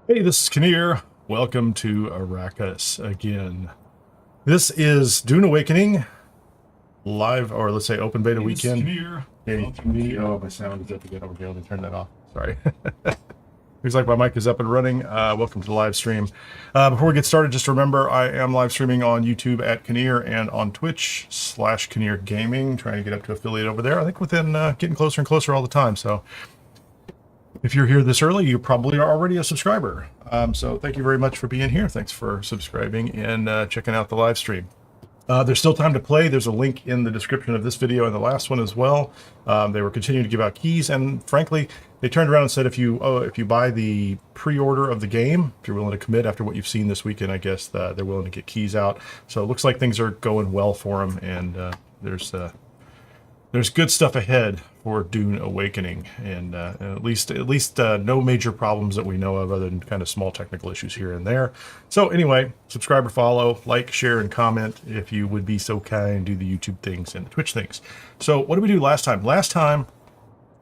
Hey, this is Kineer. Welcome to Arrakis again. This is Dune Awakening live, or let's say open beta weekend. Kineer. Hey, me. Oh, my sound is up again over here. Let me turn that off. Sorry. Looks like my mic is up and running. Welcome to the live stream. Before we get started, just remember I am live streaming on YouTube at Kineer and on Twitch /Kineer Gaming. Trying to get up to affiliate over there. I think within getting closer and closer all the time. So if you're here this early, you probably are already a subscriber. So thank you very much for being here. Thanks for subscribing and checking out the live stream. There's still time to play. There's a link in the description of this video and the last one as well. They were continuing to give out keys, and frankly, they turned around and said if you buy the pre-order of the game, if you're willing to commit after what you've seen this weekend, I guess they're willing to get keys out. So it looks like things are going well for them, and there's good stuff ahead for Dune Awakening, and at least no major problems that we know of, other than kind of small technical issues here and there. So anyway, subscribe or follow, like, share, and comment if you would be so kind. Do the YouTube things and the Twitch things. So what did we do last time? Last time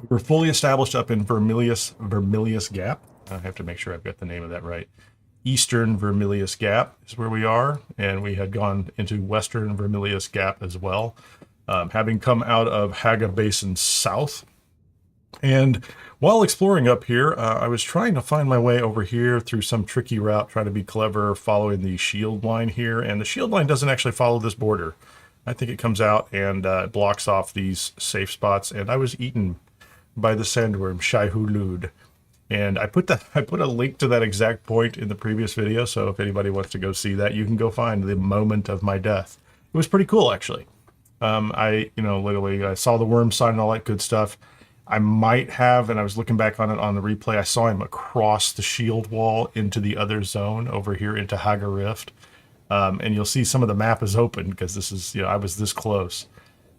we were fully established up in Vermiulius Gap. I have to make sure I've got the name of that right. Eastern Vermillius Gap is where we are, and we had gone into Western Vermillius Gap as well. Having come out of Haga Basin south. And while exploring up here, I was trying to find my way over here through some tricky route, trying to be clever, following the shield line here. And the shield line doesn't actually follow this border. I think it comes out and blocks off these safe spots. And I was eaten by the sandworm, Shai-Hulud. And I put a link to that exact point in the previous video. So if anybody wants to go see that, you can go find the moment of my death. It was pretty cool, actually. Literally, I saw the worm sign and all that good stuff. I might have, and I was looking back on it on the replay, I saw him across the shield wall into the other zone over here into Haga Rift. And you'll see some of the map is open because this is, I was this close.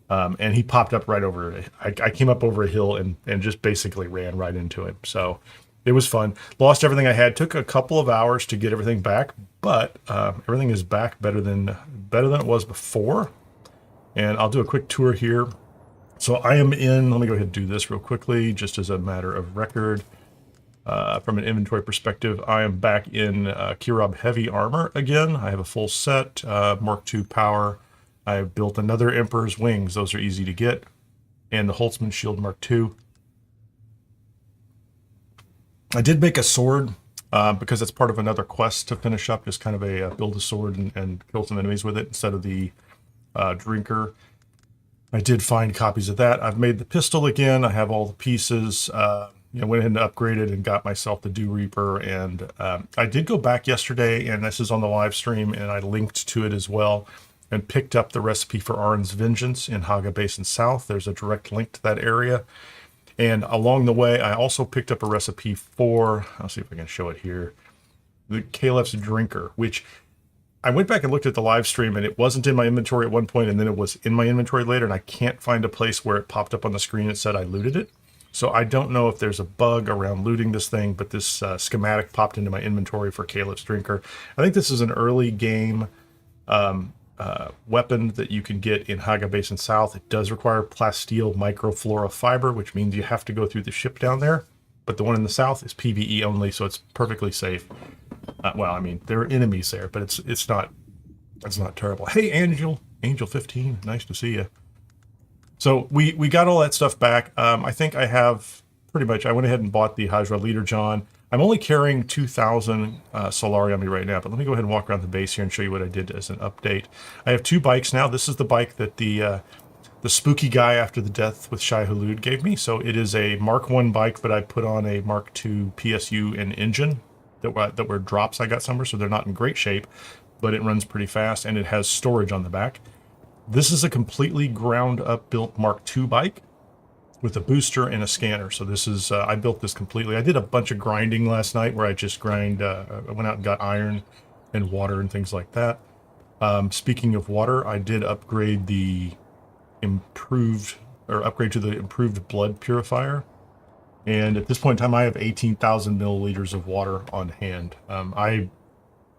And he popped up right over it. I came up over a hill and just basically ran right into him. So it was fun. Lost everything I had. Took a couple of hours to get everything back, but everything is back better than it was before. And I'll do a quick tour here. So I am in, let me go ahead and do this real quickly, just as a matter of record. From an inventory perspective, I am back in Kirab Heavy Armor again. I have a full set, Mark II power. I have built another Emperor's Wings. Those are easy to get. And the Holztman Shield Mark II. I did make a sword because it's part of another quest to finish up, just kind of a build a sword and kill some enemies with it instead of the drinker. I did find copies of that. I've made the pistol again. I have all the pieces. Went ahead and upgraded and got myself the Dew Reaper. And I did go back yesterday, and this is on the live stream, and I linked to it as well, and picked up the recipe for Arn's Vengeance in Haga Basin South. There's a direct link to that area. And along the way, I also picked up a recipe for, I'll see if I can show it here, the Caliph's Drinker, which I went back and looked at the live stream, and it wasn't in my inventory at one point, and then it was in my inventory later, and I can't find a place where it popped up on the screen and said I looted it. So I don't know if there's a bug around looting this thing, but this schematic popped into my inventory for Caliph's Drinker. I think this is an early game weapon that you can get in Haga Basin South. It does require Plasteel Microflora Fiber, which means you have to go through the ship down there. But the one in the south is PvE only, so it's perfectly safe. Well, I mean, there are enemies there, but it's not terrible. Hey, Angel 15, nice to see you. So we got all that stuff back. I think I have pretty much. I went ahead and bought the Hydra Leader John. I'm only carrying 2,000 Solari on me right now, but let me go ahead and walk around the base here and show you what I did as an update. I have two bikes now. This is the bike that the spooky guy after the death with Shai-Hulud gave me. So it is a Mark I bike, but I put on a Mark II PSU and engine that were drops I got somewhere, so they're not in great shape, but it runs pretty fast, and it has storage on the back. This is a completely ground-up built Mark II bike with a booster and a scanner. So this is, I built this completely. I did a bunch of grinding last night where I just I went out and got iron and water and things like that. Speaking of water, I did upgrade upgrade to the improved blood purifier. And at this point in time, I have 18,000 milliliters of water on hand. I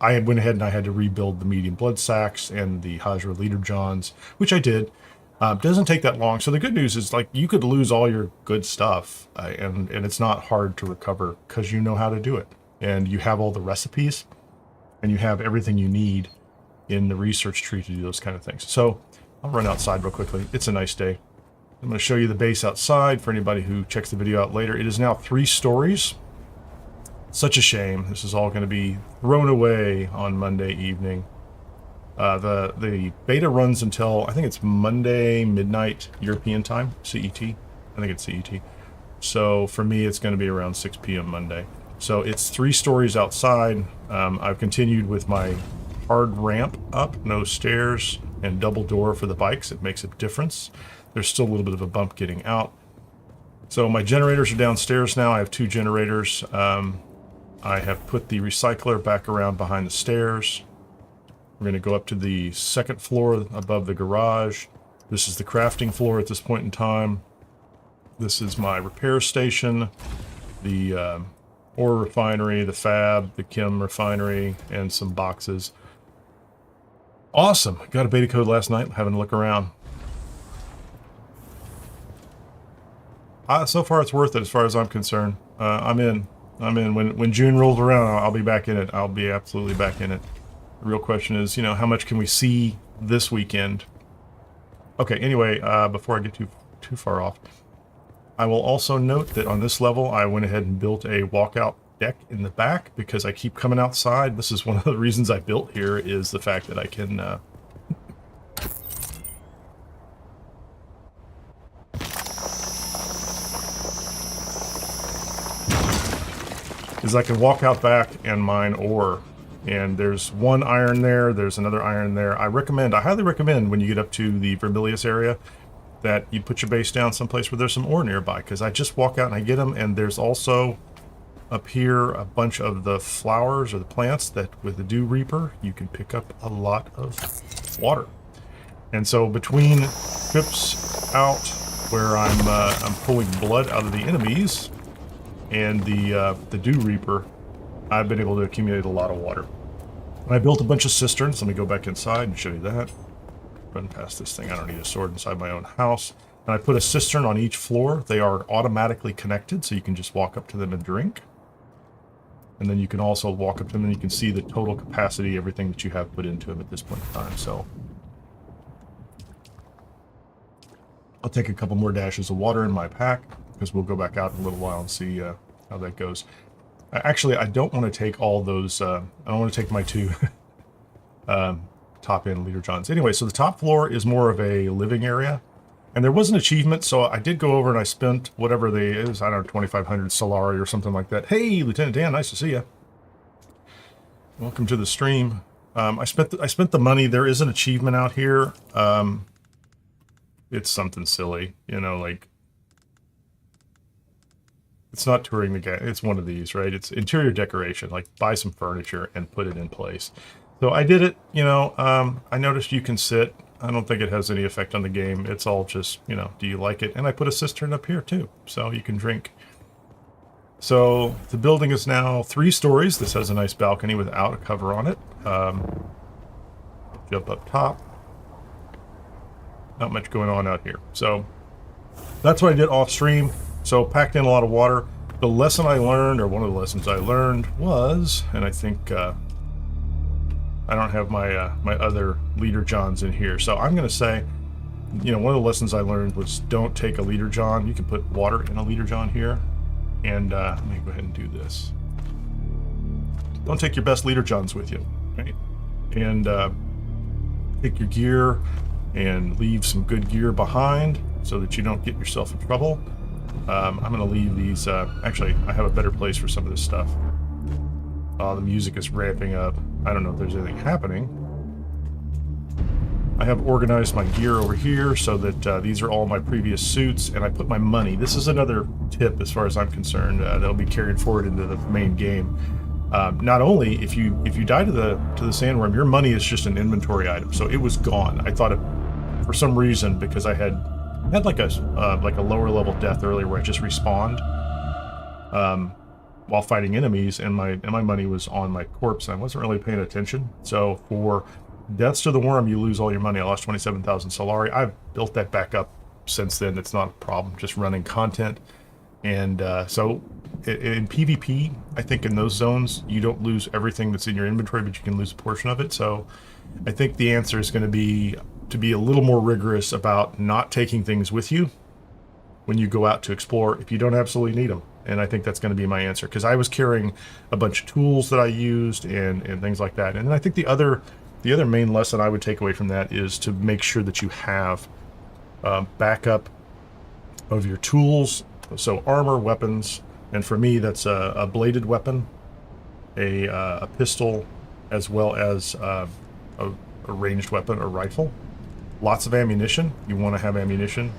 went ahead and I had to rebuild the medium blood sacks and the Hydra Leader Johns, which I did. Doesn't take that long. So the good news is, like, you could lose all your good stuff, and it's not hard to recover because you know how to do it. and you have all the recipes, and you have everything you need in the research tree to do those kind of things. So I'll run outside real quickly. It's a nice day. I'm going to show you the base outside for anybody who checks the video out later. It is now 3 stories. Such a shame. This is all going to be thrown away on Monday evening. The beta runs until, I think it's Monday midnight European time, CET. I think it's CET. So for me, it's going to be around 6 p.m. Monday. So it's 3 stories outside. I've continued with my hard ramp up, no stairs, and double door for the bikes. It makes a difference. There's still a little bit of a bump getting out. So my generators are downstairs now. I have 2 generators. I have put the recycler back around behind the stairs. We're going to go up to the 2nd floor above the garage. This is the crafting floor at this point in time. This is my repair station, the ore refinery, the fab, the chem refinery, and some boxes. Awesome. Got a beta code last night, having a look around. So far it's worth it as far as I'm concerned. I'm in. When June rolls around, I'll be back in it. I'll be absolutely back in it. The real question is, how much can we see this weekend? Okay, anyway, before I get too far off, I will also note that on this level, I went ahead and built a walkout deck in the back because I keep coming outside. This is one of the reasons I built here, is the fact that I can walk out back and mine ore. And there's 1 iron there, there's another iron there. I highly recommend when you get up to the Vermiulius area that you put your base down someplace where there's some ore nearby, because I just walk out and I get them. And there's also up here a bunch of the flowers or the plants that with the Dew Reaper you can pick up a lot of water. And so between trips out where I'm pulling blood out of the enemies and the Dew Reaper, I've been able to accumulate a lot of water. I built a bunch of cisterns. Let me go back inside and show you that. Run past this thing. I don't need a sword inside my own house. And I put a cistern on each floor. They are automatically connected, so you can just walk up to them and drink. And then you can also walk up to them and you can see the total capacity, everything that you have put into them at this point in time. So I'll take a couple more dashes of water in my pack, because we'll go back out in a little while and see how that goes. Actually, I don't want to take all those, I don't want to take my 2 top-end leader johns. Anyway, so the top floor is more of a living area. And there was an achievement, so I did go over and I spent whatever they is, I don't know, 2,500 Solari or something like that. Hey, Lieutenant Dan, nice to see you. Welcome to the stream. I spent the money. There is an achievement out here. It's something silly, like... It's not touring the game. It's one of these, right? It's interior decoration, like buy some furniture and put it in place. So I did it, I noticed you can sit. I don't think it has any effect on the game. It's all just, do you like it? And I put a cistern up here too, so you can drink. So the building is now 3 stories. This has a nice balcony without a cover on it. Jump up top. Not much going on out here. So that's what I did off stream. So packed in a lot of water. The lesson I learned, or one of the lessons I learned was, and I think I don't have my my other leader johns in here. So I'm going to say, one of the lessons I learned was don't take a leader john. You can put water in a leader john here. And let me go ahead and do this. Don't take your best leader johns with you, right? And take your gear and leave some good gear behind so that you don't get yourself in trouble. I'm going to leave these, actually, I have a better place for some of this stuff. The music is ramping up. I don't know if there's anything happening. I have organized my gear over here so that these are all my previous suits, and I put my money. This is another tip as far as I'm concerned that'll be carried forward into the main game. Not only if you die to the sandworm, your money is just an inventory item, so it was gone. I thought it, for some reason, because I had like a lower level death earlier where I just respawned while fighting enemies, and my money was on my corpse, and I wasn't really paying attention. So for deaths to the worm, you lose all your money. I lost 27,000 Solari. I've built that back up since then. It's not a problem, just running content. And so in PvP, I think in those zones, you don't lose everything that's in your inventory, but you can lose a portion of it. So I think the answer is going to be a little more rigorous about not taking things with you when you go out to explore if you don't absolutely need them. And I think that's going to be my answer, because I was carrying a bunch of tools that I used and things like that. And then I think the other main lesson I would take away from that is to make sure that you have backup of your tools. So armor, weapons, and for me that's a bladed weapon, a pistol, as well as a ranged weapon or rifle. Lots of ammunition. You want to have ammunition.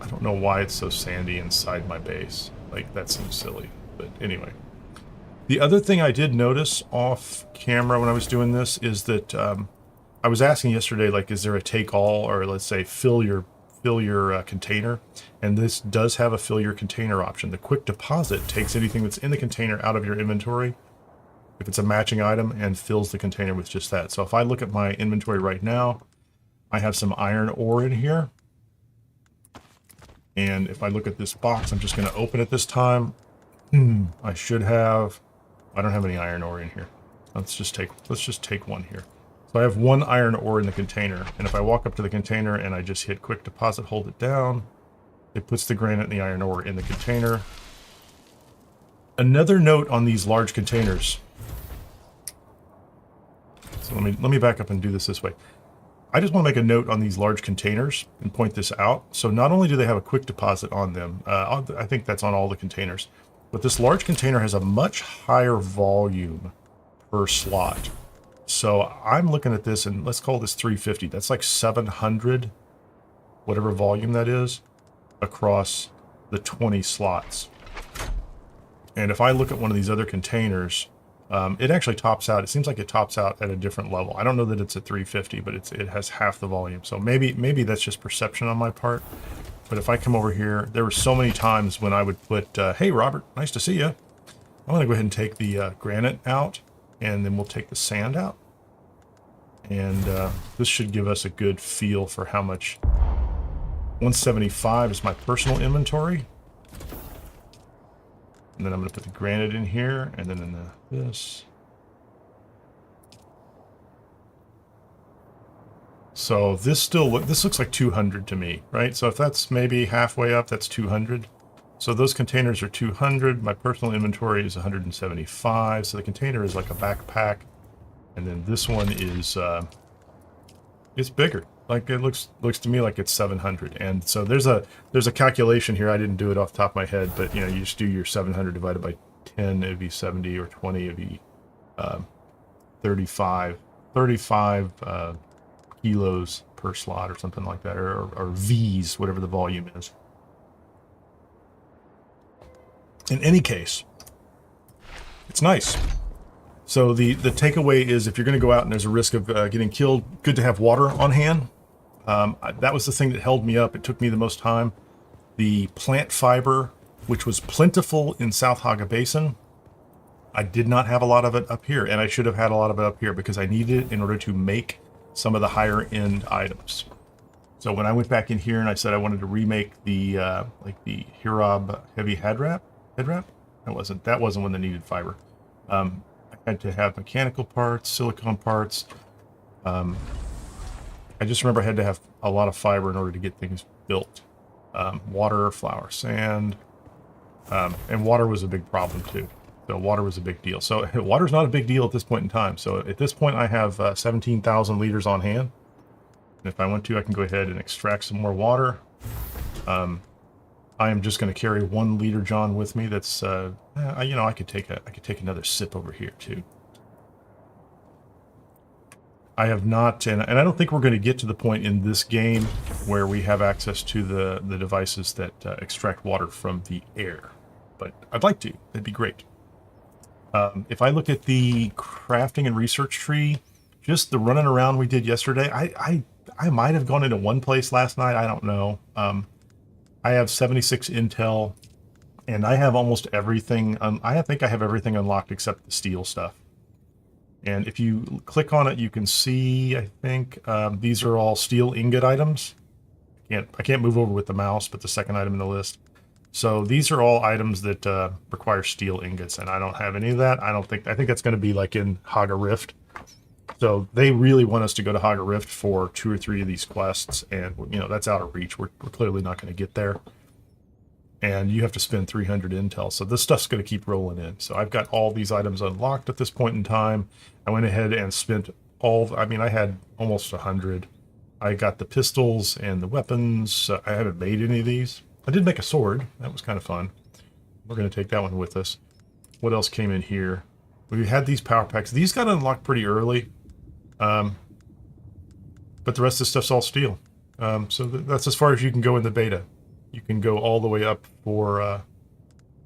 I don't know why it's so sandy inside my base. Like, that seems silly. But anyway. The other thing I did notice off camera when I was doing this is that I was asking yesterday, like, is there a take-all, or let's say fill your container? And this does have a fill your container option. The quick deposit takes anything that's in the container out of your inventory, if it's a matching item, and fills the container with just that. So if I look at my inventory right now, I have some iron ore in here. And if I look at this box, I'm just going to open it this time. I should have... I don't have any iron ore in here. Let's just take one here. So I have one iron ore in the container. And if I walk up to the container and I just hit quick deposit, hold it down, it puts the granite and the iron ore in the container. Another note on these large containers. So let me back up and do this way. I just want to make a note on these large containers and point this out. So not only do they have a quick deposit on them, I think that's on all the containers, but this large container has a much higher volume per slot. So I'm looking at this, and let's call this 350. That's like 700, whatever volume that is, across the 20 slots. And if I look at one of these other containers, it actually tops out. It seems like it tops out at a different level. I don't know that it's at 350, but it has half the volume. So maybe that's just perception on my part. But if I come over here, there were so many times when I would put, hey, Robert, nice to see you. I'm going to go ahead and take the granite out, and then we'll take the sand out. And this should give us a good feel for how much. 175 is my personal inventory. And then I'm going to put the granite in here, and then in this. So this looks like 200 to me, right? So if that's maybe halfway up, that's 200. So those containers are 200. My personal inventory is 175. So the container is like a backpack, and then this one is it's bigger. Like, it looks to me like it's 700. And so there's a calculation here. I didn't do it off the top of my head, but you know, you just do your 700 divided by 10, it'd be 70, or 20, it'd be 35 kilos per slot or something like that, or V's, whatever the volume is. In any case, it's nice. So the takeaway is, if you're going to go out and there's a risk of getting killed, good to have water on hand. That was the thing that held me up. It took me the most time. The plant fiber, which was plentiful in South Haga Basin, I did not have a lot of it up here, and I should have had a lot of it up here because I needed it in order to make some of the higher end items. So when I went back in here and I said I wanted to remake the like the Hirab heavy head wrap, that wasn't one that needed fiber. I had to have mechanical parts, silicone parts. I just remember I had to have a lot of fiber in order to get things built. Water, flour, sand, and water was a big problem too. So water was a big deal. So water's not a big deal at this point in time. So at this point I have 17,000 liters on hand. And if I want to, I can go ahead and extract some more water. I am just going to carry 1 liter John with me. That's you know, I could take another sip over here too. I have not, and I don't think we're going to get to the point in this game where we have access to the devices that extract water from the air. But I'd like to. That'd be great. If I look at the crafting and research tree, just the running around we did yesterday, I might have gone into one place last night. I don't know. I have 76 intel, and I have almost everything. I think I have everything unlocked except the steel stuff. And if you click on it, you can see, I think, these are all steel ingot items. I can't move over with the mouse, but the second item in the list. So these are all items that require steel ingots, and I don't have any of that. I think that's going to be like in Haga Rift. So they really want us to go to Haga Rift for 2 or 3 of these quests, and you know that's out of reach. We're clearly not going to get there, and you have to spend 300 intel. So this stuff's going to keep rolling in. So I've got all these items unlocked at this point in time. I went ahead and spent all. I mean, I had almost 100. I got the pistols and the weapons. I haven't made any of these. I did make a sword. That was kind of fun. We're going to take that one with us. What else came in here? We had these power packs. These got unlocked pretty early. But the rest of the stuff's all steel. So that's as far as you can go in the beta. You can go all the way up for,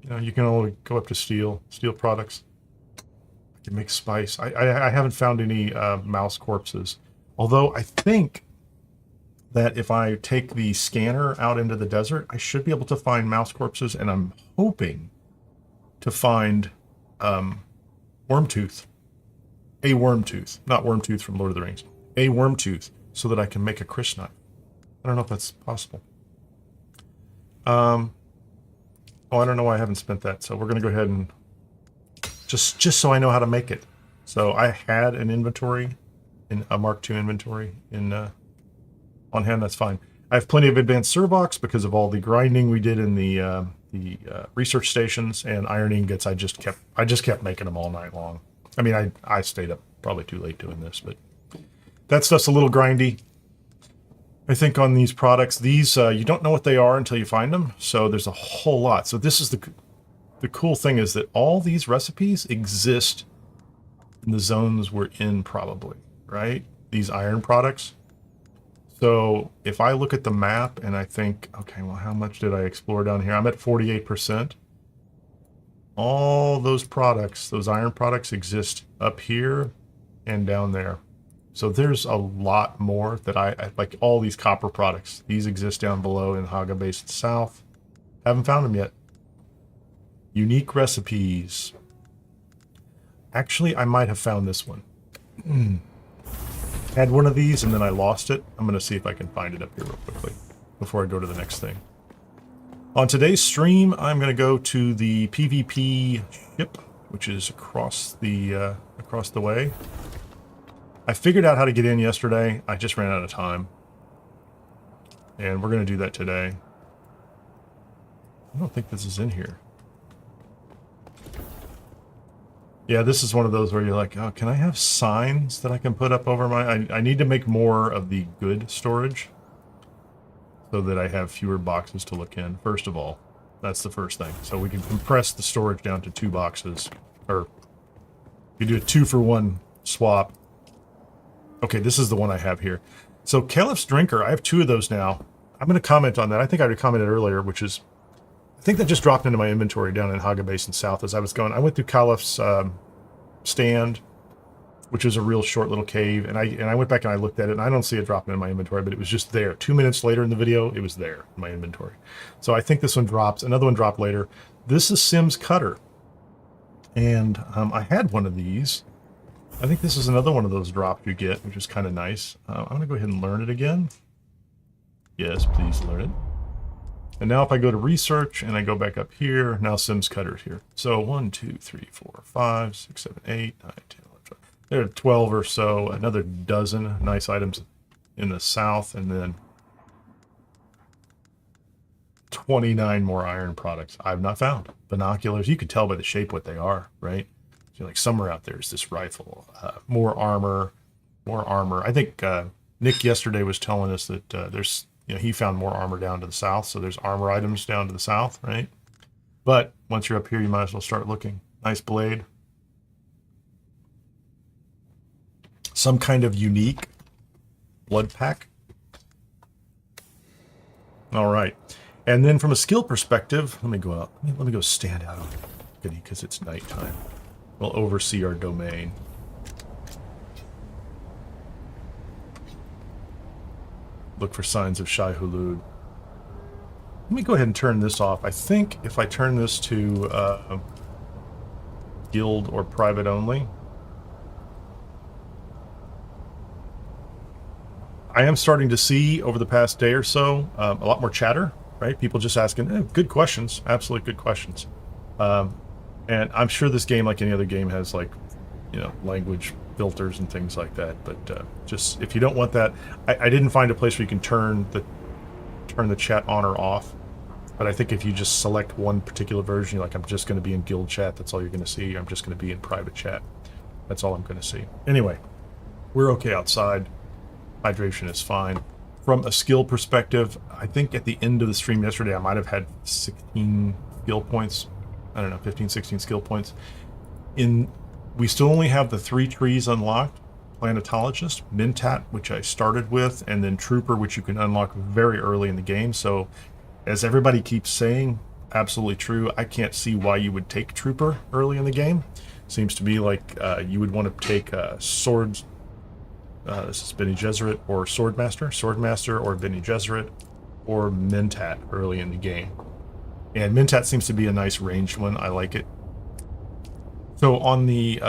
you know, you can only go up to steel products. I can make spice. I haven't found any mouse corpses. Although I think that if I take the scanner out into the desert, I should be able to find mouse corpses, and I'm hoping to find Wormtooth. A Wormtooth. Not Wormtooth from Lord of the Rings. A Wormtooth, so that I can make a Chris knife. I don't know if that's possible. Oh, I don't know why I haven't spent that, so we're going to go ahead and just so I know how to make it. So I had an inventory, in a Mark II inventory in on hand. That's fine. I have plenty of advanced Servox because of all the grinding we did in the research stations, and iron ingots. I just kept making them all night long. I mean, I stayed up probably too late doing this, but that stuff's a little grindy. I think on these products, these you don't know what they are until you find them. So there's a whole lot. So this is the cool thing is that all these recipes exist in the zones we're in, probably, right? These iron products. So if I look at the map and I think, okay, well, how much did I explore down here? I'm at 48%. All those products, those iron products, exist up here and down there. So there's a lot more that I like. All these copper products, these exist down below in Haga Basin South. Haven't found them yet. Unique recipes. Actually, I might have found this one. Had one of these and then I lost it. I'm going to see if I can find it up here real quickly before I go to the next thing. On today's stream, I'm going to go to the PvP ship, which is across the way. I figured out how to get in yesterday. I just ran out of time. And we're going to do that today. I don't think this is in here. Yeah, this is one of those where you're like, oh, can I have signs that I can put up over my... I need to make more of the good storage so that I have fewer boxes to look in, first of all. That's the first thing. So we can compress the storage down to 2 boxes. Or you do a 2-for-1 swap. Okay, this is the one I have here. So Caliph's Drinker, I have 2 of those now. I'm going to comment on that. I think I already commented earlier, which is... I think that just dropped into my inventory down in Haga Basin South as I was going. I went through Caliph's stand, which is a real short little cave, and I went back and I looked at it, and I don't see it dropping in my inventory, but it was just there. 2 minutes later in the video, it was there in my inventory. So I think this one drops. Another one dropped later. This is Sim's Cutter, and I had one of these. I think this is another one of those drops you get, which is kind of nice. I'm going to go ahead and learn it again. Yes, please learn it. And now if I go to research and I go back up here, now Sim's Cutter's here. So 1, 2, 3, 4, 5, 6, 7, 8, 9, 10, 11, 12. There are 12 or so, another dozen nice items in the south, and then 29 more iron products I've not found. Binoculars, you could tell by the shape what they are, right? So like somewhere out there is this rifle, more armor. I think Nick yesterday was telling us that there's, you know, he found more armor down to the south, so there's armor items down to the south, right? But once you're up here, you might as well start looking. Nice blade. Some kind of unique blood pack. All right. And then from a skill perspective, let me go out. Let me go stand out because it's nighttime. We'll oversee our domain. Look for signs of Shai-Hulud. Let me go ahead and turn this off. I think if I turn this to guild or private only, I am starting to see over the past day or so a lot more chatter. right? People just asking good questions, absolutely good questions. And I'm sure this game, like any other game, has like, you know, language filters and things like that. But just if you don't want that, I didn't find a place where you can turn the chat on or off. But I think if you just select one particular version, you're like, I'm just going to be in guild chat. That's all you're going to see. I'm just going to be in private chat. That's all I'm going to see. Anyway, we're okay outside. Hydration is fine. From a skill perspective, I think at the end of the stream yesterday, I might have had 16 skill points. I don't know, 15, 16 skill points. We still only have the 3 trees unlocked. Planetologist, Mentat, which I started with, and then Trooper, which you can unlock very early in the game. So, as everybody keeps saying, absolutely true, I can't see why you would take Trooper early in the game. Seems to be like you would want to take Swords. This is Bene Gesserit or Swordmaster or Bene Gesserit or Mentat early in the game. And Mentat seems to be a nice ranged one. I like it. So on the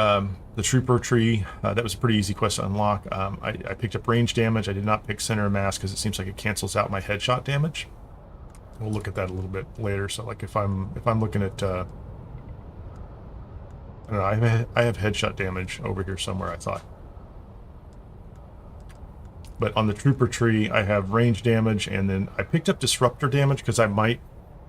Trooper tree, that was a pretty easy quest to unlock. I picked up range damage. I did not pick center of mass because it seems like it cancels out my headshot damage. We'll look at that a little bit later. So like if I'm looking at I don't know, I have headshot damage over here somewhere, I thought. But on the Trooper tree, I have range damage, and then I picked up disruptor damage because I might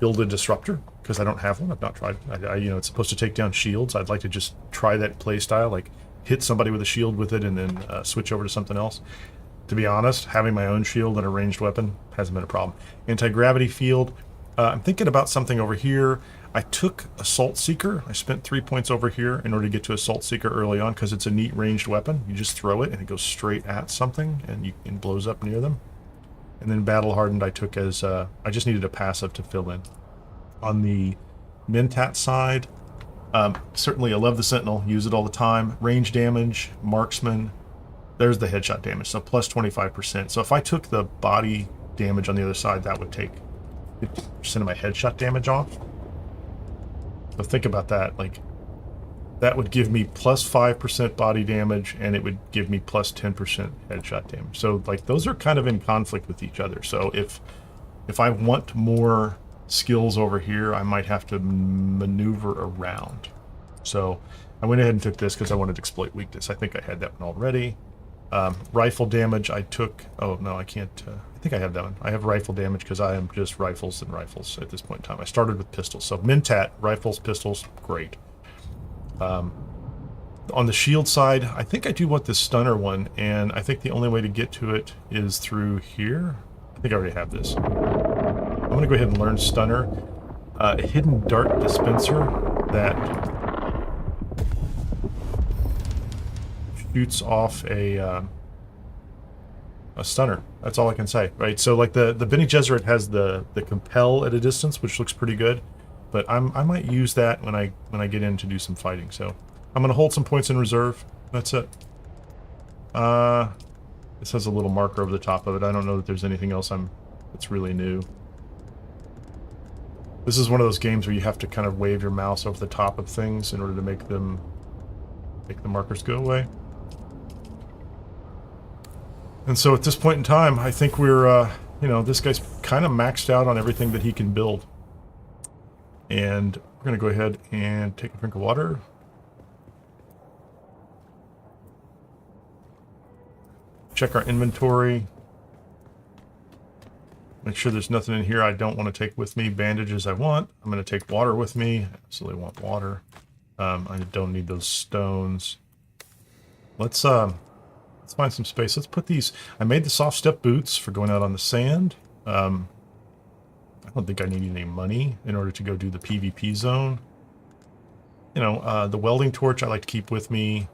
build a disruptor because I don't have one. I've not tried. You know, it's supposed to take down shields. I'd like to just try that play style, like hit somebody with a shield with it and then switch over to something else. To be honest, having my own shield and a ranged weapon hasn't been a problem. Anti-gravity field. I'm thinking about something over here. I took Assault Seeker. I spent 3 points over here in order to get to Assault Seeker early on because it's a neat ranged weapon. You just throw it and it goes straight at something and it blows up near them. And then Battle Hardened I took as, I just needed a passive to fill in. On the Mentat side, certainly I love the Sentinel, use it all the time. Range damage, Marksman, there's the headshot damage, so plus 25%. So if I took the body damage on the other side, that would take 50% of my headshot damage off. So think about that, like, that would give me plus 5% body damage, and it would give me plus 10% headshot damage. So, like, those are kind of in conflict with each other. So if I want more skills over here, I might have to maneuver around. So I went ahead and took this because I wanted to exploit weakness. I think I had that one already. Rifle damage I took. Oh, no, I can't. I think I have that one. I have rifle damage because I am just rifles and rifles at this point in time. I started with pistols. So Mentat, rifles, pistols, great. On the shield side, I think I do want this stunner one, and I think the only way to get to it is through here. I think I already have this. I'm going to go ahead and learn stunner. A hidden dart dispenser that shoots off a stunner. That's all I can say, right? So like the Bene Gesserit has the compel at a distance, which looks pretty good. But I might use that when I get in to do some fighting. So I'm gonna hold some points in reserve. That's it. This has a little marker over the top of it. I don't know that there's anything else that's really new. This is one of those games where you have to kind of wave your mouse over the top of things in order to make the markers go away. And so at this point in time, I think we're you know, this guy's kind of maxed out on everything that he can build. And we're going to go ahead and take a drink of water. Check our inventory. Make sure there's nothing in here I don't want to take with me. Bandages I want. I'm going to take water with me. I absolutely want water. I don't need those stones. Let's find some space. Let's put these... I made the soft step boots for going out on the sand. I don't think I need any money in order to go do the PvP zone. You know, the welding torch I like to keep with me.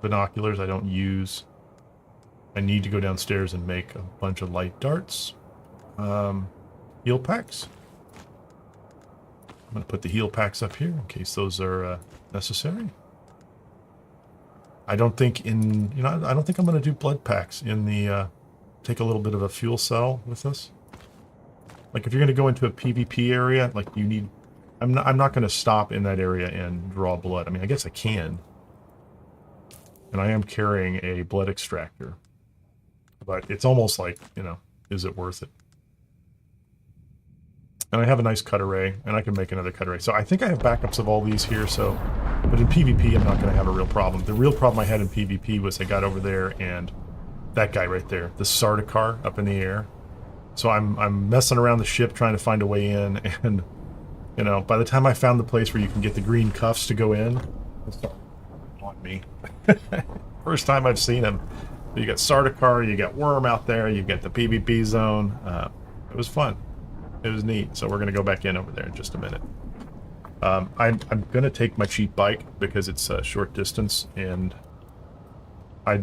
Binoculars I don't use. I need to go downstairs and make a bunch of light darts. Heal packs. I'm going to put the heal packs up here in case those are necessary. I don't think I don't think I'm going to do blood packs in the, take a little bit of a fuel cell with us. Like if you're going to go into a PvP area, like you need, I'm not going to stop in that area and draw blood. I mean, I guess I can. And I am carrying a blood extractor. But it's almost like, you know, is it worth it? And I have a nice cut array, and I can make another cut array. So I think I have backups of all these here, so... But in PvP, I'm not going to have a real problem. The real problem I had in PvP was I got over there, and that guy right there, the Sardaukar up in the air. So I'm messing around the ship trying to find a way in, and, you know, by the time I found the place where you can get the green cuffs to go in, it's on me. First time I've seen him. You got Sardaukar, you got Worm out there, you get the PvP zone. It was fun. It was neat, so we're going to go back in over there in just a minute. I'm going to take my cheap bike because it's a short distance, and I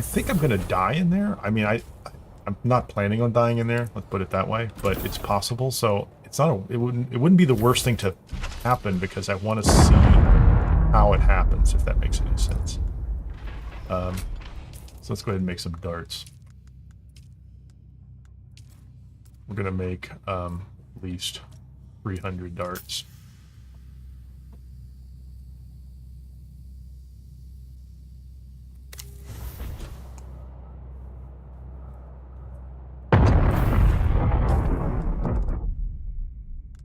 think I'm going to die in there. I mean, I'm not planning on dying in there, let's put it that way, but it's possible, so it's not it wouldn't be the worst thing to happen because I want to see how it happens, if that makes any sense. So let's go ahead and make some darts. We're going to make at least 300 darts.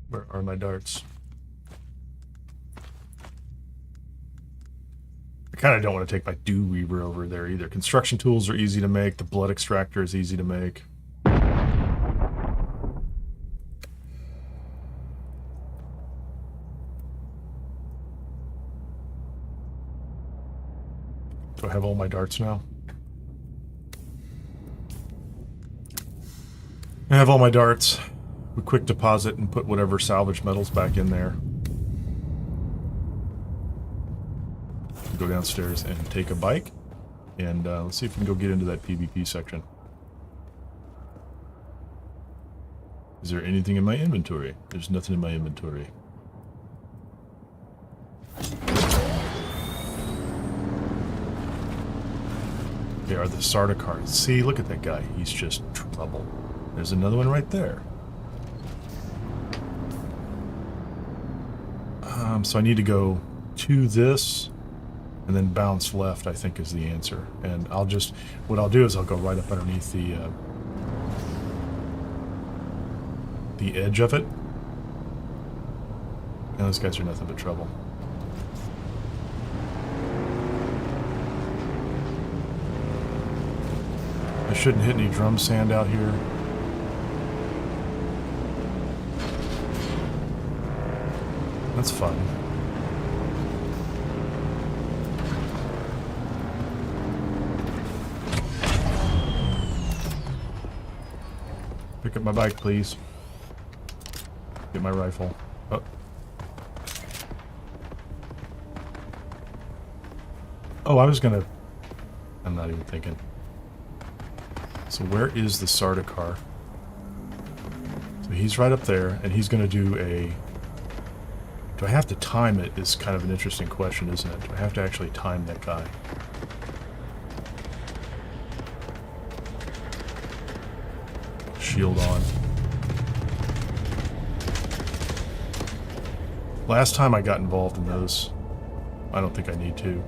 Where are my darts? I kind of don't want to take my Dew Weaver over there either. Construction tools are easy to make. The blood extractor is easy to make. Do I have all my darts now? I have all my darts. We quick deposit and put whatever salvage metals back in there. Go downstairs and take a bike. And let's see if we can go get into that PvP section. Is there anything in my inventory? There's nothing in my inventory. They are the Sardaukar. See, look at that guy. He's just trouble. There's another one right there. So I need to go to this and then bounce left, I think, is the answer. And what I'll do is I'll go right up underneath the edge of it. And those guys are nothing but trouble. I shouldn't hit any drum sand out here. That's fun. Pick up my bike, please. Get my rifle. Oh. Oh, I'm not even thinking. So where is the Sardaukar? So he's right up there, and he's going to do a... Do I have to time it is kind of an interesting question, isn't it? Do I have to actually time that guy? Shield on. Last time I got involved in those, I don't think I need to.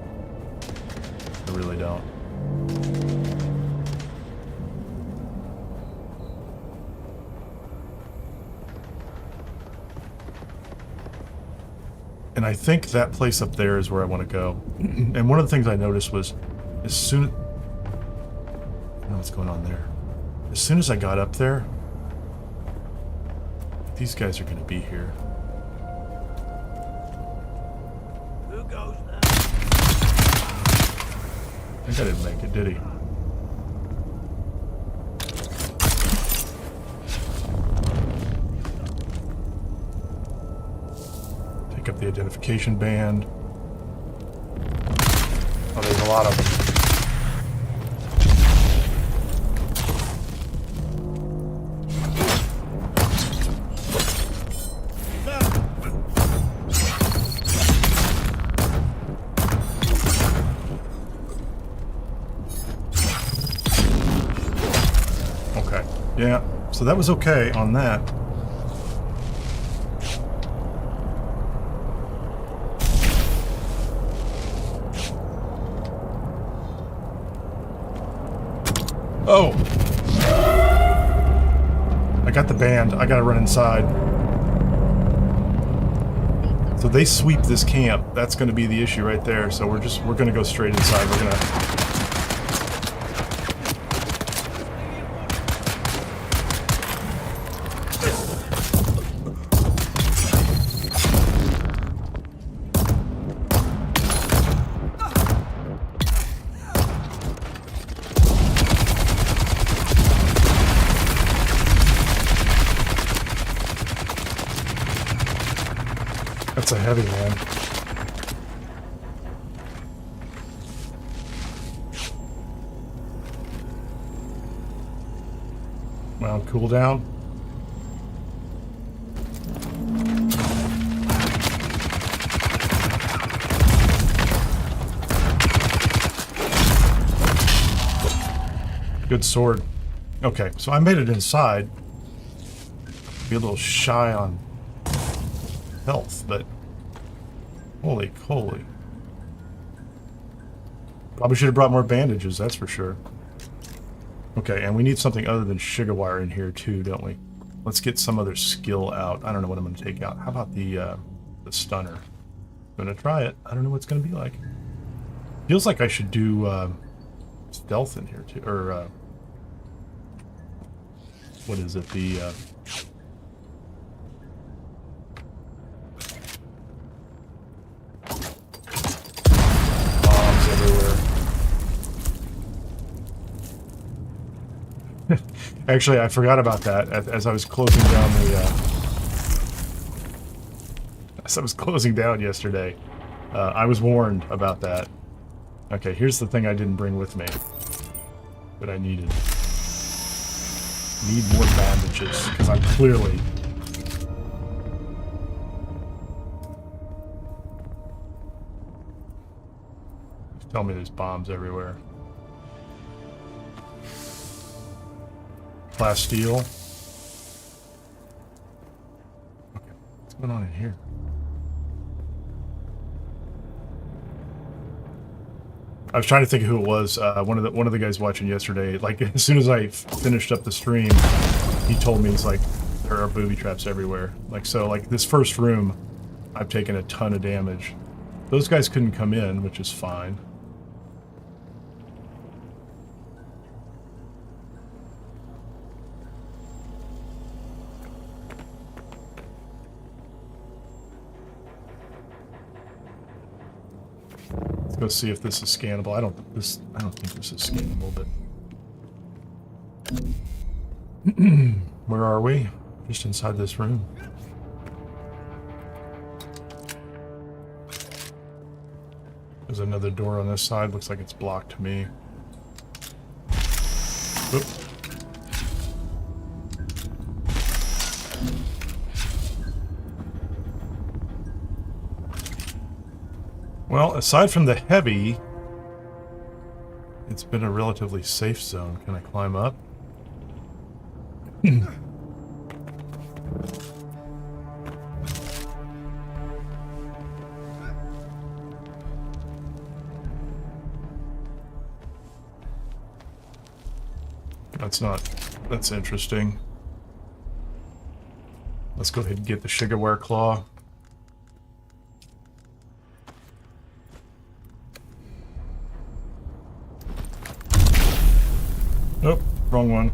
I really don't. And I think that place up there is where I want to go. And one of the things I noticed was, as soon... I don't know what's going on there. As soon as I got up there, these guys are going to be here. Who goes now? I think I didn't make it, did he? Pick up the identification band. Oh, there's a lot of them. Okay, yeah, so that was okay on that. Oh! I got the band. I gotta run inside. So they sweep this camp. That's going to be the issue right there. So we're going to go straight inside. We're going to... That's a heavy one. Well, cool down. Good sword. Okay, so I made it inside. Be a little shy on health, but holy coly. Probably should have brought more bandages, that's for sure. Okay, and we need something other than sugar wire in here too, don't we? Let's get some other skill out. I don't know what I'm going to take out. How about the stunner? I'm going to try it. I don't know what it's going to be like. Feels like I should do stealth in here too, or what is it? The bombs everywhere. Actually, I forgot about that as I was closing down the as I was closing down yesterday. I was warned about that. Okay, here's the thing I didn't bring with me that I needed. Need more bandages, because I'm clearly... Tell me there's bombs everywhere. Plasteel. Okay, what's going on in here? I was trying to think of who it was. One of the guys watching yesterday. Like as soon as I finished up the stream, he told me it's like there are booby traps everywhere. Like so, like this first room, I've taken a ton of damage. Those guys couldn't come in, which is fine. Let's see if this is scannable. I don't think this is scannable, but where are we? Just inside this room. There's another door on this side. Looks like it's blocked to me. Oop. Well, aside from the heavy, it's been a relatively safe zone. Can I climb up? That's interesting. Let's go ahead and get the sugarware claw. Nope, wrong one.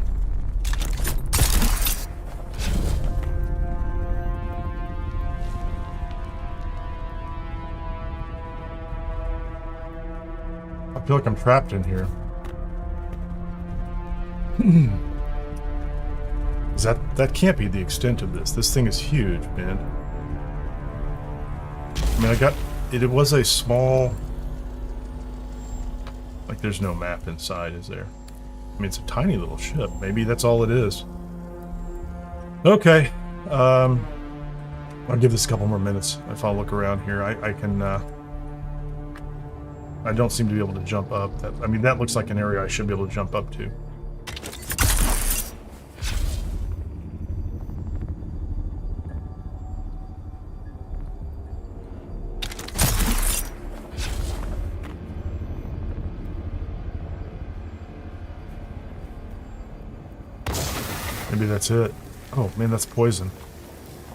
I feel like I'm trapped in here. That can't be the extent of this. This thing is huge, man. I mean, it was a small... Like, there's no map inside, is there? I mean, it's a tiny little ship. Maybe that's all it is. Okay. I'll give this a couple more minutes if I'll look around here. I can... I don't seem to be able to jump up. I mean, that looks like an area I should be able to jump up to. Maybe that's it. Oh, man, that's poison.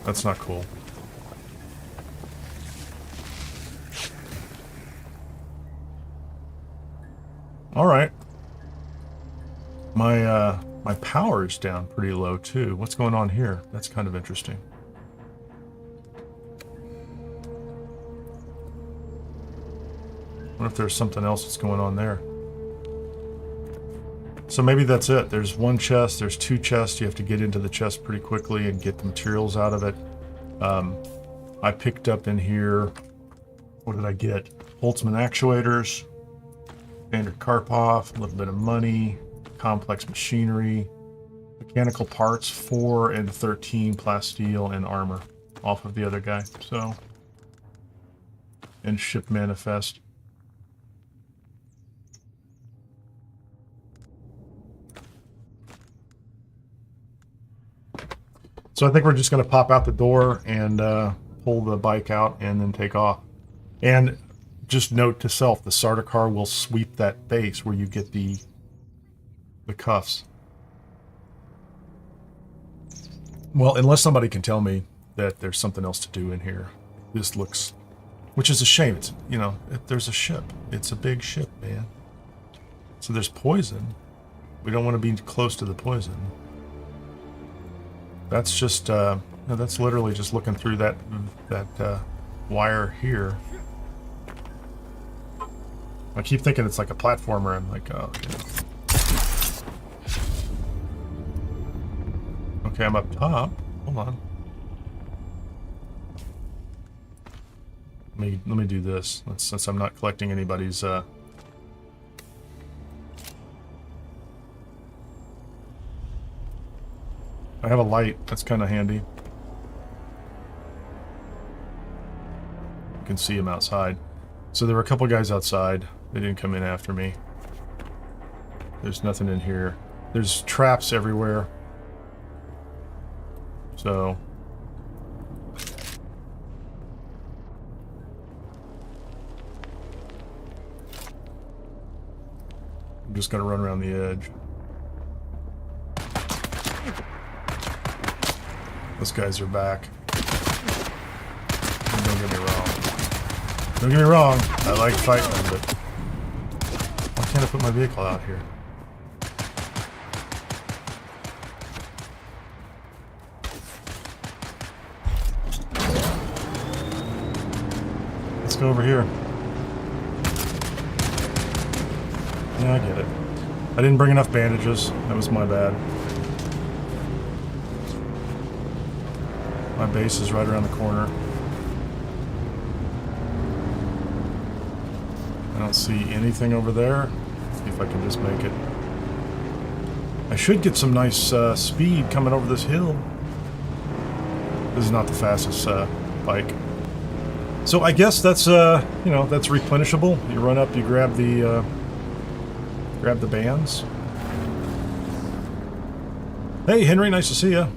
That's not cool. All right. My power is down pretty low too. What's going on here? That's kind of interesting. I wonder if there's something else that's going on there. So maybe that's it. There's one chest, there's two chests. You have to get into the chest pretty quickly and get the materials out of it. I picked up in here, what did I get? Holztman Actuators, standard Karpov, a little bit of money, complex machinery, mechanical parts, 4 and 13 plasteel and armor off of the other guy. So, and ship manifest. So I think we're just going to pop out the door and pull the bike out and then take off. And just note to self, the Sardaukar will sweep that base where you get the cuffs. Well, unless somebody can tell me that there's something else to do in here. This looks, which is a shame. It's, you know, there's a ship. It's a big ship, man. So there's poison. We don't want to be close to the poison. That's just, no, that's literally just looking through that wire here. I keep thinking it's like a platformer. I'm like, oh, yeah. Okay, I'm up top. Hold on. Let me do this. Since I'm not collecting anybody's. I have a light. That's kind of handy. You can see him outside. So there were a couple guys outside. They didn't come in after me. There's nothing in here. There's traps everywhere. So I'm just gonna run around the edge. Those guys are back. And don't get me wrong. Don't get me wrong. I like fighting them, but why can't I put my vehicle out here? Let's go over here. Yeah, I get it. I didn't bring enough bandages. That was my bad. My base is right around the corner. I don't see anything over there. Let's see if I can just make it. I should get some nice speed coming over this hill. This is not the fastest bike. So I guess that's you know, that's replenishable. You run up, you grab the bands. Hey Henry, nice to see you.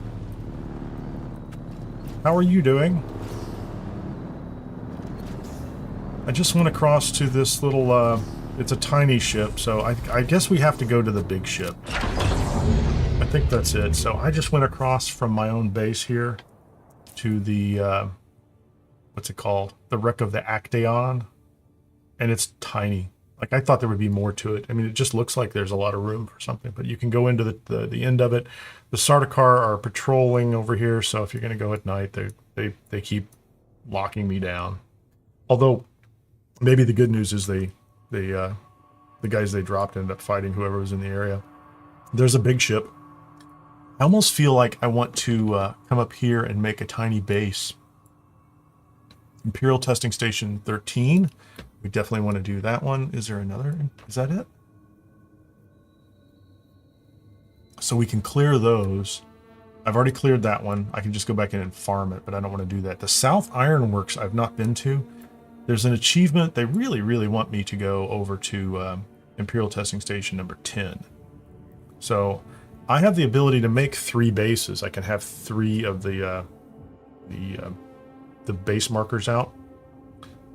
How are you doing? I just went across to this little, it's a tiny ship, so I guess we have to go to the big ship. I think that's it. So I just went across from my own base here to the, what's it called? The wreck of the Acteon. And it's tiny. Like, I thought there would be more to it. I mean, it just looks like there's a lot of room for something, but you can go into the end of it. The Sardaukar are patrolling over here, so if you're going to go at night, they keep locking me down. Although, maybe the good news is the guys they dropped ended up fighting whoever was in the area. There's a big ship. I almost feel like I want to come up here and make a tiny base. Imperial Testing Station 13. We definitely want to do that one. Is there another? Is that it? So we can clear those. I've already cleared that one. I can just go back in and farm it, but I don't want to do that. The South Ironworks I've not been to. There's an achievement. They really, really want me to go over to Imperial Testing Station number 10. So I have the ability to make 3 bases. I can have 3 of the base markers out.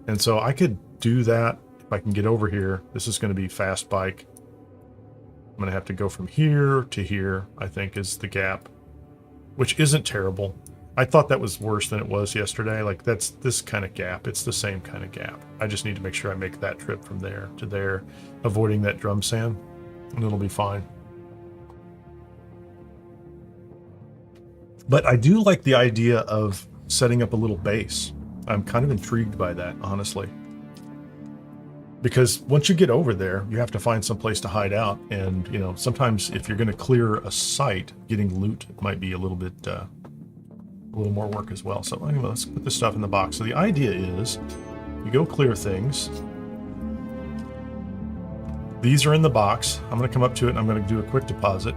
And so I could do that if I can get over here. This is going to be fast bike. I'm going to have to go from here to here, I think, is the gap, which isn't terrible. I thought that was worse than it was yesterday. Like, that's this kind of gap. It's the same kind of gap. I just need to make sure I make that trip from there to there, avoiding that drum sand, and it'll be fine. But I do like the idea of setting up a little base. I'm kind of intrigued by that, honestly. Because once you get over there, you have to find some place to hide out. And, you know, sometimes if you're going to clear a site, getting loot might be a little bit, a little more work as well. So anyway, let's put this stuff in the box. So the idea is you go clear things. These are in the box. I'm going to come up to it and I'm going to do a quick deposit.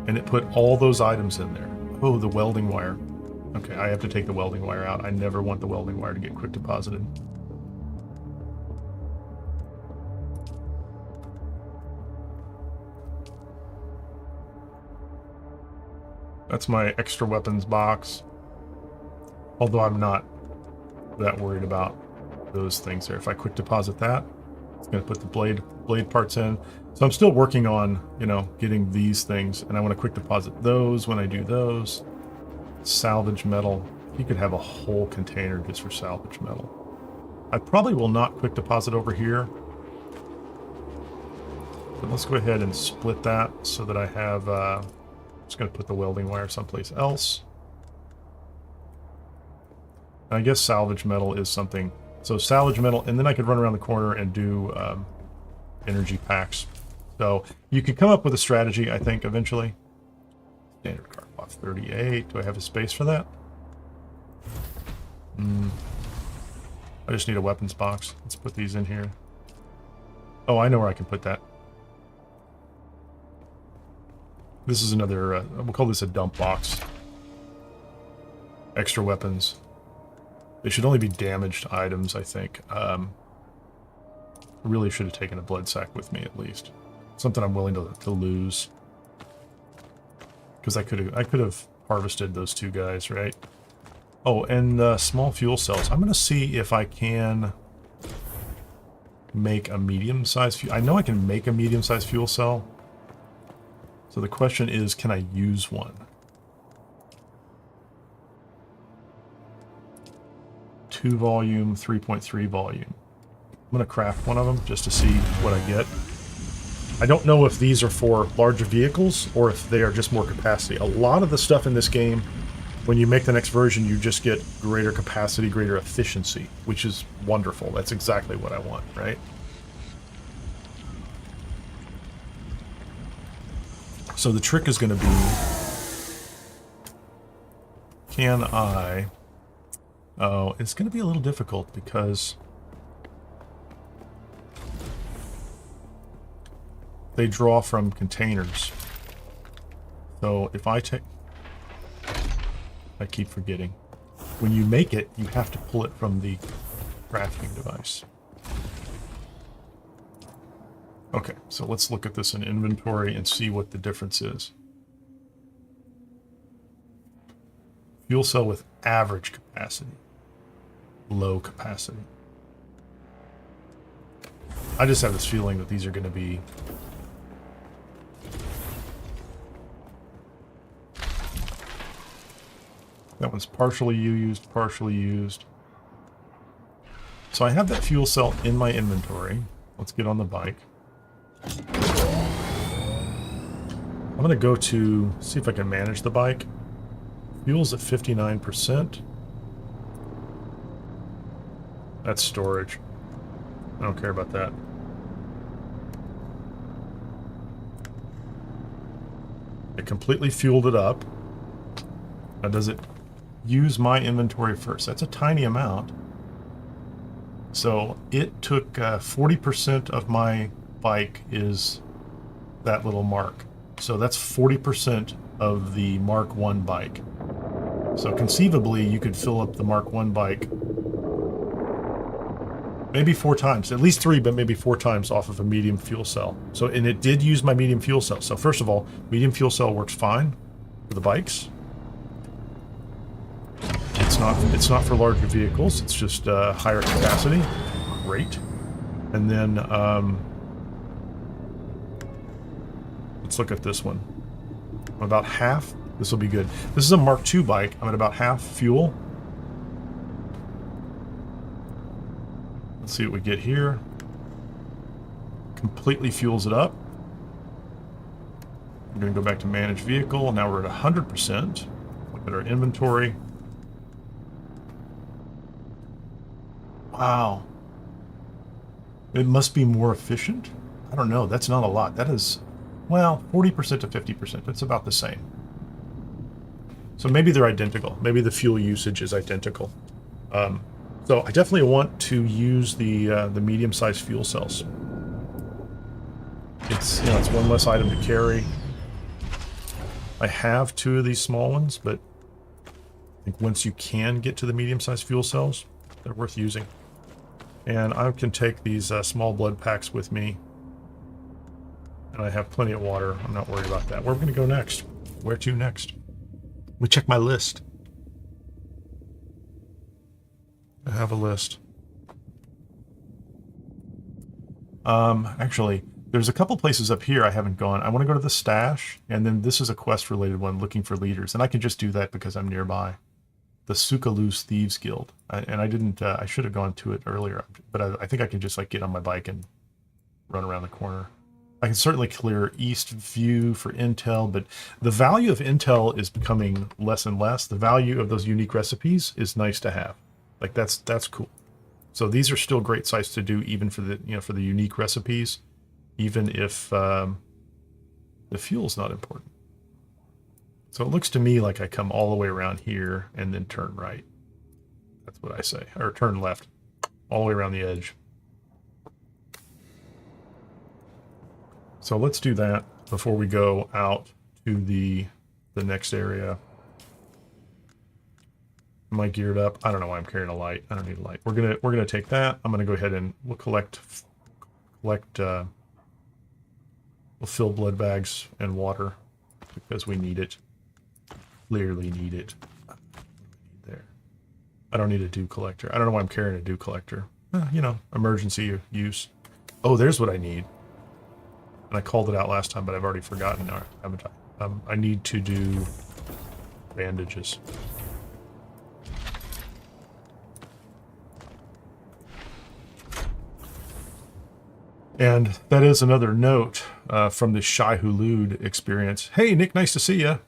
And it put all those items in there. Oh, the welding wire. Okay, I have to take the welding wire out. I never want the welding wire to get quick deposited. That's my extra weapons box. Although I'm not that worried about those things there. If I quick deposit that, it's going to put the blade parts in. So I'm still working on, you know, getting these things, and I want to quick deposit those when I do those. Salvage metal. You could have a whole container just for salvage metal. I probably will not quick deposit over here. But let's go ahead and split that so that I have, I'm just going to put the welding wire someplace else. And I guess salvage metal is something. So salvage metal, and then I could run around the corner and do energy packs. So you could come up with a strategy, I think, eventually. Standard card box 38. Do I have a space for that? I just need a weapons box. Let's put these in here. Oh, I know where I can put that. This is another, we'll call this a dump box. Extra weapons. They should only be damaged items, I think. I really should have taken a blood sack with me, at least. Something I'm willing to lose. Because I could have harvested those two guys, right? Oh, and small fuel cells. I'm going to see if I can make a medium-sized fuel. I know I can make a medium-sized fuel cell. So the question is, can I use one? 2 volume, 3.3 volume. I'm going to craft one of them just to see what I get. I don't know if these are for larger vehicles or if they are just more capacity. A lot of the stuff in this game, when you make the next version, you just get greater capacity, greater efficiency, which is wonderful. That's exactly what I want, right? So the trick is going to be, can I... Oh, it's going to be a little difficult because they draw from containers. So if I take... I keep forgetting. When you make it, you have to pull it from the crafting device. Okay, so let's look at this in inventory and see what the difference is. Fuel cell with average capacity. Low capacity. I just have this feeling that these are going to be... That one's partially used, partially used. So I have that fuel cell in my inventory. Let's get on the bike. I'm going to go to, see if I can manage the bike. Fuel's at 59%. That's storage. I don't care about that. It completely fueled it up. Now does it use my inventory first? That's a tiny amount. So it took 40% of my bike is that little mark. So that's 40% of the Mark 1 bike. So conceivably, you could fill up the Mark 1 bike maybe 4 times, at least 3, but maybe 4 times off of a medium fuel cell. So, and it did use my medium fuel cell. So first of all, medium fuel cell works fine for the bikes. It's not for larger vehicles. It's just higher capacity. Great. And then let's look at this one. About half This will be good. This is a Mark II bike. I'm at about half fuel. Let's see what we get here. Completely fuels it up. We're going to go back to manage vehicle. Now we're at 100%. Look at our inventory. Wow. It must be more efficient? I don't know. That's not a lot. That is, well, 40% to 50%. That's about the same. So maybe they're identical. Maybe the fuel usage is identical. So I definitely want to use the medium-sized fuel cells. It's, it's one less item to carry. I have 2 of these small ones, but I think once you can get to the medium-sized fuel cells, they're worth using. And I can take these small blood packs with me. And I have plenty of water. I'm not worried about that. Where are we going to go next? Where to next? Let me check my list. I have a list. Actually, there's a couple places up here I haven't gone. I want to go to the stash, and then this is a quest-related one, looking for leaders. And I can just do that because I'm nearby. The Suk Alusus Thieves Guild. And I didn't, I should have gone to it earlier, but I think I can just like get on my bike and run around the corner. I can certainly clear East View for intel, but the value of intel is becoming less and less. The value of those unique recipes is nice to have. Like that's cool. So these are still great sites to do, even for the for the unique recipes, even if the fuel's not important. So it looks to me like I come all the way around here and then turn right. That's what I say, or turn left, all the way around the edge. So let's do that before we go out to the next area. Am I geared up? I don't know why I'm carrying a light. I don't need a light. We're gonna take that. I'm gonna go ahead and we'll collect. We'll fill blood bags and water because we need it. Clearly need it. There. I don't need a dew collector. I don't know why I'm carrying a dew collector. Emergency use. Oh, there's what I need. And I called it out last time, but I've already forgotten now, haven't I? I need to do bandages. And that is another note from the Shai-Hulud experience. Hey, Nick, nice to see you.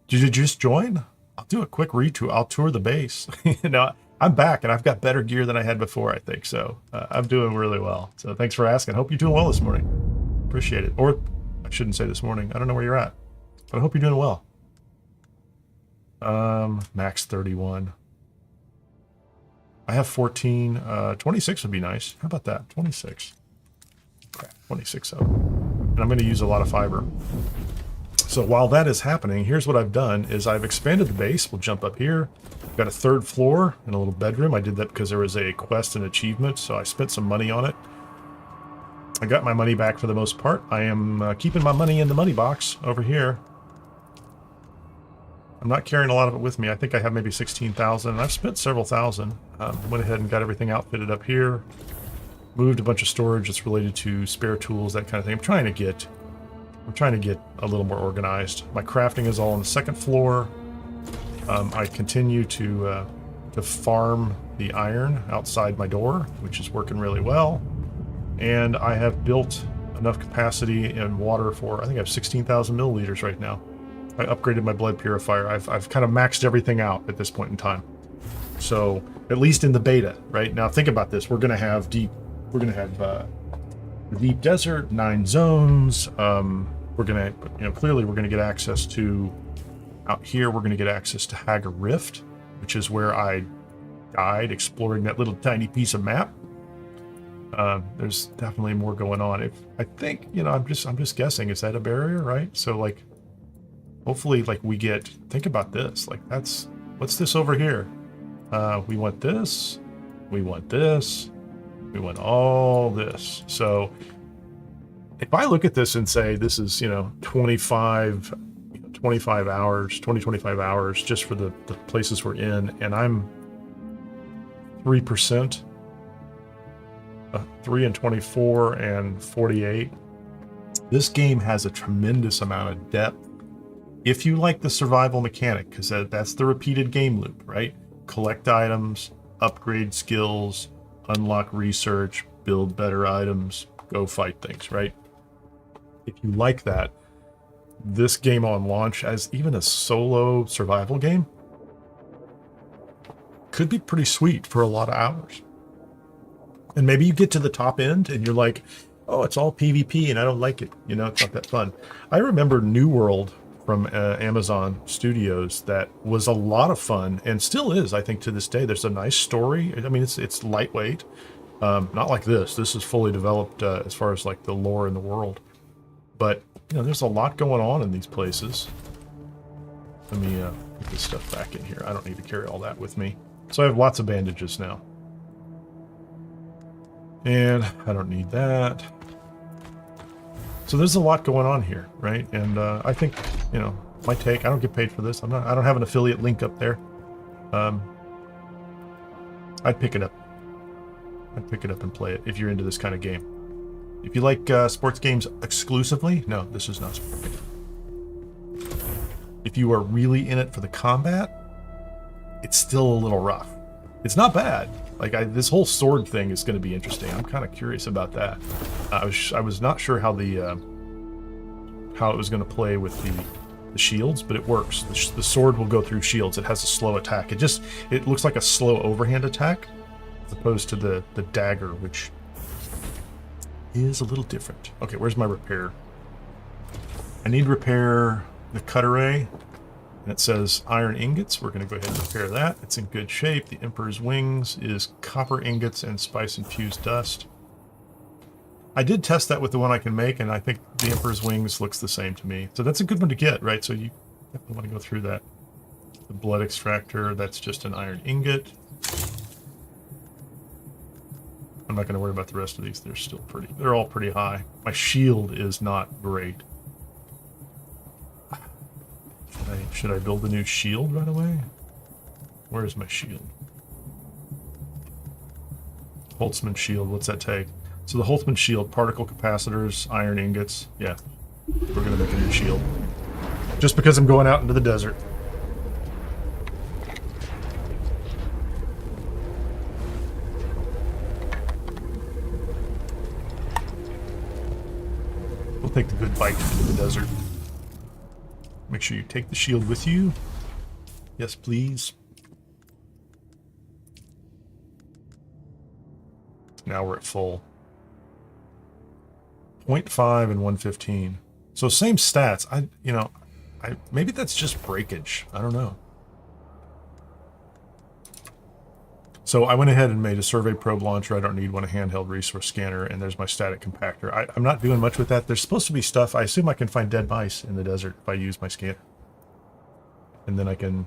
Did you just join? I'll do a quick retour. I'll tour the base. I'm back, and I've got better gear than I had before, I think. So I'm doing really well. So thanks for asking. Hope you're doing well this morning. Appreciate it. Or I shouldn't say this morning. I don't know where you're at. But I hope you're doing well. Max 31. I have 14. 26 would be nice. How about that? 26. Crap, 26 of them. And I'm going to use a lot of fiber. So while that is happening, here's what I've done is I've expanded the base. We'll jump up here. I've got a 3rd floor and a little bedroom. I did that because there was a quest and achievement, so I spent some money on it. I got my money back for the most part. I am keeping my money in the money box over here. I'm not carrying a lot of it with me. I think I have maybe 16,000, and I've spent several thousand. Went ahead and got everything outfitted up here. Moved a bunch of storage that's related to spare tools, that kind of thing. I'm trying to get a little more organized. My crafting is all on the 2nd floor. I continue to farm the iron outside my door, which is working really well. And I have built enough capacity and water for, I think I have 16,000 milliliters right now. I upgraded my blood purifier. I've kind of maxed everything out at this point in time. So at least in the beta, right? Now think about this. We're going to have the deep desert, 9 zones. We're going to, clearly we're going to get access to, out here, we're going to get access to Hagar Rift, which is where I died exploring that little tiny piece of map. There's definitely more going on. I think, I'm just guessing, is that a barrier, right? So like, hopefully, like we get, think about this, like what's this over here? We want this, we want this, we want all this. So if I look at this and say, this is, 25 hours, 25 hours just for the places we're in, and I'm 3%, 3 and 24 and 48. This game has a tremendous amount of depth If you like the survival mechanic, because that's the repeated game loop, right? Collect items, upgrade skills, unlock research, build better items, go fight things, right? If you like that, this game on launch as even a solo survival game could be pretty sweet for a lot of hours. And maybe you get to the top end and you're like, oh, it's all PvP and I don't like it. You know, it's not that fun. I remember New World from Amazon Studios that was a lot of fun and still is, I think, to this day. There's a nice story. I mean, it's lightweight. Not like this. This is fully developed as far as like the lore in the world. But, you know, there's a lot going on in these places. Let me put this stuff back in here. I don't need to carry all that with me. So I have lots of bandages now. And I don't need that. So there's a lot going on here, right? And I think, you know, my take, I don't get paid for this. I don't have an affiliate link up there. I'd pick it up. I'd pick it up and play it if you're into this kind of game. If you like sports games exclusively, no, this is not sport game. If you are really in it for the combat, it's still a little rough. It's not bad. Like, this whole sword thing is going to be interesting. I'm kind of curious about that. I was not sure how it was going to play with the shields, but it works. The sword will go through shields. It has a slow attack. It looks like a slow overhand attack, as opposed to the dagger, which is a little different. Okay, where's my repair? I need to repair the cut array. And it says iron ingots. We're going to go ahead and repair that. It's in good shape. The Emperor's Wings is copper ingots and spice-infused dust. I did test that with the one I can make, and I think the Emperor's Wings looks the same to me. So that's a good one to get, right? So you definitely want to go through that. The blood extractor, that's just an iron ingot. I'm not going to worry about the rest of these. They're all pretty high. My shield is not great. Should I build a new shield right away? Where is my shield? Holztman shield, what's that take? So the Holztman shield, particle capacitors, iron ingots. Yeah, we're gonna make a new shield. Just because I'm going out into the desert. We'll take the good bike into the desert. Make sure you take the shield with you. Yes, please. Now we're at full. 0.5 and 115. So same stats. Maybe that's just breakage. I don't know. So I went ahead and made a survey probe launcher. I don't need one, a handheld resource scanner, and there's my static compactor. I'm not doing much with that. There's supposed to be stuff. I assume I can find dead mice in the desert if I use my scanner. And then I can,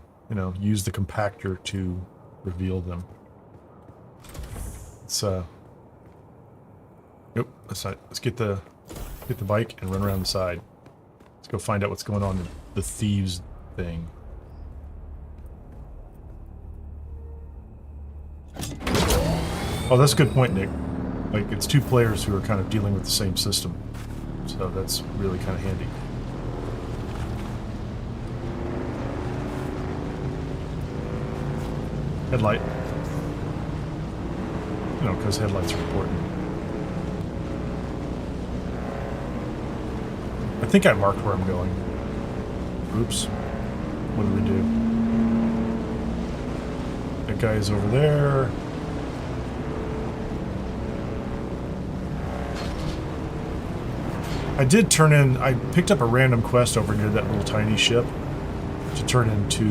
use the compactor to reveal them. It's nope, that's not. Let's get the bike and run around the side. Let's go find out what's going on in the thieves thing. Oh, that's a good point, Nick. Like, it's two players who are kind of dealing with the same system. So that's really kind of handy. Headlight. Because headlights are important. I think I marked where I'm going. Oops. What did we do? That guy is over there. I picked up a random quest over near that little tiny ship to turn into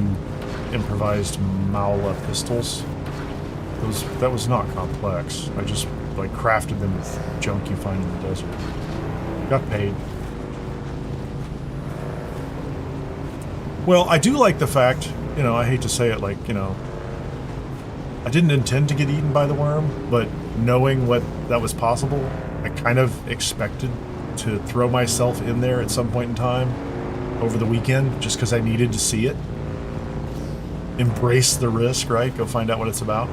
improvised Maula pistols. That was not complex. I just crafted them with junk you find in the desert. Got paid. Well, I do like the fact, I hate to say it, I didn't intend to get eaten by the worm, but knowing that was possible, I kind of expected to throw myself in there at some point in time over the weekend just because I needed to see it. Embrace the risk, right? Go find out what it's about.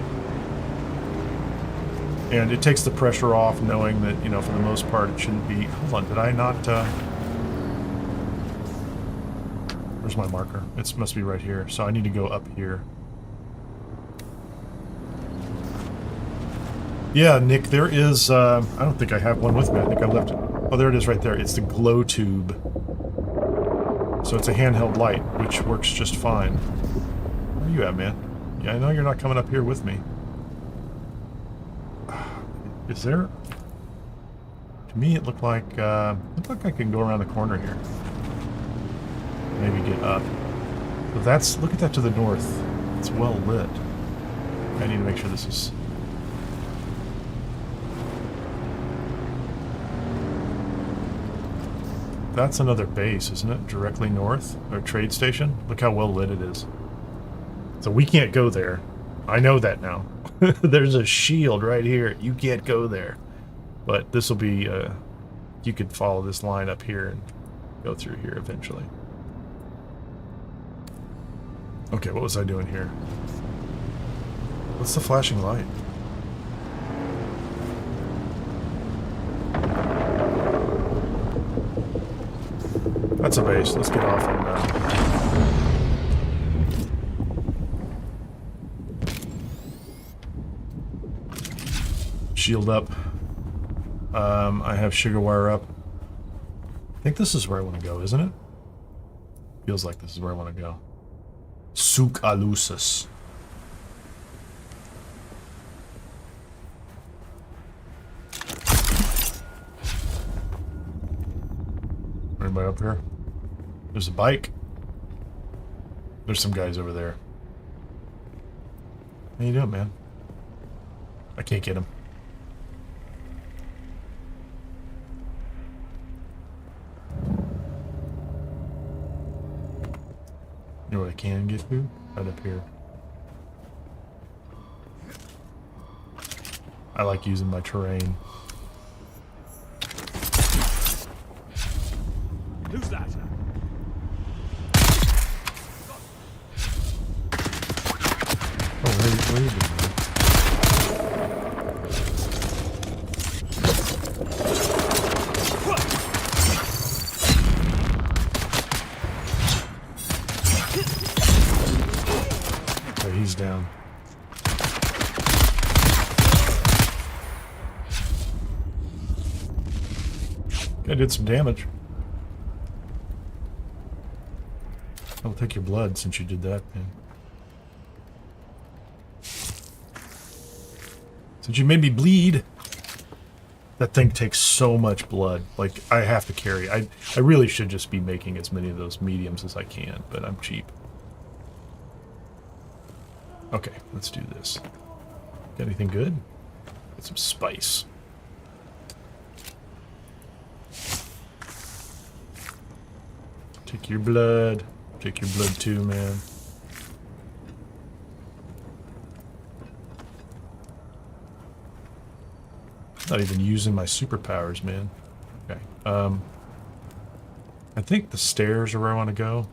And it takes the pressure off knowing that, for the most part, it shouldn't be... Hold on, did I not... Where's my marker? It must be right here. So I need to go up here. Yeah, Nick, there is... I don't think I have one with me. I think I left it. Oh, there it is right there. It's the glow tube. So it's a handheld light, which works just fine. Where are you at, man? Yeah, I know you're not coming up here with me. Is there... To me, it looked like I can go around the corner here. Maybe get up. But that's... Look at that to the north. It's well lit. I need to make sure this is... That's another base, isn't it? Directly north? Or trade station? Look how well lit it is. So we can't go there. I know that now. There's a shield right here. You can't go there. But this will be... you could follow this line up here and go through here eventually. Okay, what was I doing here? What's the flashing light? That's a base. Let's get off and shield up. I have sugar wire up. I think this is where I want to go, isn't it? Feels like this is where I want to go. Suk Alusus. Anybody up here? There's a bike. There's some guys over there. How you doing, man? I can't get him. You know what I can get to? Right up here. I like using my terrain. Who's that? Oh, where are you doing, man? Okay, he's down. I did some damage. I'll take your blood since you did that, man. Since you made me bleed. That thing takes so much blood. Like, I have to carry. I really should just be making as many of those mediums as I can, but I'm cheap. Okay, let's do this. Got anything good? Get some spice. Take your blood. Take your blood too, man. Not even using my superpowers, man. Okay. I think the stairs are where I want to go,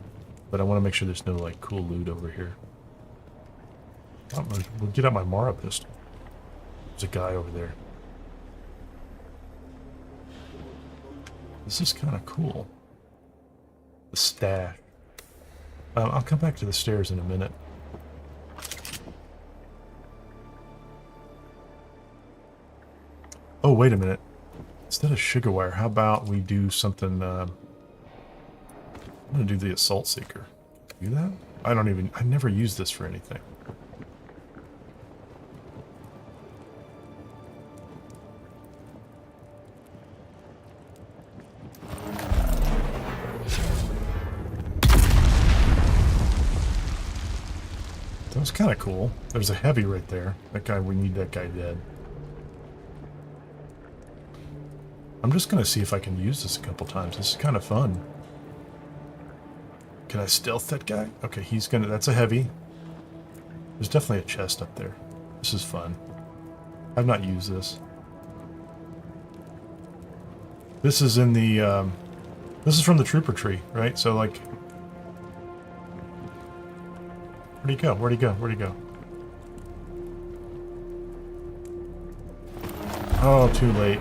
but I want to make sure there's no, like, cool loot over here. We'll get out my Mara pistol. There's a guy over there. This is kind of cool. The stack. I'll come back to the stairs in a minute. Oh, wait a minute. Instead of sugar wire, how about we do something... I'm going to do the Assault Seeker. Do that? I never used this for anything. That was kind of cool. There's a heavy right there. That guy, we need that guy dead. I'm just going to see if I can use this a couple times. This is kind of fun. Can I stealth that guy? Okay, he's going to... That's a heavy. There's definitely a chest up there. This is fun. I've not used this. This is in the... this is from the trooper tree, right? So, like... Where'd he go? Where'd he go? Where'd he go? Oh, too late.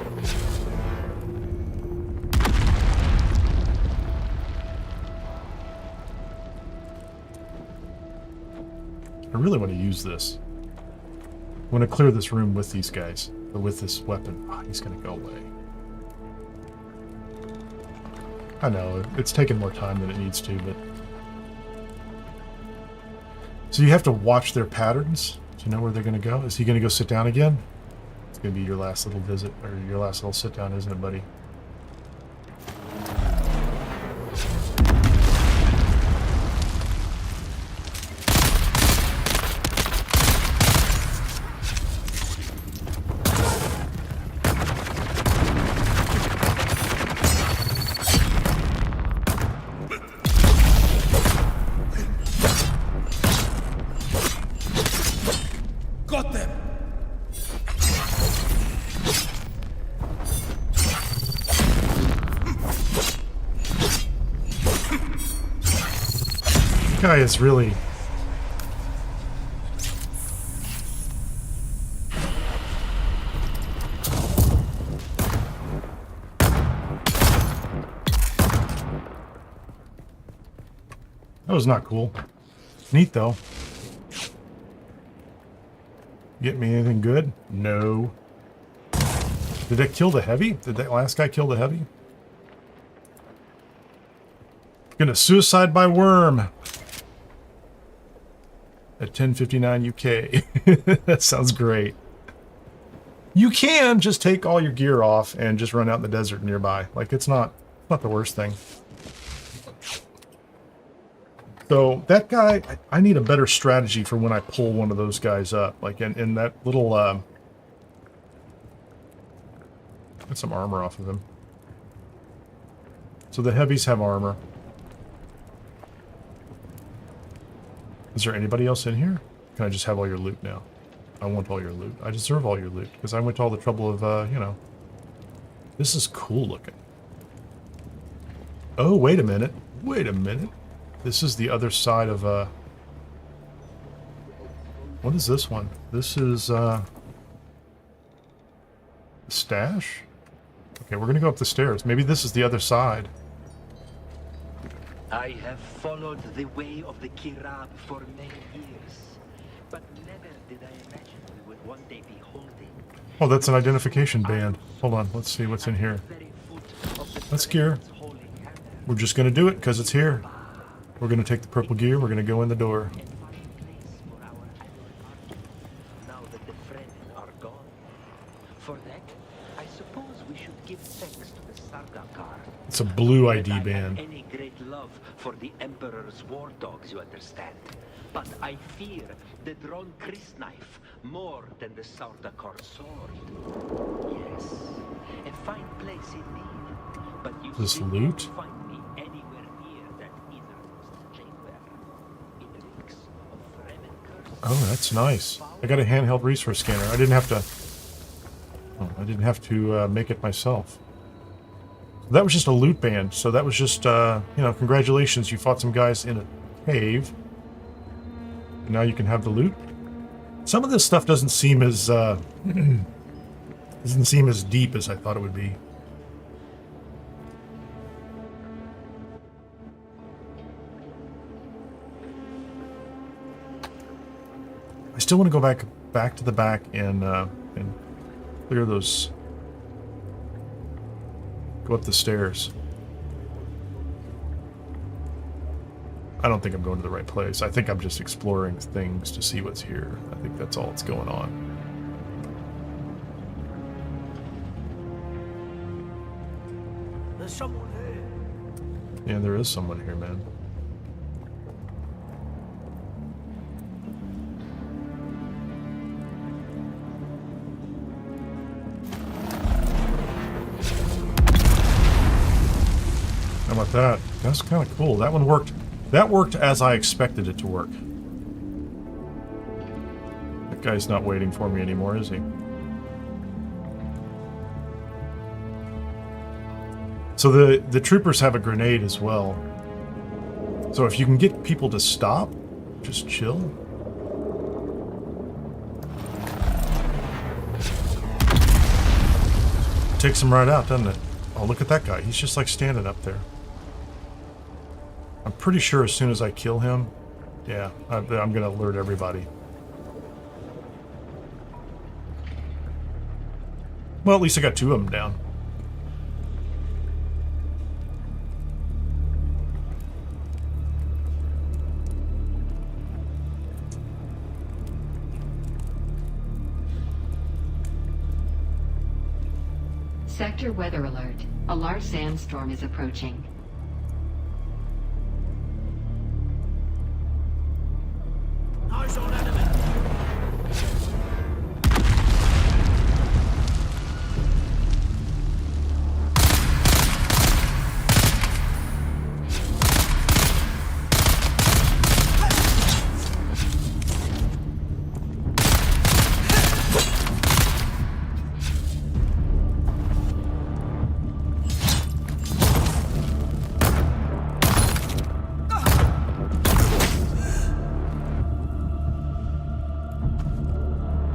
I really want to use this. I want to clear this room with these guys, or with this weapon. Oh, he's going to go away. I know, it's taken more time than it needs to, but... So you have to watch their patterns to know where they're going to go. Is he going to go sit down again? It's going to be your last little visit, or your last little sit down, isn't it, buddy? Got them! Guy is really... That was not cool. Neat, though. Get me anything good? No. Did that kill the heavy? Did that last guy kill the heavy? Gonna suicide by worm. At 10:59 UK. That sounds great. You can just take all your gear off and just run out in the desert nearby. Like, it's not the worst thing. So that guy, I need a better strategy for when I pull one of those guys up. Like in that little, get some armor off of him. So the heavies have armor. Is there anybody else in here? Can I just have all your loot now? I want all your loot. I deserve all your loot because I went to all the trouble of, you know. This is cool looking. Oh, wait a minute. Wait a minute. This is the other side of, what is this one? This is, the stash? Okay, we're gonna go up the stairs. Maybe this is the other side. I have followed the way of the Kirab for many years, but never did I imagine we would one day be holding. Oh, that's an identification band. Hold on, let's see what's in here. That's gear. We're just gonna do it because it's here. We're gonna take the purple gear, we're gonna go in the door. Now that the Fremen are gone. For that, I suppose we should give thanks to the Sardaukar. It's a blue ID band. Any great love for the Emperor's war dogs, you understand. But I fear the drawn crysknife more than the Sardaukar sword. Yes, a fine place indeed. But you This still loot? won't find me anywhere near that innermost chamber. It reeks of Fremen curse. Oh, that's nice. I got a handheld resource scanner. I didn't have to... Oh, I didn't have to make it myself. That was just a loot band, so that was just, you know, congratulations, you fought some guys in a cave. And now you can have the loot. Some of this stuff doesn't seem as, doesn't seem as deep as I thought it would be. I still want to go back to the back and clear those... Go up the stairs. I don't think I'm going to the right place. I think I'm just exploring things to see what's here. I think that's all that's going on. There's someone here. Yeah, there is someone here, man. How about that? That's kind of cool. That one worked. That worked as I expected it to work. That guy's not waiting for me anymore, is he? So the troopers have a grenade as well. So if you can get people to stop, just chill. Takes them right out, doesn't it? Oh, look at that guy. He's just like standing up there. I'm pretty sure as soon as I kill him, Yeah, I'm going to alert everybody. Well, at least I got 2 of them down. Sector weather alert. A large sandstorm is approaching. Eyes on enemy.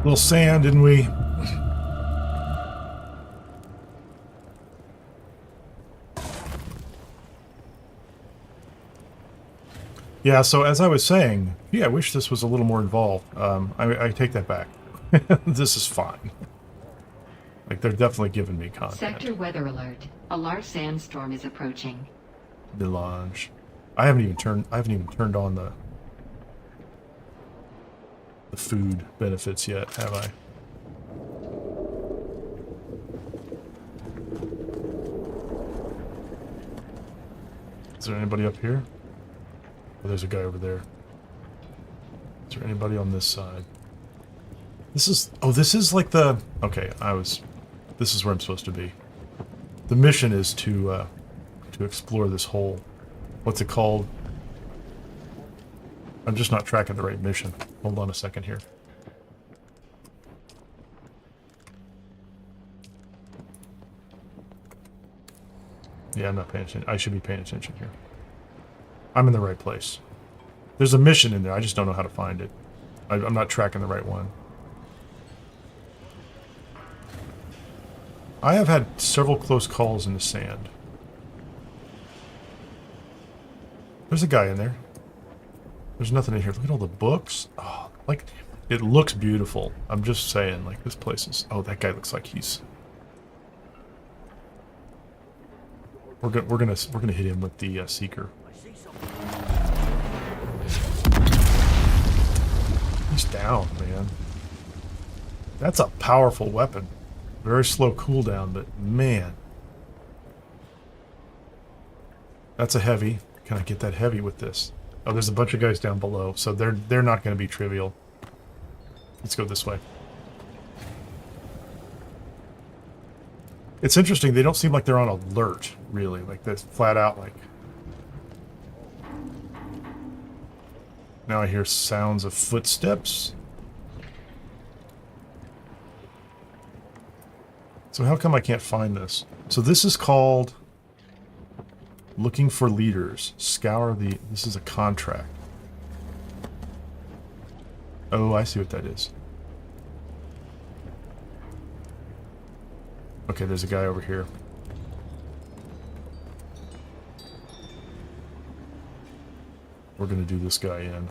Little sand, didn't we? Yeah, so as I was saying, yeah, I wish this was a little more involved. I take that back. This is fine. Like, they're definitely giving me content. Sector weather alert. A large sandstorm is approaching. Melange. I haven't even turned on the food benefits yet, have I? Is there anybody up here? Oh, there's a guy over there. Is there anybody on this side? This is... Oh, this is like the... Okay, this is where I'm supposed to be. The mission is to explore this whole... What's it called? I'm just not tracking the right mission. Hold on a second here. Yeah, I'm not paying attention. I should be paying attention here. I'm in the right place. There's a mission in there. I just don't know how to find it. I'm not tracking the right one. I have had several close calls in the sand. There's a guy in there. There's nothing in here. Look at all the books. Oh, like, it looks beautiful. I'm just saying, like, this place is... Oh, that guy looks like he's... We're gonna hit him with the Seeker. He's down, man. That's a powerful weapon. Very slow cooldown, but man. That's a heavy. Can I get that heavy with this? Oh, there's a bunch of guys down below, so they're not going to be trivial. Let's go this way. It's interesting, they don't seem like they're on alert, really. Like, that's flat out, like... Now I hear sounds of footsteps. So how come I can't find this? So this is called... Looking for leaders. Scour the... This is a contract. Oh, I see what that is. Okay, there's a guy over here. We're gonna do this guy in.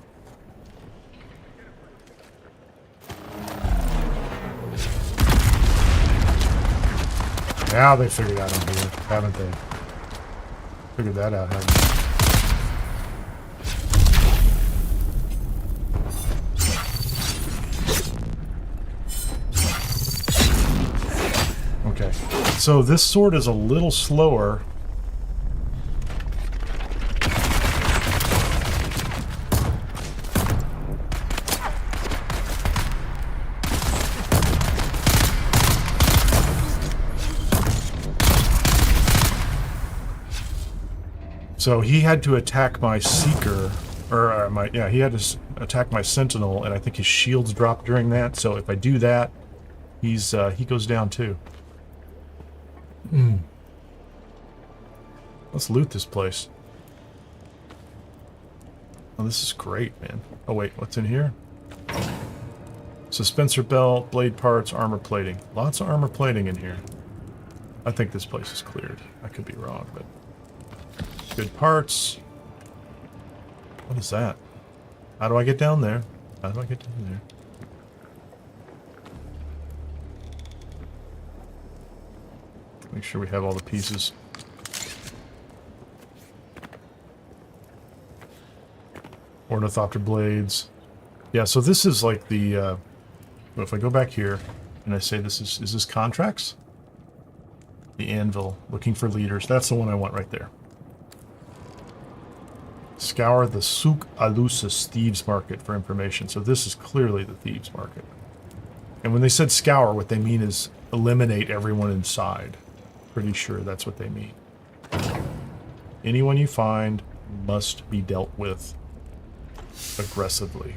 Now they figured out I'm here, haven't they? Figured that out, haven't they? Okay, so this sword is a little slower. So he had to attack my Seeker, or he had to attack my Sentinel, and I think his shields dropped during that. So if I do that, he goes down too. Let's loot this place. Oh, this is great, man. Oh wait, what's in here? Suspensor belt, blade parts, armor plating. Lots of armor plating in here. I think this place is cleared. I could be wrong, but... Good parts. What is that? How do I get down there? How do I get down there? Make sure we have all the pieces. Ornithopter blades. Yeah, so this is like the... well, if I go back here and I say this is this contracts? The anvil, looking for leaders. That's the one I want right there. Scour the Suk Alusus thieves market for information. So this is clearly the thieves market. And when they said scour, what they mean is eliminate everyone inside. Pretty sure that's what they mean. Anyone you find must be dealt with aggressively.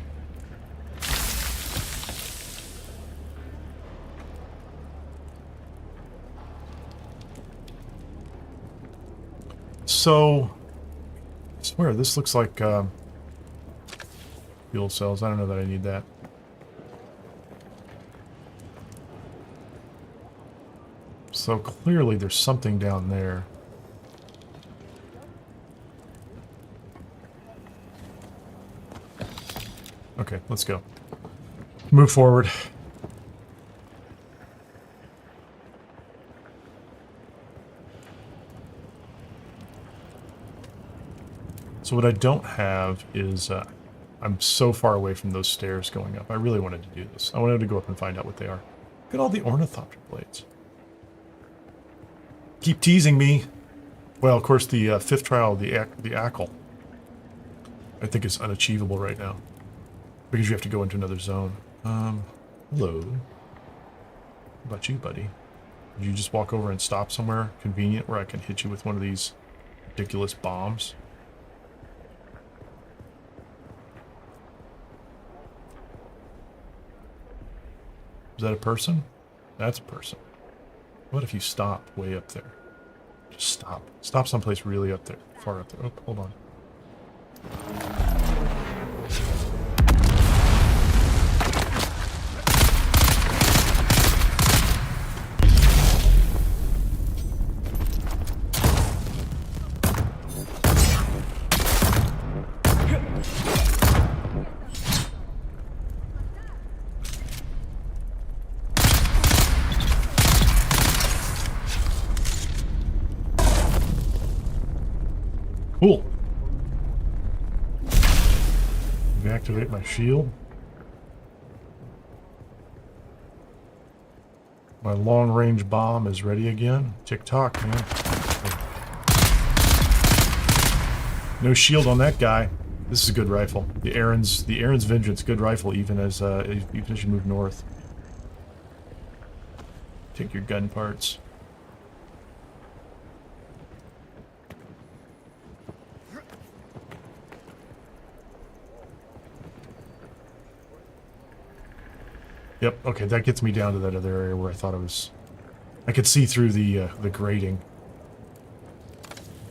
So, I swear, this looks like fuel cells. I don't know that I need that. So clearly there's something down there. Okay, let's go. Move forward. So what I don't have is, I'm so far away from those stairs going up. I really wanted to do this. I wanted to go up and find out what they are. Look at all the ornithopter blades. Keep teasing me. Well, of course, the fifth trial, the ACL, I think is unachievable right now. Because you have to go into another zone. Hello. What about you, buddy? Did you just walk over and stop somewhere convenient where I can hit you with one of these ridiculous bombs? Is that a person? That's a person. What if you stop way up there? Just stop. Stop someplace really up there. Far up there. Oh, hold on. Cool. Reactivate my shield. My long-range bomb is ready again. Tick-tock, man. No shield on that guy. This is a good rifle. The Aaron's Vengeance, good rifle even as you move north. Take your gun parts. Yep, okay, that gets me down to that other area where I thought it was... I could see through the grating.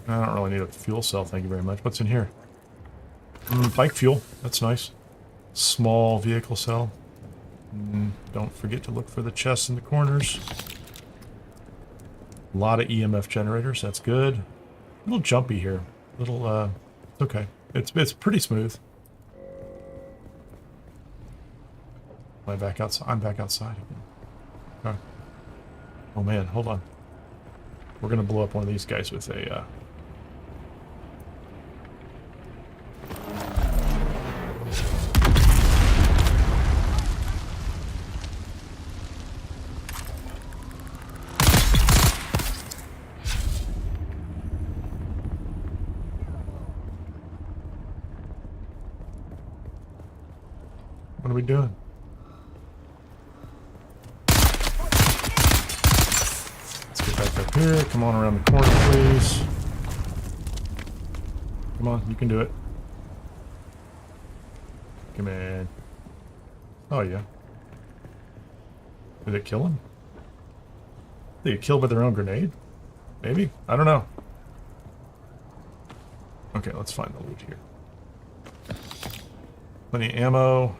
I don't really need a fuel cell, thank you very much. What's in here? Bike fuel, that's nice. Small vehicle cell. Don't forget to look for the chests in the corners. A lot of EMF generators, that's good. A little jumpy here. Okay. It's pretty smooth. Am I back outside? I'm back outside again. Okay. Oh man, hold on. We're gonna blow up one of these guys with a What are we doing? Up here, come on around the corner, please. Come on, you can do it. Come on. Oh, yeah. Did it kill him? Did they get killed by their own grenade? Maybe? I don't know. Okay, let's find the loot here. Plenty of ammo.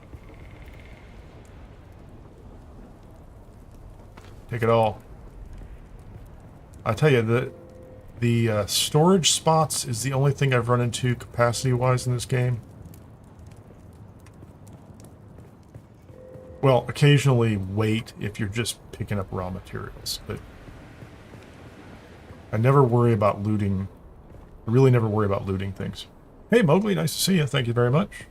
Take it all. I tell you, the storage spots is the only thing I've run into capacity-wise in this game. Well, occasionally wait if you're just picking up raw materials, but I never worry about looting. I really never worry about looting things. Hey, Mowgli, nice to see you. Thank you very much.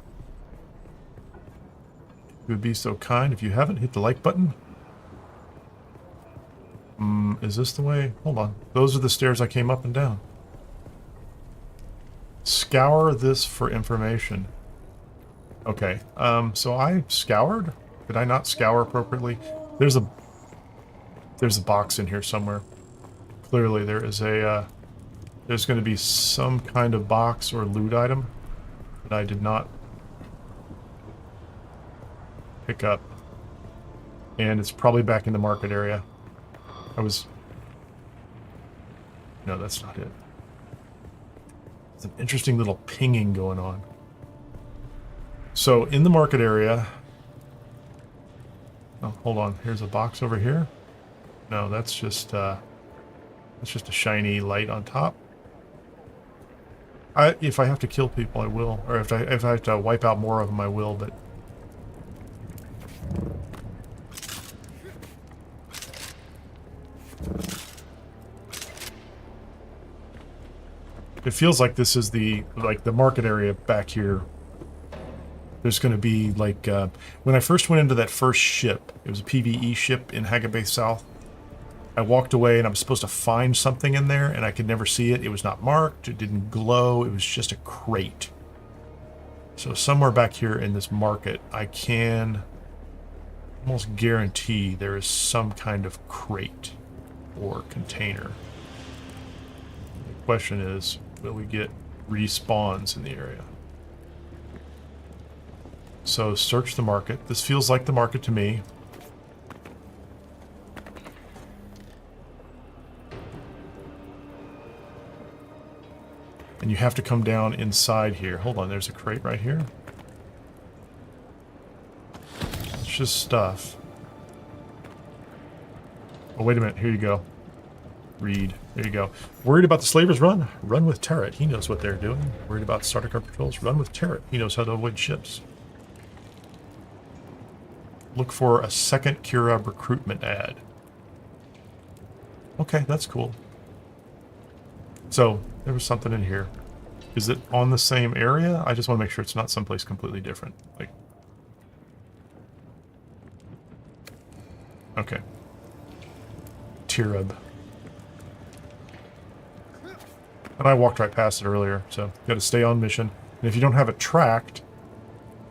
You would be so kind. If you haven't, hit the like button. Is this the way? Hold on. Those are the stairs I came up and down. Scour this for information. Okay, so I scoured? Did I not scour appropriately? There's a box in here somewhere. Clearly there is a, there's going to be some kind of box or loot item that I did not pick up. And it's probably back in the market area. No, that's not it. It's an interesting little pinging going on. So in the market area, oh, hold on. Here's a box over here. No, that's just a shiny light on top. If I have to kill people, I will. Or if I have to wipe out more of them, I will. But it feels like this is the market area back here. There's going to be like when I first went into that first ship, it was a PvE ship in Hagabay South. I walked away and I was supposed to find something in there and I could never see it. It was not marked. It didn't glow. It was just a crate. So somewhere back here in this market, I can almost guarantee there is some kind of crate or container. The question is, will we get respawns in the area? So search the market. This feels like the market to me. And you have to come down inside here. Hold on, there's a crate right here. It's just stuff. Oh, wait a minute. Here you go. Read. There you go. Worried about the Slaver's Run? Run with Turret. He knows what they're doing. Worried about Sardaukar patrols? Run with Turret. He knows how to avoid ships. Look for a second Kira recruitment ad. Okay, that's cool. So, there was something in here. Is it on the same area? I just want to make sure it's not someplace completely different. Like, okay. Tirab. And I walked right past it earlier, so you got to stay on mission. And if you don't have it tracked,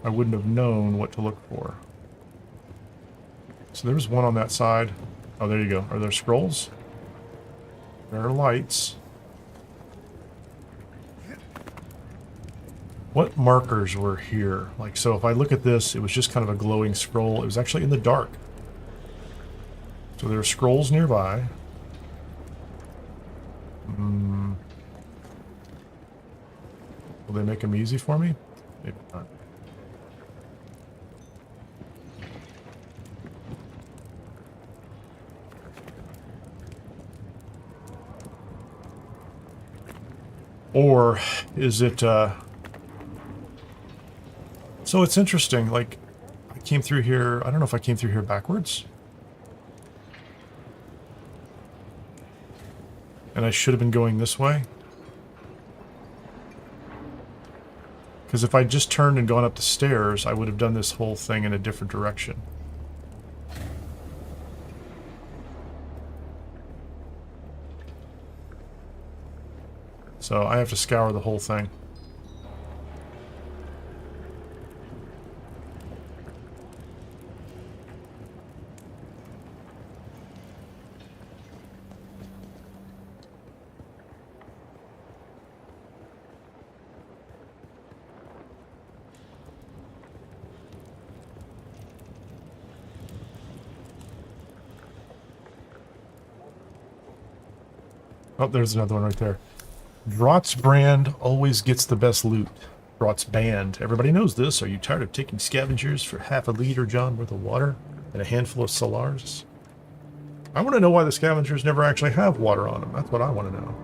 I wouldn't have known what to look for. So there was one on that side. Oh, there you go. Are there scrolls? There are lights. What markers were here? Like, so if I look at this, it was just kind of a glowing scroll. It was actually in the dark. So there are scrolls nearby. Will they make them easy for me? Maybe not. Or is it, so it's interesting, like, I came through here, I don't know if I came through here backwards. And I should have been going this way. Because if I just turned and gone up the stairs, I would have done this whole thing in a different direction. So I have to scour the whole thing. Oh, there's another one right there. Drought's brand always gets the best loot. Drought's banned. Everybody knows this. Are you tired of taking scavengers for half a liter, John, worth of water and a handful of solars? I want to know why the scavengers never actually have water on them. That's what I want to know.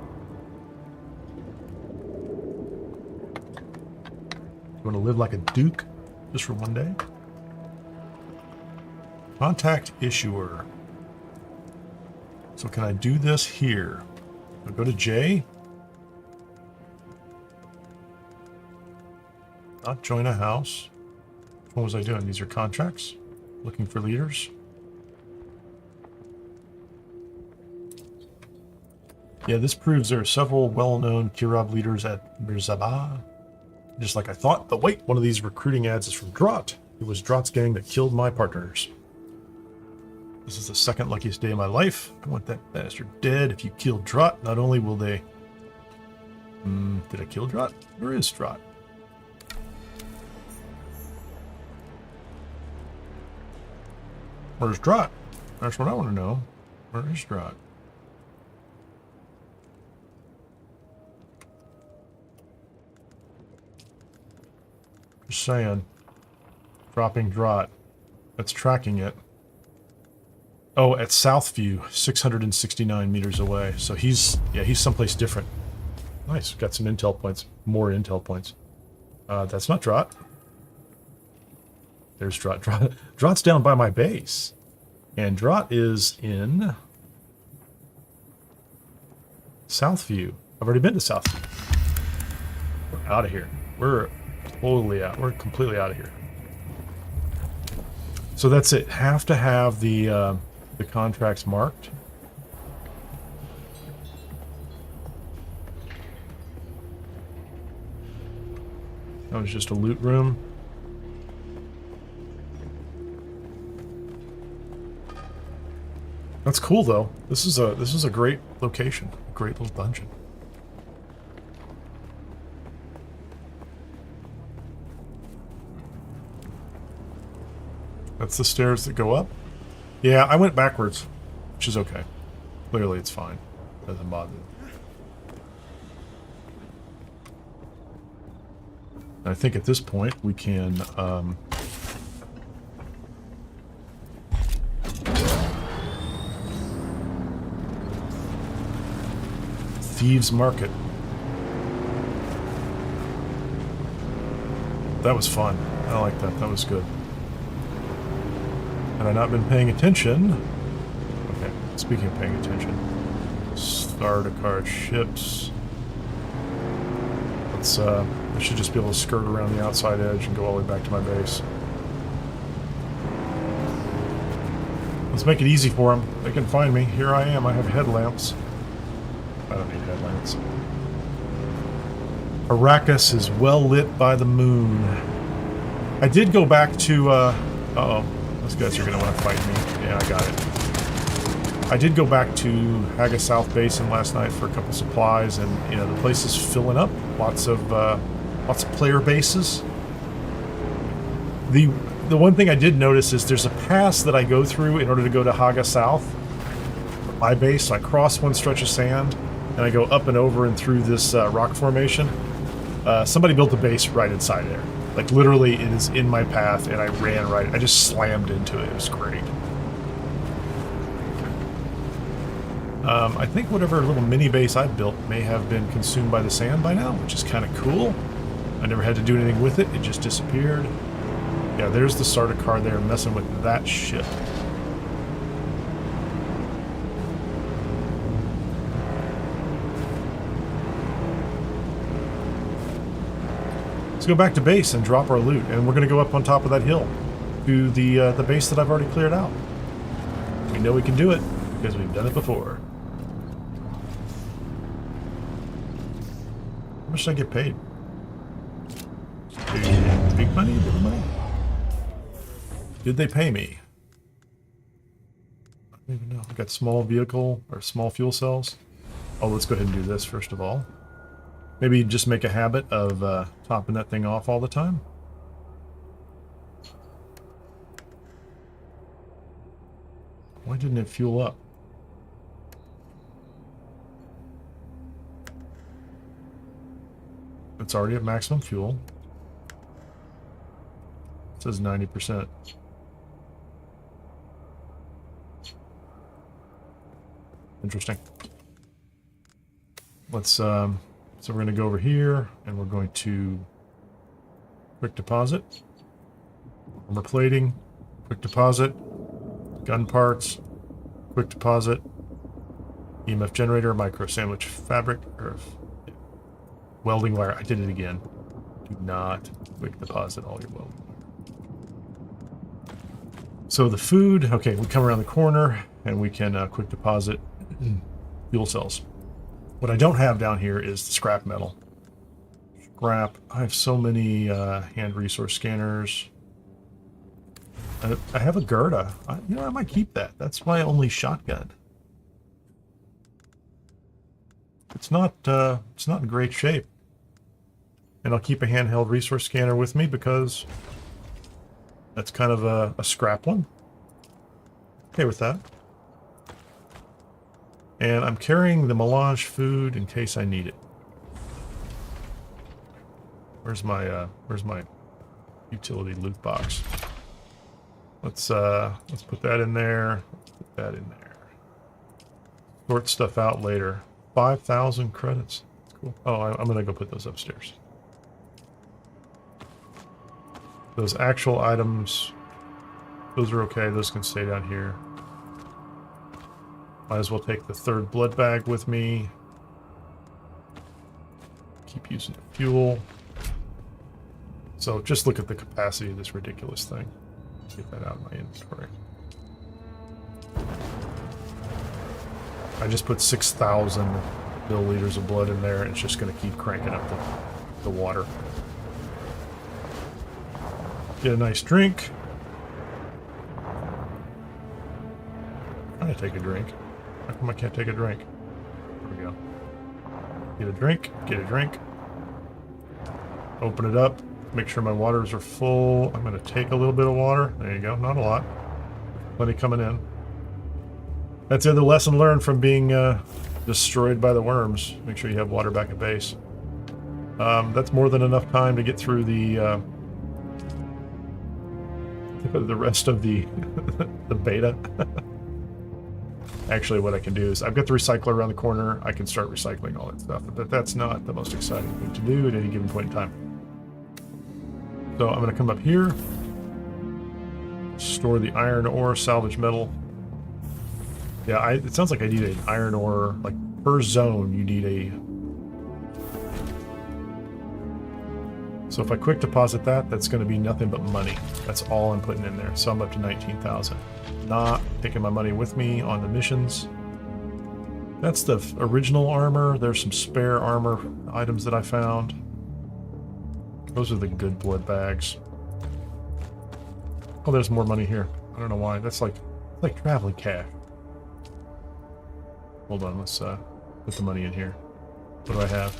You want to live like a duke just for one day? Contact issuer. So can I do this here? I'll go to J. Not join a house. What was I doing? These are contracts. Looking for leaders. Yeah, this proves there are several well-known Kirov leaders at Mirzabah. Just like I thought. But wait, one of these recruiting ads is from Drot. It was Drot's gang that killed my partners. This is the second luckiest day of my life. I want that bastard dead. If you kill Drot, not only will they... did I kill Drot? Where is Drot? Where's Drot? That's what I want to know. Where is Drot? Just saying. Dropping Drot. That's tracking it. Oh, at Southview, 669 meters away. So he's someplace different. Nice. Got some intel points. More intel points. That's not Drot. There's Drot. Drot's down by my base. And Drot is in Southview. I've already been to Southview. We're out of here. We're totally out. We're completely out of here. So that's it. Have to have the contracts marked. That was just a loot room. That's cool though. This is a great location. A great little dungeon. That's the stairs that go up? Yeah, I went backwards, which is okay. Clearly it's fine. Doesn't bother me. I think at this point we can Thieves Market. That was fun. I like that. That was good. Had I not been paying attention... Okay, speaking of paying attention. Sardaukar ships. Let's, I should just be able to skirt around the outside edge and go all the way back to my base. Let's make it easy for them. They can find me. Here I am. I have headlamps. I don't need headlamps. Arrakis is well lit by the moon. I did go back to, uh-oh. Those guys are going to want to fight me. Yeah, I got it. I did go back to Haga South Basin last night for a couple supplies, and, you know, the place is filling up. Lots of player bases. The one thing I did notice is there's a pass that I go through in order to go to Haga South. My base, so I cross one stretch of sand, and I go up and over and through this rock formation. Somebody built a base right inside there. Like, literally, it is in my path, and I ran right. I just slammed into it. It was great. I think whatever little mini base I built may have been consumed by the sand by now, which is kind of cool. I never had to do anything with it. It just disappeared. Yeah, there's the Sardaukar there messing with that ship. Let's go back to base and drop our loot, and we're going to go up on top of that hill to the base that I've already cleared out. We know we can do it because we've done it before. How much did I get paid? Big money? Little money? Did they pay me? I don't even know. I got small vehicle or small fuel cells. Oh, let's go ahead and do this first of all. Maybe just make a habit of topping that thing off all the time. Why didn't it fuel up? It's already at maximum fuel. It says 90%. Interesting. Let's so we're going to go over here and we're going to quick deposit, armor plating, quick deposit, gun parts, quick deposit, EMF generator, micro sandwich fabric, or welding wire. I did it again. Do not quick deposit all your welding wire. So the food, okay, we come around the corner and we can quick deposit fuel cells. What I don't have down here is the scrap metal. Scrap. I have so many hand resource scanners. I have a Gerda. I might keep that. That's my only shotgun. It's not in great shape. And I'll keep a handheld resource scanner with me because that's kind of a scrap one. Okay with that. And I'm carrying the melange food in case I need it. Where's my utility loot box? Let's put that in there. Let's put that in there. Sort stuff out later. 5,000 credits. That's cool. Oh, I'm gonna go put those upstairs. Those actual items, those are okay. Those can stay down here. Might as well take the third blood bag with me. Keep using the fuel. So just look at the capacity of this ridiculous thing. Get that out of my inventory. I just put 6,000 milliliters of blood in there. It's just going to keep cranking up the water. Get a nice drink. I'm going to take a drink. How come I can't take a drink? There we go. Get a drink. Get a drink. Open it up. Make sure my waters are full. I'm going to take a little bit of water. There you go. Not a lot. Plenty coming in. That's the other lesson learned from being destroyed by the worms. Make sure you have water back at base. That's more than enough time to get through the rest of the the beta. Actually, what I can do is I've got the recycler around the corner. I can start recycling all that stuff, but that's not the most exciting thing to do at any given point in time. So I'm going to come up here, store the iron ore, salvage metal. Yeah, it sounds like I need an iron ore, like per zone you need a... So if I quick deposit that, that's going to be nothing but money. That's all I'm putting in there. So I'm up to 19,000. Not taking my money with me on the missions. That's the original armor. There's some spare armor items that I found. Those are the good blood bags. Oh, there's more money here. I don't know why. That's like traveling cash. Hold on, let's put the money in here. What do I have?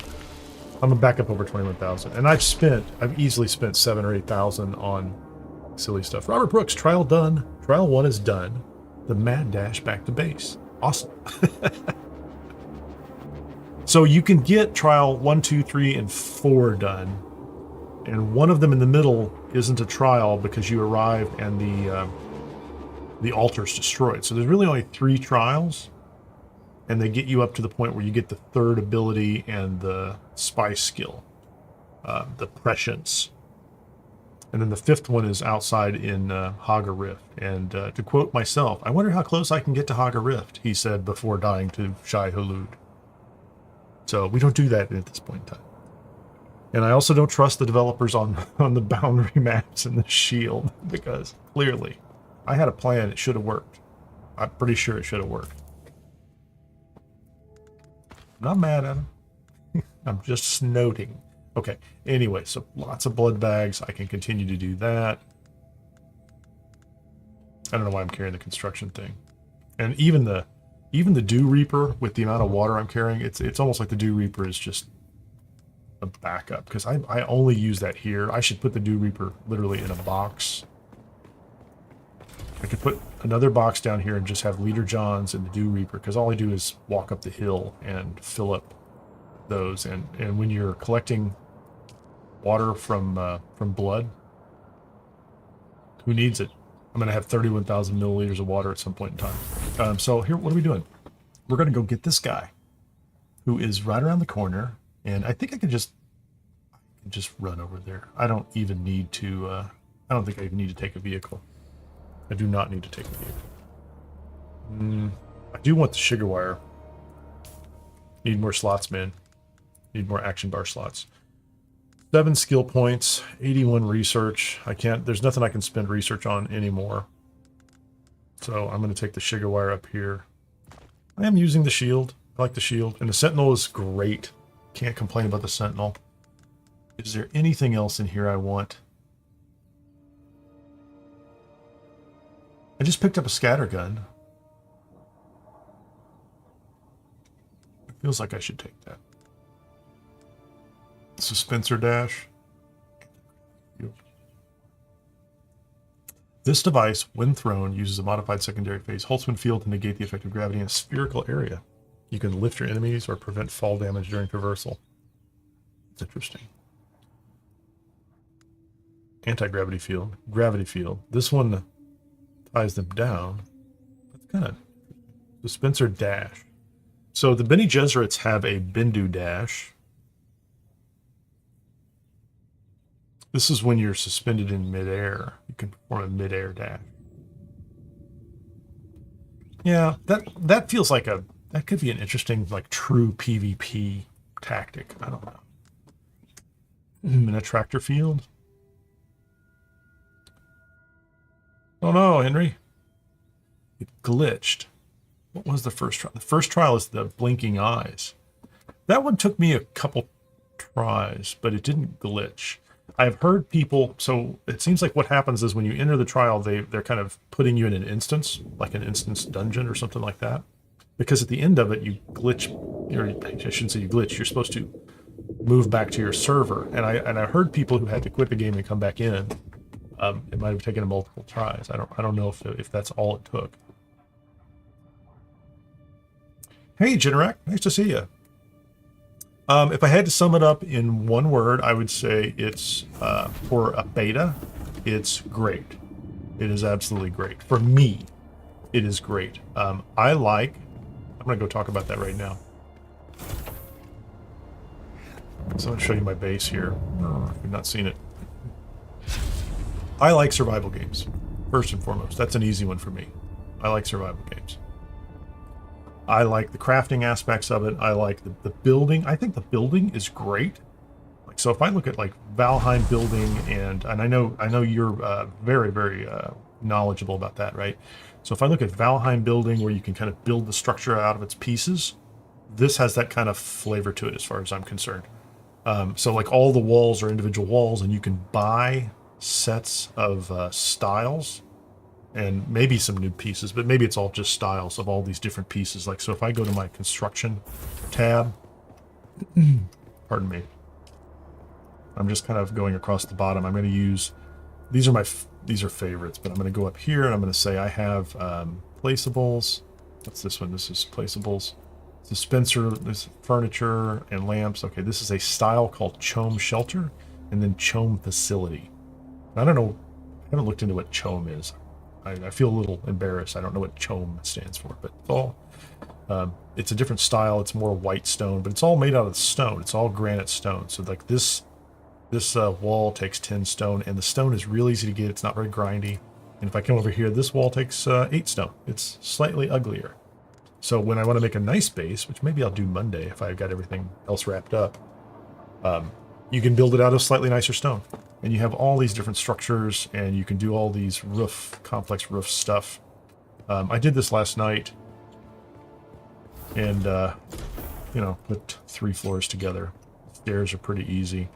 I'm back up over 21,000, and I've easily spent 7,000 or 8,000 on silly stuff. Robert Brooks, trial done. Trial 1 is done. The mad dash back to base. Awesome. So you can get trial 1, 2, 3, and 4 done, and one of them in the middle isn't a trial because you arrived and the altar's destroyed. So there's really only 3 trials. And they get you up to the point where you get the third ability and the spice skill, the prescience. And then the 5th one is outside in Haga Rift. And to quote myself, I wonder how close I can get to Haga Rift, he said before dying to Shai-Hulud. So we don't do that at this point in time. And I also don't trust the developers on the boundary maps and the shield, because clearly I had a plan, it should have worked. I'm pretty sure it should have worked. I'm not mad at him. I'm just noting. Okay, anyway, so lots of blood bags. I can continue to do that. I don't know why I'm carrying the construction thing. And even the Dew Reaper, with the amount of water I'm carrying, it's almost like the Dew Reaper is just a backup, because I only use that here. I should put the Dew Reaper literally in a box. I could put another box down here and just have Leader John's and the Dew Reaper, because all I do is walk up the hill and fill up those. And when you're collecting water from blood, who needs it? I'm going to have 31,000 milliliters of water at some point in time. So here, what are we doing? We're going to go get this guy who is right around the corner. And I think I can just run over there. I don't even need to, I don't think I even need to take a vehicle. I do not need to take a vehicle. I do want the sugar wire. Need more slots, man. Need more action bar slots. 7 skill points, 81 research. I can't, there's nothing I can spend research on anymore. So I'm going to take the sugar wire up here. I am using the shield. I like the shield. And the Sentinel is great. Can't complain about the Sentinel. Is there anything else in here I want? I just picked up a scatter gun. It feels like I should take that. Dispenser dash. This device, when thrown, uses a modified secondary phase Holztman field to negate the effect of gravity in a spherical area. You can lift your enemies or prevent fall damage during traversal. It's interesting. Anti-gravity field. Gravity field. This one ties them down. That's kind of... Dispenser dash. So the Bene Gesserits have a Bindu dash. This is when you're suspended in midair. You can perform a midair dash. Yeah, that feels like that could be an interesting, like, true PvP tactic. I don't know. In a tractor field? Oh no, Henry. It glitched. What was the first trial? The first trial is the blinking eyes. That one took me a couple tries, but it didn't glitch. I've heard people, so it seems like what happens is when you enter the trial, they're kind of putting you in an instance, like an instance dungeon or something like that. Because at the end of it, you glitch, or I shouldn't say you glitch, you're supposed to move back to your server. And I heard people who had to quit the game and come back in. It might have taken them multiple tries. I don't know if that's all it took. Hey, Generac, nice to see you. If I had to sum it up in one word, I would say it's, for a beta, it's great. It is absolutely great. For me, it is great. I'm going to go talk about that right now. So I'm going to show you my base here. Oh, you've not seen it. I like survival games, first and foremost. That's an easy one for me. I like survival games. I like the crafting aspects of it. I like the building. I think the building is great. Like, so if I look at like Valheim building, and I know you're very, very knowledgeable about that, right? So if I look at Valheim building, where you can kind of build the structure out of its pieces, this has that kind of flavor to it as far as I'm concerned. So like all the walls are individual walls, and you can buy sets of styles. And maybe some new pieces, but maybe it's all just styles of all these different pieces. Like, so if I go to my construction tab, pardon me, I'm just kind of going across the bottom. I'm going to use, these are favorites, but I'm going to go up here and I'm going to say I have placeables. What's this one? This is placeables. Dispenser, this furniture and lamps. Okay, this is a style called Chome Shelter, and then Chome Facility. I don't know, I haven't looked into what Chome is. I feel a little embarrassed. I don't know what Chome stands for, but it's all, it's a different style. It's more white stone, but it's all made out of stone. It's all granite stone. So like this wall takes 10 stone, and the stone is real easy to get. It's not very grindy. And if I come over here, this wall takes 8 stone. It's slightly uglier. So when I want to make a nice base, which maybe I'll do Monday if I've got everything else wrapped up, you can build it out of slightly nicer stone. And you have all these different structures, and you can do all these complex roof stuff. I did this last night, and, you know, put 3 floors together. Stairs are pretty easy.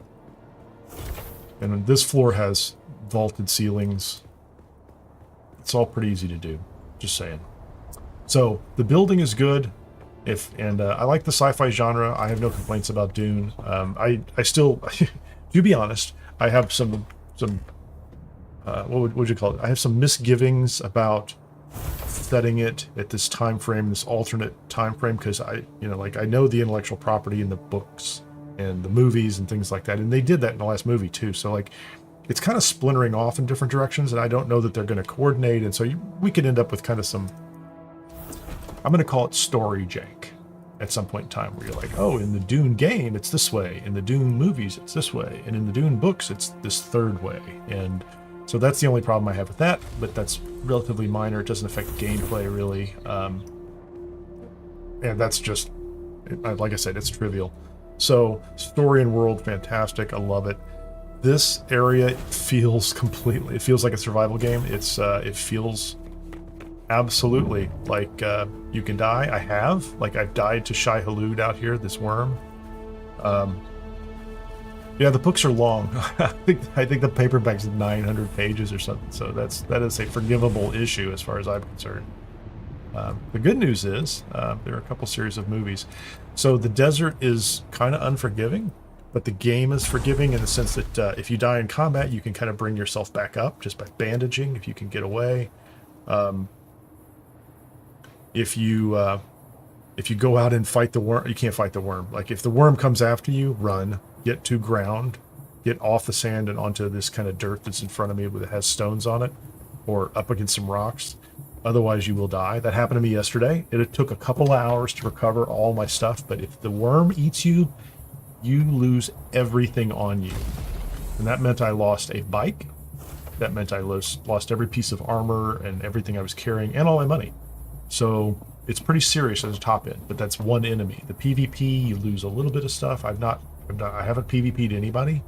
And this floor has vaulted ceilings. It's all pretty easy to do, just saying. So the building is good. I like the sci-fi genre. I have no complaints about Dune. I still, to be honest, I have some what would you call it? I have some misgivings about setting it at this time frame, this alternate time frame, because I know the intellectual property in the books and the movies and things like that, and they did that in the last movie too. So like, it's kind of splintering off in different directions, and I don't know that they're going to coordinate, and so we could end up with kind of some, I'm going to call it story jank at some point in time, where you're like, oh, in the Dune game, it's this way. In the Dune movies, it's this way. And in the Dune books, it's this third way. And So that's the only problem I have with that, but that's relatively minor. It doesn't affect gameplay, really. And that's just, like I said, it's trivial. So, story and world, fantastic. I love it. This area feels completely, it feels like a survival game. It feels absolutely like you can die. I have. Like, I've died to Shai-Hulud out here, this worm. Yeah, the books are long. I think the paperback's 900 pages or something. So that is a forgivable issue as far as I'm concerned. The good news is there are a couple series of movies. So the desert is kind of unforgiving, but the game is forgiving in the sense that if you die in combat, you can kind of bring yourself back up just by bandaging if you can get away. If you go out and fight the worm, you can't fight the worm. Like if the worm comes after you, run. Get to ground, get off the sand and onto this kind of dirt that's in front of me that has stones on it, or up against some rocks. Otherwise, you will die. That happened to me yesterday. It took a couple of hours to recover all my stuff, but if the worm eats you, you lose everything on you. And that meant I lost a bike. That meant I lost every piece of armor and everything I was carrying and all my money. So it's pretty serious as a top end, but that's one enemy. The PvP, you lose a little bit of stuff. I haven't PvP'd anybody.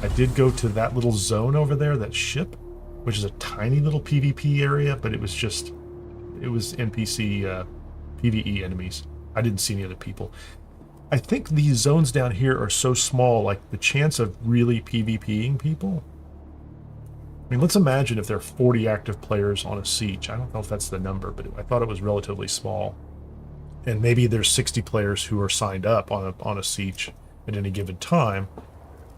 I did go to that little zone over there, that ship, which is a tiny little PvP area, but it was NPC PvE enemies. I didn't see any other people. I think these zones down here are so small, like the chance of really PvPing people. I mean, let's imagine if there are 40 active players on a siege. I don't know if that's the number, but I thought it was relatively small. And maybe there's 60 players who are signed up on a siege at any given time,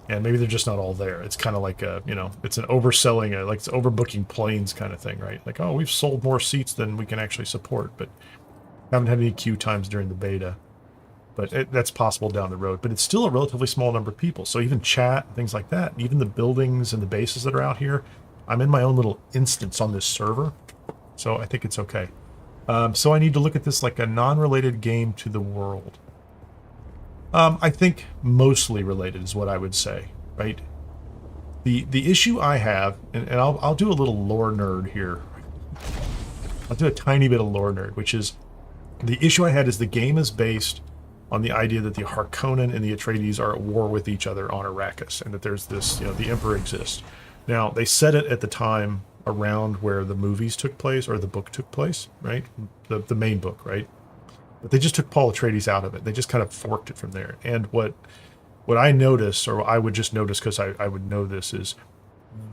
and maybe they're just not all there. It's kind of like it's an overselling, like it's overbooking planes kind of thing, right? Like, oh, we've sold more seats than we can actually support, but haven't had any queue times during the beta. But that's possible down the road. But it's still a relatively small number of people. So even chat, things like that, even the buildings and the bases that are out here, I'm in my own little instance on this server, so I think it's okay. So I need to look at this like a non-related game to the world. I think mostly related is what I would say, right? The issue I have, and I'll do a little lore nerd here. I'll do a tiny bit of lore nerd, which is the issue I had is the game is based on the idea that the Harkonnen and the Atreides are at war with each other on Arrakis, and that there's this, the Emperor exists. Now, they said it at the time around where the movies took place, or the book took place, right? The main book, right? But they just took Paul Atreides out of it. They just kind of forked it from there. And what I noticed, or I would just notice because I would know this, is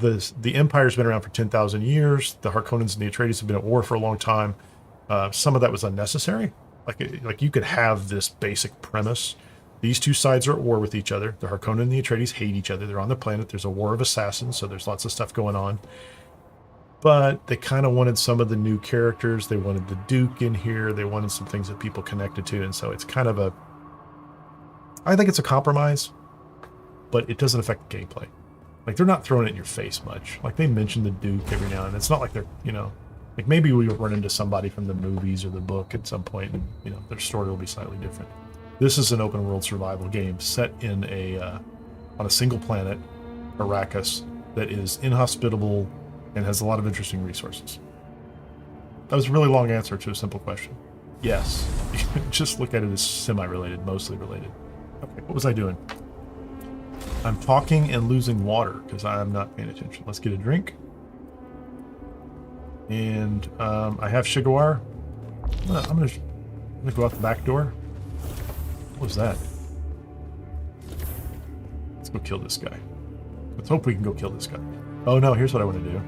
the Empire's been around for 10,000 years. The Harkonnens and the Atreides have been at war for a long time. Some of that was unnecessary. Like you could have this basic premise. These two sides are at war with each other. The Harkonnen and the Atreides hate each other. They're on the planet. There's a war of assassins, so there's lots of stuff going on. But they kind of wanted some of the new characters. They wanted the Duke in here. They wanted some things that people connected to. And so it's kind of I think it's a compromise, but it doesn't affect the gameplay. Like, they're not throwing it in your face much. Like, they mention the Duke every now and then. It's not like they're, like maybe we will run into somebody from the movies or the book at some point and, their story will be slightly different. This is an open world survival game set in on a single planet, Arrakis, that is inhospitable and has a lot of interesting resources. That was a really long answer to a simple question. Yes. Just look at it as semi-related, mostly related. Okay, what was I doing? I'm talking and losing water because I'm not paying attention. Let's get a drink. And I have Shigawar. I'm gonna go out the back door. What was that? Let's go kill this guy. Let's hope we can go kill this guy. Oh no, here's what I want to do.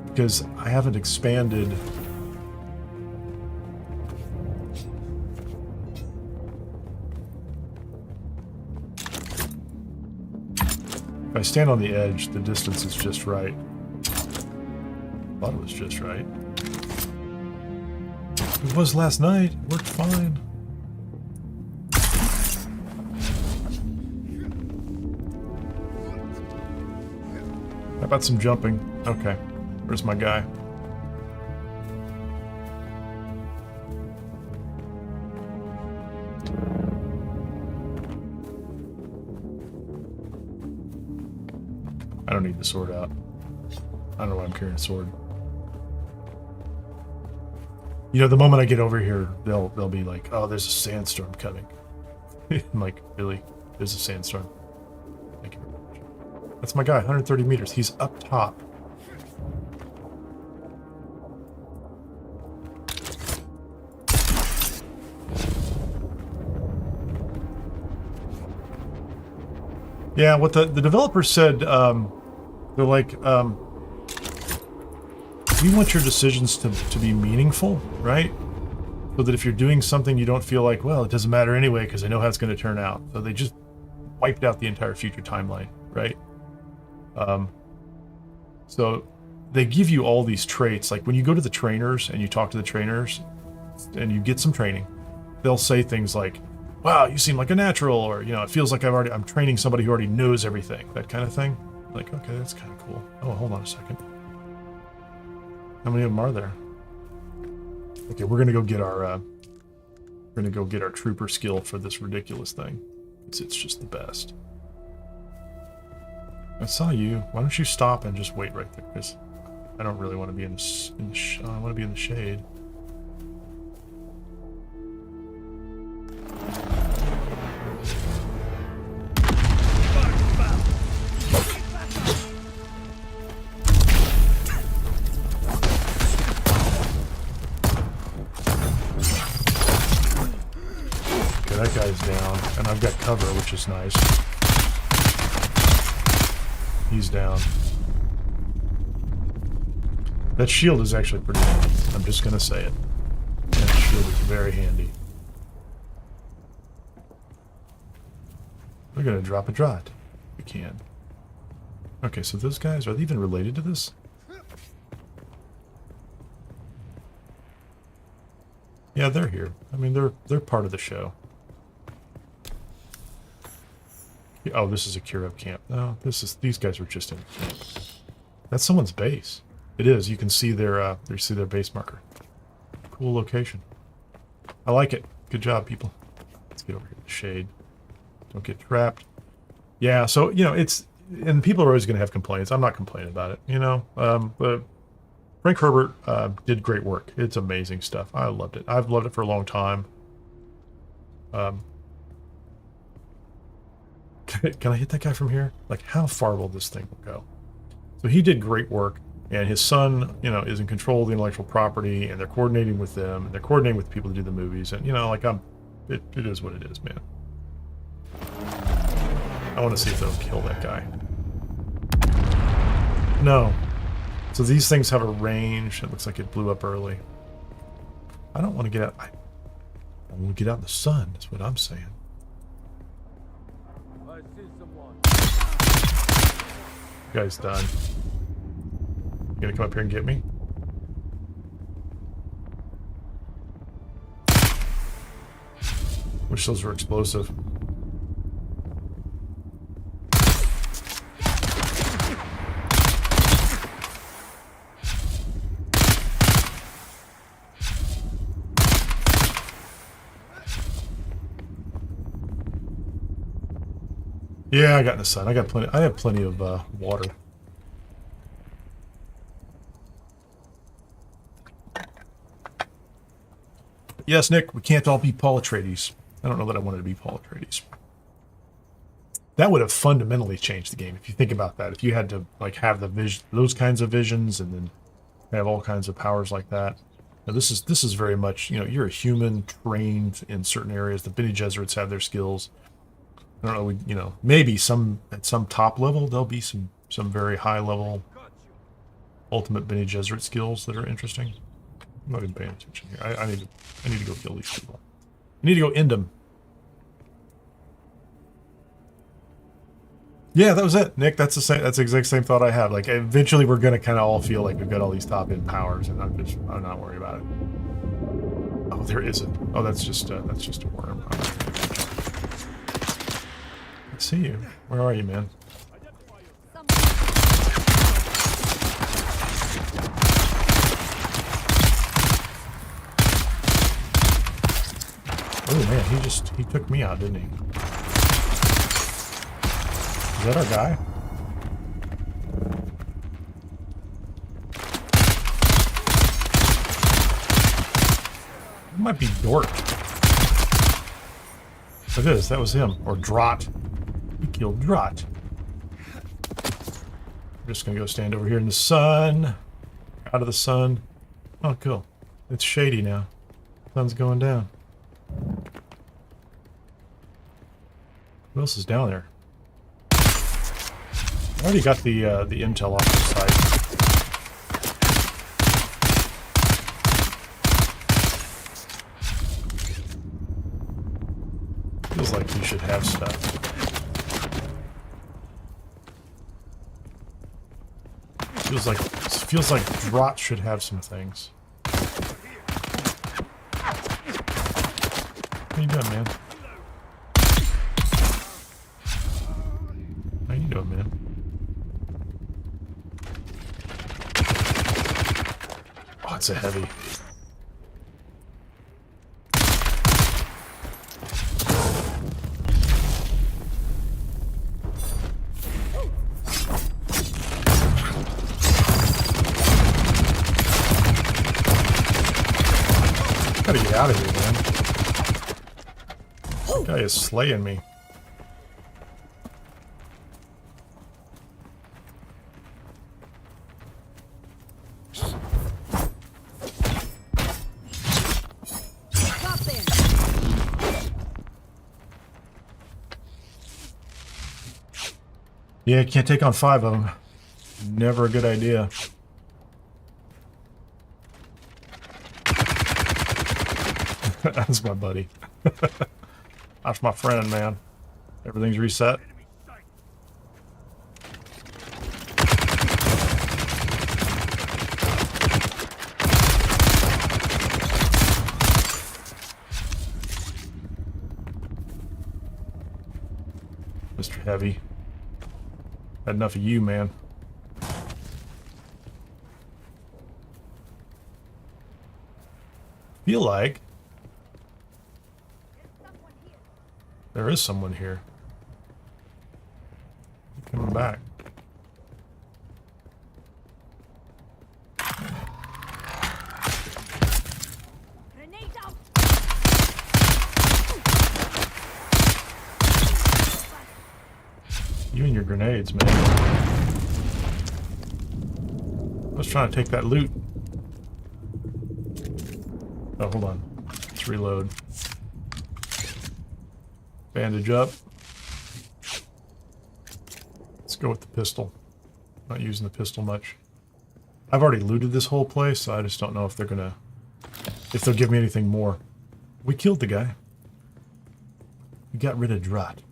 Because I haven't expanded. If I stand on the edge, the distance is just right. I thought it was just right. It was last night. It worked fine. How about some jumping? Okay. Where's my guy? I don't need the sword out. I don't know why I'm carrying a sword. You know, the moment I get over here, they'll be like, "Oh, there's a sandstorm coming." I'm like, "Really? There's a sandstorm?" Thank you very much. That's my guy, 130 meters. He's up top. Yeah, what the developers said, they're like, we want your decisions to be meaningful, right? So that if you're doing something you don't feel like, well, it doesn't matter anyway because I know how it's going to turn out. So they just wiped out the entire future timeline, right? So they give you all these traits. Like when you go to the trainers and you talk to the trainers and you get some training, they'll say things like, wow, you seem like a natural, or, you know, it feels like I'm training somebody who already knows everything, that kind of thing. Like, okay, that's kind of cool. Oh, hold on a second. How many of them are there? Okay, we're gonna go get our trooper skill for this ridiculous thing. It's just the best. I saw you. Why don't you stop and just wait right there? Because I don't really want to be in the I want to be in the shade. That guy's down, and I've got cover, which is nice. He's down. That shield is actually pretty handy. I'm just gonna say it. That shield is very handy. We're gonna drop a draught. We can. Okay, so those guys, are they even related to this? Yeah, they're here. I mean, they're part of the show. Oh, this is a Kirov camp. No, these guys were just in camp. That's someone's base. It is. You can see their base marker. Cool location. I like it. Good job, people. Let's get over here to the shade. Don't get trapped. Yeah, so, you know, and people are always going to have complaints. I'm not complaining about it, you know. But Frank Herbert did great work. It's amazing stuff. I loved it. I've loved it for a long time. Can I hit that guy from here? Like, how far will this thing go? So he did great work, and his son, you know, is in control of the intellectual property, and they're coordinating with them, and they're coordinating with the people to do the movies, and, you know, like, it is what it is, man. I want to see if they'll kill that guy. No. So these things have a range. It looks like it blew up early. I don't want to get out. I want to get out in the sun, is what I'm saying. Guy's done. You gonna come up here and get me? Wish those were explosive. Yeah, I got in the sun. I have plenty of water. Yes, Nick, we can't all be Paul Atreides. I don't know that I wanted to be Paul Atreides. That would have fundamentally changed the game if you think about that. If you had to like have those kinds of visions and then have all kinds of powers like that. Now, this is very much, you know, you're a human trained in certain areas. The Bene Gesserits have their skills. I don't know, you know, maybe at some top level there'll be some very high level ultimate Bene Gesserit skills that are interesting. I'm not even paying attention here. I need to go kill these people. I need to go end them. Yeah, that was it, Nick. That's the exact same thought I had. Like, eventually we're gonna kind of all feel like we've got all these top end powers, and I'm not worried about it. Oh, there isn't. Oh, that's just a worm. I see you. Where are you, man? Oh man, he took me out, didn't he? Is that our guy? might be Dork. It is. That was him. Or Drot. He killed Drot. I'm just going to go stand over here in the sun. Out of the sun. Oh, cool. It's shady now. Sun's going down. What else is down there? I already got the intel off the site. Feels like you should have stuff. Feels like Drot should have some things. How you doing, man? How you doing, man? Oh, it's a heavy. Gotta get out of here, man. That guy is slaying me. Yeah, can't take on 5 of them. Never a good idea. That's my buddy. That's my friend, man. Everything's reset. Mr. Heavy. Had enough of you, man. Feel like there is someone here. Coming back. You and your grenades, man. I was trying to take that loot. Oh, hold on. Let's reload. Bandage up. Let's go with the pistol. Not using the pistol much. I've already looted this whole place, so I just don't know if they'll give me anything more. We killed the guy. We got rid of Drot.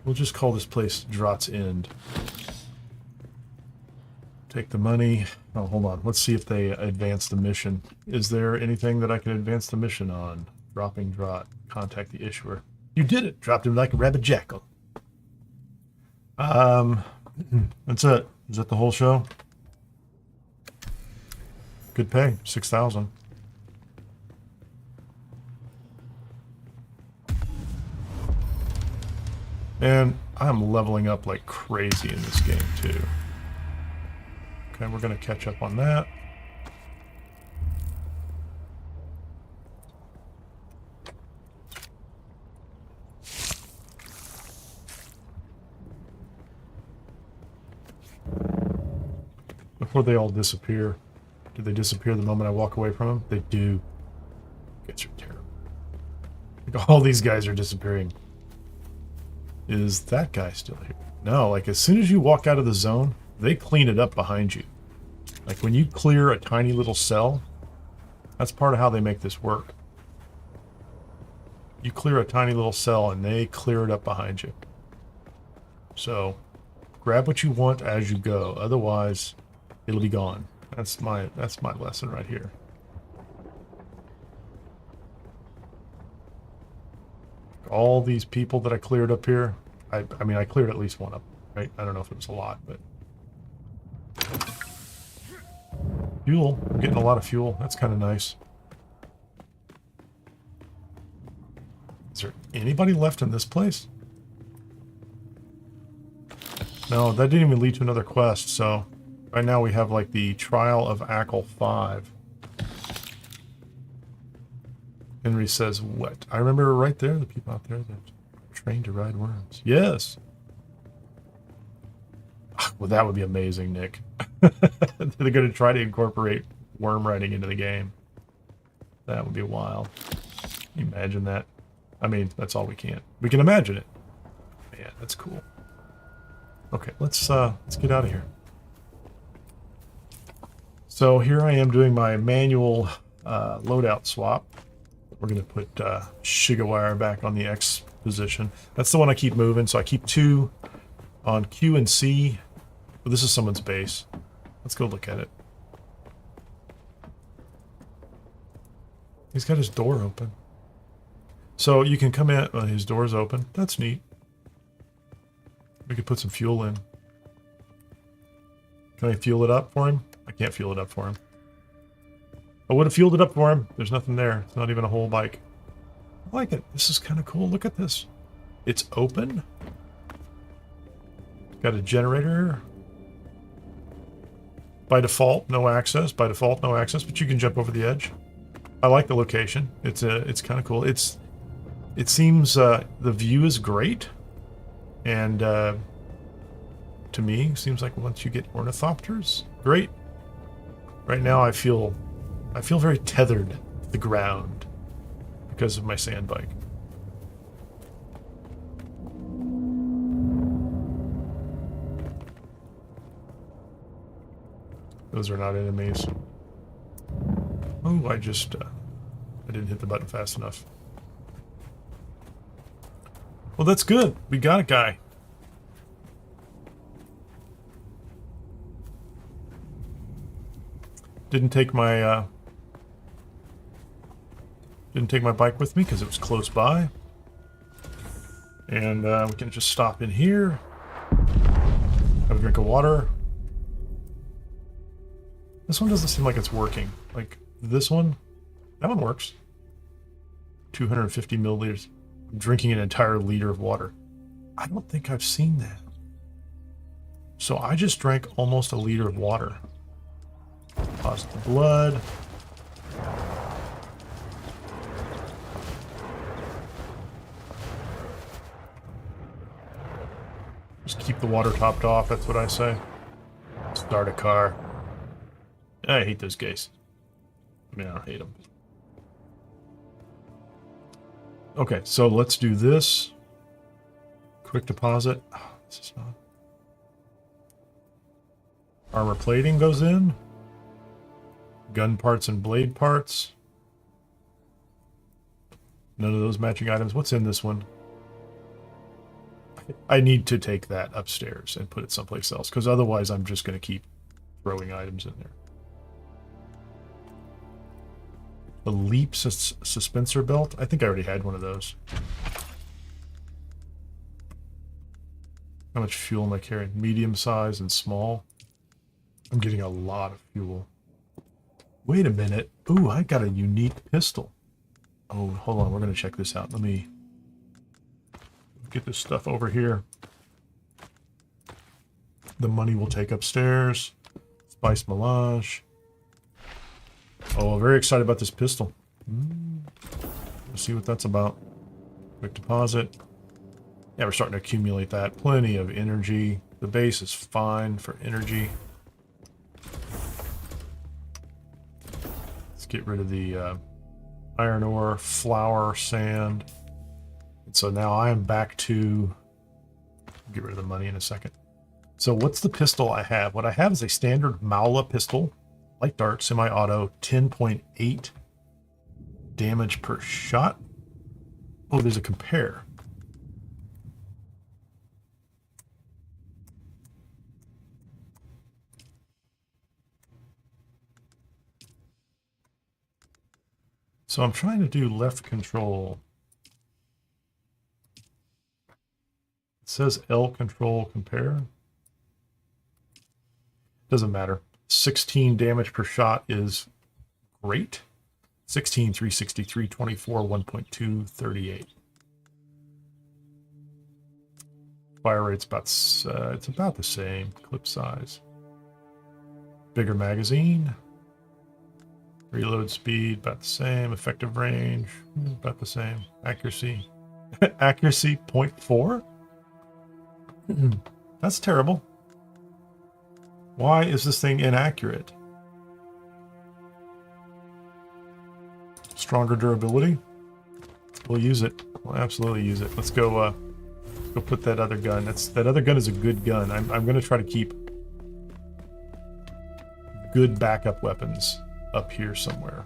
We'll just call this place Drot's End. Take the money. Oh, hold on. Let's see if they advance the mission. Is there anything that I can advance the mission on? Dropping Drot. Contact the issuer. You did it. Dropped him like a rabid jackal. That's it. Is that the whole show? Good pay. 6,000. And I'm leveling up like crazy in this game too. Okay, we're going to catch up on that. Before they all disappear. Do they disappear the moment I walk away from them? They do. Guys are terrible. Like, all these guys are disappearing. Is that guy still here? No, like as soon as you walk out of the zone, they clean it up behind you. Like when you clear a tiny little cell, that's part of how they make this work. You clear a tiny little cell and they clear it up behind you. So grab what you want as you go. Otherwise, it'll be gone. That's my lesson right here. All these people that I cleared up here, I mean, I cleared at least one up, right? I don't know if it was a lot, but... Fuel. I'm getting a lot of fuel. That's kind of nice. Is there anybody left in this place? No, that didn't even lead to another quest, so... Right now we have, like, the Trial of Ackle 5. Somebody says, what? I remember right there, the people out there that are trained to ride worms. Yes. Well, that would be amazing, Nick. They're going to try to incorporate worm riding into the game. That would be wild. Can you imagine that? I mean, that's all we can. We can imagine it. Man, that's cool. Okay, let's get out of here. So here I am doing my manual loadout swap. We're going to put Shigawire back on the X position. That's the one I keep moving, so I keep 2 on Q and C. Well, this is someone's base. Let's go look at it. He's got his door open. So you can come in, his door's open. That's neat. We could put some fuel in. Can I fuel it up for him? I can't fuel it up for him. I would have fueled it up for him. There's nothing there. It's not even a whole bike. I like it. This is kind of cool. Look at this. It's open. Got a generator. By default, no access. By default, no access, but you can jump over the edge. I like the location. It's kind of cool. It seems the view is great, and to me, seems like once you get ornithopters, great. Right now, I feel very tethered to the ground because of my Sanbike. Those are not enemies. Oh, I didn't hit the button fast enough. Well, that's good. We got a guy. Didn't take my bike with me because it was close by. And we can just stop in here. Have a drink of water. This one doesn't seem like it's working. Like this one, that one works. 250 milliliters. I'm drinking an entire liter of water. I don't think I've seen that. So I just drank almost a liter of water. Lost the blood. Just keep the water topped off, that's what I say. Start a car. I hate those guys. I mean, I don't hate them. Okay, so let's do this. Quick deposit. Oh, this is not. Armor plating goes in. Gun parts and blade parts. None of those matching items. What's in this one? I need to take that upstairs and put it someplace else, because otherwise I'm just going to keep throwing items in there. The Leap suspensor belt. I think I already had one of those. How much fuel am I carrying? Medium size and small. I'm getting a lot of fuel. Wait a minute. Ooh, I got a unique pistol. Oh, hold on. We're going to check this out. Let me get this stuff over here. The money we'll take upstairs. Spice melange. Oh, very excited about this pistol. Let's see what that's about. Quick deposit. Yeah, we're starting to accumulate that. Plenty of energy. The base is fine for energy. Let's get rid of the iron ore, flour, sand. And so now I am back to... Get rid of the money in a second. So what's the pistol I have? What I have is a standard Maula pistol. Light dart, semi-auto, 10.8 damage per shot. Oh, there's a compare. So I'm trying to do left control. It says L control compare. Doesn't matter. 16 damage per shot is great. 16, 363, 24, 1.2, 38. Fire rate's about, it's about the same. Clip size. Bigger magazine. Reload speed, about the same. Effective range, about the same. Accuracy. Accuracy, 0.4? That's terrible. Why is this thing inaccurate? Stronger durability. We'll use it. We'll absolutely use it. Let's go put that other gun. That other gun is a good gun. I'm going to try to keep good backup weapons up here somewhere.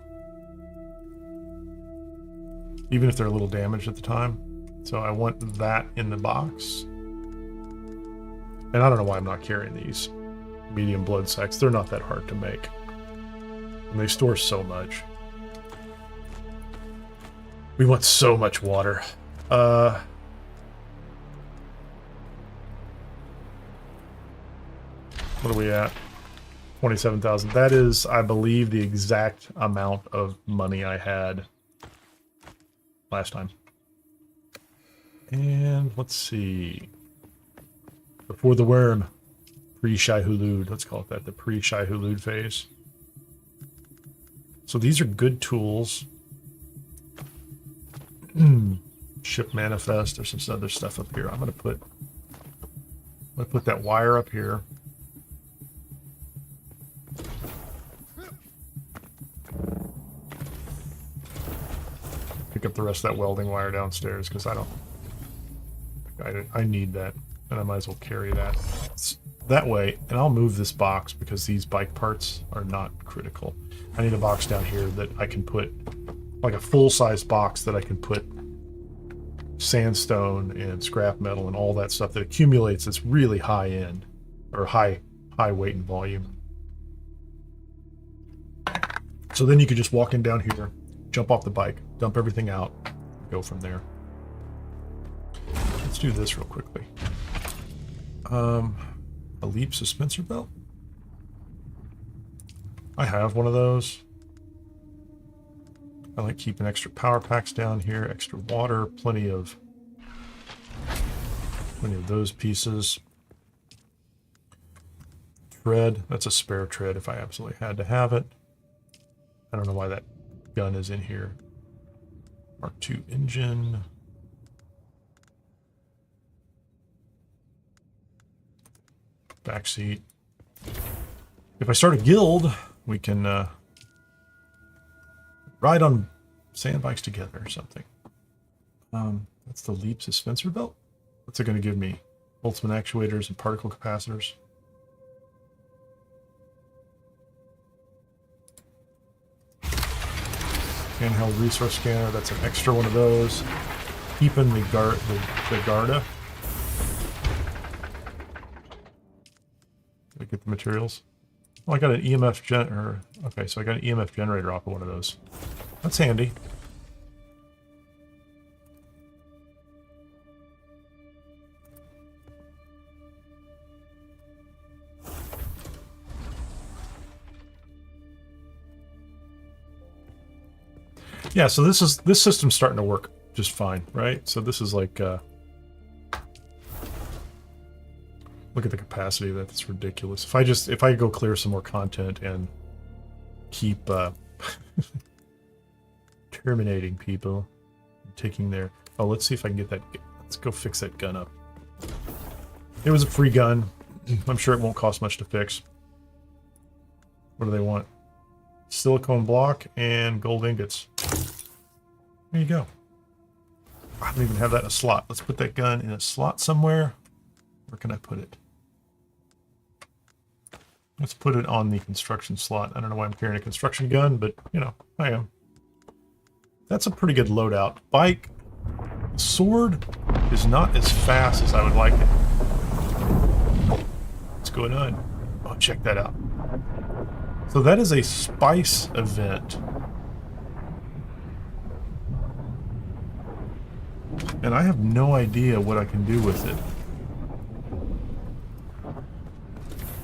Even if they're a little damaged at the time. So I want that in the box. And I don't know why I'm not carrying these medium blood sacks. They're not that hard to make. And they store so much. We want so much water. What are we at? 27,000. That is, I believe, the exact amount of money I had last time. And let's see. Before the worm. Pre-Shai-Hulud. Let's call it that. The pre-Shai-Hulud phase. So these are good tools. Ship manifest. There's some other stuff up here. I'm gonna put that wire up here. Pick up the rest of that welding wire downstairs because I need that, and I might as well carry that. That way, and I'll move this box because these bike parts are not critical. I need a box down here that I can put, like a full-size box that I can put sandstone and scrap metal and all that stuff that accumulates that's really high end, or high weight and volume. So then you could just walk in down here, jump off the bike, dump everything out, go from there. Let's do this real quickly. A leap suspensor belt? I have one of those. I like keeping extra power packs down here, extra water, plenty of those pieces. Tread, that's a spare tread if I absolutely had to have it. I don't know why that gun is in here. Mark II engine. Backseat. If I start a guild, we can ride on Sanbikes together or something. That's the leap suspensor belt. What's it going to give me? Holztman Actuators and particle capacitors. Handheld resource scanner. That's an extra one of those. Keeping the Garda. Did I get the materials? Oh, I got an EMF okay, so I got an EMF generator off of one of those. That's handy. Yeah, so this system's starting to work just fine, right? So this is like look at the capacity of that. That's ridiculous. If I go clear some more content and keep terminating people, taking their... Oh, let's see if I can get that... Let's go fix that gun up. It was a free gun. I'm sure it won't cost much to fix. What do they want? Silicone block and gold ingots. There you go. I don't even have that in a slot. Let's put that gun in a slot somewhere. Where can I put it? Let's put it on the construction slot. I don't know why I'm carrying a construction gun, but, you know, I am. That's a pretty good loadout. Bike. Sword is not as fast as I would like it. What's going on? Oh, check that out. So that is a spice event. And I have no idea what I can do with it.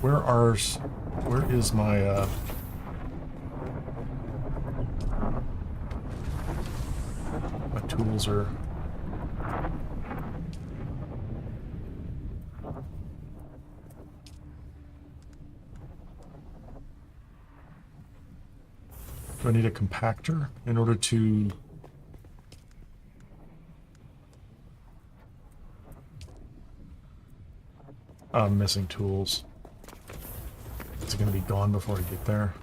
Where is my my tools are... Do I need a compactor in order to... I'm missing tools. Is it going to be gone before I get there?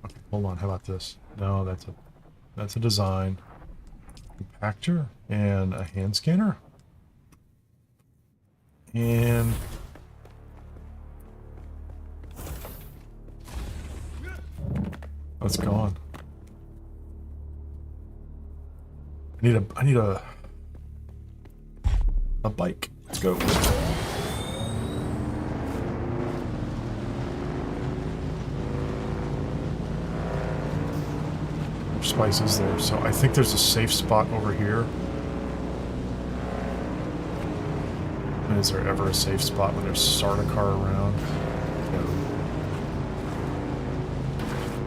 Okay, hold on. How about this? No, that's a design. Compactor and a hand scanner. And oh, it's gone. I need a bike. Let's go. Spices there, so I think there's a safe spot over here. And is there ever a safe spot when there's Sardaukar around? No.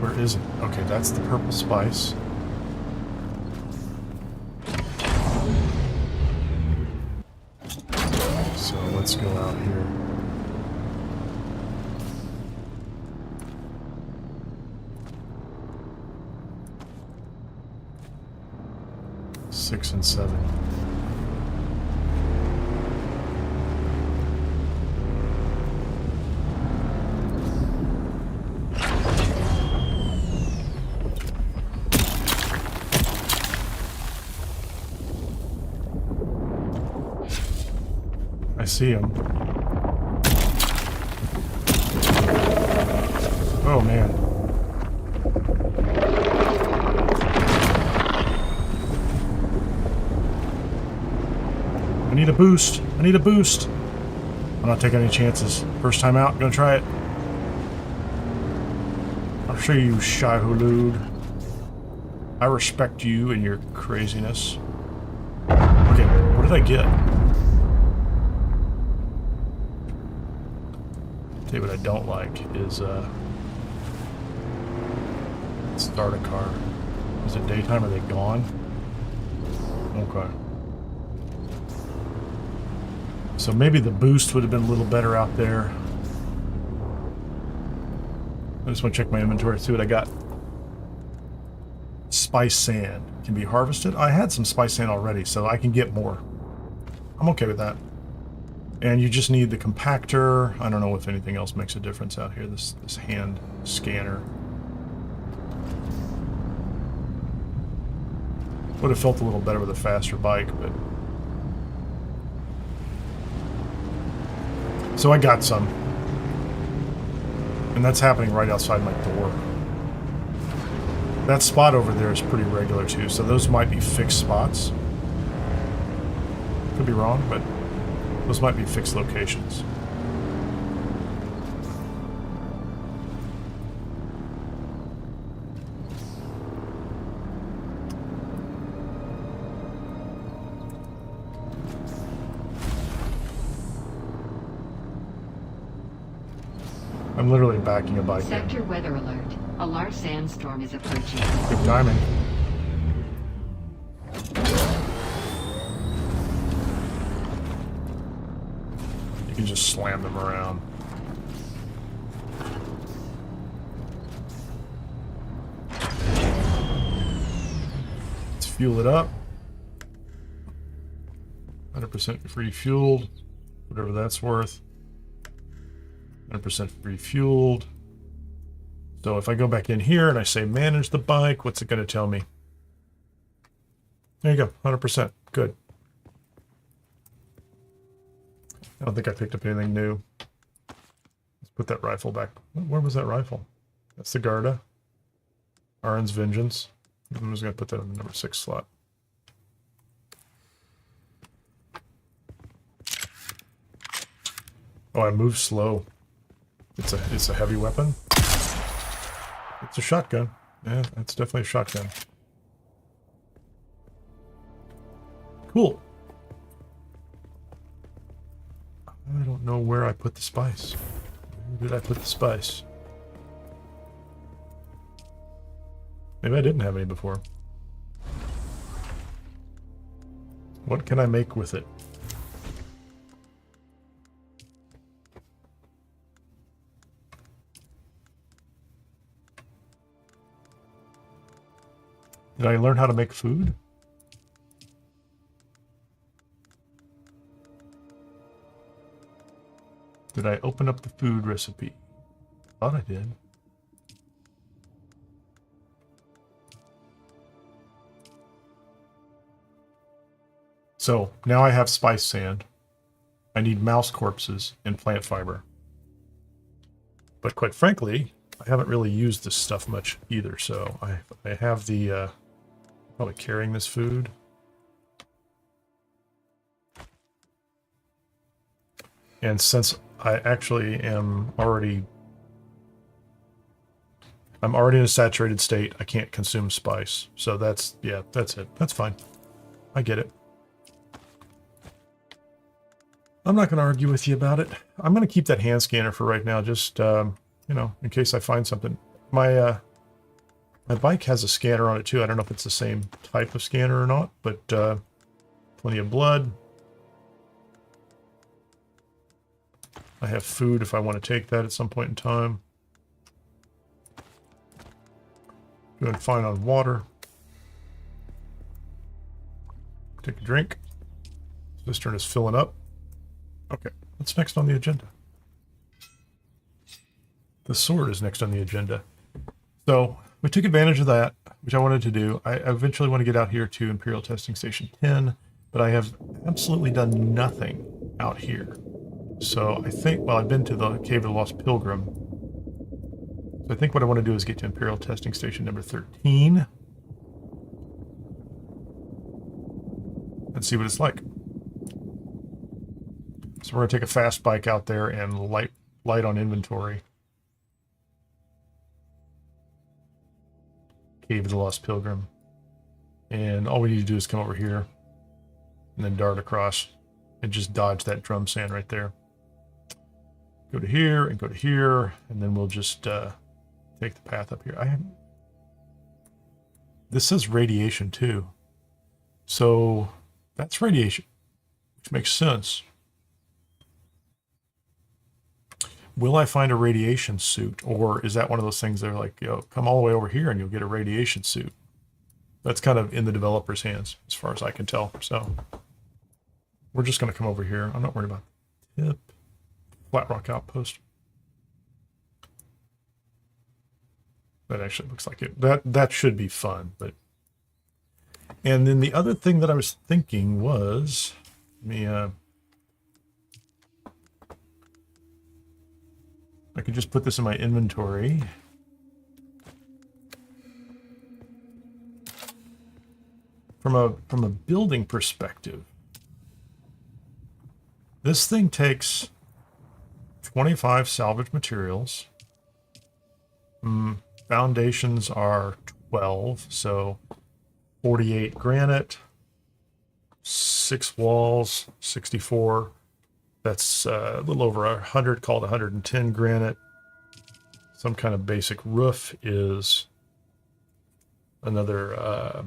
Where is it? Okay, that's the purple spice. So let's go out here. Six and 7. I see him. Oh man. I need a boost. I need a boost. I'm not taking any chances. First time out, gonna try it. I'll show you, Shai-Hulud. I respect you and your craziness. Okay, what did I get? Tell you what I don't like is Sardaukar. Is it daytime? Are they gone? Okay. So maybe the boost would have been a little better out there. I just want to check my inventory, see what I got. Spice sand can be harvested. I had some spice sand already, so I can get more. I'm okay with that. And you just need the compactor. I don't know if anything else makes a difference out here. This hand scanner. Would have felt a little better with a faster bike, but... So I got some. And that's happening right outside my door. That spot over there is pretty regular too, so those might be fixed spots. Could be wrong, but those might be fixed locations. I'm literally backing a bike in. Sector weather alert. A large sandstorm is approaching. Good timing. You can just slam them around. Let's fuel it up. 100% free fueled, whatever that's worth. 100% refueled. So if I go back in here and I say manage the bike, what's it going to tell me? There you go, 100%. Good. I don't think I picked up anything new. Let's put that rifle back. Where was that rifle? That's the Garda. Aron's Vengeance. I'm just going to put that in the number 6 slot. Oh, I move slow. It's a heavy weapon. It's a shotgun. Yeah, that's definitely a shotgun. Cool. I don't know where I put the spice. Where did I put the spice? Maybe I didn't have any before. What can I make with it? Did I learn how to make food? Did I open up the food recipe? Thought I did. So now I have spice sand. I need mouse corpses and plant fiber. But quite frankly, I haven't really used this stuff much either. So I have the probably carrying this food. And since I actually am already, I'm already in a saturated state, I can't consume spice. So that's, yeah, that's it. That's fine. I get it. I'm not going to argue with you about it. I'm going to keep that hand scanner for right now, just, you know, in case I find something. My bike has a scanner on it too. I don't know if it's the same type of scanner or not, but plenty of blood. I have food if I want to take that at some point in time. Doing fine on water. Take a drink. Cistern is filling up. Okay, what's next on the agenda? The sword is next on the agenda. So we took advantage of that, which I wanted to do. I eventually want to get out here to Imperial Testing Station 10, but I have absolutely done nothing out here. So I think, well, I've been to the Cave of the Lost Pilgrim. So I think what I want to do is get to Imperial Testing Station number 13. And see what it's like. So we're going to take a fast bike out there and light on inventory. Cave of the Lost Pilgrim. And all we need to do is come over here and then dart across and just dodge that drum sand right there. Go to here and go to here, and then we'll just take the path up here. This says radiation too. So that's radiation, which makes sense. Will I find a radiation suit? Or is that one of those things that are like, yo, come all the way over here and you'll get a radiation suit? That's kind of in the developer's hands, as far as I can tell. So we're just going to come over here. I'm not worried about the tip. Flat Rock Outpost. That actually looks like it. That should be fun. But and then the other thing that I was thinking was, I could just put this in my inventory. From a building perspective, this thing takes 25 salvage materials. Foundations are 12, so 48 granite, 6 walls, 64. That's a little over 100, called 110 granite. Some kind of basic roof is another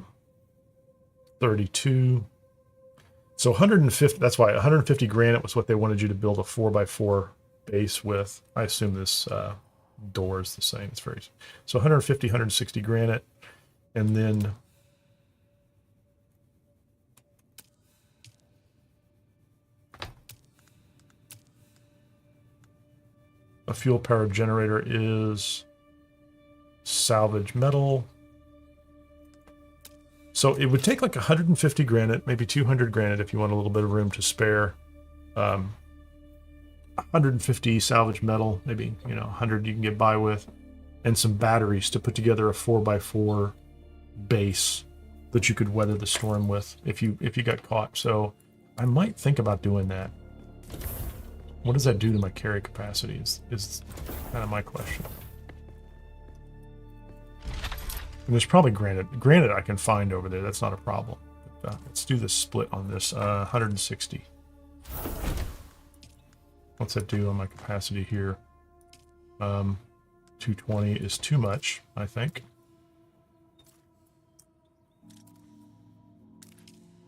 32. So 150, that's why 150 granite was what they wanted you to build a 4x4 base with. I assume this door is the same. It's very, so 150, 160 granite, and then a fuel powered generator is salvage metal. So it would take like 150 granite, maybe 200 granite if you want a little bit of room to spare. 150 salvage metal, maybe 100 you can get by with, and some batteries to put together a 4x4 base that you could weather the storm with if you got caught. So I might think about doing that. What does that do to my carry capacity is kind of my question. And there's probably granite I can find over there. That's not a problem. But, let's do this split on this. 160. What's that do on my capacity here? 220 is too much, I think.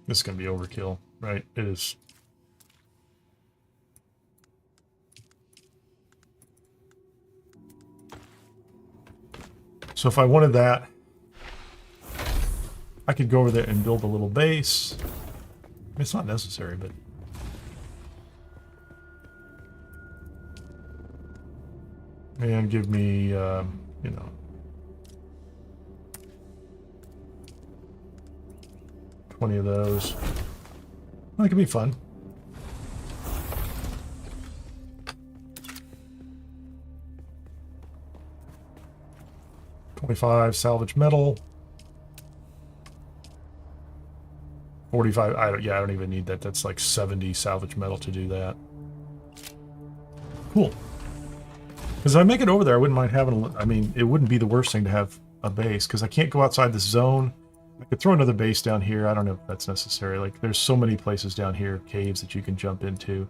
This is going to be overkill, right? It is. So if I wanted that, I could go over there and build a little base. I mean, it's not necessary, but... And give me, you know... 20 of those. That could be fun. $25 salvage metal. 45. I don't even need that. That's like 70 salvage metal to do that. Cool. Because if I make it over there, I wouldn't mind having. I mean, it wouldn't be the worst thing to have a base because I can't go outside this zone. I could throw another base down here. I don't know if that's necessary. Like, there's so many places down here, caves that you can jump into.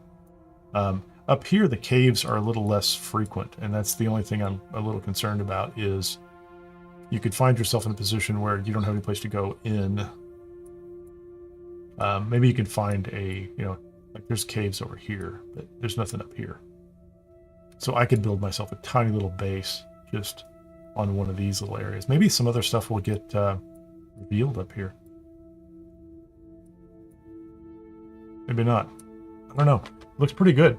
Up here, the caves are a little less frequent, and that's the only thing I'm a little concerned about is you could find yourself in a position where you don't have any place to go in. Maybe you can find a, you know, like there's caves over here, but there's nothing up here. So I could build myself a tiny little base just on one of these little areas. Maybe some other stuff will get revealed up here. Maybe not. I don't know. Looks pretty good.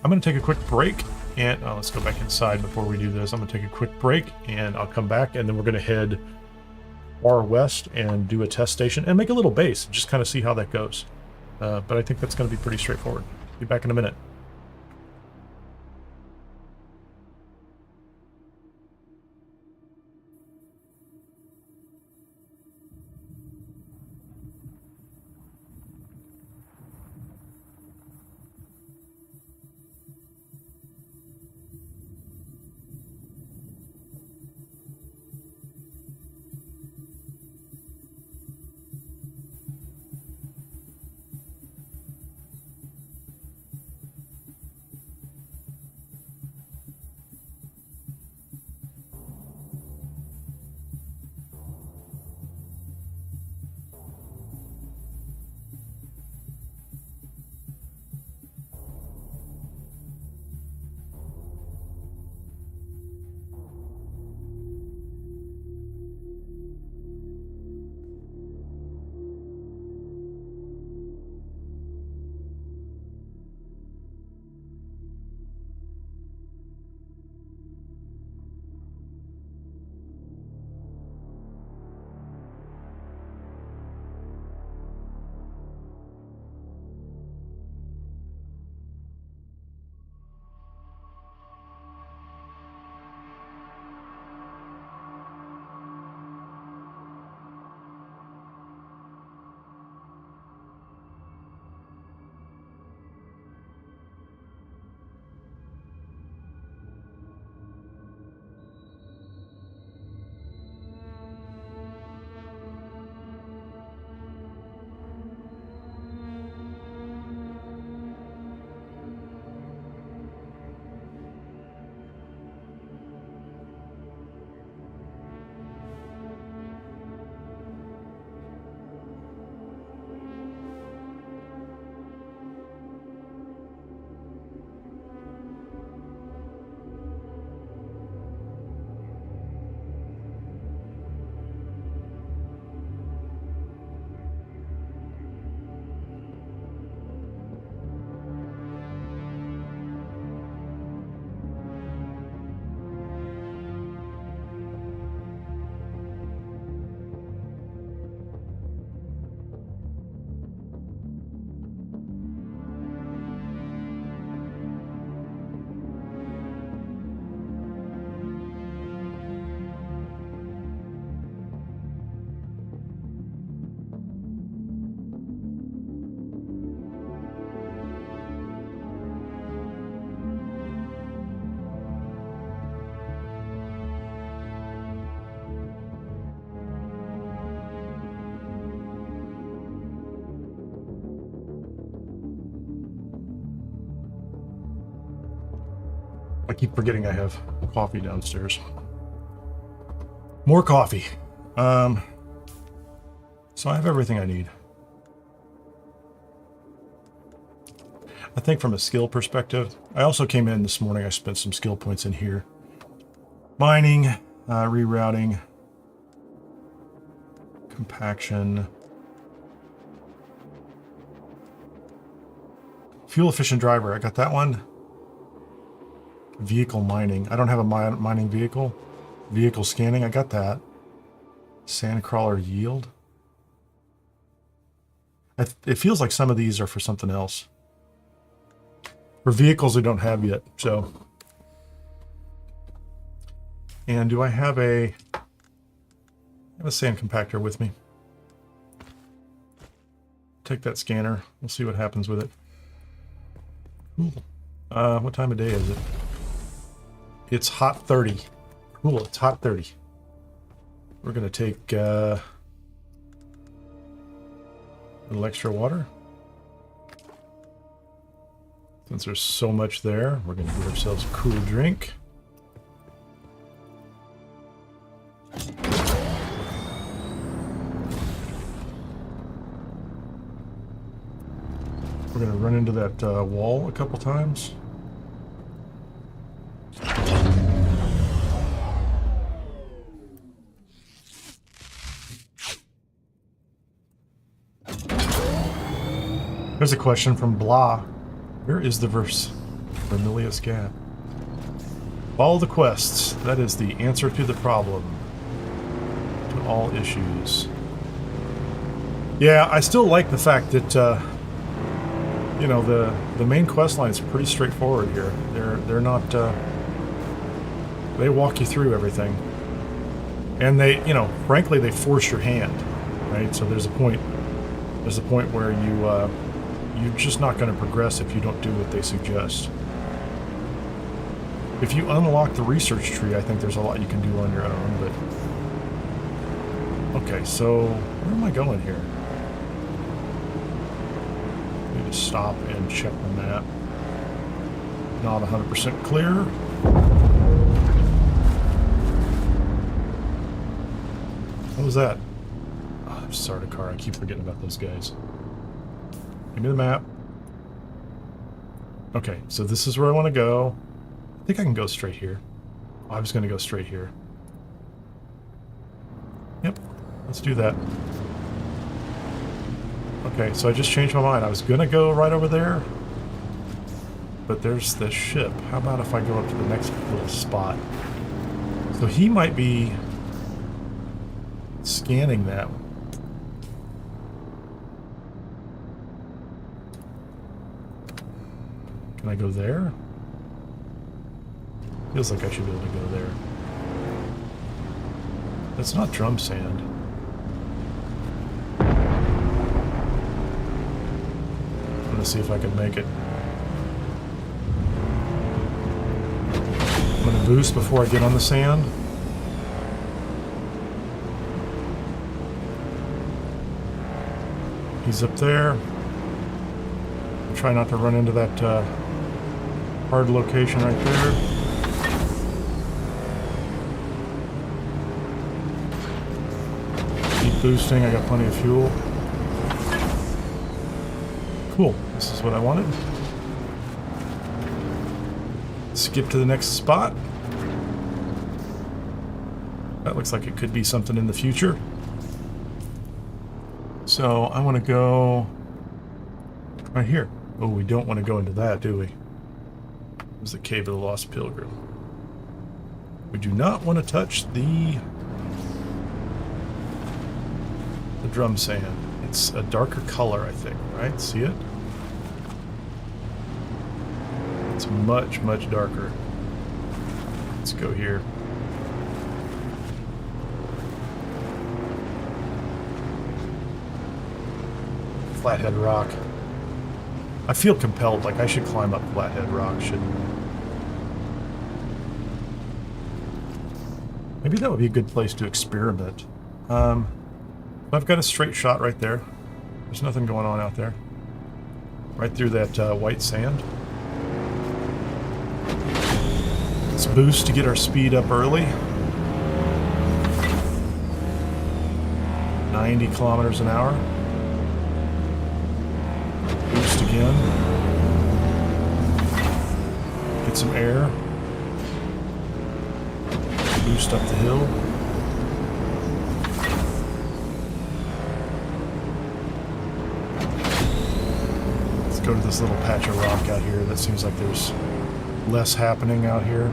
I'm going to take a quick break and let's go back inside before we do this. I'm going to take a quick break and I'll come back and then we're going to head far west and do a test station and make a little base. Just kind of see how that goes. But I think that's going to be pretty straightforward. Be back in a minute. I keep forgetting I have coffee downstairs. More coffee. So I have everything I need. I think from a skill perspective, I also came in this morning, I spent some skill points in here. Mining, rerouting, compaction. Fuel efficient driver, I got that one. Vehicle mining, I don't have a mining vehicle. Vehicle scanning, I got that. Sandcrawler yield. It feels like some of these are for something else. For vehicles we don't have yet, so. And do I have a sand compactor with me? Take that scanner. We'll see what happens with it. Cool. What time of day is it? It's hot 30. Cool, it's hot 30. We're gonna take a little extra water. Since there's so much there, we're gonna get ourselves a cool drink. We're gonna run into that wall a couple times. There's a question from Blah. Where is the Vermiulius gap? Follow the quests. That is the answer to the problem. To all issues. Yeah, I still like the fact that you know, the main quest line is pretty straightforward here. They're not they walk you through everything. And they, you know, frankly they force your hand, right? So there's a point where you're just not going to progress if you don't do what they suggest. If you unlock the research tree, I think there's a lot you can do on your own, but okay, so where am I going here? Stop and check the map. Not 100% clear. What was that? Oh, there's Sardaukar. I keep forgetting about those guys. Give me the map. Okay, so this is where I want to go. I think I can go straight here. Oh, I was going to go straight here. Yep, let's do that. Okay, so I just changed my mind. I was gonna go right over there, but there's this ship. How about if I go up to the next little spot? So he might be scanning that. Can I go there? Feels like I should be able to go there. That's not drum sand. See if I can make it. I'm gonna boost before I get on the sand. He's up there. I'll try not to run into that hard location right there. Keep boosting, I got plenty of fuel. Cool, this is what I wanted. Skip to the next spot. That looks like it could be something in the future. So I want to go right here. Oh, we don't want to go into that, do we? There's the Cave of the Lost Pilgrim. We do not want to touch the drum sand. It's a darker color, I think, right? See it? It's much, much darker. Let's go here. Flathead Rock. I feel compelled, like I should climb up Flathead Rock, shouldn't I? Maybe that would be a good place to experiment. I've got a straight shot right there. There's nothing going on out there. Right through that white sand. Let's boost to get our speed up early. 90 kilometers an hour. Boost again. Get some air. Boost up the hill. go to this little patch of rock out here. That seems like there's less happening out here.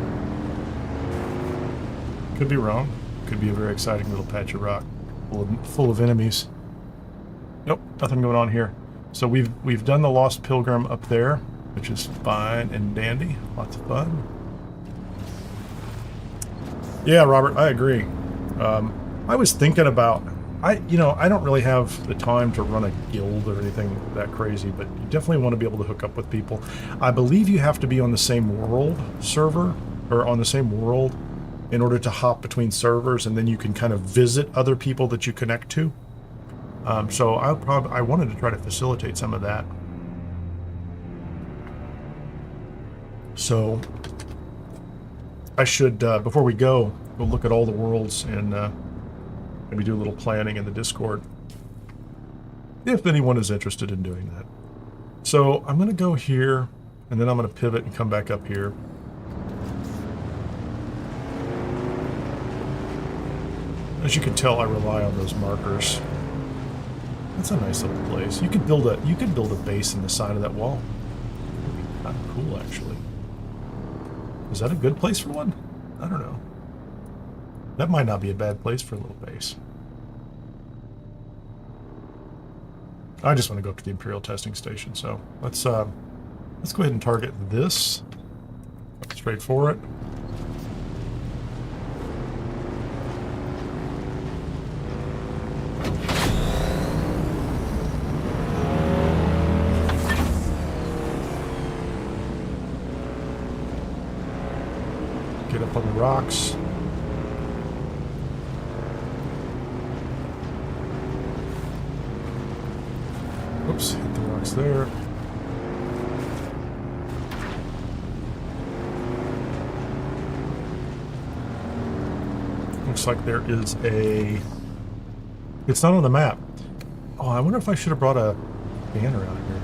Could be wrong. Could be a very exciting little patch of rock full of enemies. Nope, nothing going on here. So we've done the Lost Pilgrim up there, which is fine and dandy. Lots of fun. Yeah, Robert, I agree. I was thinking about, I don't really have the time to run a guild or anything that crazy, but you definitely want to be able to hook up with people. I believe you have to be on the same world server, or on the same world, in order to hop between servers, and then you can kind of visit other people that you connect to. So I wanted to try to facilitate some of that. So I should, before we go, we'll look at all the worlds and maybe do a little planning in the Discord, if anyone is interested in doing that. So I'm going to go here, and then I'm going to pivot and come back up here. As you can tell, I rely on those markers. That's a nice little place. You could build a base in the side of that wall. That'd be kind of cool, actually. Is that a good place for one? I don't know. That might not be a bad place for a little base. I just want to go up to the Imperial testing station, so let's go ahead and target this. Straight for it. Get up on the rocks. Oops, hit the rocks there. Looks like there is a... It's not on the map. Oh, I wonder if I should have brought a banner out here.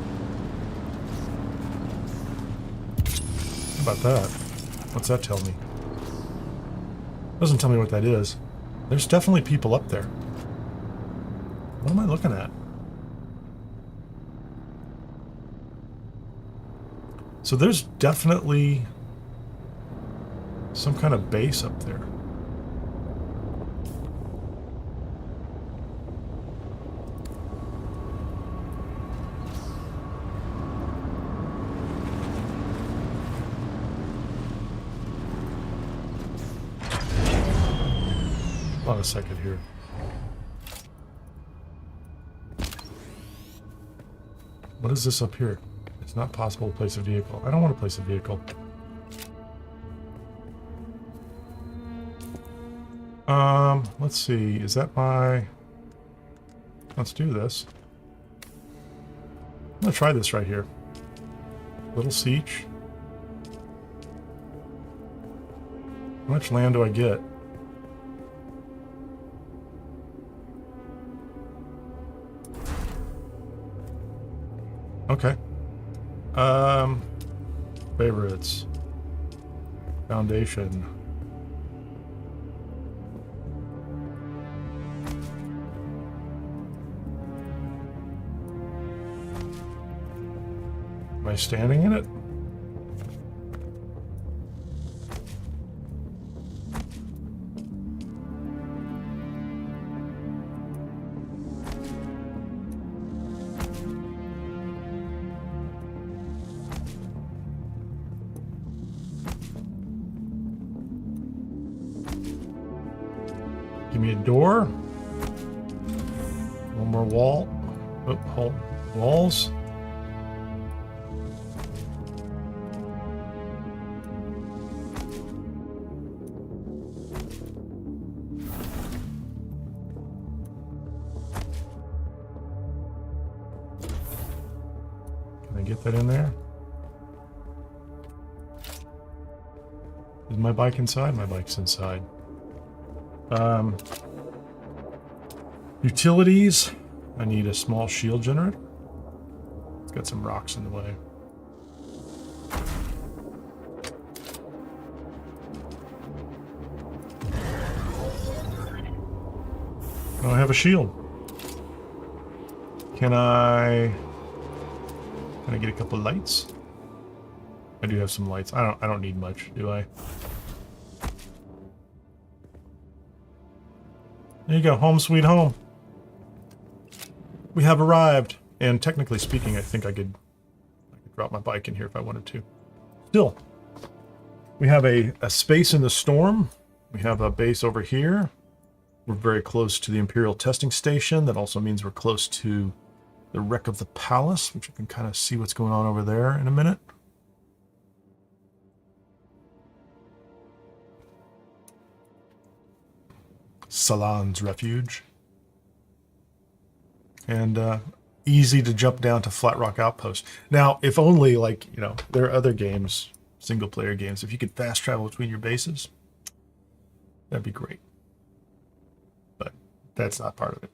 How about that? What's that tell me? Doesn't tell me what that is. There's definitely people up there. What am I looking at? So there's definitely some kind of base up there. Hold on a second here. What is this up here? It's not possible to place a vehicle. I don't want to place a vehicle. Let's see. Is that my... Let's do this. I'm going to try this right here. Little siege. How much land do I get? Okay. Favorites. Foundation. Am I standing in it? Give me a door. One more wall. Oh, hold. Walls. Can I get that in there? Is my bike inside? My bike's inside. Utilities. I need a small shield generator. It's got some rocks in the way. I don't have a shield. Can I I get a couple of lights? I do have some lights. I don't need much, do I? There you go, home sweet home. We have arrived. And technically speaking, I think I could drop my bike in here if I wanted to. Still, we have a space in the storm. We have a base over here. We're very close to the Imperial testing station. That also means we're close to the wreck of the Pallas, which you can kind of see what's going on over there in a minute. Salon's Refuge. And easy to jump down to Flat Rock Outpost. Now, if only, like, you know, there are other games, single-player games, if you could fast travel between your bases, that'd be great. But that's not part of it.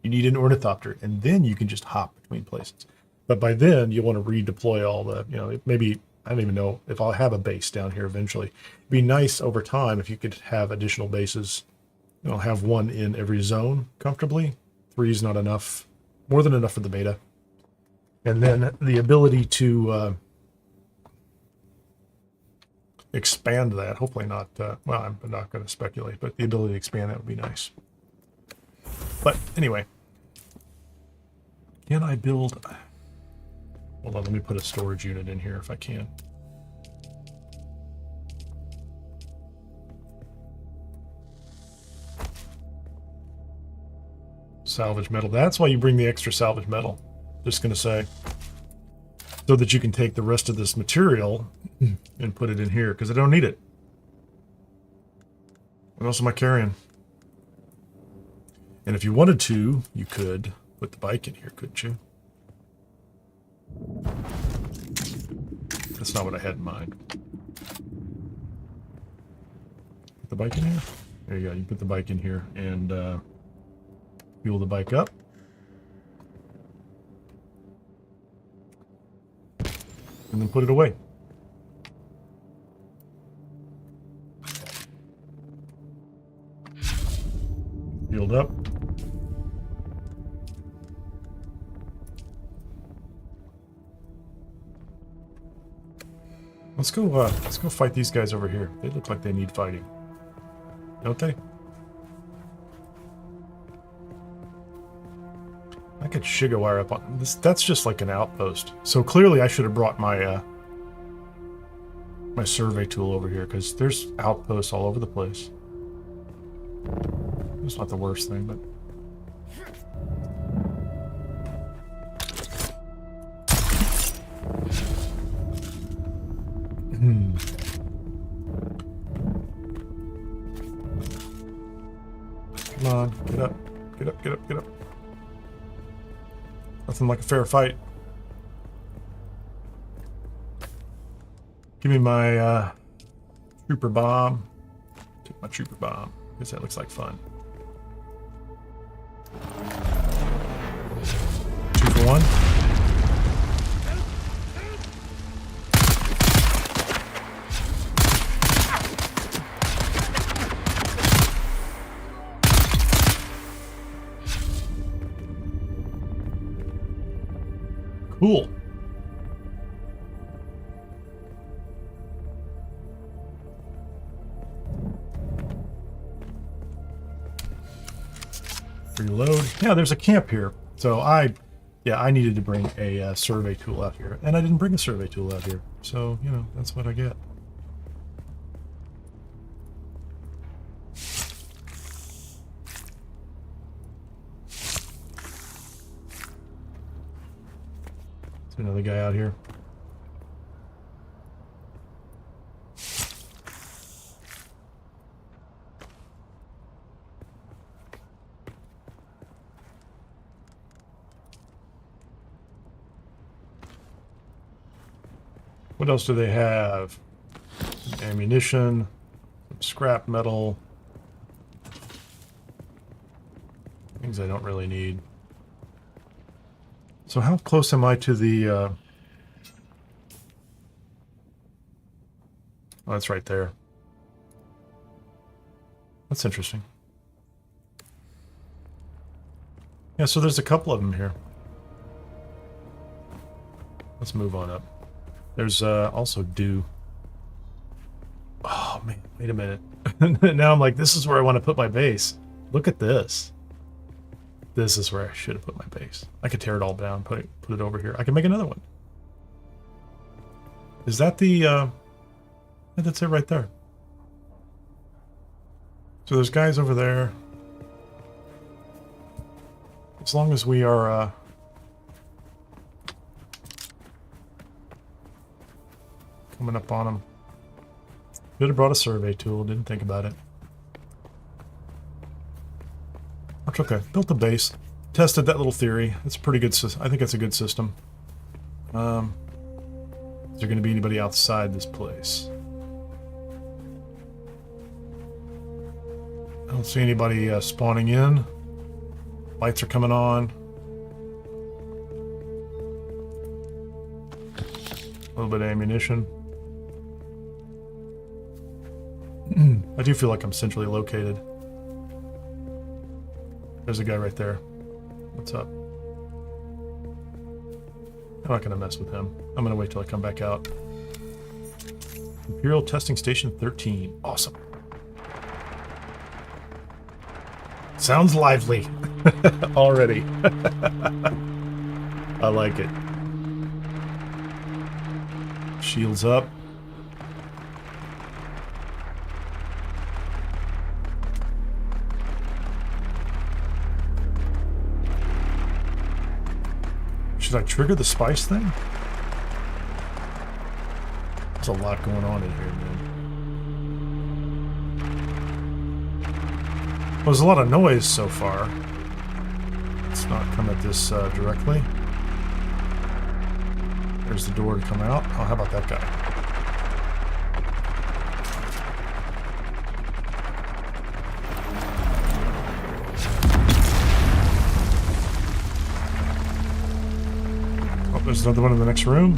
You need an ornithopter, and then you can just hop between places. But by then, you want to redeploy all the, you know, maybe, I don't even know if I'll have a base down here eventually. It'd be nice over time if you could have additional bases, you know, have one in every zone comfortably. 3 is not enough, more than enough for the beta. And then the ability to expand that, hopefully not, well, I'm not going to speculate, but the ability to expand that would be nice. But anyway, can I build, hold on, let me put a storage unit in here if I can. Salvage metal. That's why you bring the extra salvage metal. Just going to say. So that you can take the rest of this material and put it in here, because I don't need it. What else am I carrying? And if you wanted to, you could put the bike in here, couldn't you? That's not what I had in mind. Put the bike in here? There you go. You put the bike in here and fuel the bike up. And then put it away. Fueled up. Let's go fight these guys over here. They look like they need fighting. Don't they? I could Shigawire up on this. That's just like an outpost. So clearly I should have brought my my survey tool over here, because there's outposts all over the place. It's not the worst thing, but come on, get up, get up, get up, get up. Nothing like a fair fight. Give me my trooper bomb. Take my trooper bomb, because that looks like fun. 2 for 1. Cool. Reload. Yeah, there's a camp here. So I needed to bring a survey tool out here, and I didn't bring a survey tool out here. So, you know, that's what I get. Another guy out here. What else do they have? Ammunition, some scrap metal, things I don't really need. So how close am I to the, oh, that's right there. That's interesting. Yeah, so there's a couple of them here. Let's move on up. There's also dew. Oh man, wait a minute. Now I'm like, this is where I want to put my base. Look at this. This is where I should have put my base. I could tear it all down, put it over here. I can make another one. Is that the yeah, that's it right there. So there's guys over there. As long as we are coming up on them. Should have brought a survey tool, didn't think about it. That's okay. Built the base. Tested that little theory. It's a pretty good system. I think it's a good system. Is there going to be anybody outside this place? I don't see anybody spawning in. Lights are coming on. A little bit of ammunition. I do feel like I'm centrally located. There's a guy right there. What's up? I'm not going to mess with him. I'm going to wait till I come back out. Imperial Testing Station 13. Awesome. Sounds lively. Already. I like it. Shields up. Should I trigger the spice thing? There's a lot going on in here, man. Well, there's a lot of noise so far. Let's not come at this directly. There's the door to come out. Oh, how about that guy? Oh, there's another one in the next room.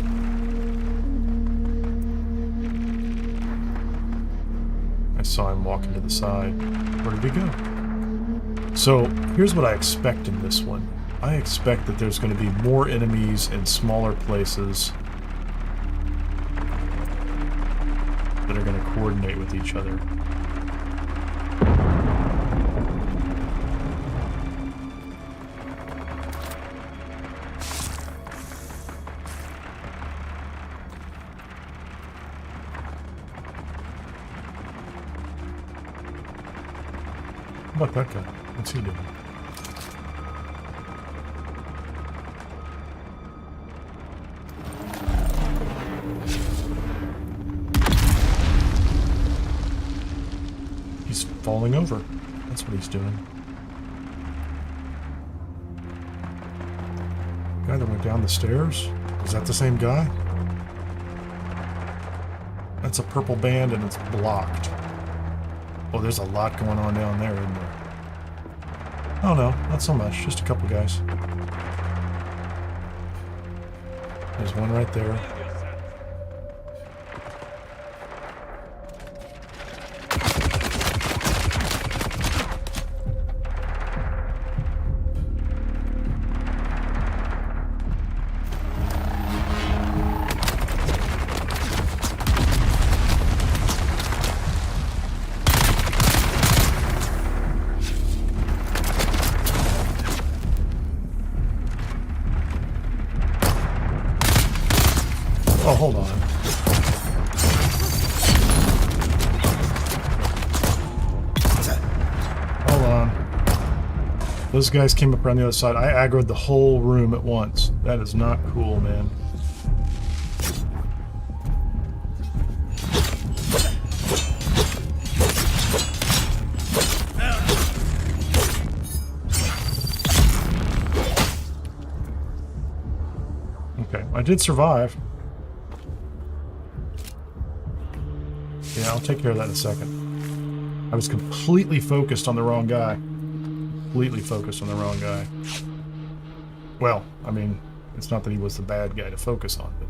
I saw him walking to the side. Where did he go? So, here's what I expect in this one. I expect that there's going to be more enemies in smaller places that are going to coordinate with each other. How about that guy? What's he doing? He's falling over. That's what he's doing. Guy that went down the stairs? Is that the same guy? That's a purple band and it's blocked. Oh, there's a lot going on down there, isn't there? Oh no, not so much. Just a couple guys. There's one right there. Oh, hold on. Hold on. Those guys came up around the other side. I aggroed the whole room at once. That is not cool, man. Okay, I did survive. Yeah, I'll take care of that in a second. I was completely focused on the wrong guy. Completely focused on the wrong guy. Well, I mean, it's not that he was the bad guy to focus on, but...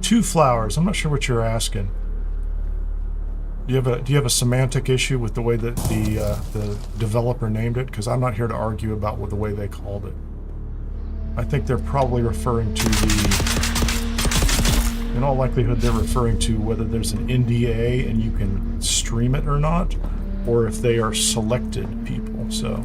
2 flowers. I'm not sure what you're asking. Do you have a semantic issue with the way that the developer named it? Because I'm not here to argue about the way they called it. I think they're probably referring to in all likelihood, they're referring to whether there's an NDA and you can stream it or not, or if they are selected people. So.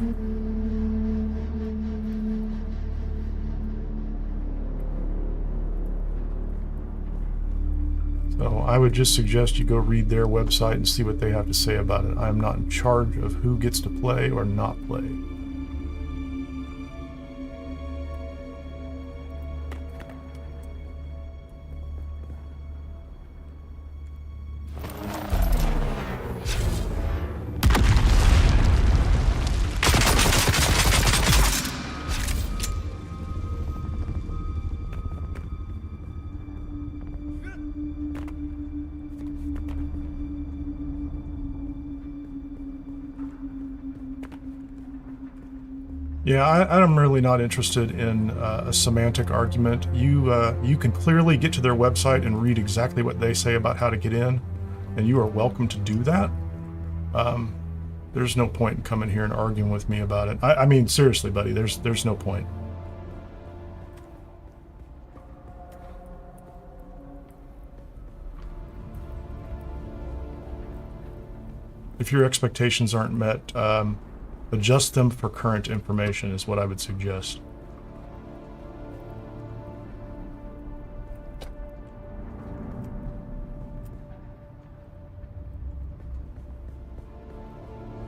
So I would just suggest you go read their website and see what they have to say about it. I'm not in charge of who gets to play or not play. Yeah, I'm really not interested in a semantic argument. You can clearly get to their website and read exactly what they say about how to get in, and you are welcome to do that. There's no point in coming here and arguing with me about it. I mean, seriously, buddy, there's no point. If your expectations aren't met, adjust them for current information is what I would suggest.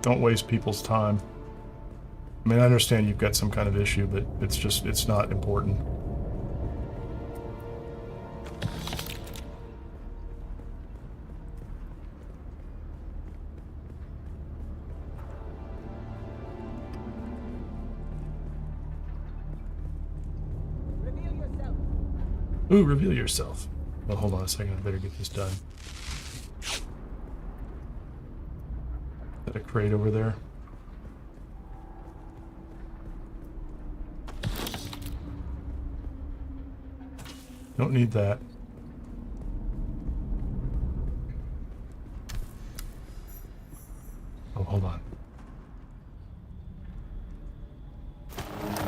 Don't waste people's time. I mean, I understand you've got some kind of issue, but it's not important. Ooh, reveal yourself. Well, hold on a second. I better get this done. Is that a crate over there? Don't need that. Oh, hold on.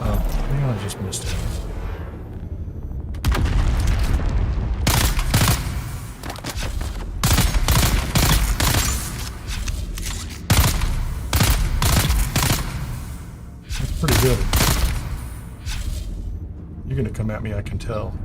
Oh, hang on, I just missed it. Pretty good. You're gonna come at me, I can tell.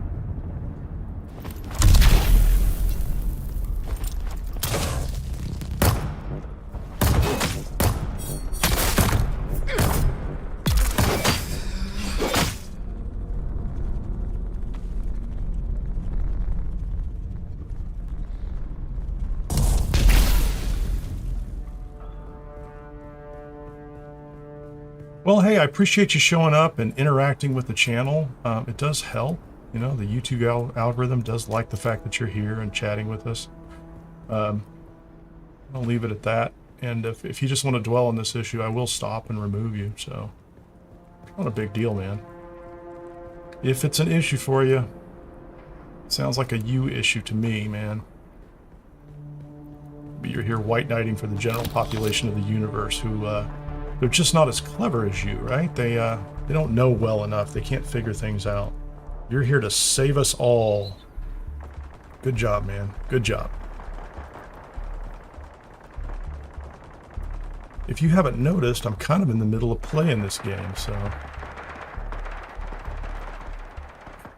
Well, hey, I appreciate you showing up and interacting with the channel. It does help. You know, the YouTube algorithm does like the fact that you're here and chatting with us. I'll leave it at that. And if you just want to dwell on this issue, I will stop and remove you. So, not a big deal, man. If it's an issue for you, sounds like a you issue to me, man. But you're here white knighting for the general population of the universe who, they're just not as clever as you, right? They don't know well enough. They can't figure things out. You're here to save us all. Good job, man. Good job. If you haven't noticed, I'm kind of in the middle of playing this game, so...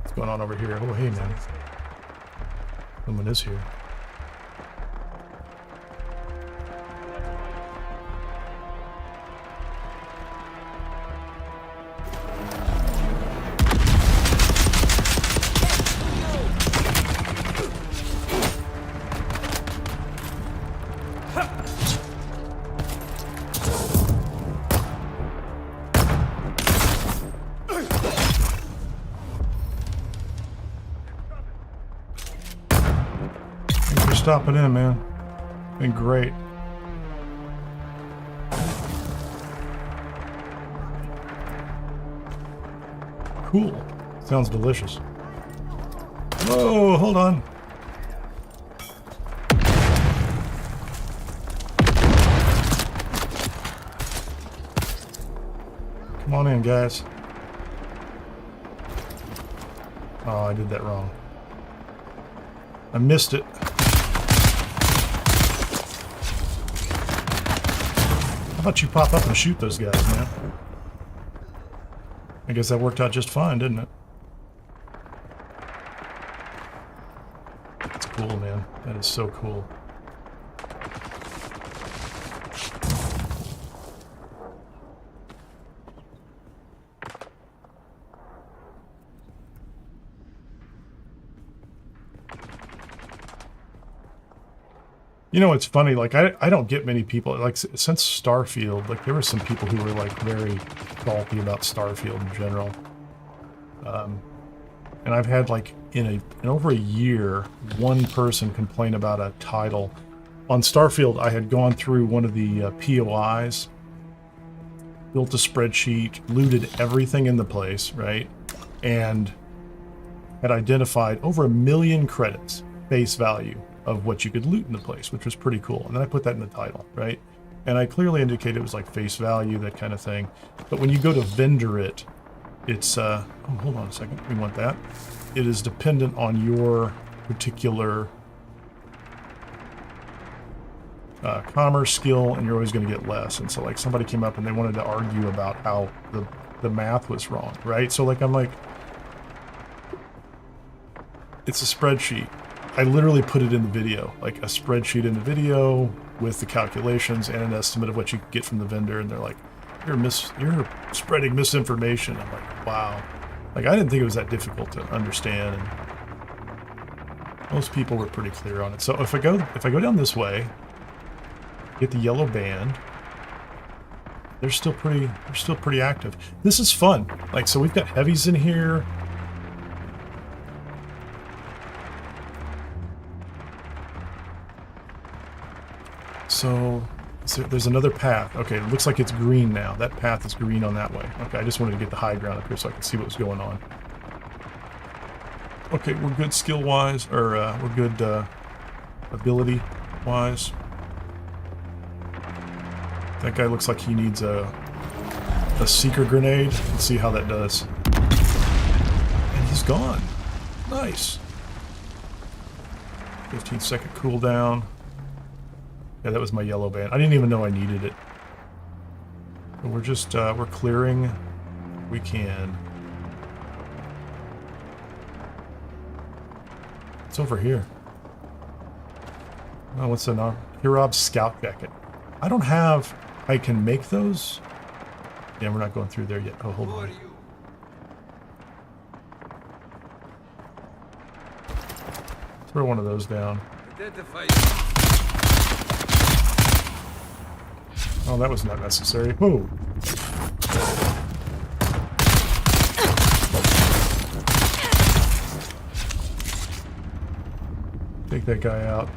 What's going on over here? Oh, hey, man. Someone is here. Stopping in, man. Been great. Cool. Sounds delicious. Whoa, hold on. on in, guys. Oh, I did that wrong. I missed it. How about you pop up and shoot those guys, man? I guess that worked out just fine, didn't it? That's cool, man. That is so cool. You know, it's funny, like, I don't get many people, like, since Starfield, like, there were some people who were, like, very salty about Starfield in general. And I've had, like, in over a year, one person complain about a title. On Starfield, I had gone through one of the POIs, built a spreadsheet, looted everything in the place, right? And had identified over 1 million credits, face value, of what you could loot in the place, which was pretty cool. And then I put that in the title, right? And I clearly indicated it was like face value, that kind of thing. But when you go to vendor it, it's, oh, hold on a second, we want that. It is dependent on your particular commerce skill, and you're always going to get less. And so like somebody came up and they wanted to argue about how the math was wrong, right? So like, I'm like, it's a spreadsheet. I literally put it in the video, like a spreadsheet in the video with the calculations and an estimate of what you get from the vendor. And they're like, you're spreading misinformation. I'm like, wow. Like, I didn't think it was that difficult to understand. And most people were pretty clear on it. So if I go down this way, get the yellow band, they're still pretty active. This is fun. Like, so we've got heavies in here. So there's another path. Okay, it looks like it's green now. That path is green on that way. Okay, I just wanted to get the high ground up here so I could see what was going on. Okay, we're good skill-wise, or we're good ability-wise. That guy looks like he needs a seeker grenade. Let's see how that does. And he's gone. Nice. 15-second cooldown. Yeah, that was my yellow band. I didn't even know I needed it. But we're just, we're clearing. We can. It's over here. Oh, what's an Hirob's Scout Jacket? I don't have... I can make those? Yeah, we're not going through there yet. Oh, hold on. Throw one of those down. Oh, that was not necessary. Whoa. Take that guy out.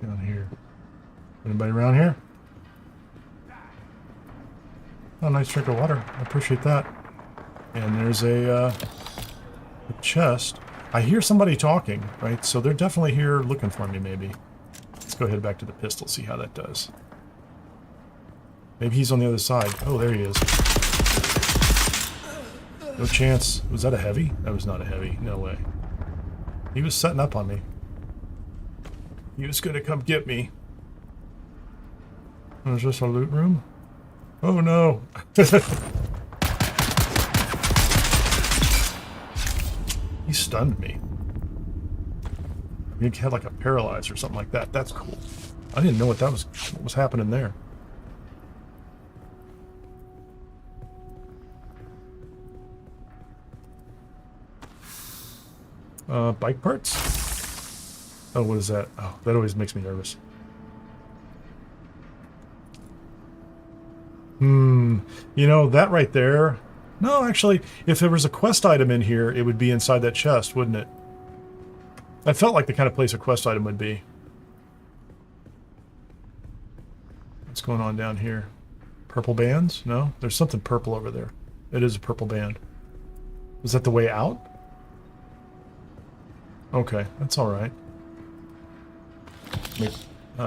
Down here. Anybody around here? Oh, nice drink of water. I appreciate that. And there's a chest. I hear somebody talking, right? So they're definitely here looking for me, maybe. Let's go ahead back to the pistol, see how that does. Maybe he's on the other side. Oh, there he is. No chance. Was that a heavy? That was not a heavy. No way. He was setting up on me. He was going to come get me. Oh, is this a loot room? Oh no! He stunned me. He had like a paralyze or something like that. That's cool. I didn't know what was happening there. Bike parts? Oh, what is that? Oh, that always makes me nervous. You know, that right there... No, actually, if there was a quest item in here, it would be inside that chest, wouldn't it? That felt like the kind of place a quest item would be. What's going on down here? Purple bands? No? There's something purple over there. It is a purple band. Was that the way out? Okay, that's all right. Make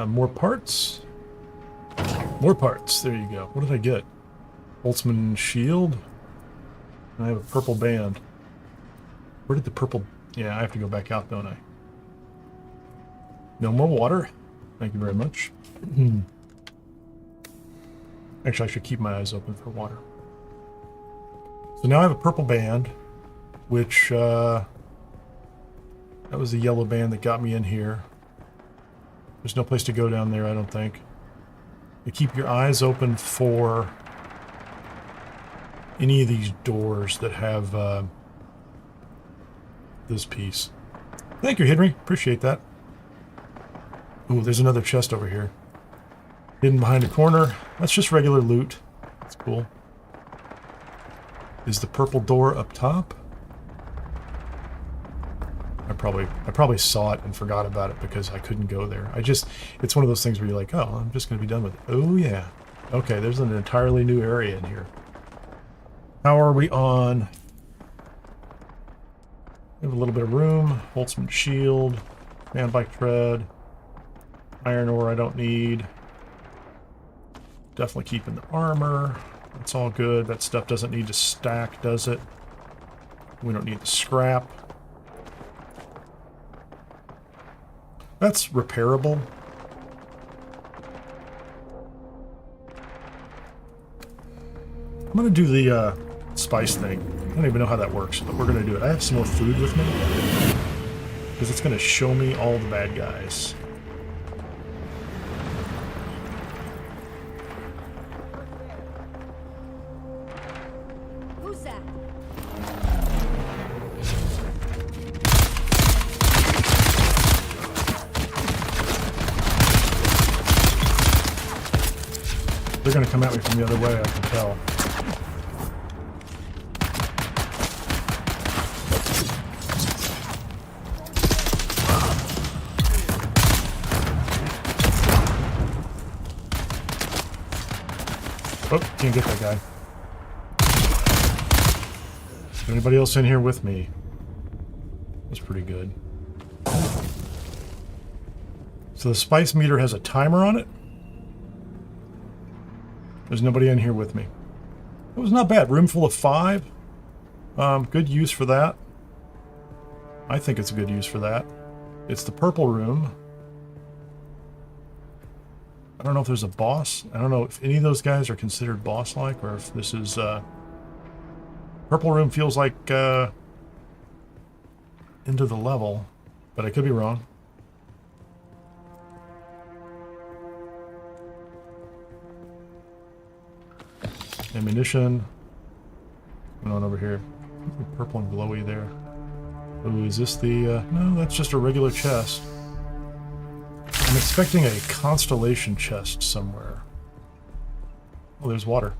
more parts. More parts. There you go. What did I get? Holztman shield. I have a purple band. Where did the purple... Yeah, I have to go back out, don't I? No more water. Thank you very much. Actually, I should keep my eyes open for water. So now I have a purple band, which... that was the yellow band that got me in here. There's no place to go down there, I don't think. You keep your eyes open for any of these doors that have this piece. Thank you, Henry. Appreciate that. Ooh, there's another chest over here. Hidden behind a corner. That's just regular loot. That's cool. Is the purple door up top? I probably saw it and forgot about it because I couldn't go there. It's one of those things where you're like, oh, I'm just going to be done with it. Oh, yeah. Okay, there's an entirely new area in here. How are we on? We have a little bit of room. Holztman shield. Sanbike tread. Iron ore I don't need. Definitely keeping the armor. That's all good. That stuff doesn't need to stack, does it? We don't need the scrap. That's repairable. I'm going to do the spice thing. I don't even know how that works, but we're going to do it. I have some more food with me because it's going to show me all the bad guys. Who's that? They're going to come at me from the other way, I can tell. Oh, can't get that guy. Anybody else in here with me? That's pretty good. So the spice meter has a timer on it. There's nobody in here with me. It was not bad. Room full of 5. Good use for that. I think it's a good use for that. It's the purple room. I don't know if there's a boss. I don't know if any of those guys are considered boss-like or if this is... Purple room feels like into the level, but I could be wrong. Ammunition. What's going on over here? Purple and glowy there. Ooh, is this the... no, that's just a regular chest. I'm expecting a constellation chest somewhere. Oh, there's water.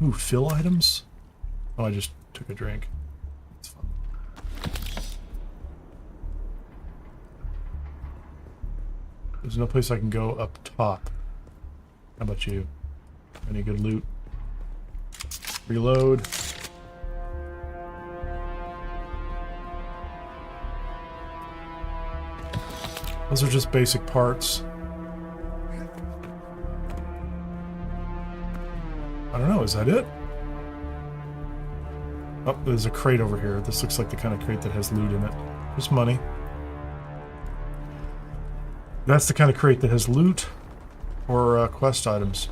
Ooh, fill items? Oh, I just took a drink. That's fun. There's no place I can go up top. How about you? Any good loot? Reload. Those are just basic parts. I don't know, is that it? Oh, there's a crate over here. This looks like the kind of crate that has loot in it. There's money. That's the kind of crate that has loot or quest items.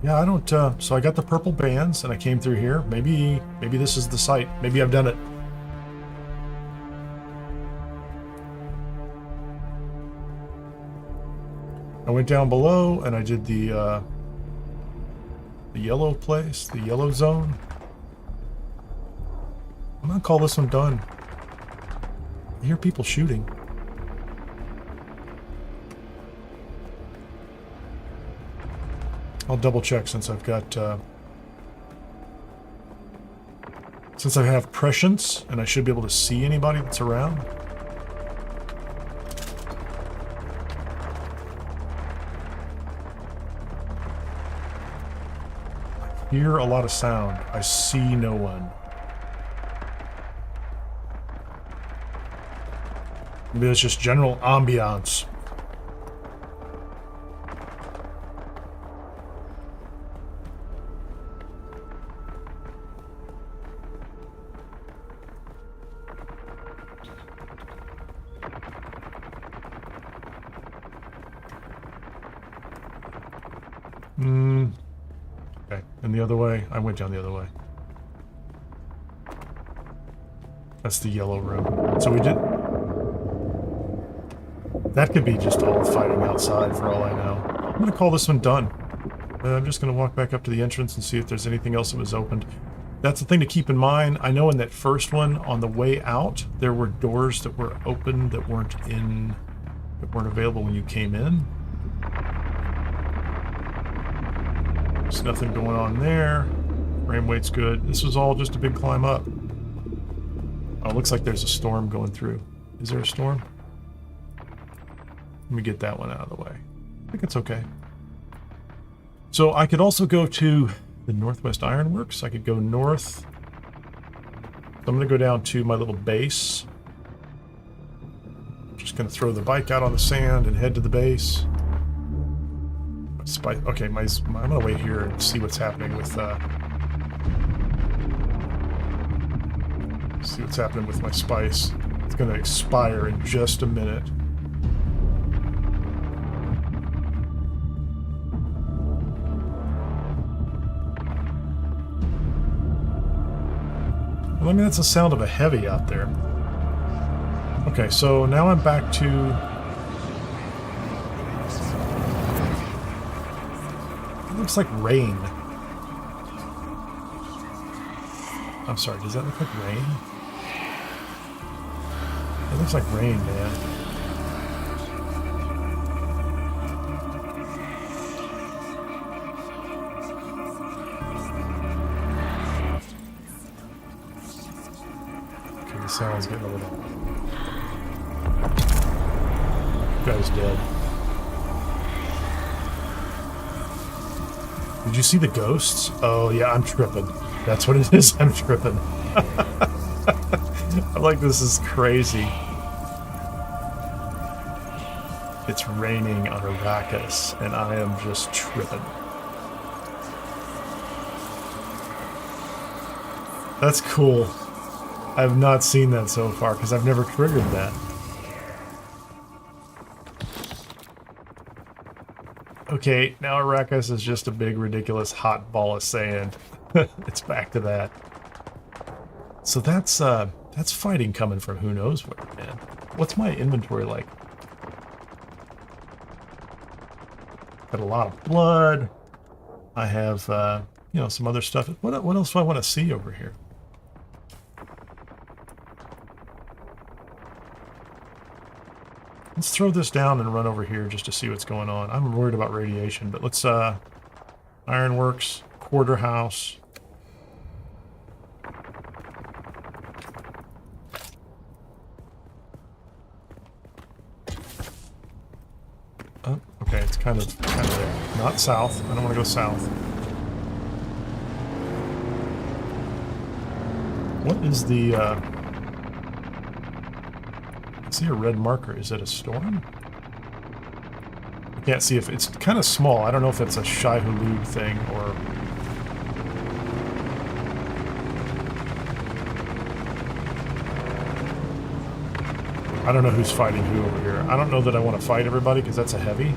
Yeah, I don't, so I got the purple bands and I came through here. Maybe this is the site. Maybe I've done it. I went down below and I did the yellow place, the yellow zone. I'm gonna call this one done. I hear people shooting. I'll double check since I've got since I have prescience and I should be able to see anybody that's around. I hear a lot of sound. I see no one. Maybe it's just general ambiance. Okay, and the other way? I went down the other way. That's the yellow room. So we did... That could be just all fighting outside for all I know. I'm going to call this one done. I'm just going to walk back up to the entrance and see if there's anything else that was opened. That's the thing to keep in mind. I know in that first one, on the way out, there were doors that were open that weren't available when you came in. There's nothing going on there. Frame rate's good. This was all just a big climb up. Oh, it looks like there's a storm going through. Is there a storm? Let me get that one out of the way. I think it's okay. So I could also go to the Northwest Ironworks. I could go north. So I'm going to go down to my little base. Just going to throw the bike out on the sand and head to the base. Okay, I'm going to wait here and see what's happening with my spice. It's going to expire in just a minute. Well, I mean, that's the sound of a heavy out there. Okay, so now I'm back to... It looks like rain. I'm sorry, does that look like rain? It looks like rain, man. Okay, the sound's getting a little... Guy's dead. Did you see the ghosts? Oh yeah, I'm tripping. That's what it is. I'm tripping. I'm like, this is crazy. It's raining on Arrakis, and I am just tripping. That's cool. I have not seen that so far, because I've never triggered that. Okay, now Arrakis is just a big, ridiculous hot ball of sand. It's back to that. So that's fighting coming from who knows where, man. What's my inventory like? Got a lot of blood. I have, you know, some other stuff. What else do I want to see over here? Let's throw this down and run over here just to see what's going on. I'm worried about radiation, but let's, Ironworks, Quarter House. Oh, okay, it's kind of there. Not south. I don't want to go south. What is the, I see a red marker. Is it a storm? I can't see if it's kind of small. I don't know if it's a Shai-Hulud thing or... I don't know who's fighting who over here. I don't know that I want to fight everybody because that's a heavy.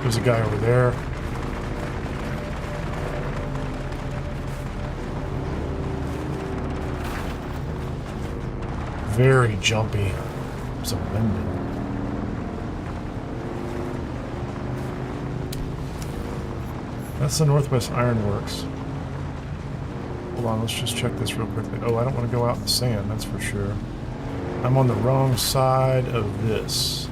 There's a guy over there. Very jumpy. There's a wind. That's the Northwest Ironworks. Hold on, let's just check this real quickly. Oh, I don't want to go out in the sand, that's for sure. I'm on the wrong side of this.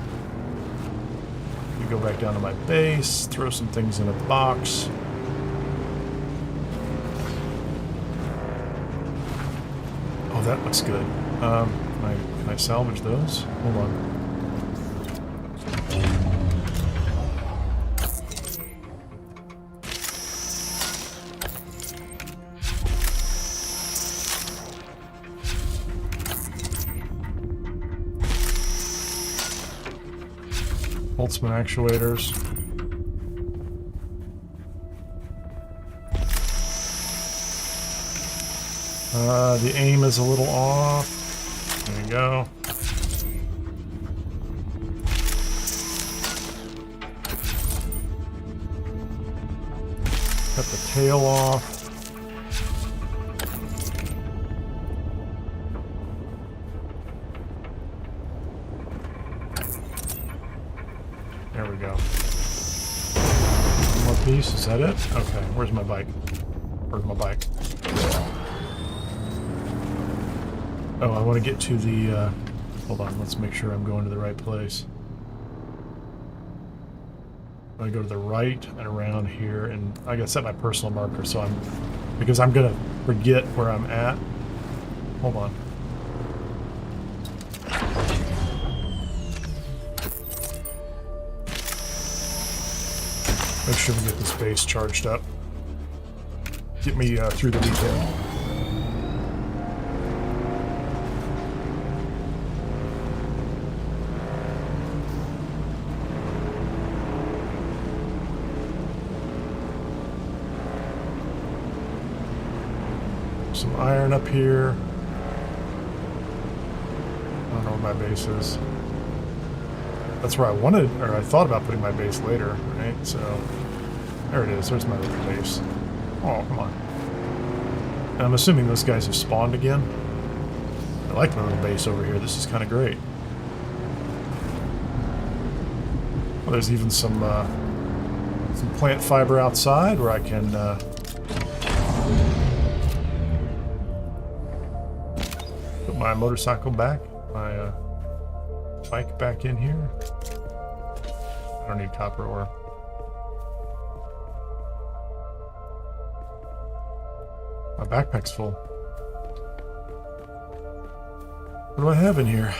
Go back down to my base, throw some things in a box. Oh, that looks good. Can I salvage those? Hold on. Holztman Actuators. The aim is a little off. There you go. Cut the tail off. There we go. One more piece, is that it? Okay, where's my bike? Where's my bike? Oh, I want to get to the, hold on, let's make sure I'm going to the right place. I'm going to go to the right and around here, and I got to set my personal marker, so because I'm going to forget where I'm at. Hold on. Make sure we get this base charged up. Get me through the weekend. Some iron up here. I don't know where my base is. That's where I wanted, or I thought about putting my base later, right? So, there it is. There's my little base. Oh, come on. And I'm assuming those guys have spawned again. I like my little base over here. This is kind of great. Well, there's even some plant fiber outside where I can put my motorcycle back, my bike back in here. I don't need copper ore. My backpack's full. What do I have in here?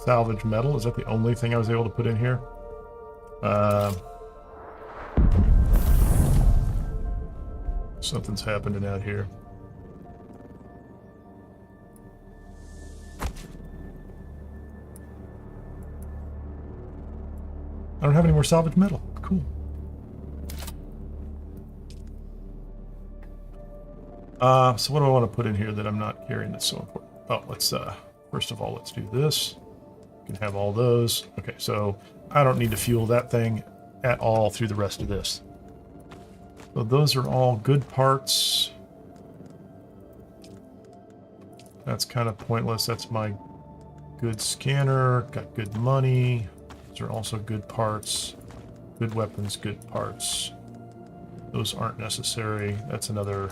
Salvage metal. Is that the only thing I was able to put in here? Something's happening out here. I don't have any more salvage metal. Cool. So what do I want to put in here that I'm not carrying that's so important? Oh, let's, first of all, let's do this. You can have all those. Okay, so I don't need to fuel that thing at all through the rest of this. So those are all good parts. That's kind of pointless. That's my good scanner. Got good money. Those are also good parts. Good weapons, good parts. Those aren't necessary. That's another...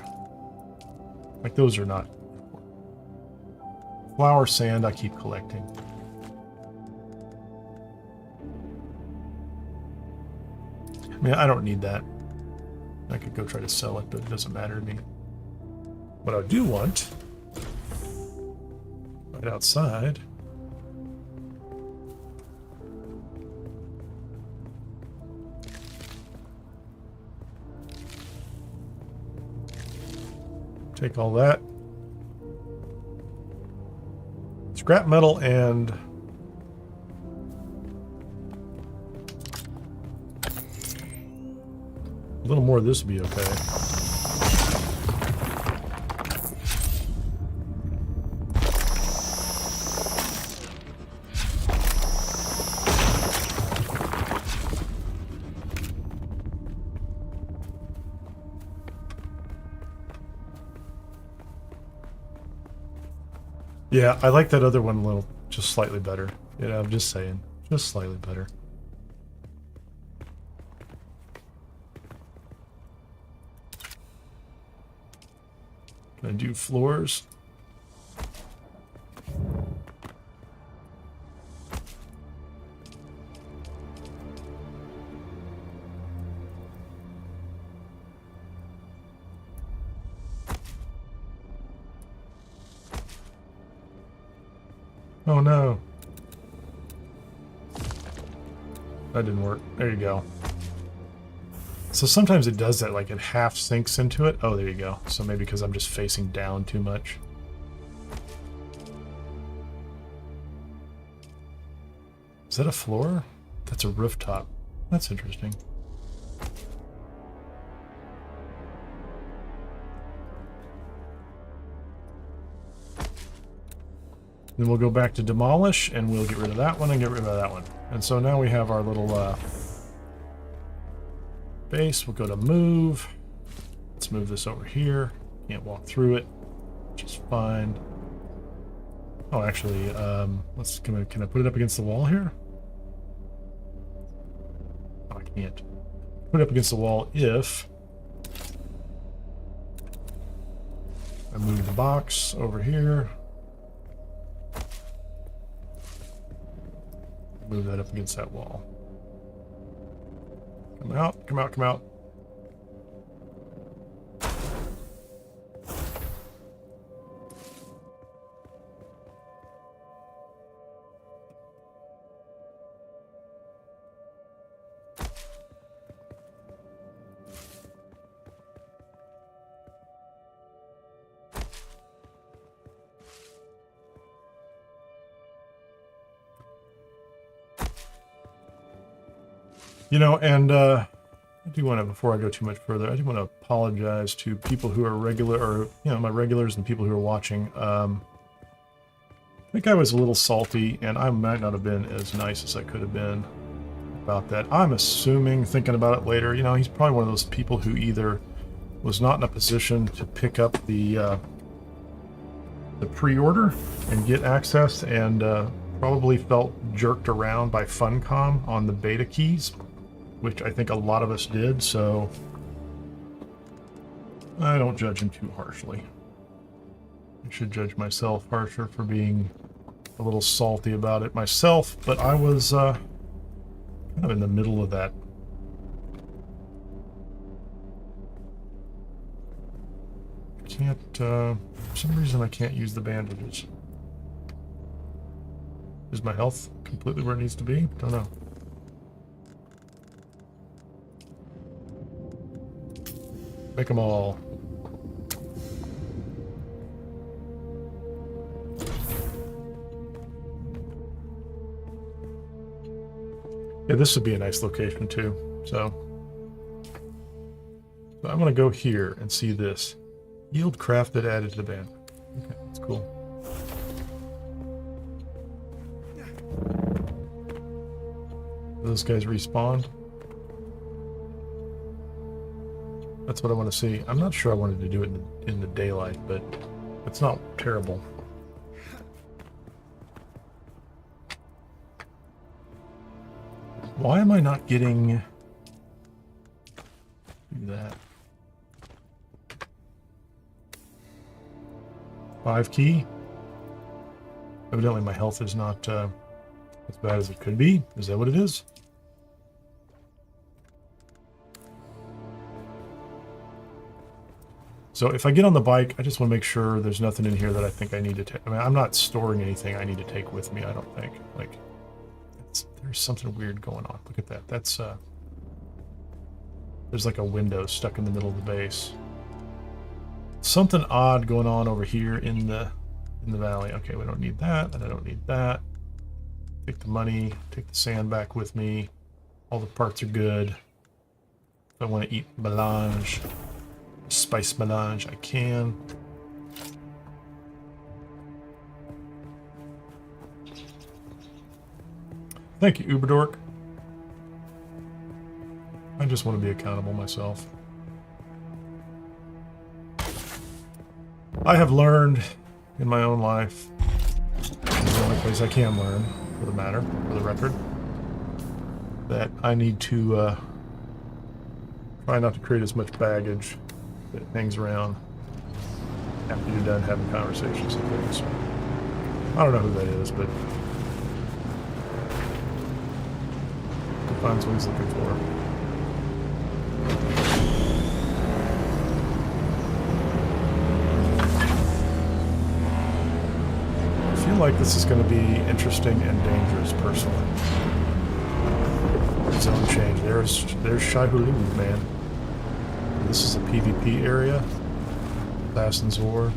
Like, those are not important. Flour sand I keep collecting. I mean, I don't need that. I could go try to sell it, but it doesn't matter to me. What I do want, right outside, take all that. Scrap metal and a little more of this would be okay. Yeah, I like that other one a little, just slightly better. Yeah, I'm just saying, just slightly better. Can I do floors? Oh no. That didn't work. There you go. So sometimes it does that, like it half sinks into it. Oh, there you go. So maybe because I'm just facing down too much. Is that a floor? That's a rooftop. That's interesting. Then we'll go back to demolish, and we'll get rid of that one and get rid of that one. And so now we have our little base. We'll go to move. Let's move this over here. Can't walk through it, which is fine. Oh, actually, can I put it up against the wall here? Oh, I can't. Put it up against the wall if I move the box over here. Move that up against that wall. Come out, come out, come out. You know, and I do want to, before I go too much further, I do want to apologize to people who are regular, or, you know, my regulars and people who are watching. I think I was a little salty, and I might not have been as nice as I could have been about that. I'm assuming, thinking about it later, you know, he's probably one of those people who either was not in a position to pick up the pre-order and get access, and probably felt jerked around by Funcom on the beta keys, which I think a lot of us did, so I don't judge him too harshly. I should judge myself harsher for being a little salty about it myself, but I was kind of in the middle of that. I can't, for some reason I can't use the bandages. Is my health completely where it needs to be? Don't know. Make them all. Yeah, this would be a nice location too. So I'm going to go here and see this. Yield crafted added to the band. Okay, that's cool. Those guys respawned. That's what I want to see. I'm not sure I wanted to do it in the daylight, but it's not terrible. Why am I not getting that? 5 key? Evidently my health is not as bad as it could be. Is that what it is? So if I get on the bike, I just want to make sure there's nothing in here that I think I need to take. I mean, I'm not storing anything I need to take with me, I don't think. Like, there's something weird going on. Look at that. That's, there's like a window stuck in the middle of the base. Something odd going on over here in the valley. Okay, we don't need that, and I don't need that. Take the money, take the sand back with me. All the parts are good. If I want to eat melange, spice melange, I can. Thank you, Uberdork. I just want to be accountable myself. I have learned in my own life, the only place I can learn, for the record, that I need to try not to create as much baggage that hangs around after you're done having conversations and things. I don't know who that is, but he finds what he's looking for. I feel like this is going to be interesting and dangerous, personally. Zone change. There's Shai-Hulud, man. This is a PvP area. Bassin's War.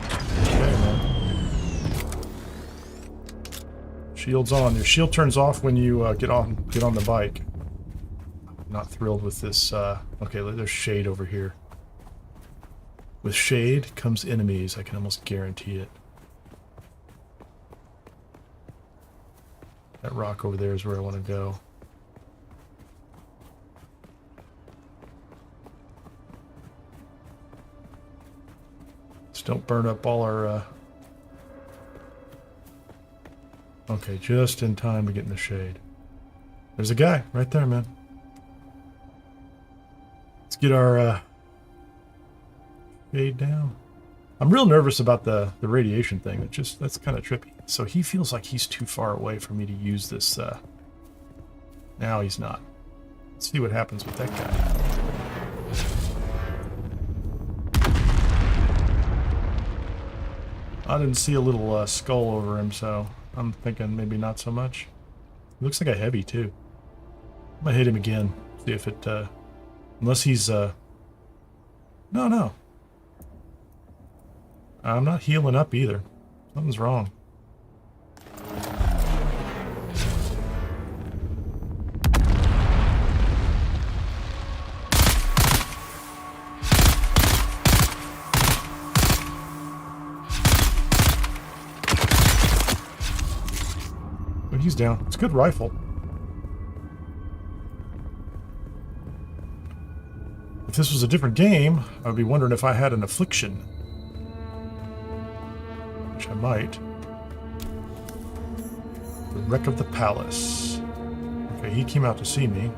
Okay, man. Shield's on. Your shield turns off when you get on the bike. I'm not thrilled with this. Okay, there's shade over here. With shade comes enemies. I can almost guarantee it. That rock over there is where I want to go. Just don't burn up all our... Okay, just in time to get in the shade. There's a guy right there, man. Let's get our shade down. I'm real nervous about the radiation thing. That's kind of trippy. So he feels like he's too far away for me to use this. Now he's not. Let's see what happens with that guy. I didn't see a little skull over him, so I'm thinking maybe not so much. He looks like a heavy, too. I'm gonna hit him again. See if it... unless he's... No. I'm not healing up either. Something's wrong. But he's down. It's a good rifle. If this was a different game, I would be wondering if I had an affliction. Which I might. The wreck of the Pallas. Okay, he came out to see me.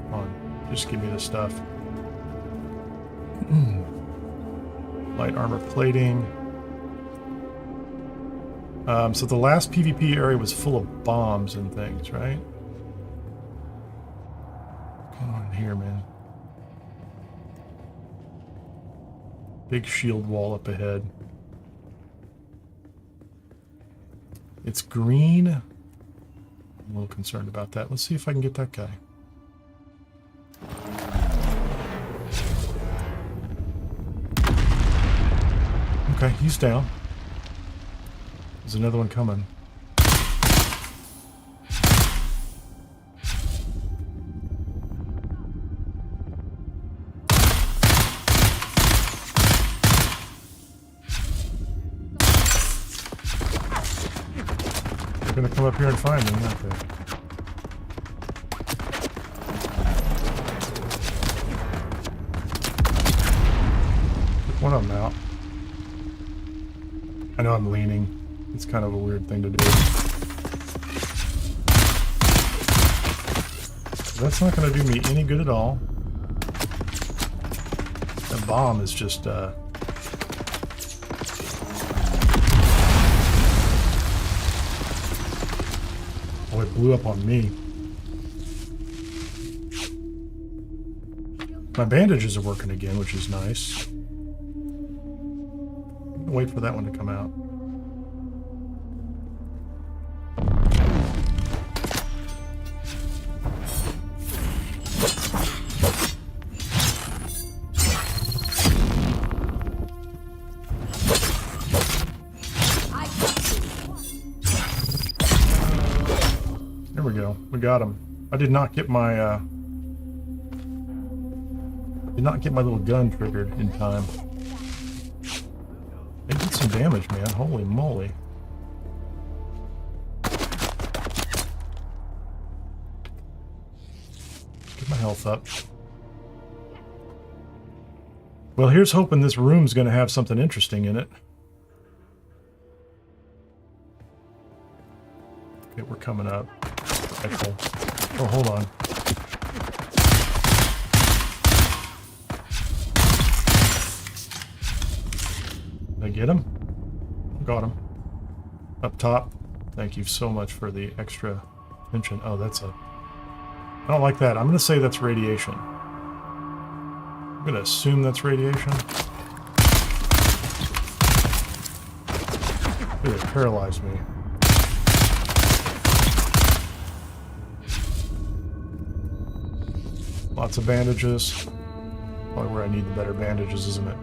Come on, just give me the stuff. Light armor plating. So the last PvP area was full of bombs and things, right? Come on here, man. Big shield wall up ahead. It's green. I'm a little concerned about that. Let's see if I can get that guy. Okay, he's down. There's another one coming. They're gonna come up here and find me, aren't they? Took one of them out. I know I'm leaning. It's kind of a weird thing to do. That's not going to do me any good at all. That bomb is just... Oh, it blew up on me. My bandages are working again, which is nice. Wait for that one to come out. There we go. We got him. I did not get my little gun triggered in time. They did some damage, man. Holy moly. Get my health up. Well, here's hoping this room's going to have something interesting in it. Okay, we're coming up. Rifle. Oh, hold on. Did I get him? Got him. Up top. Thank you so much for the extra attention. Oh, that's a... I don't like that. I'm going to say that's radiation. I'm going to assume that's radiation. It paralyzed me. Lots of bandages. Probably where I need the better bandages, isn't it?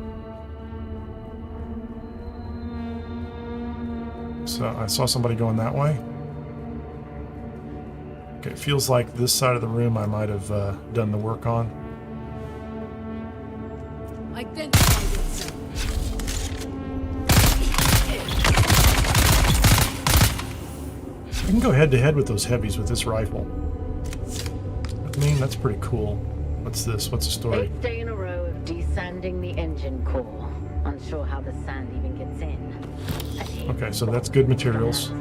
So I saw somebody going that way. Okay, it feels like this side of the room I might have done the work on. Identified itself. I can go head to head with those heavies with this rifle. I mean, that's pretty cool. What's this? What's the story? 8th day in a row of desanding the engine core. Unsure how the sand even gets in. Okay, so that's good materials.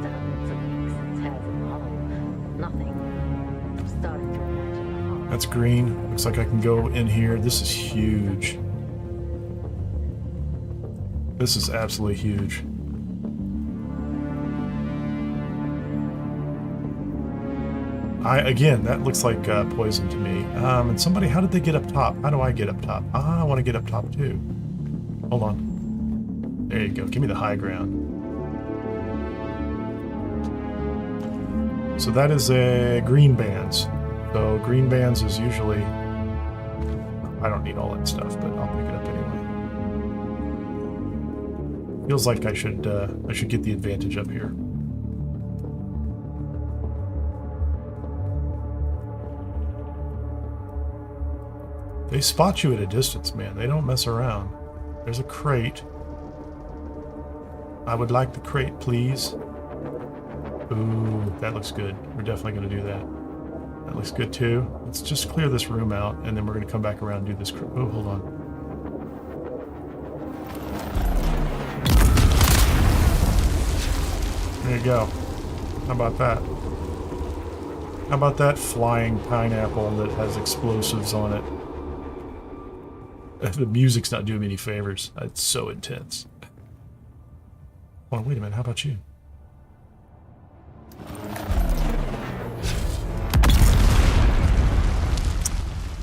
That's green. Looks like I can go in here. This is huge. This is absolutely huge. Again, that looks like poison to me. And somebody, how did they get up top? How do I get up top? I want to get up top too. Hold on. There you go. Give me the high ground. So that is a green bands. So green bands is usually... I don't need all that stuff, but I'll pick it up anyway. Feels like I should get the advantage up here. They spot you at a distance, man. They don't mess around. There's a crate. I would like the crate, please. Ooh, that looks good. We're definitely going to do that. That looks good, too. Let's just clear this room out, and then we're going to come back around and do this. Oh, hold on. There you go. How about that? How about that flying pineapple that has explosives on it? The music's not doing me any favors. It's so intense. Oh, wait a minute. How about you?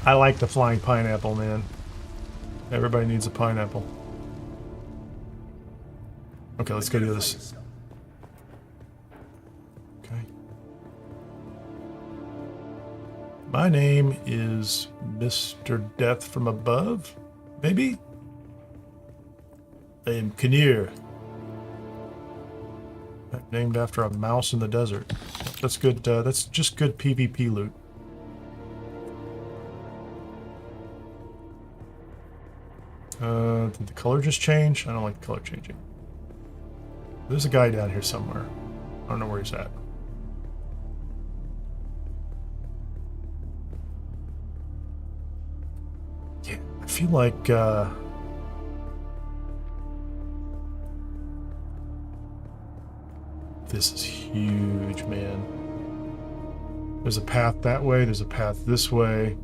I like the flying pineapple, man. Everybody needs a pineapple. Okay, let's go do this. Okay. My name is Mr. Death from Above, maybe? I am Kineer. Named after a mouse in the desert. That's good, that's just good PvP loot. Did the color just change? I don't like the color changing. There's a guy down here somewhere. I don't know where he's at. Yeah, I feel like, this is huge, man. There's a path that way, there's a path this way.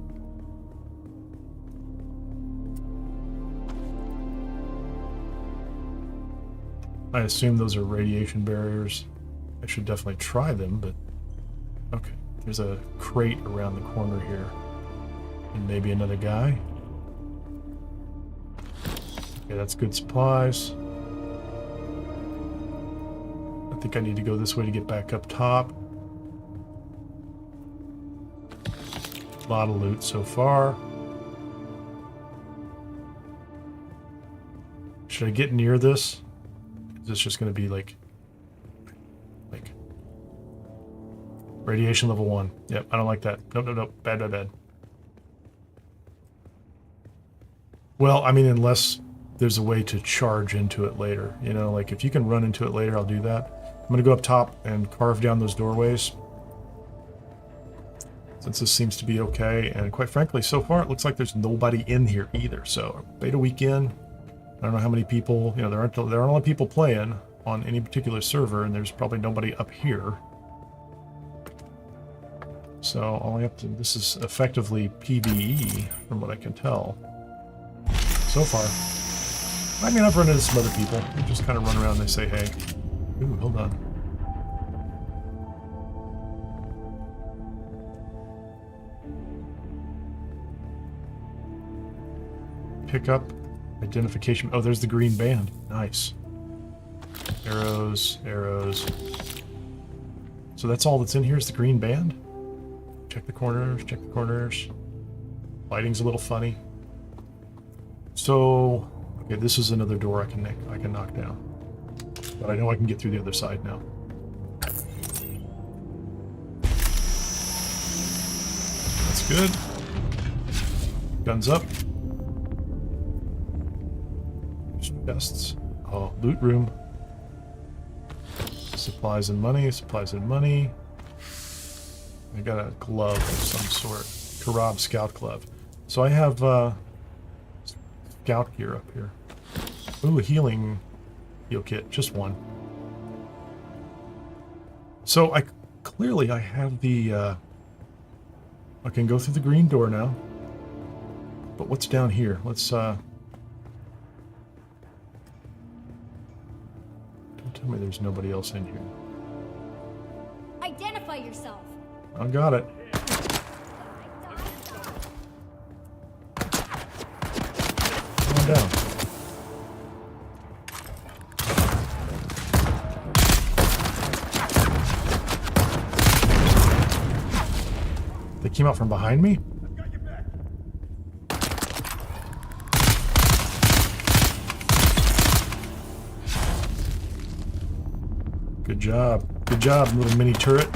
I assume those are radiation barriers. I should definitely try them, but... Okay, there's a crate around the corner here. And maybe another guy. Okay, that's good supplies. I think I need to go this way to get back up top. A lot of loot so far. Should I get near this? Is this just going to be like radiation level 1? Yep, I don't like that. Nope, nope, nope. Bad, bad, bad. Well, I mean, unless there's a way to charge into it later. You know, like if you can run into it later, I'll do that. I'm going to go up top and carve down those doorways. Since this seems to be okay. And quite frankly, so far it looks like there's nobody in here either. So, beta weekend. I don't know how many people, you know, there aren't a lot of people playing on any particular server, and there's probably nobody up here. So all I have to, this is effectively PvE from what I can tell. So far. I mean, I've run into some other people. They just kind of run around and they say, hey. Ooh, hold on. Pick up. Identification. Oh, there's the green band. Nice. Arrows, arrows. So that's all that's in here is the green band? Check the corners, check the corners. Lighting's a little funny. So, okay, this is another door I can knock down. But I know I can get through the other side now. That's good. Guns up. Chests. Oh, loot room. Supplies and money. Supplies and money. I got a glove of some sort. Karab scout glove. So I have scout gear up here. Ooh, heal kit. Just one. So I have the I can go through the green door now. But what's down here? Let's don't tell me there's nobody else in here. Identify yourself. I got it. Come on down. They came out from behind me? Good job. Good job, little mini turret.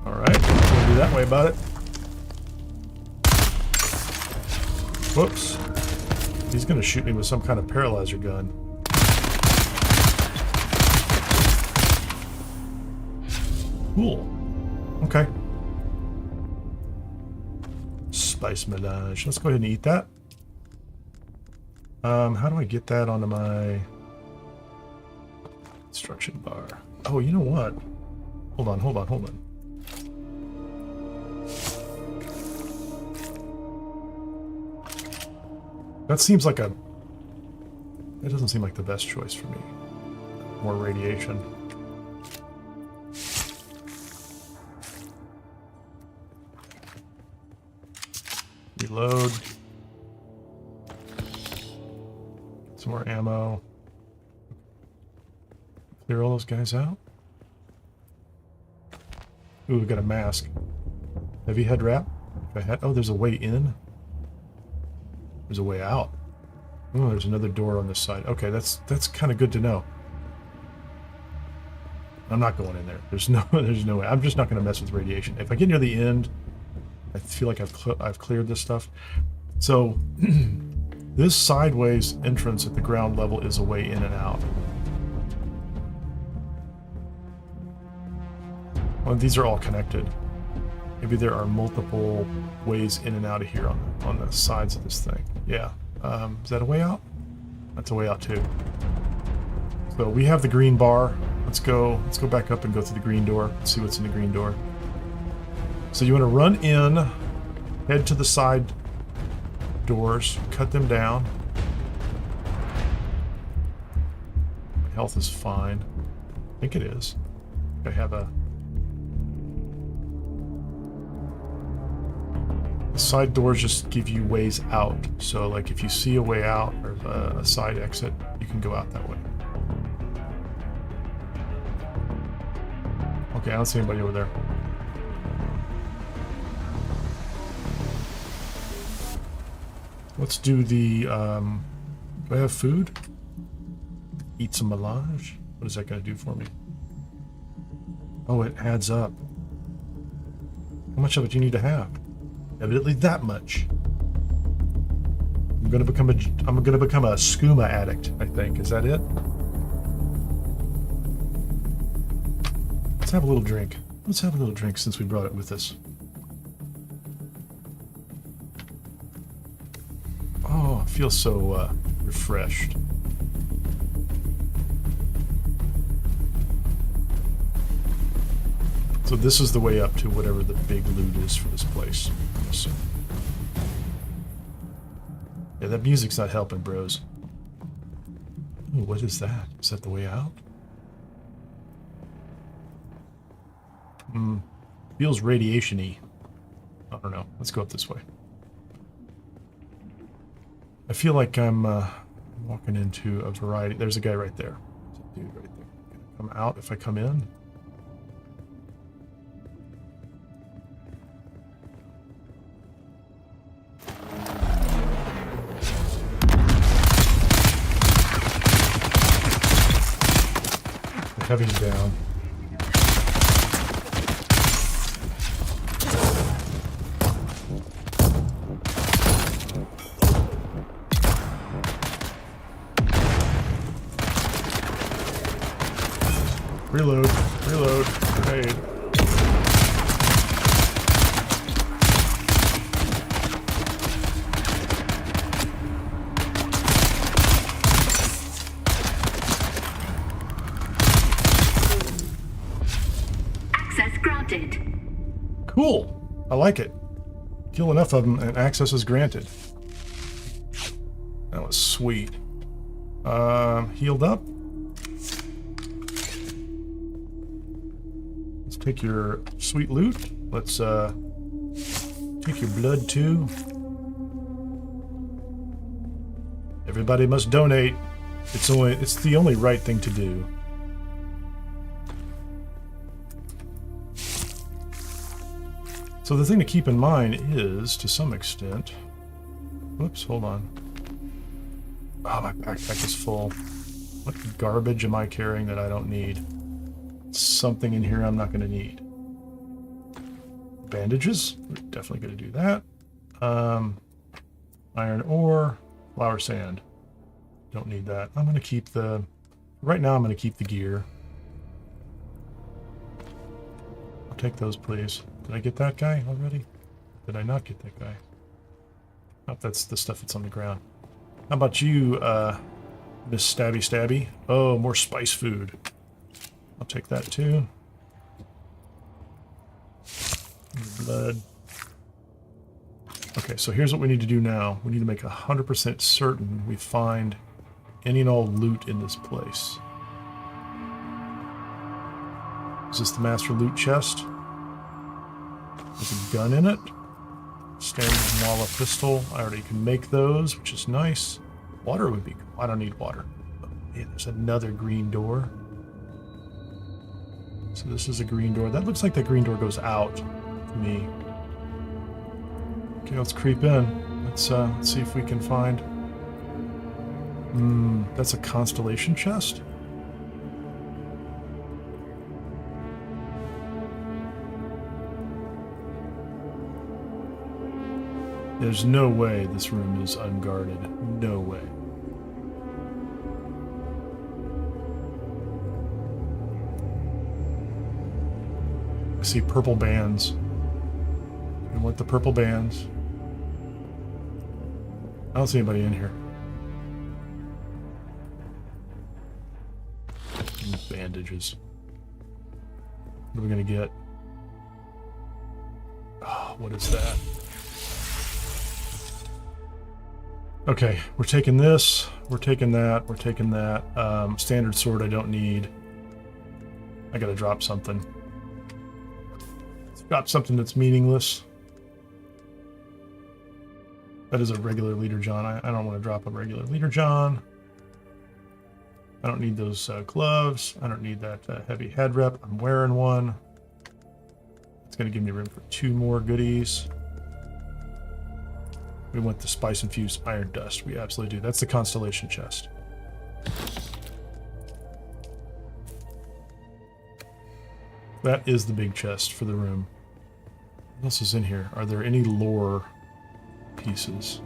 Alright, we'll do that way about it. Whoops. He's gonna shoot me with some kind of paralyzer gun. Cool. Okay. Spice melange. Let's go ahead and eat that. How do I get that onto my instruction bar? Oh, you know what? Hold on. That seems like that doesn't seem like the best choice for me. More radiation. Reload. Some more ammo. Clear all those guys out. Ooh, we got a mask. Heavy head wrap. Oh, there's a way in. There's a way out. Oh, there's another door on this side. Okay, that's kind of good to know. I'm not going in there. There's no way. I'm just not going to mess with radiation. If I get near the end, I feel like I've cleared this stuff. So this sideways entrance at the ground level is a way in and out. Well, these are all connected. Maybe there are multiple ways in and out of here on the sides of this thing. Yeah. Is that a way out? That's a way out too. So we have the green bar. Let's go back up and go through the green door. Let's see what's in the green door. So you want to run in, head to the side doors, cut them down. My health is fine. I think it is. I have the side doors just give you ways out. So like if you see a way out or a side exit, you can go out that way. Okay, I don't see anybody over there. Let's do the, do I have food? Eat some melange? What is that going to do for me? Oh, it adds up. How much of it do you need to have? Evidently that much. I'm gonna become a skooma addict, I think. Is that it? Let's have a little drink. Let's have a little drink since we brought it with us. Oh, I feel so refreshed. So this is the way up to whatever the big loot is for this place. Yeah, that music's not helping, bros. Ooh, what is that? Is that the way out? Feels radiation-y. I don't know. Let's go up this way. I feel like I'm walking into a variety. There's a guy right there. There's a dude right there. Can I come out if I come in? heavy down. Reload, reload, grenade. Access granted. Cool. I like it. Kill enough of them and access is granted. That was sweet. Healed up. Let's take your sweet loot. Let's take your blood too. Everybody must donate. It's the only right thing to do. So the thing to keep in mind is, to some extent... Whoops, hold on. Oh, my backpack is full. What garbage am I carrying that I don't need? Something in here I'm not going to need. Bandages. We're definitely going to do that. Iron ore. Flour sand. Don't need that. I'm going to keep the... Right now I'm going to keep the gear. I'll take those, please. Did I get that guy already? Did I not get that guy? Oh, that's the stuff that's on the ground. How about you, Miss Stabby Stabby? Oh, more spice food. I'll take that too. Blood. Okay, so here's what we need to do now. We need to make 100% certain we find any and all loot in this place. Is this the master loot chest? There's a gun in it. Standard Walla pistol. I already can make those, which is nice. Water would be cool. I don't need water. Oh, yeah, there's another green door. So this is a green door. That looks like that green door goes out to me. Okay, let's creep in. Let's see if we can find... that's a constellation chest? There's no way this room is unguarded. No way. I see purple bands. I want the purple bands. I don't see anybody in here. Bandages. What are we gonna get? Oh, what is that? Okay, we're taking this, we're taking that, we're taking that. Standard sword I don't need. I gotta drop something. Let's drop something that's meaningless. That is a regular leader John. I don't want to drop a regular leader John. I don't need those gloves. I don't need that heavy head rep. I'm wearing one. It's gonna give me room for 2 more goodies. We want the spice-infused iron dust. We absolutely do. That's the constellation chest. That is the big chest for the room. What else is in here? Are there any lore pieces?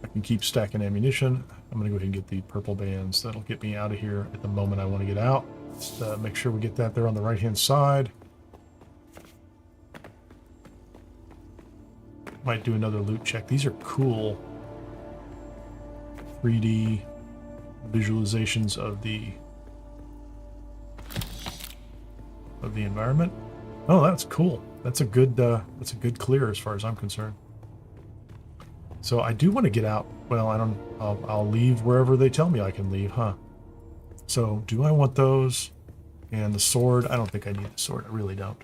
I can keep stacking ammunition. I'm going to go ahead and get the purple bands. That'll get me out of here at the moment I want to get out. Let's make sure we get that there on the right-hand side. Might do another loot check. These are cool 3D visualizations of the environment. Oh, that's cool. That's a good clear as far as I'm concerned. So I do want to get out. Well, I'll leave wherever they tell me I can leave, huh? So do I want those? And the sword? I don't think I need the sword. I really don't.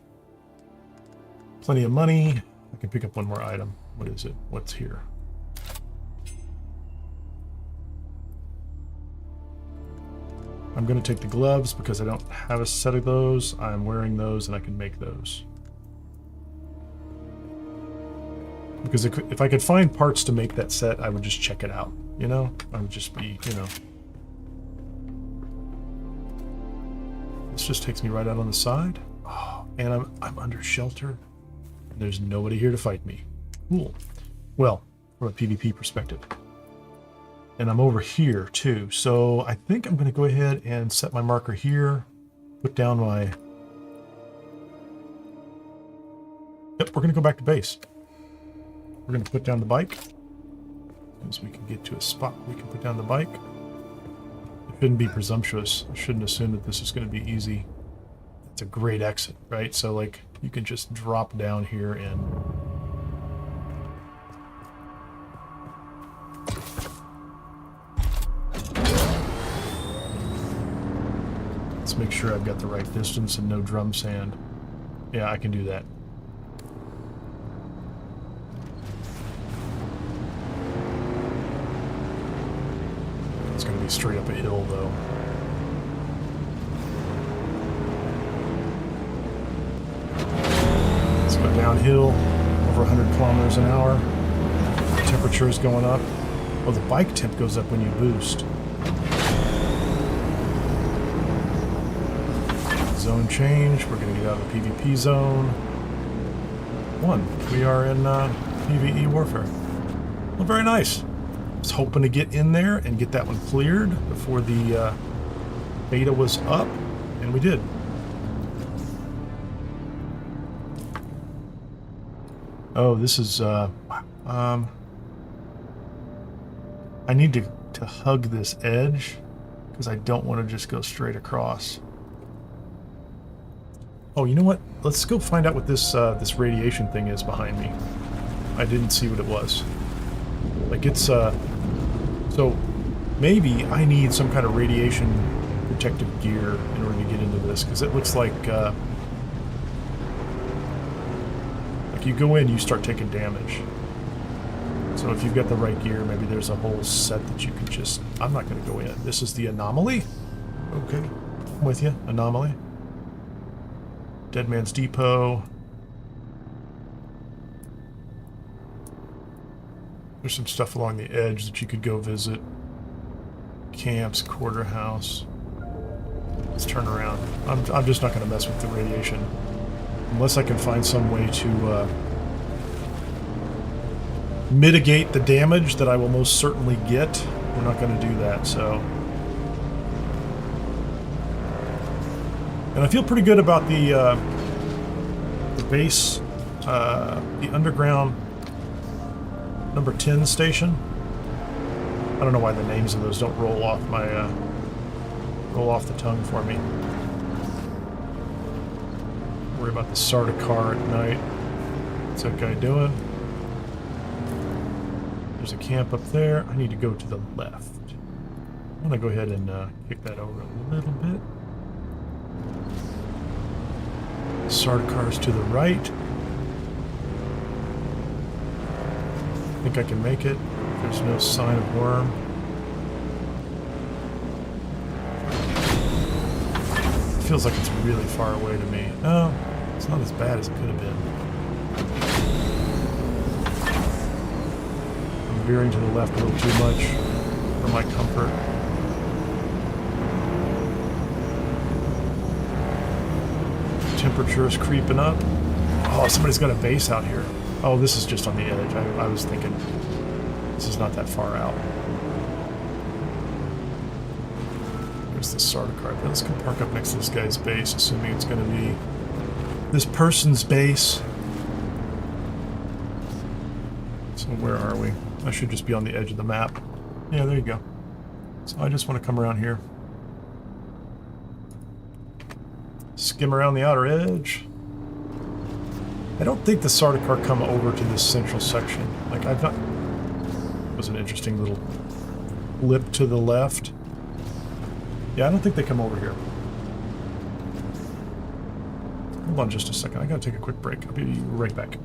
Plenty of money. I can pick up one more item. What is it? What's here? I'm going to take the gloves because I don't have a set of those. I'm wearing those and I can make those. Because if I could find parts to make that set, I would just check it out, you know? I would just be, you know. just takes me right out on the side. Oh, and I'm under shelter. And there's nobody here to fight me. Cool. Well, from a PvP perspective. And I'm over here too. So I think I'm going to go ahead and set my marker here. Put down my... Yep, we're going to go back to base. We're going to put down the bike. As we can get to a spot we can put down the bike. I shouldn't be presumptuous. I shouldn't assume that this is going to be easy. It's a great exit, right? So like you can just drop down here and let's make sure I've got the right distance and no drum sand. Yeah, I can do that. It's going to be straight up a hill, though. Let's go downhill, over 100 kilometers an hour. The temperature is going up. Oh, the bike temp goes up when you boost. Zone change. We're going to get out of the PvP zone. 1. We are in PvE warfare. Well, very nice. I was hoping to get in there and get that one cleared before the beta was up, and we did. Oh, this is I need to hug this edge because I don't want to just go straight across. Oh, you know what? Let's go find out what this this radiation thing is behind me. I didn't see what it was. Like it's so maybe I need some kind of radiation protective gear in order to get into this, because it looks like you go in, you start taking damage. So if you've got the right gear, maybe there's a whole set that you can just... I'm not going to go in. This is the anomaly? Okay, I'm with you. Anomaly. Dead Man's Depot. There's some stuff along the edge that you could go visit. Camps, quarter house. Let's turn around. I'm just not going to mess with the radiation. Unless I can find some way to mitigate the damage that I will most certainly get. We're not going to do that, so... And I feel pretty good about the base, the underground number 10 station. I don't know why the names of those don't roll off my roll off the tongue for me. Worry about the Sardaukar at night. What's that guy doing? There's a camp up there. I need to go to the left. I'm gonna go ahead and kick that over a little bit. Sardaukar's to the right. I think I can make it. There's no sign of worm. It feels like it's really far away to me. No, it's not as bad as it could have been. I'm veering to the left a little too much for my comfort. Temperature is creeping up. Oh, somebody's got a base out here. Oh, this is just on the edge. I was thinking this is not that far out. There's the Sardaukar. Let's go park up next to this guy's base, assuming it's going to be this person's base. So where are we? I should just be on the edge of the map. Yeah, there you go. So I just want to come around here. Skim around the outer edge. I don't think the Sardaukar come over to this central section. Like, I've not... It was an interesting little lip to the left. Yeah, I don't think they come over here. Hold on just a second. I gotta take a quick break. I'll be right back.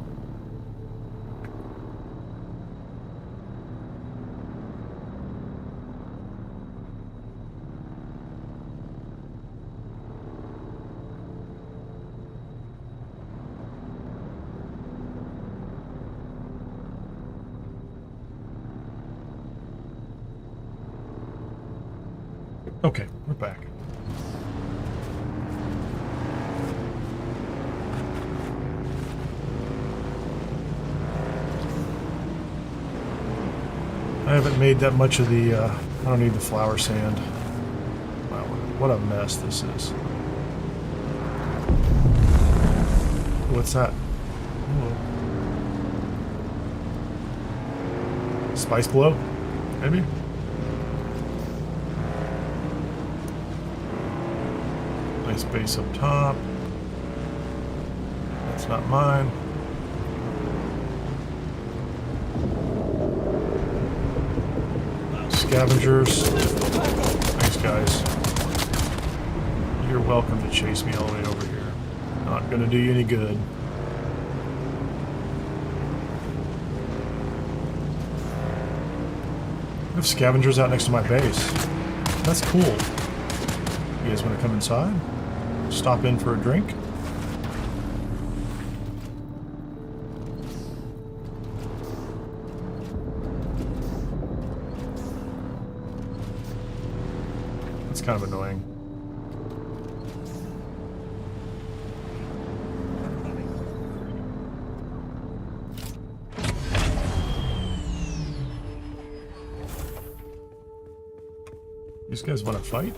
Okay, we're back. I haven't made that much of the, I don't need the flower sand. Wow, what a mess this is. What's that? Ooh. Spice blow? Maybe? Nice base up top. That's not mine. Scavengers. Thanks, guys. You're welcome to chase me all the way over here. Not gonna do you any good. I have scavengers out next to my base. That's cool. You guys want to come inside? Stop in for a drink? That's kind of annoying. These guys want to fight?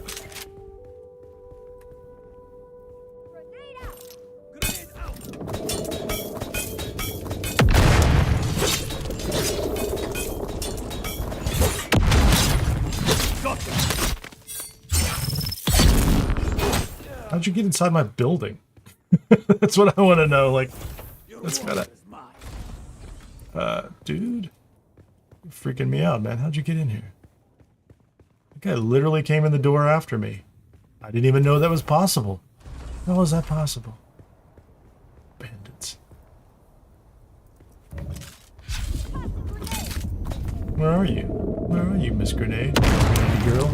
How'd you get inside my building? That's what I want to know. Like, that's gotta... dude. You're freaking me out, man. How'd you get in here? That guy literally came in the door after me. I didn't even know that was possible. How was that possible? Bandits. Where are you? Where are you, Miss Grenade? Grenade girl?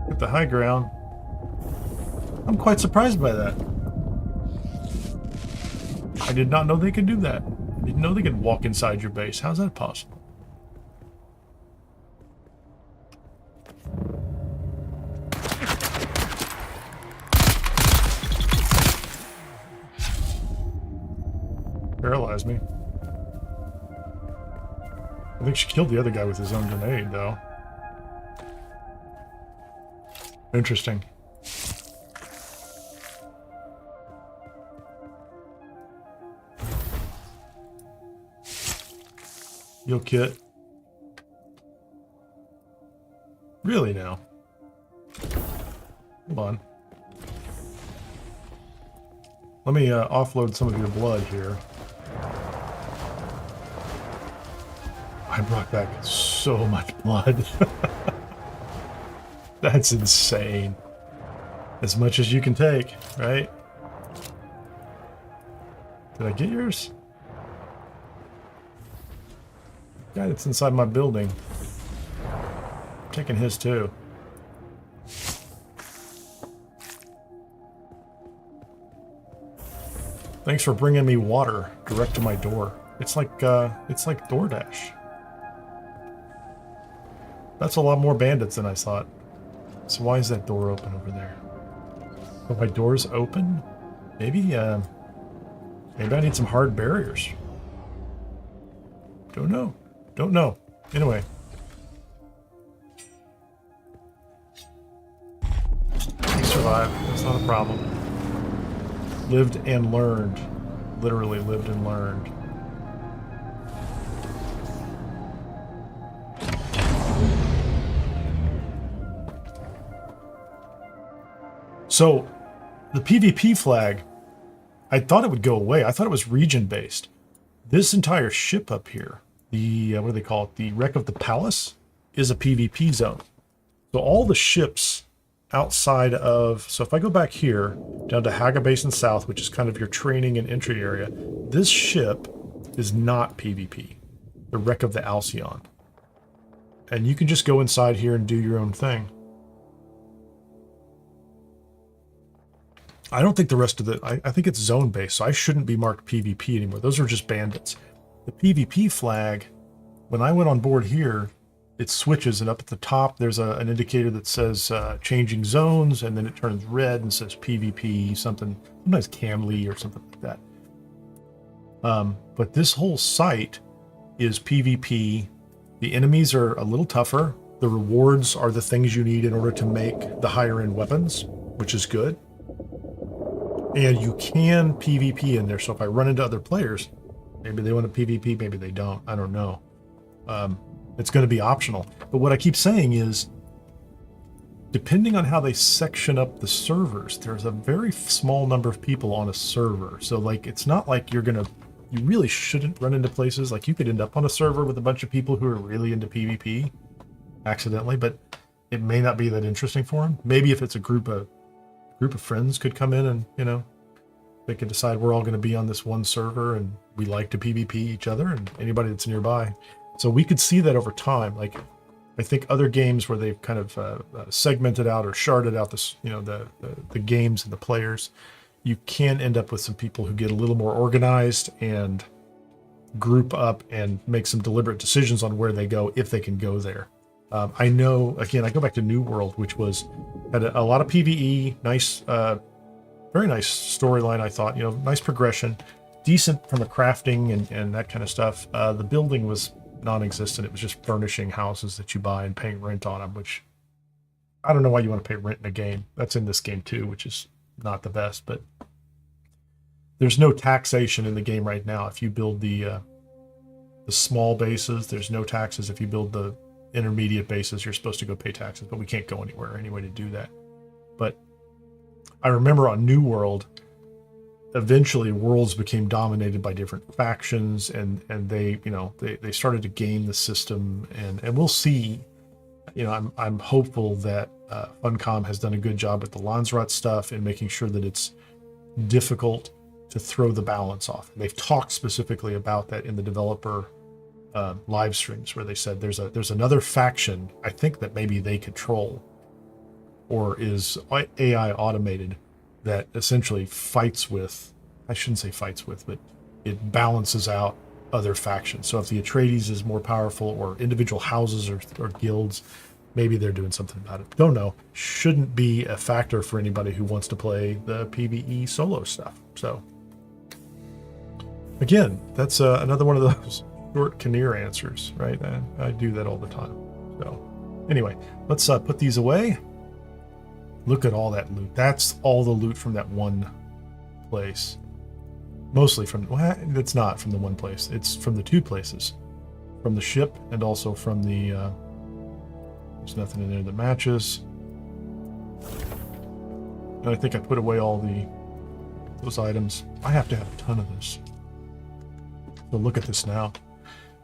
At the high ground. I'm quite surprised by that. I did not know they could do that. I didn't know they could walk inside your base. How's that possible? Paralyzed me. I think she killed the other guy with his own grenade, though. Interesting. Yo, kit. Really now? Hold on. Let me offload some of your blood here. I brought back so much blood. That's insane. As much as you can take, right? Did I get yours? Guy that's inside my building. I'm taking his too. Thanks for bringing me water direct to my door. It's like DoorDash. That's a lot more bandits than I thought. So why is that door open over there? Oh, my door's open? Maybe, maybe I need some hard barriers. Don't know. Don't know. Anyway. We survived. That's not a problem. Lived and learned. Literally lived and learned. So, the PvP flag, I thought it would go away. I thought it was region-based. This entire ship up here, the, what do they call it? The wreck of the Pallas, is a PvP zone. So all the ships outside of, so if I go back here, down to Haga Basin South, which is kind of your training and entry area, this ship is not PvP. The wreck of the Alcyon. And you can just go inside here and do your own thing. I don't think the rest of the... I think it's zone-based, so I shouldn't be marked PvP anymore. Those are just bandits. The PvP flag, when I went on board here, it switches, and up at the top, there's an indicator that says changing zones, and then it turns red and says PvP, something, sometimes Camly or something like that. But this whole site is PvP. The enemies are a little tougher. The rewards are the things you need in order to make the higher end weapons, which is good. And you can PvP in there. So if I run into other players, maybe they want to PvP, maybe they don't. I don't know. It's going to be optional. But what I keep saying is, depending on how they section up the servers, there's a very small number of people on a server. So like, it's not like you really shouldn't run into places. Like you could end up on a server with a bunch of people who are really into PvP accidentally, but it may not be that interesting for them. Maybe if it's a group of friends could come in and, you know, they could decide we're all going to be on this one server and we like to PvP each other and anybody that's nearby. So we could see that over time. Like I think other games where they've kind of segmented out or sharded out this, you know, the games and the players, you can end up with some people who get a little more organized and group up and make some deliberate decisions on where they go, if they can go there. I know, again, I go back to New World, which had a lot of PvE, nice, very nice storyline, I thought, you know, nice progression, decent from the crafting and that kind of stuff. The building was non-existent. It was just furnishing houses that you buy and paying rent on them, which I don't know why you want to pay rent in a game. That's in this game too, which is not the best, but there's no taxation in the game right now. If you build the small bases, there's no taxes. If you build the intermediate bases, you're supposed to go pay taxes, but we can't go anywhere anyway to do that. But I remember on New World, eventually worlds became dominated by different factions and they, you know, they started to game the system and we'll see, you know, I'm hopeful that Funcom has done a good job with the Landsrat stuff and making sure that it's difficult to throw the balance off. They've talked specifically about that in the developer live streams where they said there's another faction, I think that maybe they control or is AI automated, that essentially fights with, I shouldn't say fights with, but it balances out other factions. So if the Atreides is more powerful or individual houses or guilds, maybe they're doing something about it. Don't know. Shouldn't be a factor for anybody who wants to play the PvE solo stuff. So again, that's another one of those short Kineer answers, right? I do that all the time. So anyway, let's put these away. Look at all that loot. That's all the loot from that one place. Mostly from, well, it's not from the one place. It's from the two places. From the ship and also from the, there's nothing in there that matches. And I think I put away all those items. I have to have a ton of this. So look at this now.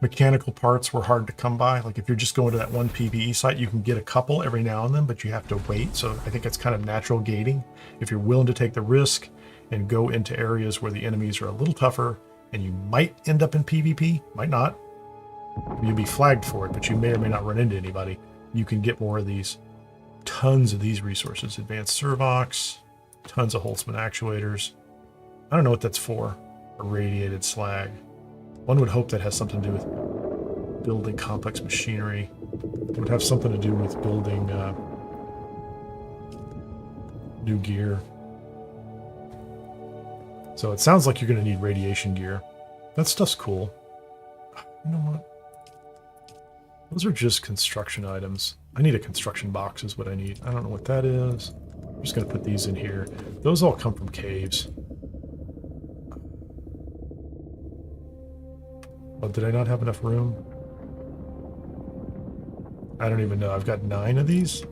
Mechanical parts were hard to come by. Like if you're just going to that one PvE site, you can get a couple every now and then, but you have to wait. So I think it's kind of natural gating. If you're willing to take the risk and go into areas where the enemies are a little tougher and you might end up in PvP, might not. You'll be flagged for it, but you may or may not run into anybody. You can get more of these, tons of these resources. Advanced Servox, tons of Holztman Actuators. I don't know what that's for. Irradiated slag. One would hope that has something to do with building complex machinery. It would have something to do with building new gear. So it sounds like you're going to need radiation gear. That stuff's cool. You know what? Those are just construction items. I need a construction box is what I need. I don't know what that is. I'm just going to put these in here. Those all come from caves. Oh, did I not have enough room? I don't even know. I've got 9 of these.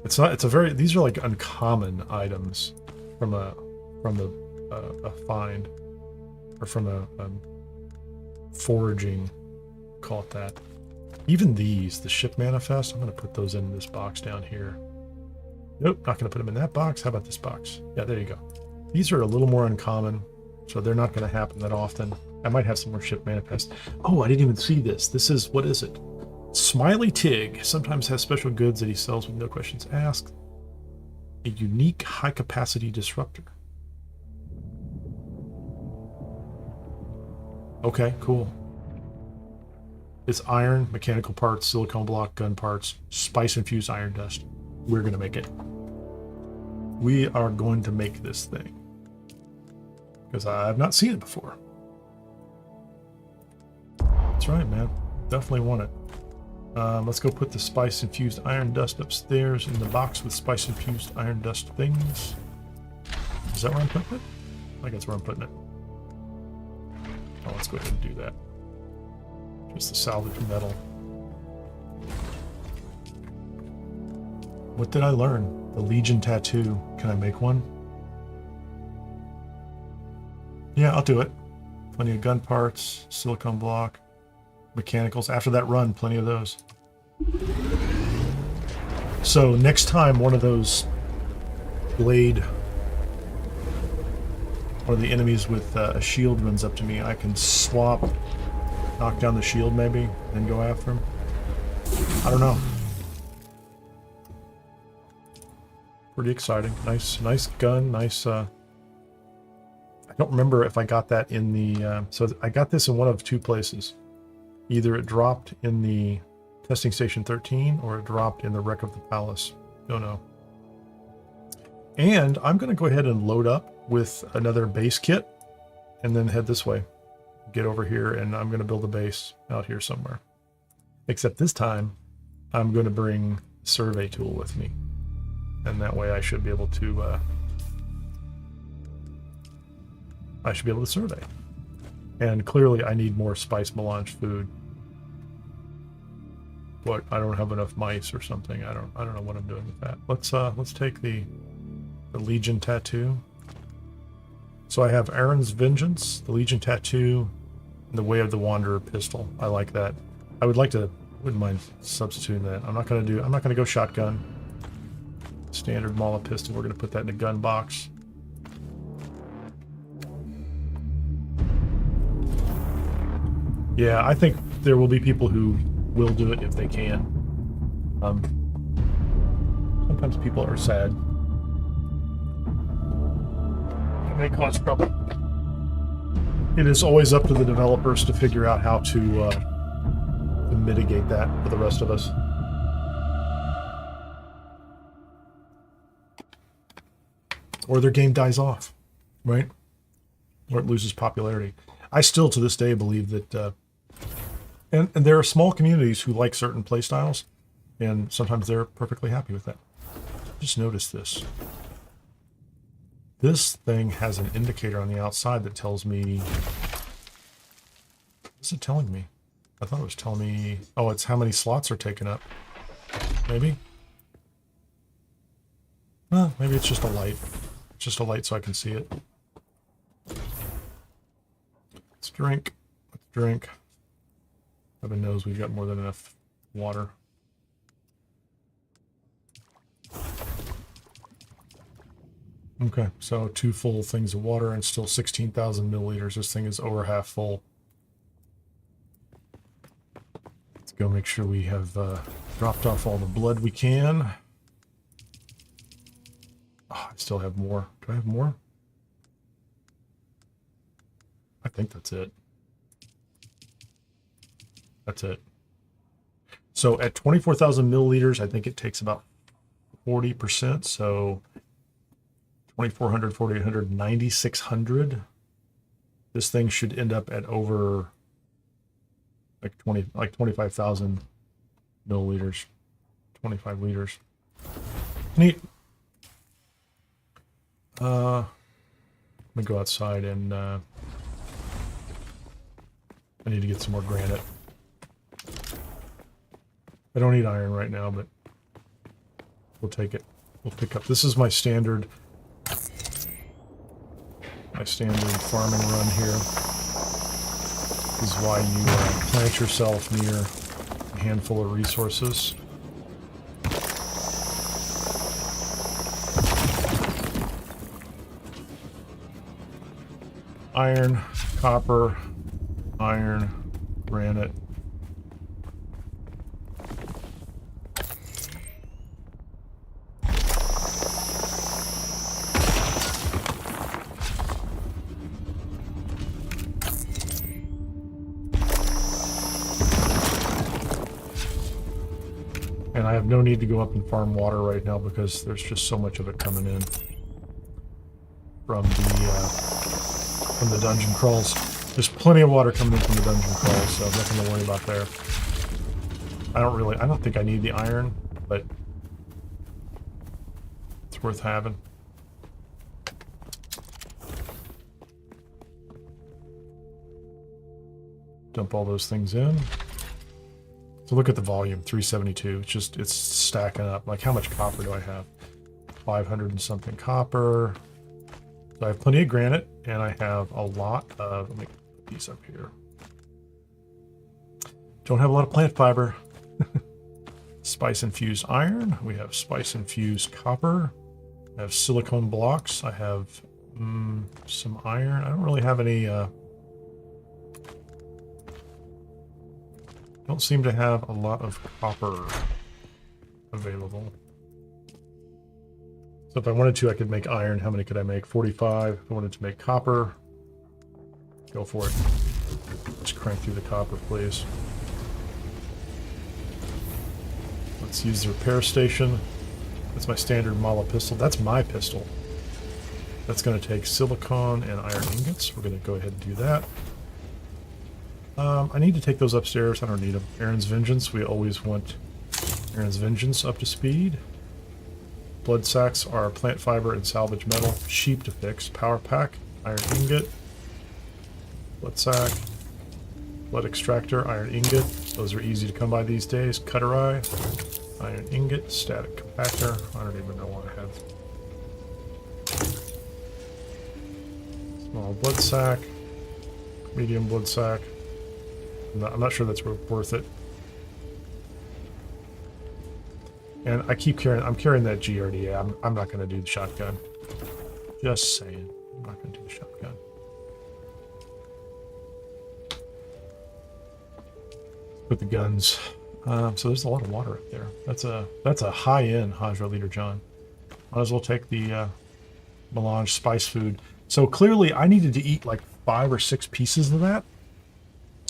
It's not, these are like uncommon items from a find or from a foraging, call it that. Even these, the ship manifest, I'm going to put those in this box down here. Nope, not going to put them in that box. How about this box? Yeah, there you go. These are a little more uncommon, so they're not going to happen that often. I might have some more ship manifest. Oh, I didn't even see this. This is, what is it? Smiley Tig sometimes has special goods that he sells with no questions asked. A unique high-capacity disruptor. Okay, cool. It's iron, mechanical parts, silicone block, gun parts, spice-infused iron dust. We're going to make it. We are going to make this thing. because I've not seen it before. That's right, man. Definitely want it. Let's go put the spice-infused iron dust upstairs in the box with spice-infused iron dust things. Is that where I'm putting it? I think that's where I'm putting it. Oh, let's go ahead and do that. Just the salvage metal. What did I learn? The Legion tattoo. Can I make one? Yeah, I'll do it. Plenty of gun parts, silicone block, mechanicals. After that run, plenty of those. So next time one of those blade, one of the enemies with a shield runs up to me, I can swap, knock down the shield maybe, and go after him. I don't know. Pretty exciting. Nice gun. Nice. I don't remember if I got that in the. So I got this in one of two places. Either it dropped in the testing station 13 or it dropped in the wreck of the Pallas. Don't know. And I'm going to go ahead and load up with another base kit and then head this way. Get over here and I'm going to build a base out here somewhere. Except this time I'm going to bring the survey tool with me. And that way I should be able to survey. And clearly I need more spice melange food. But I don't have enough mice or something. I don't know what I'm doing with that. Let's take the Legion tattoo. So I have Aaron's Vengeance, the Legion tattoo, and the Way of the Wanderer pistol. I like that. Wouldn't mind substituting that. I'm not gonna go shotgun. Standard Mala pistol. We're gonna put that in a gun box. Yeah, I think there will be people who will do it if they can. Sometimes people are sad. It may cause trouble. It is always up to the developers to figure out how to mitigate that for the rest of us. Or their game dies off, right? Or it loses popularity. I still, to this day, believe that... And there are small communities who like certain playstyles, and sometimes they're perfectly happy with that. Just notice this. This thing has an indicator on the outside that tells me... What's it telling me? I thought it was telling me... Oh, it's how many slots are taken up. Maybe? Well, maybe it's just a light. It's just a light so I can see it. Let's drink. Let's drink. Heaven knows we've got more than enough water. Okay, so 2 full things of water and still 16,000 milliliters. This thing is over half full. Let's go make sure we have dropped off all the blood we can. Oh, I still have more. Do I have more? I think that's it. That's it. So at 24,000 milliliters, I think it takes about 40%. So 2,400, 4,800, 9,600. This thing should end up at over like 25,000 milliliters, 25 liters. Neat. Let me go outside and I need to get some more granite. I don't need iron right now, but we'll take it. We'll pick up. This is my standard farming run here. This is why you plant yourself near a handful of resources. Iron, copper, iron, granite. And I have no need to go up and farm water right now because there's just so much of it coming in from the from the dungeon crawls. There's plenty of water coming in from the dungeon crawls, so nothing to worry about there. I don't think I need the iron, but it's worth having. Dump all those things in. So look at the volume, 372. It's stacking up. Like, how much copper do I have? 500 and something copper. So I have plenty of granite, and I have a lot of, let me put these up here. Don't have a lot of plant fiber. Spice infused iron. We have spice infused copper. I have silicone blocks. I have some iron. I don't really have any, don't seem to have a lot of copper available. So if I wanted to, I could make iron. How many could I make? 45. If I wanted to make copper, go for it. Let's crank through the copper, please. Let's use the repair station. That's my standard Mala pistol. That's my pistol. That's going to take silicon and iron ingots. We're going to go ahead and do that. I need to take those upstairs. I don't need them. Aaron's Vengeance. We always want Aaron's Vengeance up to speed. Blood sacks are plant fiber and salvage metal. Sheep to fix. Power pack. Iron ingot. Blood sack. Blood extractor. Iron ingot. Those are easy to come by these days. Cutter eye. Iron ingot. Static compactor. I don't even know what I have. Small blood sack. Medium blood sack. I'm not sure that's worth it. And I keep carrying, I'm carrying that GRDA. I'm not going to do the shotgun. Just saying. I'm not going to do the shotgun. Put the guns. So there's a lot of water up there. That's a high-end Hajra Leader John. Might as well take the melange spice food. So clearly I needed to eat like 5 or 6 pieces of that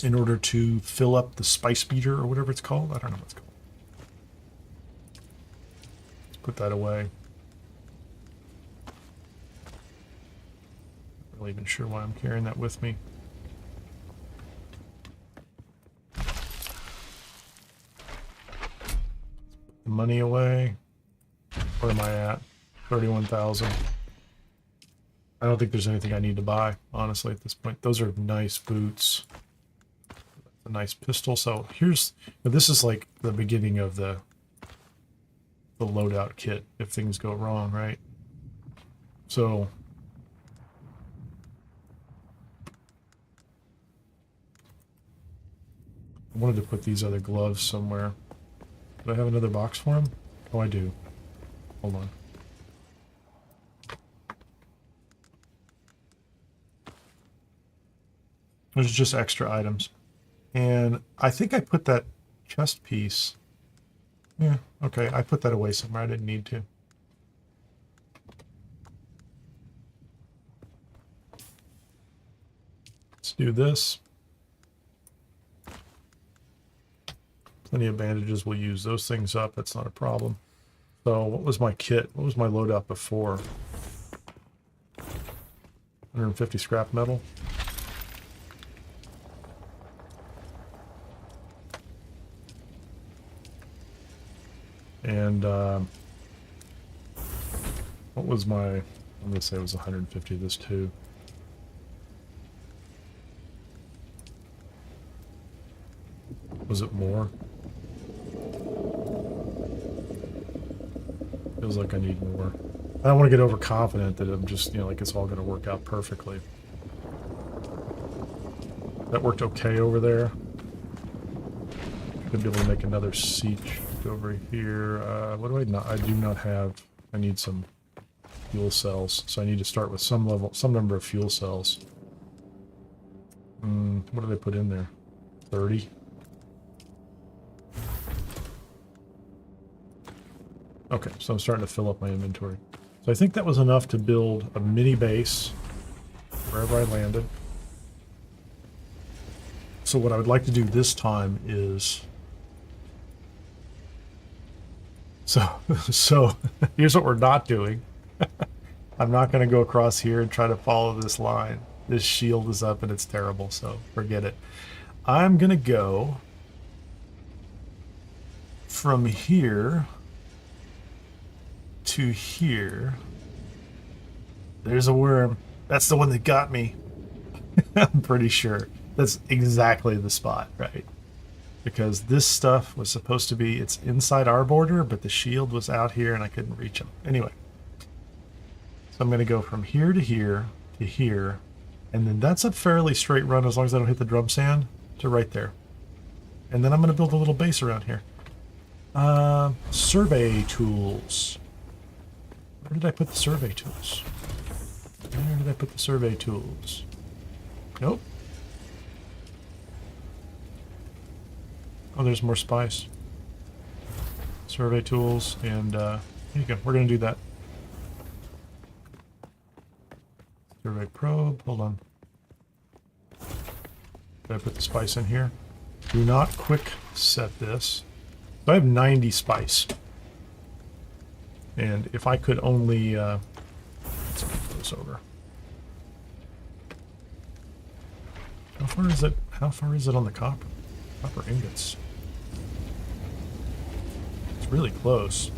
in order to fill up the spice beater or whatever it's called. I don't know what it's called. Let's put that away. Not really even sure why I'm carrying that with me. The money away. Where am I at? 31,000. I don't think there's anything I need to buy, honestly, at this point. Those are nice boots. A nice pistol. So here's, this is like the beginning of the loadout kit if things go wrong, right? So I wanted to put these other gloves somewhere. Do I have another box for them? Oh, I do. Hold on. There's just extra items. And I think I put that chest piece. Yeah, okay. I put that away somewhere. I didn't need to. Let's do this. Plenty of bandages. We'll use those things up. That's not a problem. So what was my kit? What was my loadout before? 150 scrap metal. And what was my, I'm going to say it was 150 of this too. Was it more? Feels like I need more. I don't want to get overconfident that I'm just, you know, like it's all going to work out perfectly. That worked okay over there. Could be able to make another siege over here. What do I not? I do not have. I need some fuel cells, so I need to start with some number of fuel cells. What do they put in there? 30. Okay, so I'm starting to fill up my inventory. So I think that was enough to build a mini base wherever I landed. So what I would like to do this time is... So here's what we're not doing. I'm not going to go across here and try to follow this line. This shield is up and it's terrible, so forget it. I'm gonna go from here to here. There's a worm. That's the one that got me. I'm pretty sure that's exactly the spot, right? Because this stuff was supposed to be, it's inside our border, but the shield was out here and I couldn't reach him. Anyway, so I'm going to go from here to here to here, and then that's a fairly straight run as long as I don't hit the drum sand to right there. And then I'm going to build a little base around here. Survey tools. Where did I put the survey tools? Where did I put the survey tools? Nope. Oh, there's more spice. Survey tools, and here you go. We're going to do that. Survey probe. Hold on. Did I put the spice in here? Do not quick set this. So I have 90 spice. And if I could only... let's move this over. How far is it? How far is it on the copper? Copper ingots. It's really close.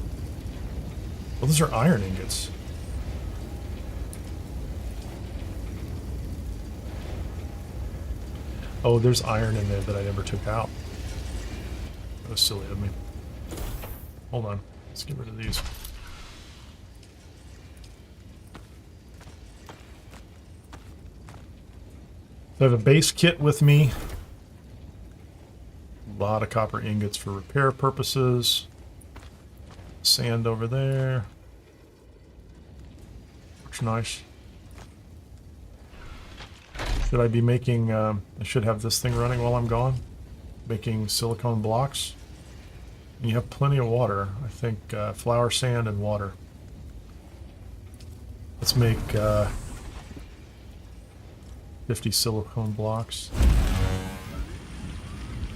Well, those are iron ingots. Oh, there's iron in there that I never took out. That was silly of me. Hold on. Let's get rid of these. I have a base kit with me. A lot of copper ingots for repair purposes. Sand over there. Looks nice. Should I be making, I should have this thing running while I'm gone. Making silicone blocks. You have plenty of water. I think flour, sand, and water. Let's make 50 silicone blocks.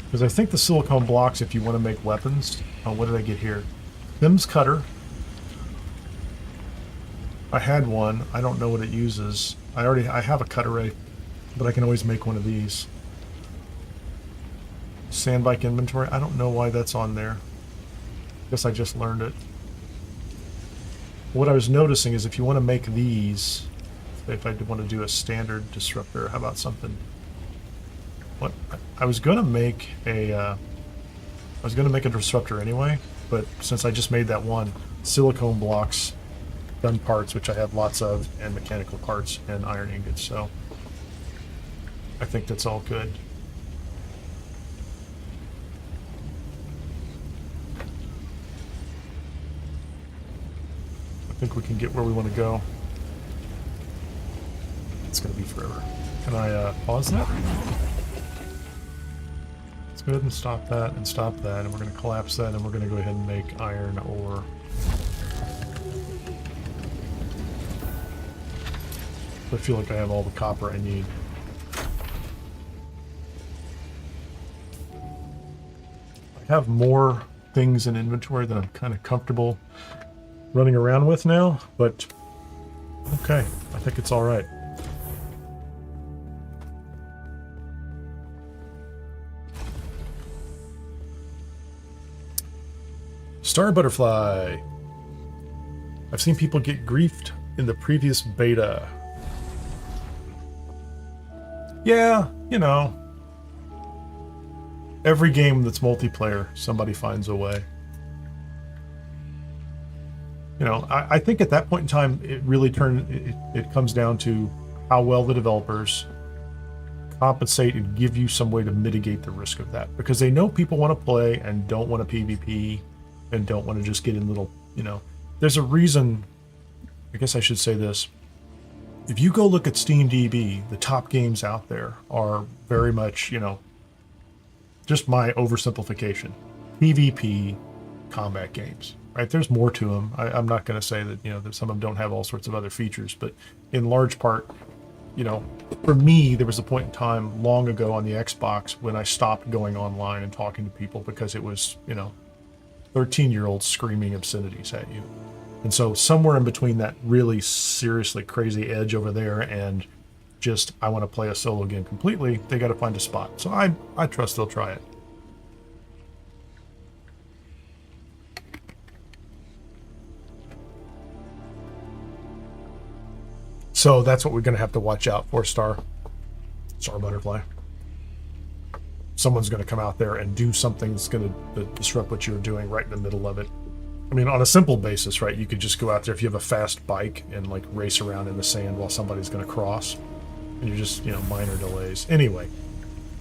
Because I think the silicone blocks, if you want to make weapons... Oh, what did I get here? Thim's cutter. I had one. I don't know what it uses. I have a cutter ray, but I can always make one of these. Sanbike inventory. I don't know why that's on there. Guess I just learned it. What I was noticing is if you want to make these, if I want to do a standard disruptor, how about something? What I was going to make a disruptor anyway, but since I just made that one, silicone blocks, gun parts, which I have lots of, and mechanical parts and iron ingots, so I think that's all good. I think we can get where we want to go. It's going to be forever. Can I pause that? Let's go ahead and stop that, and we're going to collapse that, and we're going to go ahead and make iron ore. I feel like I have all the copper I need. I have more things in inventory that I'm kind of comfortable running around with now, but okay, I think it's all right. Star Butterfly. I've seen people get griefed in the previous beta. Yeah, you know. Every game that's multiplayer, somebody finds a way. You know, I think at that point in time, it really it comes down to how well the developers compensate and give you some way to mitigate the risk of that. Because they know people want to play and don't want to PvP and don't want to just get in little, you know. There's a reason, I guess I should say this. If you go look at SteamDB, the top games out there are very much, you know, just my oversimplification. PvP combat games, right? There's more to them. I'm not going to say that, you know, that some of them don't have all sorts of other features, but in large part, you know, for me, there was a point in time long ago on the Xbox when I stopped going online and talking to people because it was, you know, 13-year-olds screaming obscenities at you. And so somewhere in between that really seriously crazy edge over there and just, I want to play a solo game completely, they got to find a spot. So I trust they'll try it. So that's what we're going to have to watch out for, Star Butterfly. Someone's going to come out there and do something that's going to disrupt what you're doing right in the middle of it. I mean, on a simple basis, right? You could just go out there if you have a fast bike and like race around in the sand while somebody's going to cross, and you're just, you know, minor delays. Anyway,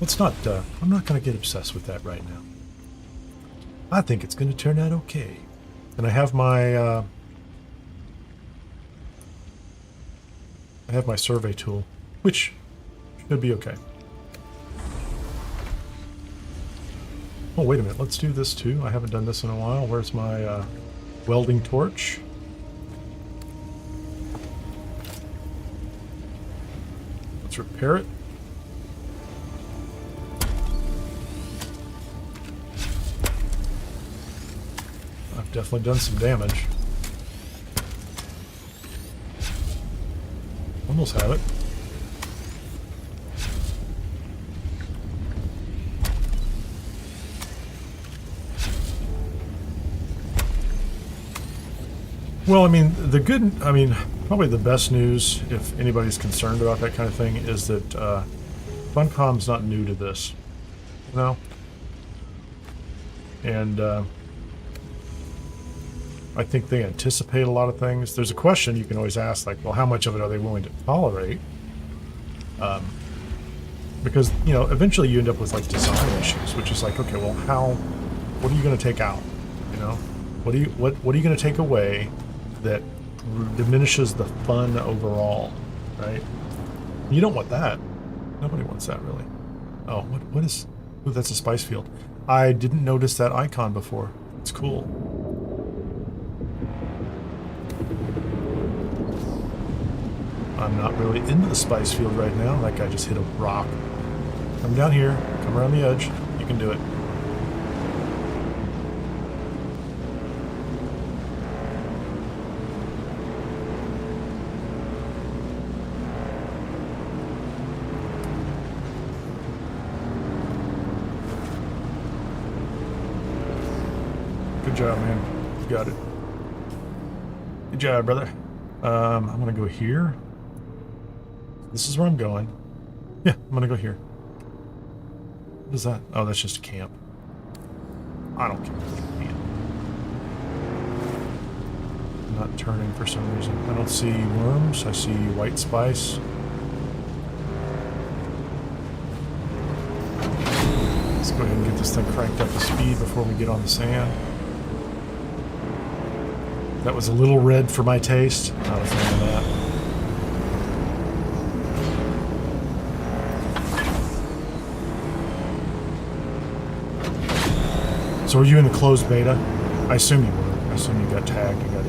let's not. I'm not going to get obsessed with that right now. I think it's going to turn out okay, and I have my survey tool, which should be okay. Oh, wait a minute. Let's do this too. I haven't done this in a while. Where's my welding torch? Let's repair it. I've definitely done some damage. Almost have it. Well, I mean, probably the best news, if anybody's concerned about that kind of thing, is that Funcom's not new to this, you know? And I think they anticipate a lot of things. There's a question you can always ask, like, well, how much of it are they willing to tolerate? Because, you know, eventually you end up with, like, design issues, which is like, okay, well, what are you going to take out, you know? What are you going to take away that diminishes the fun overall, right? You don't want that. Nobody wants that, really. Oh, what is... Oh, that's a spice field. I didn't notice that icon before. It's cool. I'm not really into the spice field right now. That guy just hit a rock. Come down here. Come around the edge. You can do it. Good job, man. You got it. Good job, brother. I'm gonna go here. This is where I'm going. Yeah, I'm gonna go here. What is that? Oh, that's just a camp. I don't care. I'm not turning for some reason. I don't see worms. I see white spice. Let's go ahead and get this thing cranked up to speed before we get on the sand. That was a little red for my taste. Not a fan of that. So were you in the closed beta? I assume you were. I assume you got tagged and got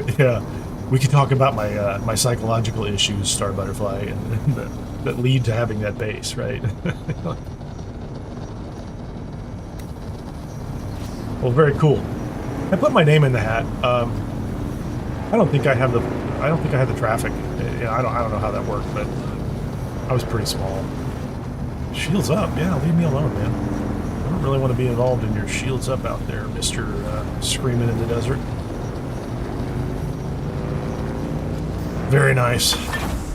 in. Yeah. We could talk about my my psychological issues, Star Butterfly, and that lead to having that base, right? Well, very cool. I put my name in the hat. I don't think I have the traffic. I don't know how that worked, but I was pretty small. Shields up, yeah. Leave me alone, man. I don't really want to be involved in your shields up out there, Mr. Screaming in the Desert. Very nice.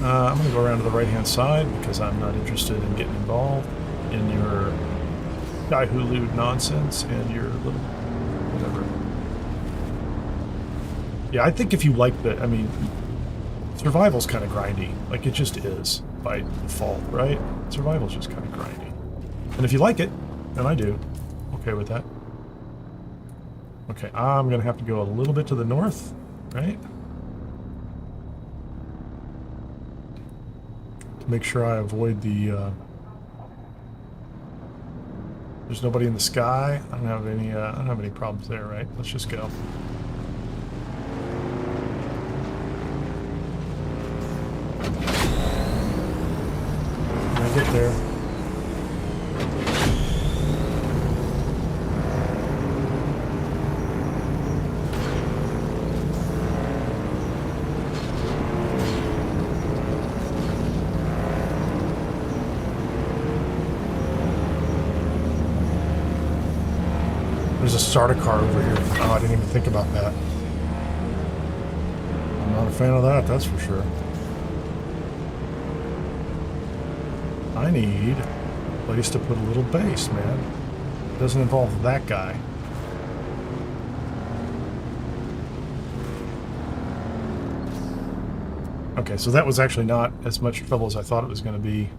I'm going to go around to the right-hand side because I'm not interested in getting involved in your Shai-Hulud nonsense and your little whatever. Yeah, I think if you like the... I mean, survival's kind of grindy. Like, it just is by default, right? Survival's just kind of grindy. And if you like it, and I do, okay with that. Okay, I'm going to have to go a little bit to the north, right? Make sure I avoid the there's nobody in the sky. I don't have any problems there, right? Let's just go. When I get there. Sardaukar over here. Oh, I didn't even think about that. I'm not a fan of that, that's for sure. I need a place to put a little base, man. It doesn't involve that guy. Okay, so that was actually not as much trouble as I thought it was going to be.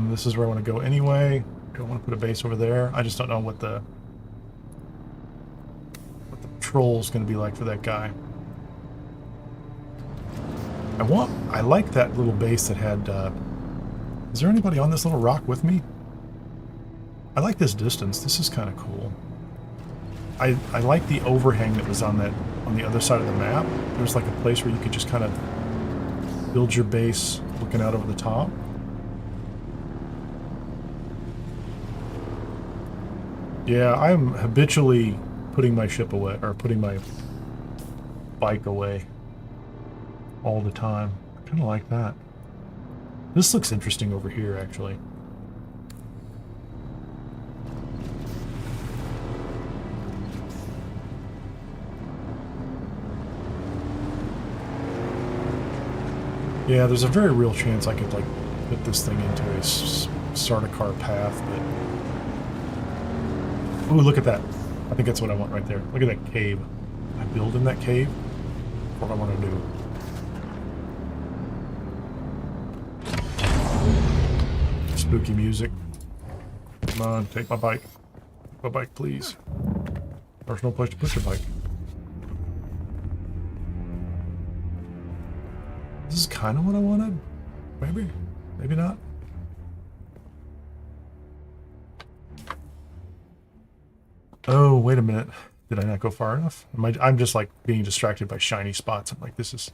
This is where I want to go anyway. Don't want to put a base over there. I just don't know what the patrol's going to be like for that guy. I like that little base that had. Is there anybody on this little rock with me? I like this distance. This is kind of cool. I like the overhang that was on the other side of the map. There's like a place where you could just kind of build your base looking out over the top. Yeah, I'm habitually putting my ship away, or putting my bike away all the time. I kind of like that. This looks interesting over here, actually. Yeah, there's a very real chance I could, like, put this thing into a Sardaukar path, but... Ooh, look at that. I think that's what I want right there. Look at that cave. I build in that cave? What I want to do. Spooky music. Come on, take my bike. Take my bike, please. There's no place to put your bike. This is kind of what I wanted. Maybe. Maybe not. Oh, wait a minute. Did I not go far enough? I'm just like being distracted by shiny spots. I'm like, this is...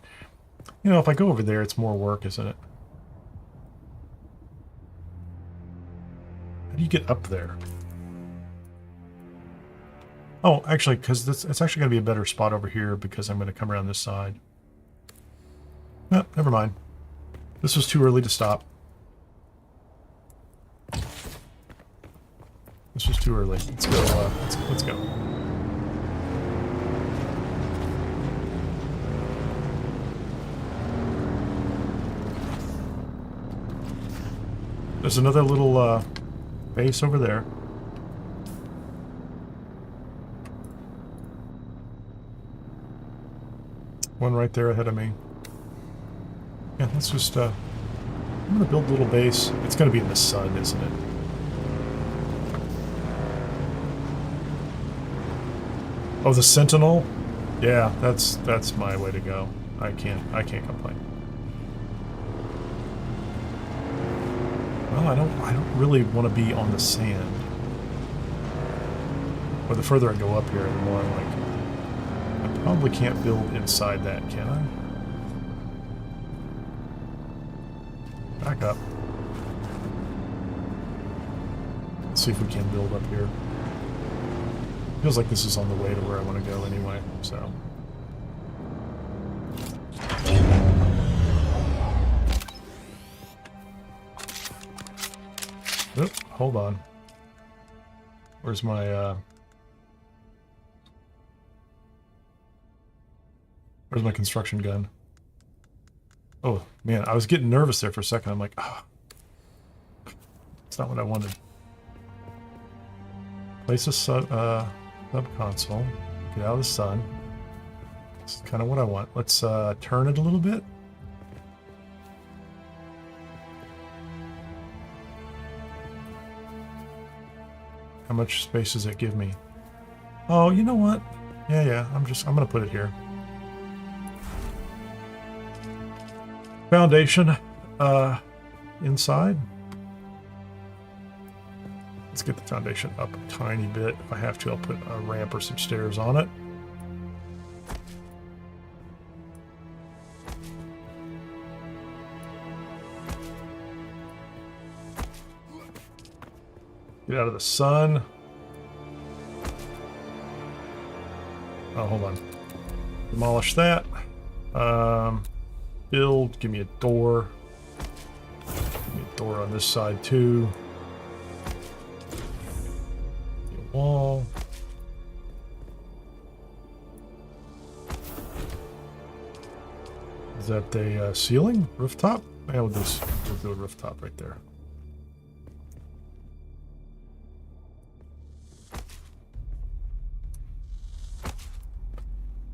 You know, if I go over there, it's more work, isn't it? How do you get up there? Oh, actually, because it's actually going to be a better spot over here because I'm going to come around this side. No, never mind. This was too early to stop. This was too early. Let's go. Let's go. There's another little base over there. One right there ahead of me. Yeah, let's just, I'm gonna build a little base. It's gonna be in the sun, isn't it? Oh, the Sentinel? Yeah, that's my way to go. I can't complain. Well, I don't really want to be on the sand. But the further I go up here, the more I'm like, I probably can't build inside that, can I? Back up. Let's see if we can build up here. Feels like this is on the way to where I want to go anyway, so. Oop, hold on. Where's my construction gun? Oh, man, I was getting nervous there for a second. I'm like, ah, oh, that's not what I wanted. Place a sub-console. Get out of the sun. This is kind of what I want. Let's turn it a little bit. How much space does it give me? Oh, you know what? Yeah, I'm gonna put it here. Foundation inside. Let's get the foundation up a tiny bit. If I have to, I'll put a ramp or some stairs on it. Get out of the sun. Oh, hold on. Demolish that. Build. Give me a door. Give me a door on this side too. wall. Is that a ceiling? Rooftop? Yeah, we'll do a rooftop right there.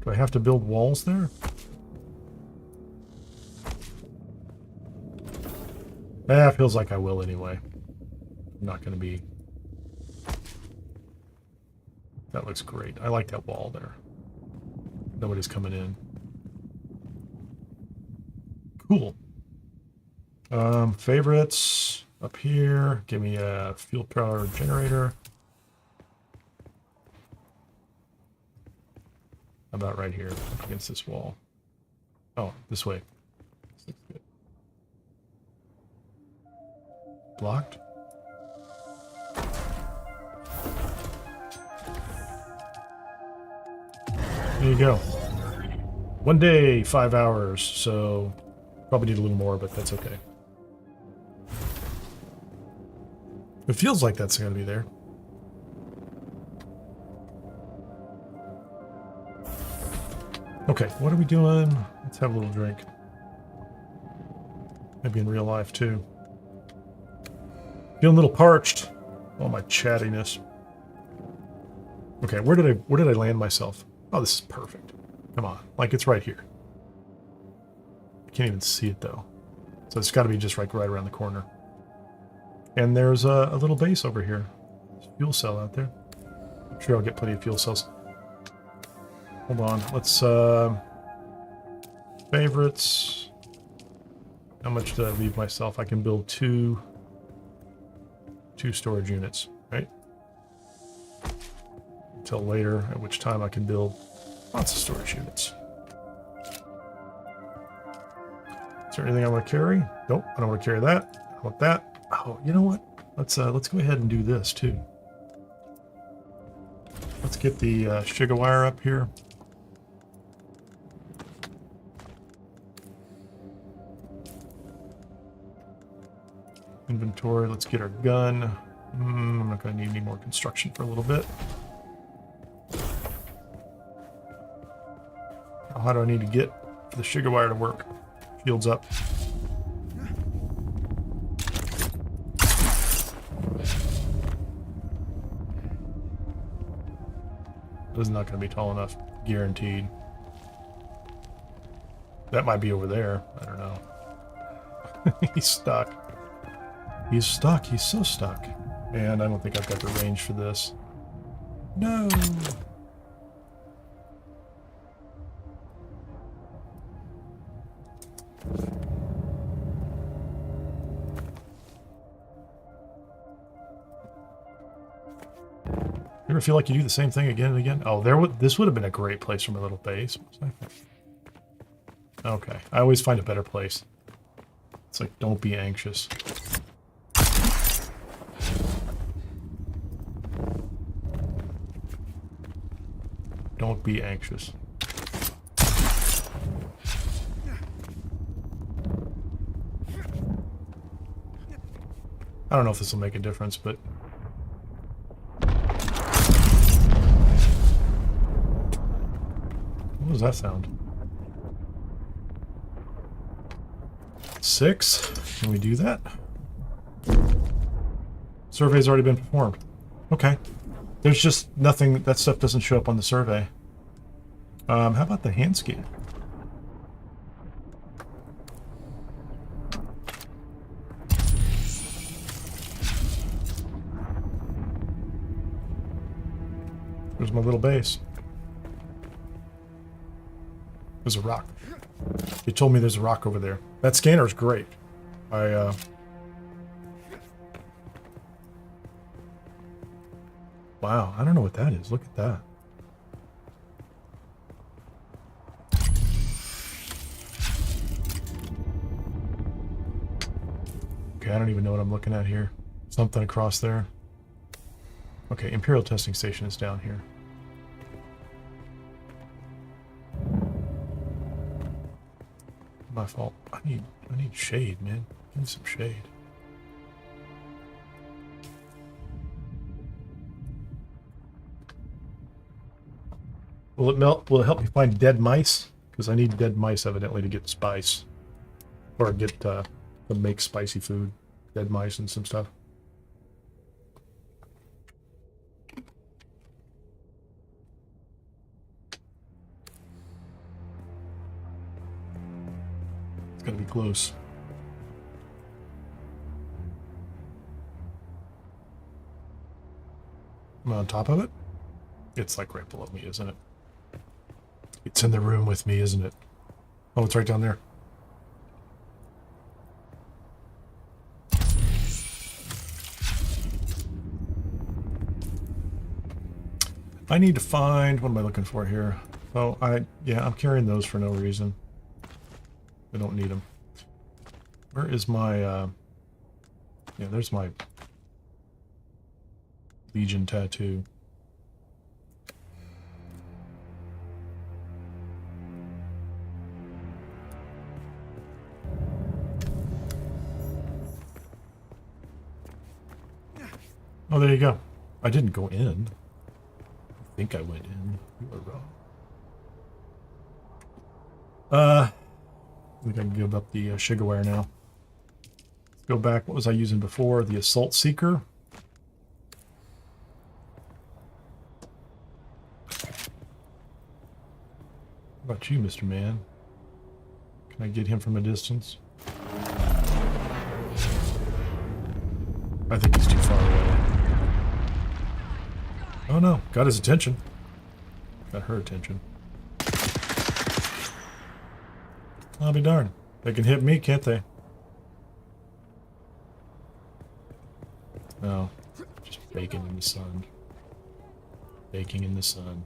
Do I have to build walls there? It feels like I will anyway. I'm not going to be... That looks great. I like that wall there. Nobody's coming in. Cool. Favorites up here. Give me a fuel power generator. How about right here against this wall? Oh, this way. This looks good. Blocked. There you go. 1 day, 5 hours, so probably need a little more, but that's okay. It feels like that's going to be there. Okay, what are we doing? Let's have a little drink. Maybe in real life, too. Feeling a little parched. Oh, my chattiness. Okay, where did I land myself? Oh, this is perfect. Come on, like it's right here. I can't even see it though, so it's got to be just like right around the corner. And there's a little base over here. There's a fuel cell out there. I'm sure I'll get plenty of fuel cells. Hold on, let's favorites. How much did I leave myself? I can build two storage units, right? Until later, at which time I can build lots of storage units. Is there anything I want to carry? Nope, I don't want to carry that. I want that. Oh, you know what? Let's go ahead and do this too. Let's get the Shiga wire up here. Inventory. Let's get our gun. I'm not going to need any more construction for a little bit. How do I need to get the Shiga wire to work? Shields up. This is not going to be tall enough, guaranteed. That might be over there. I don't know. He's stuck. He's stuck. He's so stuck. And I don't think I've got the range for this. No. You ever feel like you do the same thing again and again? Oh, this would have been a great place for my little base. Okay, I always find a better place. It's like, don't be anxious. Don't be anxious. I don't know if this will make a difference, but... What was that sound? 6? Can we do that? Survey's already been performed. Okay. There's just nothing, that stuff doesn't show up on the survey. How about the hand scan? There's my little base. There's a rock. They told me there's a rock over there. That scanner is great. Wow, I don't know what that is. Look at that. Okay, I don't even know what I'm looking at here. Something across there. Okay, Imperial testing station is down here. My fault. I need shade, man. Give me some shade. Will it melt? Will it help me find dead mice? Because I need dead mice evidently to get spice. Or get to make spicy food. Dead mice and some stuff. It's gonna be close. Am I on top of it? It's like right below me, isn't it? It's in the room with me, isn't it? Oh, it's right down there. I need to find, what am I looking for here? Oh, yeah, I'm carrying those for no reason. I don't need them. Where is my, yeah, there's my Legion tattoo. Oh, there you go. I didn't go in. I think I went in. You were wrong. I think I can give up the Shigaware now. Let's go back. What was I using before? The Assault Seeker. What about you, Mr. Man? Can I get him from a distance? I think he's too far away. Oh no, got his attention. Got her attention. I'll be darned. They can hit me, can't they? No. Just baking in the sun. Baking in the sun.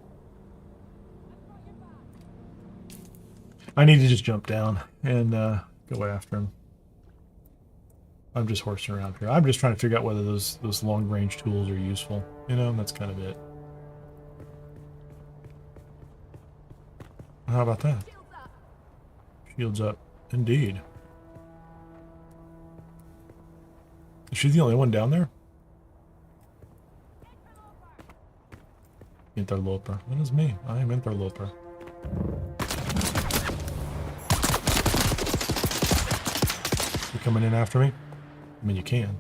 I need to just jump down and go after him. I'm just horsing around here. I'm just trying to figure out whether those long-range tools are useful. You know, and that's kind of it. How about that? Shields up. Indeed. Is she the only one down there? Interloper. That is me. I am Interloper. You coming in after me? I mean, you can.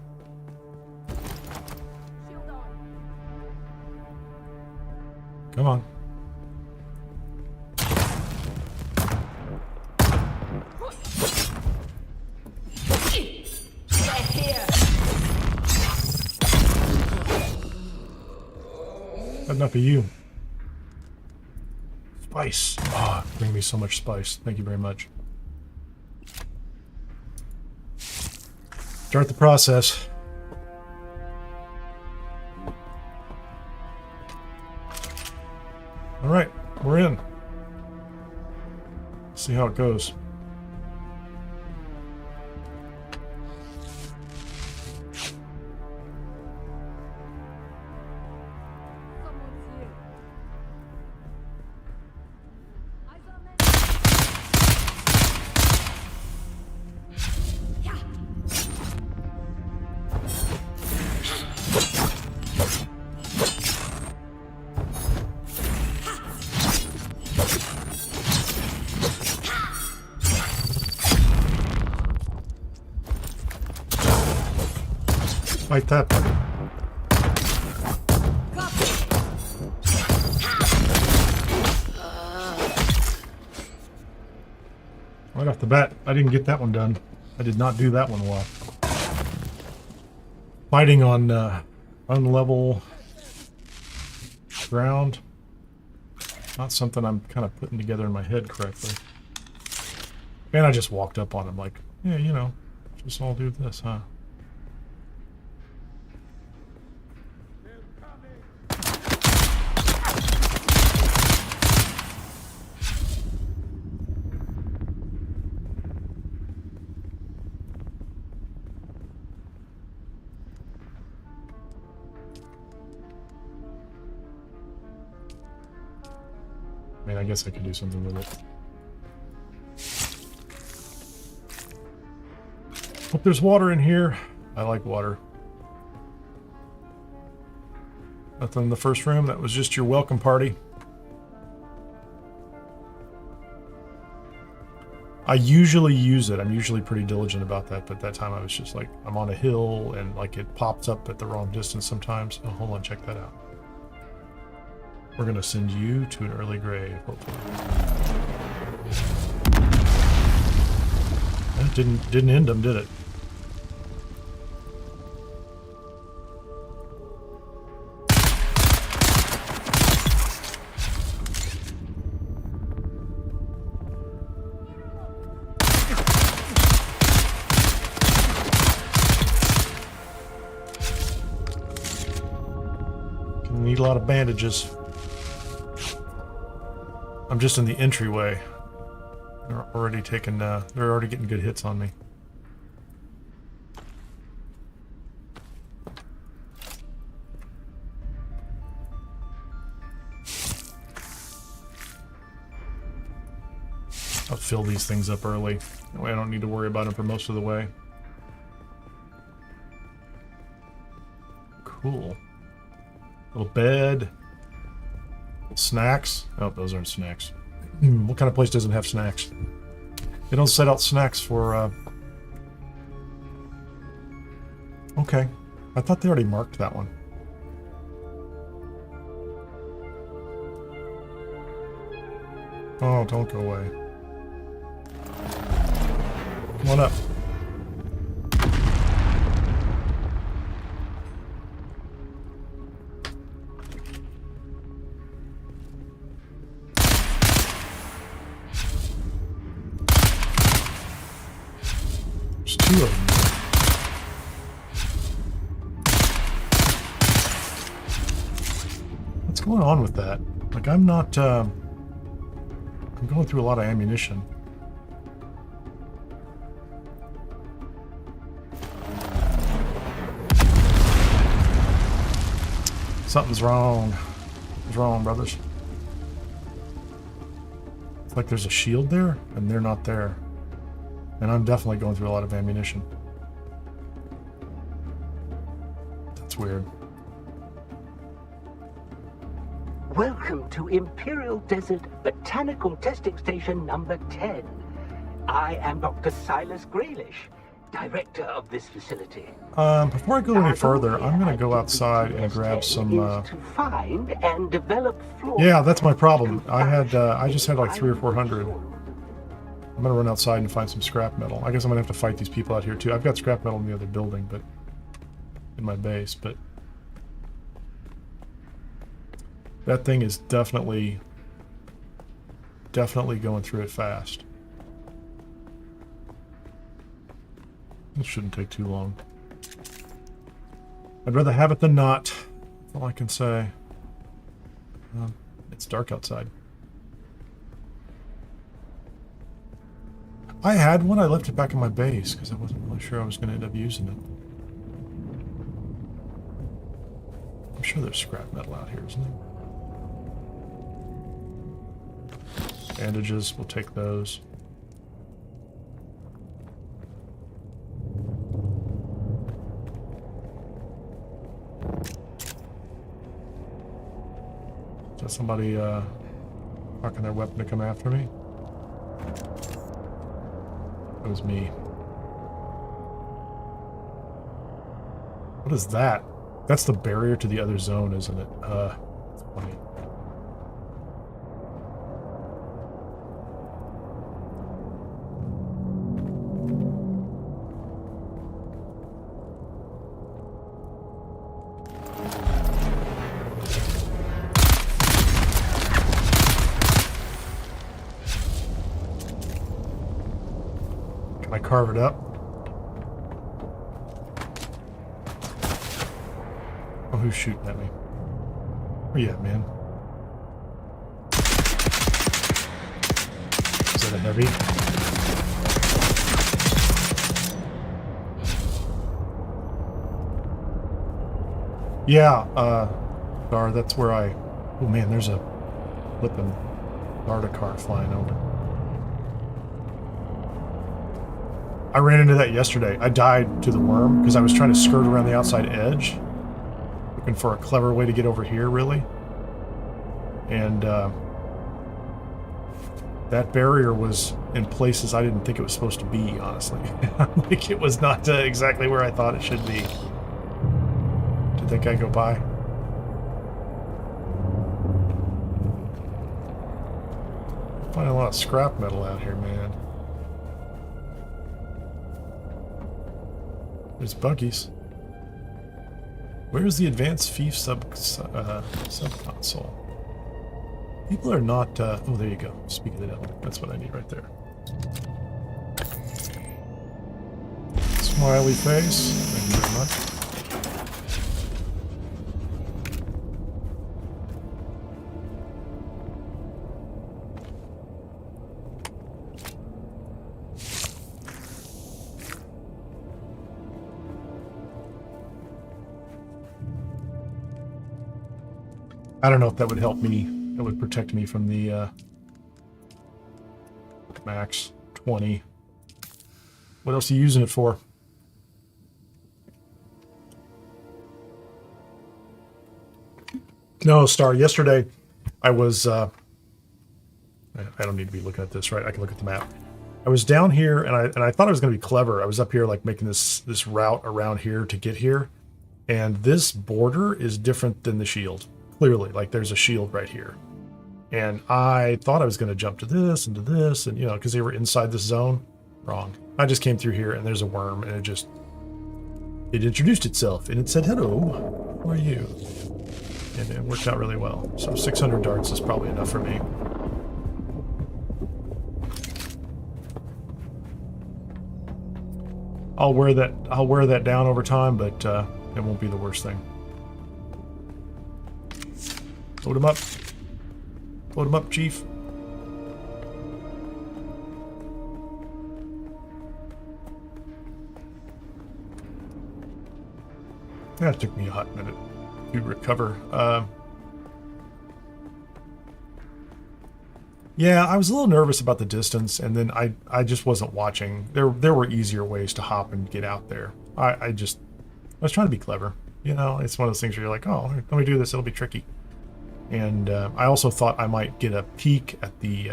Come on. That'd not be you. Spice. Oh, bring me so much spice. Thank you very much. Start the process. All right, we're in. See how it goes. Fight that. Right off the bat, I didn't get that one done. I did not do that one well. Fighting on unlevel ground. Not something I'm kind of putting together in my head correctly. And I just walked up on him like, yeah, you know, just all do this, huh? I mean, I guess I could do something with it. Hope there's water in here. I like water. Nothing in the first room. That was just your welcome party. I usually use it. I'm usually pretty diligent about that, but that time I was just like, I'm on a hill and like it pops up at the wrong distance sometimes. Oh, hold on, check that out. We're gonna send you to an early grave, hopefully. That didn't end them, did it? Need a lot of bandages. I'm just in the entryway. They're already taking. They're already getting good hits on me. I'll fill these things up early. That way I don't need to worry about them for most of the way. Cool. Little bed. Snacks. Oh, those aren't snacks. What kind of place doesn't have snacks? They don't set out snacks for, Okay. I thought they already marked that one. Oh, don't go away. Come on up. There's two of them. What's going on with that? Like, I'm not, I'm going through a lot of ammunition. Something's wrong. What's wrong, brothers? It's like there's a shield there, and they're not there. And I'm definitely going through a lot of ammunition. That's weird. Welcome to Imperial Desert Botanical Testing Station number 10. I am Dr. Silas Graylish, director of this facility. Before I go any further, I'm gonna go outside and grab some, to find and develop Yeah, that's my problem. I just had like 300 or 400. I'm gonna run outside and find some scrap metal. I guess I'm gonna have to fight these people out here too. I've got scrap metal in the other building, but in my base, but that thing is definitely going through it fast. It shouldn't take too long. I'd rather have it than not. That's all I can say. It's dark outside. I had one. I left it back in my base because I wasn't really sure I was going to end up using it. I'm sure there's scrap metal out here, isn't there? Bandages, we'll take those. Is that somebody fucking their weapon to come after me? That was me. What is that? That's the barrier to the other zone, isn't it? It's funny. Can I carve it up? Oh, who's shooting at me? Where you at, man? Is that a heavy? Yeah, Dar, that's where I... Oh man, there's a flippin' Sardaukar flying over. I ran into that yesterday. I died to the worm because I was trying to skirt around the outside edge. Looking for a clever way to get over here, really. And that barrier was in places I didn't think it was supposed to be, honestly. Like, it was not exactly where I thought it should be. Did that guy go by? Finding a lot of scrap metal out here, man. There's buggies. Where's the advanced thieve subconsole? People are not, oh, there you go. Speak of the devil. That's what I need right there. Smiley face. Thank you very much. I don't know if that would help me. That would protect me from the max 20. What else are you using it for? No, Star. Yesterday, I was. I don't need to be looking at this, right? I can look at the map. I was down here, and I thought I was going to be clever. I was up here, like making this route around here to get here, and this border is different than the shield. Clearly, like there's a shield right here. And I thought I was going to jump to this and to this, and, you know, because they were inside this zone. Wrong. I just came through here, and there's a worm, and it introduced itself, and it said, hello, who are you? And it worked out really well. So 600 darts is probably enough for me. I'll wear that down over time, but it won't be the worst thing. Load him up. Load him up, Chief. That took me a hot minute to recover. Yeah, I was a little nervous about the distance, and then I just wasn't watching. There were easier ways to hop and get out there. I was trying to be clever. You know, it's one of those things where you're like, oh, let me do this. It'll be tricky. And I also thought I might get a peek at the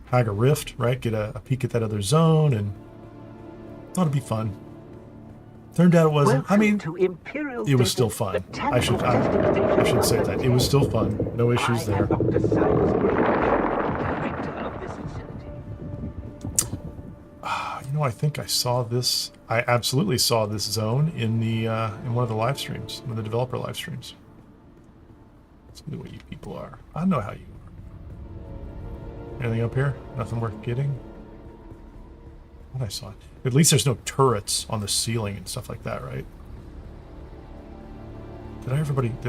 Haga Rift, right? Get a peek at that other zone, and thought it'd be fun. Turned out it wasn't. I mean, it was still fun. I should say that. It was still fun. No issues there. You know, I think I saw this. I absolutely saw this zone in the in one of the live streams, one of the developer live streams. Let's see what you people are. I know how you are. Anything up here? Nothing worth getting? What I saw. At least there's no turrets on the ceiling and stuff like that, right? Did I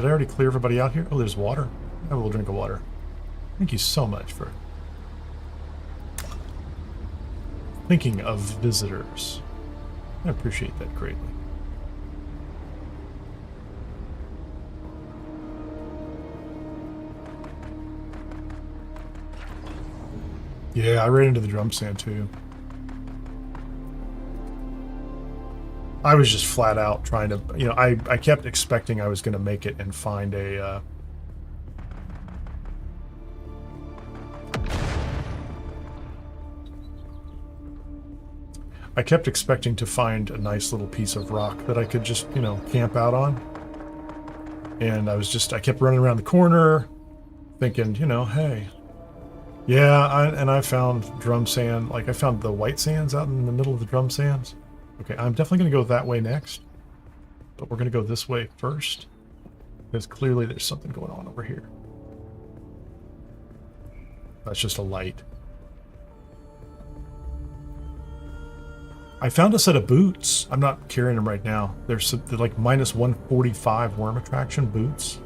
already clear everybody out here? Oh, there's water. Have a little drink of water. Thank you so much for thinking of visitors. I appreciate that greatly. Yeah, I ran into the drum stand too. I was just flat out trying to, you know, I kept expecting I was going to make it and find a, I kept expecting to find a nice little piece of rock that I could just, you know, camp out on. And I kept running around the corner thinking, you know, hey. Yeah, I found drum sand, like I found the white sands out in the middle of the drum sands. Okay, I'm definitely going to go that way next, but we're going to go this way first, because clearly there's something going on over here. That's just a light. I found a set of boots. I'm not carrying them right now. They're like minus 145 worm attraction boots.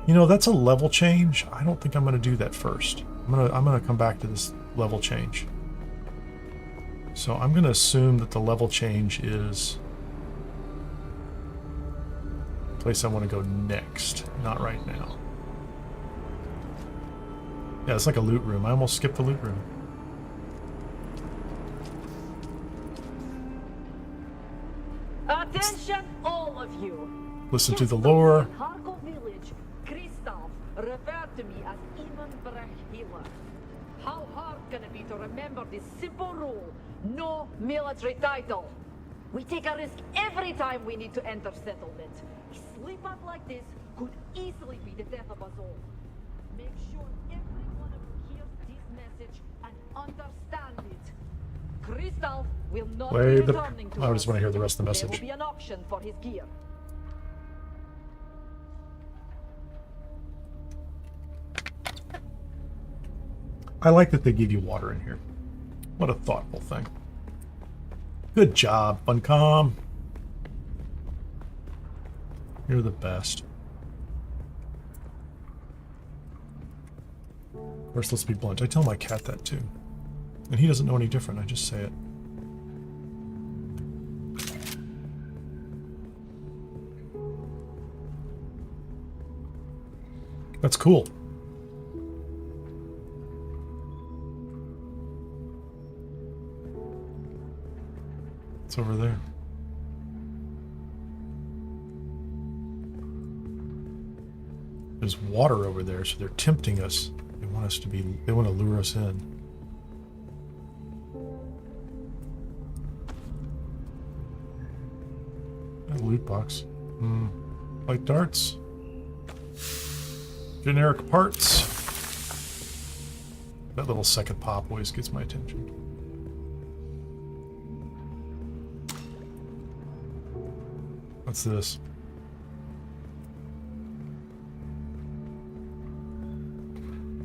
You know, that's a level change. I don't think I'm going to do that first. I'm gonna come back to this level change. So I'm going to assume that the level change is the place I want to go next, not right now. Yeah, it's like a loot room. I almost skipped the loot room. Attention, all of you. Listen to the lore. Village, Kristoff, refer to me as Iman Healer. How hard can it be to remember this simple rule? No military title. We take a risk every time we need to enter settlement. A slip-up like this could easily be the death of us all. Make sure every one of you hears this message and understands it. Crystal will not be returning to us. I just want to hear the rest of the There message. will be an auction for his gear. I like that they give you water in here. What a thoughtful thing. Good job, Funcom. You're the best. Of course, let's be blunt. I tell my cat that too. And he doesn't know any different. I just say it. That's cool. It's over there. There's water over there, so they're tempting us. They want us to be, they want to lure us in. A loot box. Light darts. Generic parts. That little second pop always gets my attention. What's this?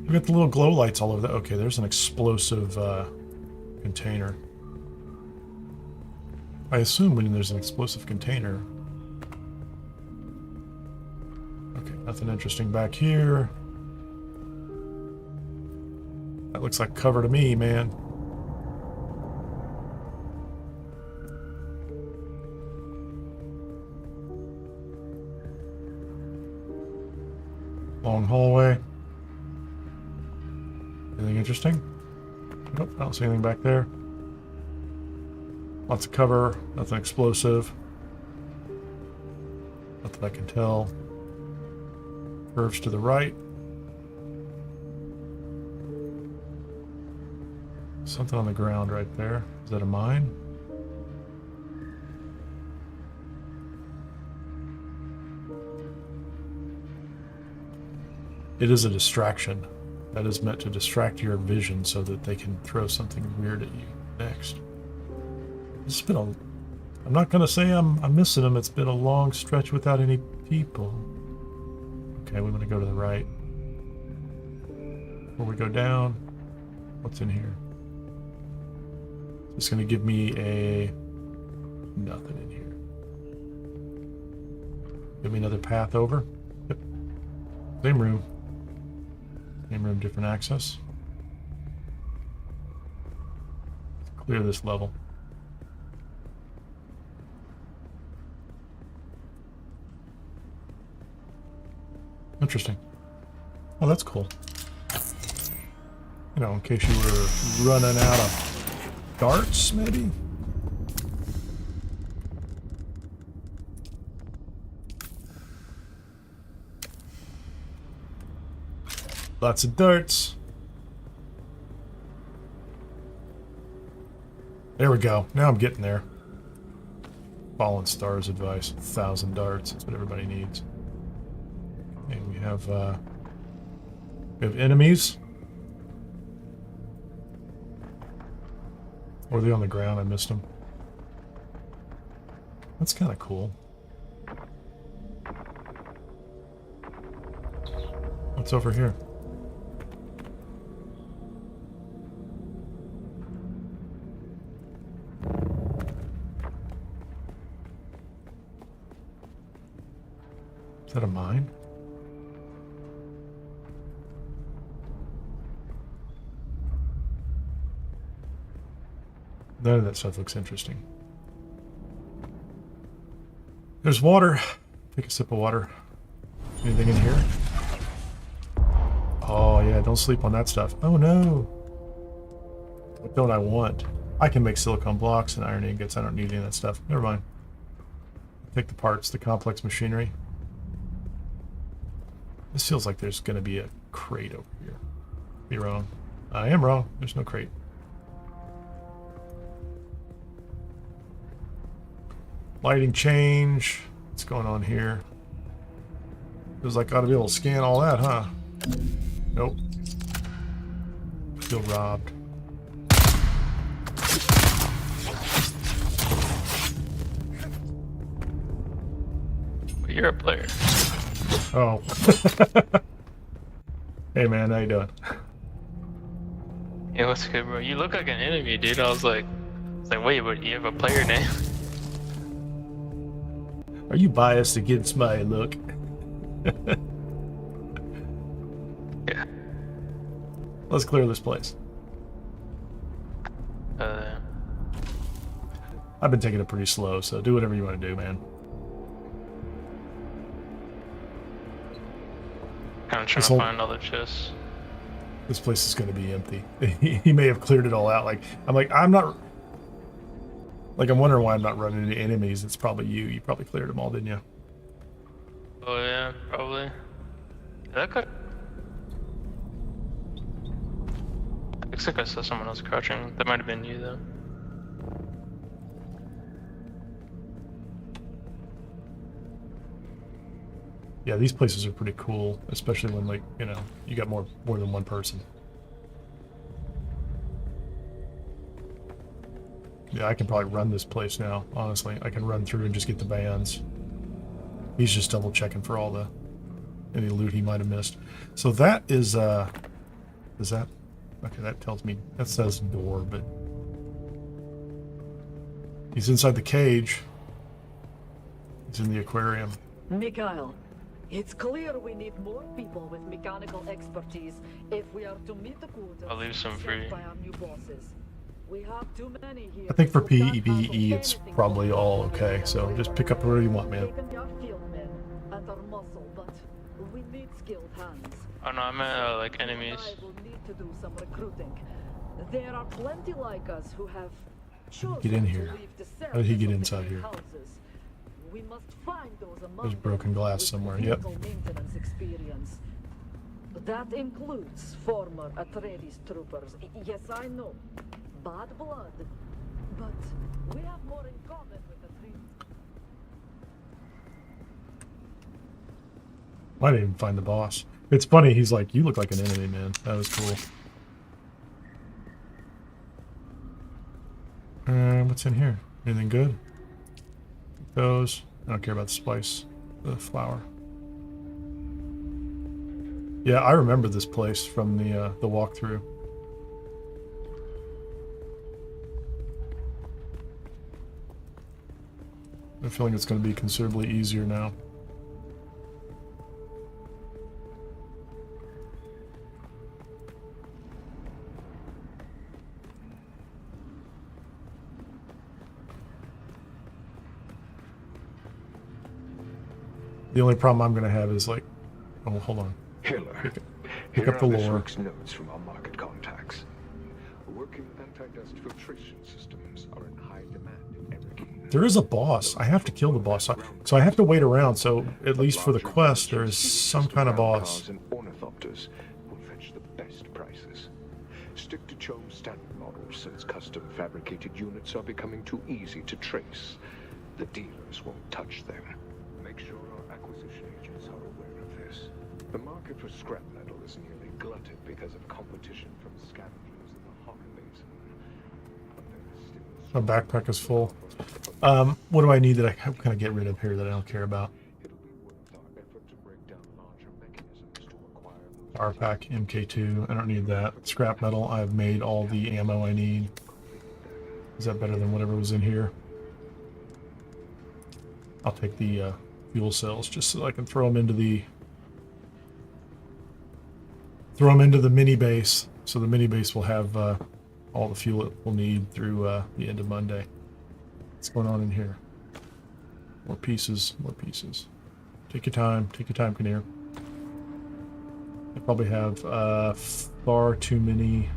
We got the little glow lights all over that. Okay, there's an explosive container. I assume when there's an explosive container. Okay, nothing interesting back here. That looks like cover to me, man. Long hallway. Anything interesting? Nope, I don't see anything back there. Lots of cover, nothing explosive. Not that I can tell. Curves to the right. Something on the ground right there. Is that a mine? It is a distraction. That is meant to distract your vision so that they can throw something weird at you next. It's been a... I'm not going to say I'm missing them. It's been a long stretch without any people. Okay, we want to go to the right. Before we go down, what's in here? It's going to give me a... Nothing in here. Give me another path over. Yep. Same room. Same room, different access. Let's clear this level. Interesting. Oh, that's cool. You know, in case you were running out of darts, maybe? Lots of darts. There we go. Now I'm getting there. Fallen Stars advice. 1,000 darts. That's what everybody needs. And we have enemies. Or are they on the ground? I missed them. That's kind of cool. What's over here? Is that a mine? None of that stuff looks interesting. There's water. Take a sip of water. Anything in here? Oh yeah, don't sleep on that stuff. Oh no! What don't I want? I can make silicone blocks and iron ingots. I don't need any of that stuff. Never mind. Take the parts, the complex machinery. This feels like there's going to be a crate over here. Be wrong. I am wrong. There's no crate. Lighting change. What's going on here? Feels like I ought to be able to scan all that, huh? Nope. Feel robbed. You're a player. Oh. Hey man, how you doing? Yeah, what's good, bro? You look like an enemy, dude. I was like, wait, but you have a player name? Are you biased against my look? Yeah. Let's clear this place. I've been taking it pretty slow, so do whatever you want to do, man. Kind of trying to find other chests. This place is going to be empty. He may have cleared it all out. I'm wondering why I'm not running into enemies. It's probably you. You probably cleared them all, didn't you? Oh yeah, probably. That could. Looks like I saw someone else crouching. That might have been you though. Yeah, these places are pretty cool, especially when, like, you know, you got more than one person. Yeah, I can probably run this place now, honestly. I can run through and just get the bands. He's just double checking for all any loot he might have missed. So that is that, okay, that tells me, that says door, but he's inside the cage. He's in the aquarium. Mikhail, it's clear we need more people with mechanical expertise if we are to meet the quota I'll leave some for you. set by our new bosses. We have too many here. I think for who can't handle PvE it's anything probably more all than okay, so just pick up whatever you want, man. Taken our field men and our muscle, but we need skilled hands. Oh no, I meant like You and enemies. I will need to do some recruiting. There are plenty like us who have chosen Get in to here. leave the How did he service get of the inside great here? houses. We must find those among There's them broken glass with somewhere, yep. vehicle maintenance experience. That includes former Atreides troopers. Yes, I know. Bad blood. But we have more in common with Atreides. I didn't even find the boss. It's funny, he's like, you look like an enemy, man. That was cool. What's in here? Anything good? Those. I don't care about the spice. The flour. Yeah, I remember this place from the walkthrough. I have a feeling it's going to be considerably easier now. The only problem I'm going to have is like, oh, hold on. Hiller. Pick Here up the are this lore. week's notes from our market contacts. Working anti-dust filtration systems are in high demand in Evergreen. There is a boss. I have to kill the boss. So I have to wait around. So at least for the quest, there is some kind of boss. And ornithopters will fetch the best prices. Stick to Chome's standard models since custom fabricated units are becoming too easy to trace. The dealers won't touch them. Make sure our acquisition agents are aware of this. The market for scrap metal is nearly glutted because of competition from scavengers in the Hawk Basin. But there is still My backpack is full. What do I need that I kind of get rid of here that I don't care about? it'll be worth our effort to break down larger mechanisms to acquire those R-Pack, MK2. I don't need that. Scrap metal. I've made all the ammo I need. Is that better than whatever was in here? I'll take the fuel cells just so I can throw them into the mini base. So the mini base will have all the fuel it will need through the end of Monday. What's going on in here? More pieces, more pieces. Take your time, Kineer. I probably have far too many.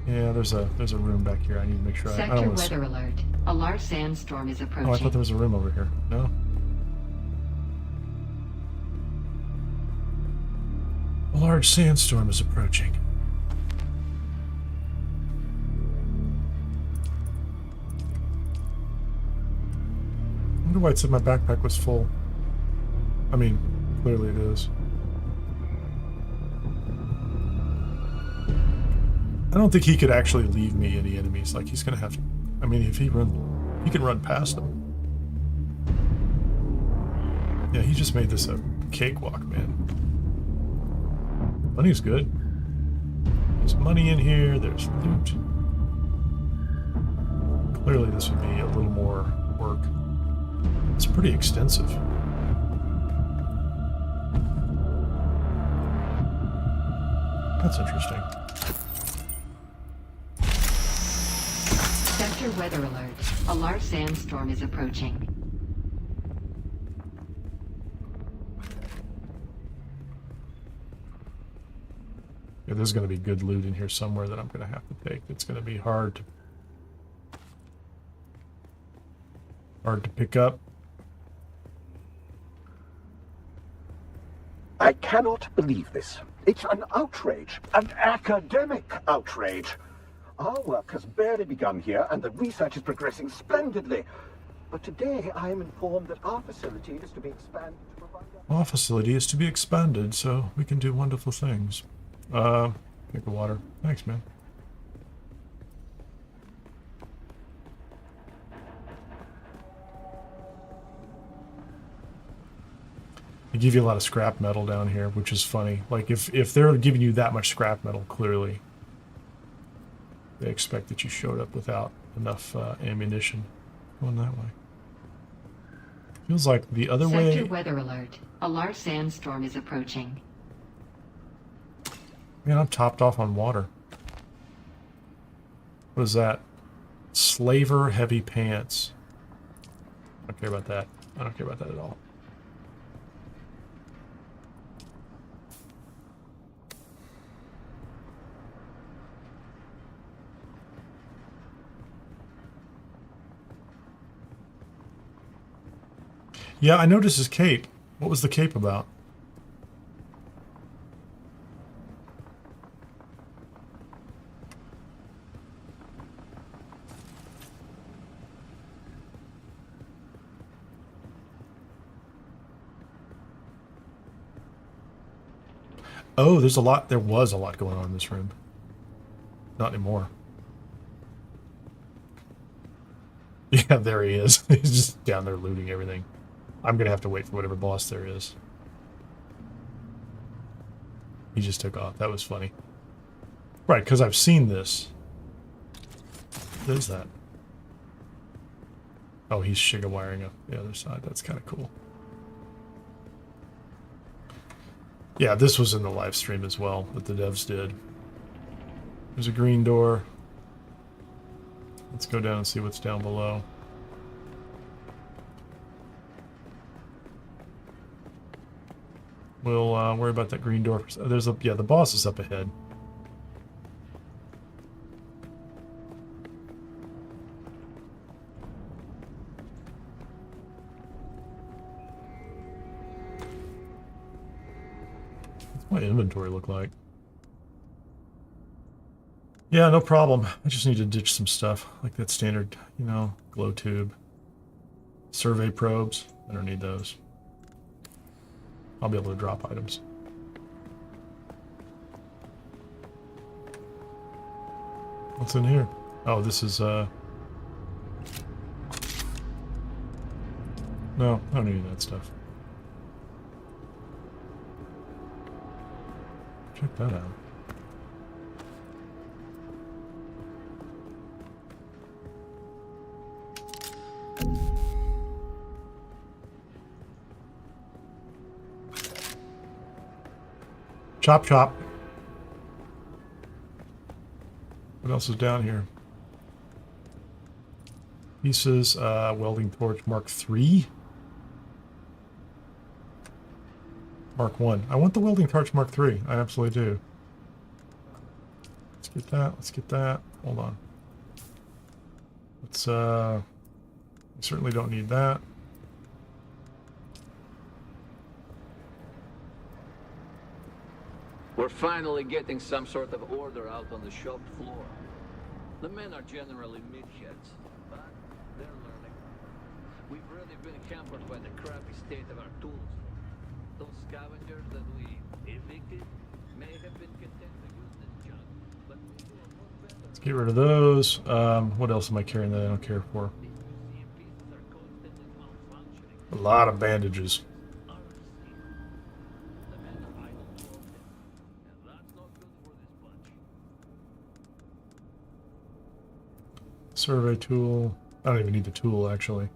Yeah, there's a room back here. I need to make sure. I Sector don't want weather alert. A large sandstorm is Oh, I thought approaching. there was a room over here. No. large sandstorm is approaching. I wonder why it said my backpack was full. I mean, clearly it is. I don't think he could actually leave me any enemies. Like, he's gonna have to... I mean, if he can run past them. Yeah, he just made this a cakewalk, man. Money's good. There's money in here, there's loot. Clearly this would be a little more work. It's pretty extensive. That's interesting. Sector weather alert. A large sandstorm is approaching. Yeah, there's going to be good loot in here somewhere that I'm going to have to take. It's going to be hard to pick up. I cannot believe this. It's an outrage, an academic outrage. Our work has barely begun here, and the research is progressing splendidly. But today I am informed that our facility is to be expanded to provide... Our facility is to be expanded, so we can do wonderful things. Drink of water. Thanks, man. They give you a lot of scrap metal down here, which is funny. Like, if they're giving you that much scrap metal, clearly they expect that you showed up without enough ammunition. Going that way. Feels like the other way... Sector weather alert. A large sandstorm is approaching. Man, I'm topped off on water. What is that? Slaver heavy pants. I don't care about that. I don't care about that at all. Yeah, I noticed his cape. What was the cape about? Oh, there's a lot. There was a lot going on in this room. Not anymore. Yeah, there he is. He's just down there looting everything. I'm gonna have to wait for whatever boss there is. He just took off. That was funny. Right, because I've seen this. What is that? Oh, he's Shiga wiring up the other side. That's kind of cool. Yeah, this was in the live stream as well, that the devs did. There's a green door. Let's go down and see what's down below. We'll worry about that green door. There's a... Yeah, the boss is up ahead. What's my inventory look like? Yeah, no problem. I just need to ditch some stuff, like that standard, you know, glow tube. Survey probes. I don't need those. I'll be able to drop items. What's in here? Oh, this is, No, I don't need that stuff. Check that out. Chop chop. What else is down here? Pieces, welding torch Mark III. Mark 1. I want the welding torch Mark III. I absolutely do. Let's get that. Let's get that. Hold on. Let's, we certainly don't need that. We're finally getting some sort of order out on the shop floor. The men are generally meatheads, but they're learning. We've really been hampered by the crappy state of our tools. Those scavengers that we evicted may have been content to use this junk, but we do a lot better. Let's get rid of those. What else am I carrying that I don't care for? A lot of bandages. Survey tool. I don't even need the tool, actually.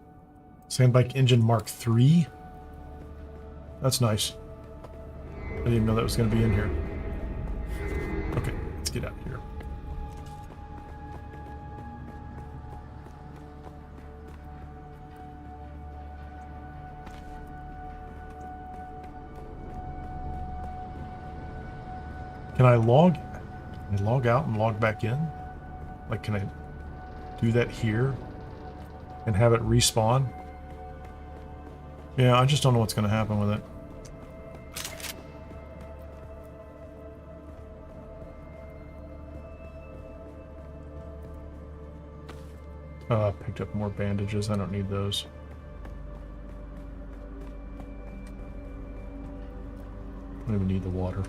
Sanbike engine Mark III. That's nice. I didn't even know that was going to be in here. Okay, let's get out of here. Can I log out and log back in? Like, can I do that here and have it respawn? Yeah, I just don't know what's going to happen with it. I picked up more bandages. I don't need those. I don't even need the water.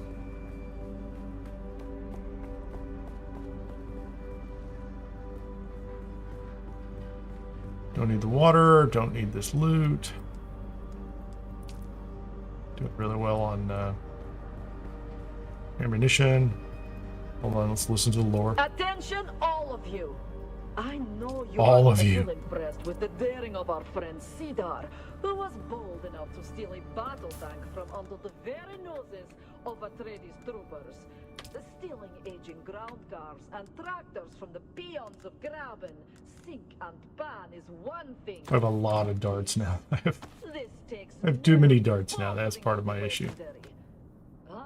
Don't need the water, don't need this loot. Doing really well on ammunition. Hold on, let's listen to the lore. Attention, all of you. I know you All are of you. impressed with the daring of our friend Sidar, who was bold enough to steal a battle tank from under the very noses of Atreides troopers. Stealing aging ground cars and tractors from the peons of Graben, Sink and Pan is one thing. I have a lot of darts now. I This takes have too many darts now. That's nothing part of my issue. legendary.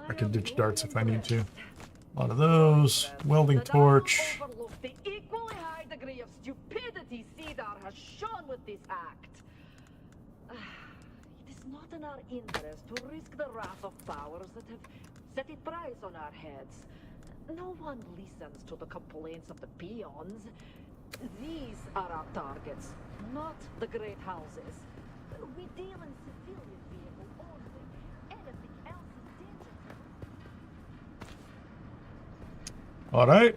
I can ditch am darts if I need to. impressed. A lot of those. Welding That I will torch. overlook the equally high degree of stupidity Sidar has shown with this act. It is not in our interest to risk the wrath of powers that have set a price on our heads. No one listens to the complaints of the peons. These are our targets, not the great houses. We deal in civilian vehicles only. Anything else is dangerous. All right.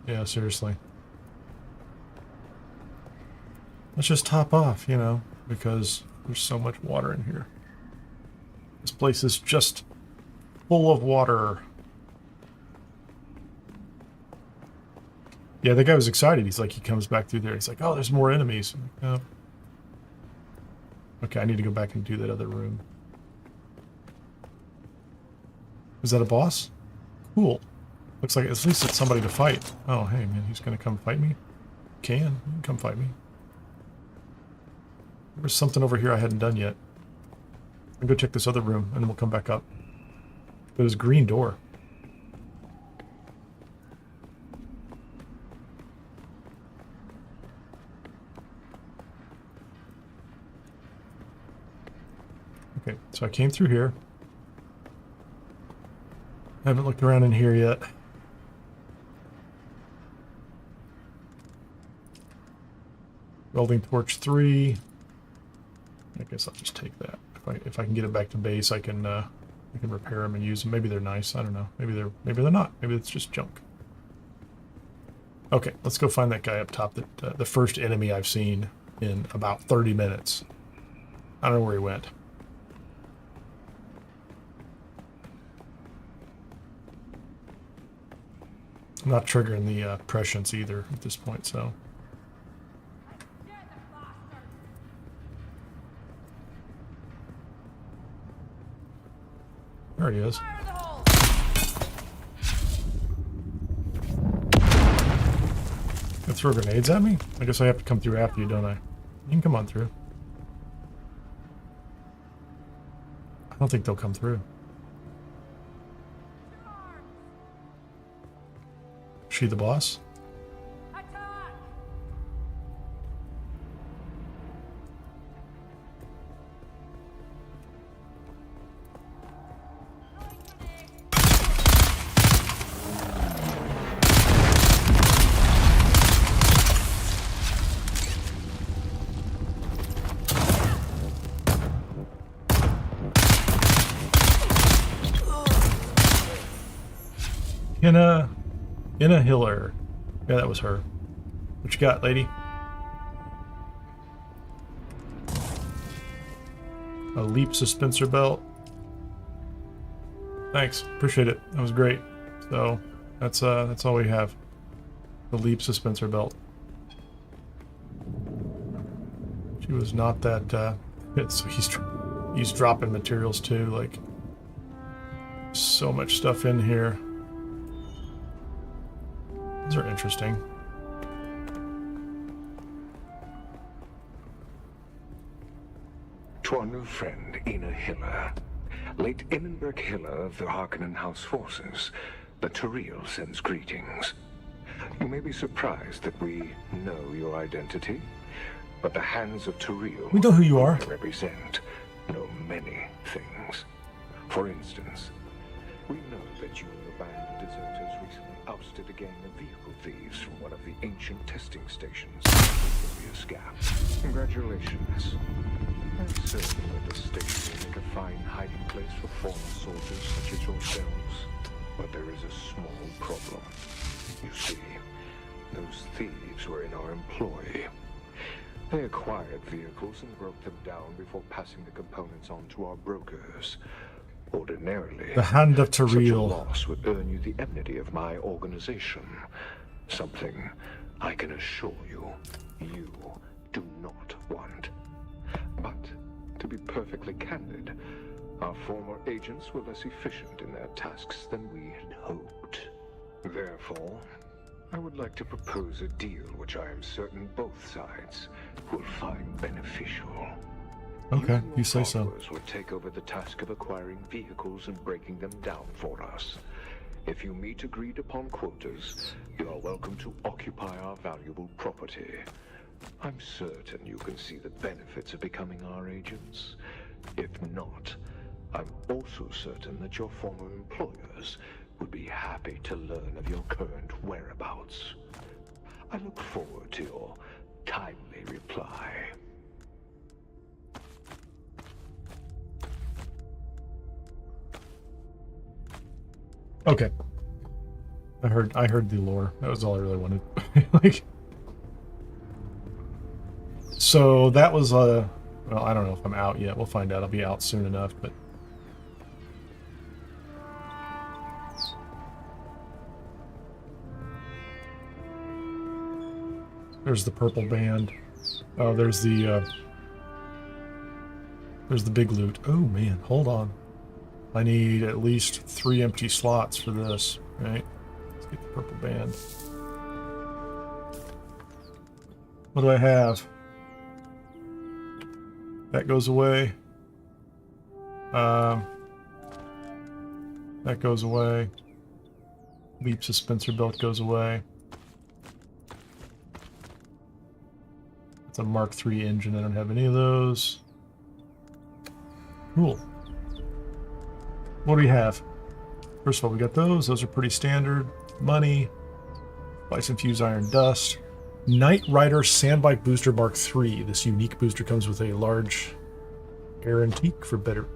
Yeah, seriously. Let's just top off, you know, because there's so much water in here. This place is just full of water. Yeah, the guy was excited. He's like, he comes back through there. He's like, oh, there's more enemies. I'm like, oh. Okay, I need to go back and do that other room. Is that a boss? Cool. Looks like at least it's somebody to fight. Oh, hey, man, he's going to come fight me? He can come fight me. There's something over here I hadn't done yet. I'll go check this other room, and then we'll come back up. There's a green door. Okay, so I came through here. I haven't looked around in here yet. Welding torch 3. I guess I'll just take that. If I can get it back to base, I can repair them and use them. Maybe they're nice. I don't know. Maybe they're not. Maybe it's just junk. Okay, let's go find that guy up top. That the first enemy I've seen in about 30 minutes. I don't know where he went. I'm not triggering the prescience either at this point, so. There he is. They throw grenades at me? I guess I have to come through after you, don't I? You can come on through. I don't think they'll come through. Is she the boss? Hina Hiller. Yeah, that was her. What you got, lady? A leap suspensor belt. Thanks, appreciate it. That was great. So that's all we have. The leap suspensor belt. She was not that. So he's dropping materials too. Like so much stuff in here. These are interesting. To our new friend, Ina Hiller, late Innenberg Hiller of the Harkonnen House forces, the Turiel sends greetings. You may be surprised that we know your identity, but the hands of Turiel we know who you are. Represent know many things. For instance, we know that you and your band of deserters recently ousted a gang of vehicle thieves from one of the ancient testing stations in the Vermiulius Gap. Congratulations. I'm certain that the station will make a fine hiding place for former soldiers such as yourselves. But there is a small problem. You see, those thieves were in our employ. They acquired vehicles and broke them down before passing the components on to our brokers. Ordinarily, the hand of such a Turiel. loss would earn you the enmity of my organization. Something I can assure you, you do not want. But, to be perfectly candid, our former agents were less efficient in their tasks than we had hoped. Therefore, I would like to propose a deal which I am certain both sides will find beneficial. Okay, you say so. Will take over the task of acquiring vehicles and breaking them down for us. If you meet agreed upon quotas, you are welcome to occupy our valuable property. I'm certain you can see the benefits of becoming our agents. If not, I'm also certain that your former employers would be happy to learn of your current whereabouts. I look forward to your timely reply. Okay. I heard the lore. That was all I really wanted. Like, so that was well, I don't know if I'm out yet. We'll find out. I'll be out soon enough, but there's the purple band. Oh, there's the big loot. Oh man, hold on. I need at least 3 empty slots for this, right? Let's get the purple band. What do I have? That goes away. That goes away. Leap suspensor belt goes away. It's a Mark III engine. I don't have any of those. Cool. What do we have? First of all, we got those. Those are pretty standard. Money. Bison Fuse Iron Dust. Knight Rider Sanbike Booster Mark III. This unique booster comes with a large air intake for better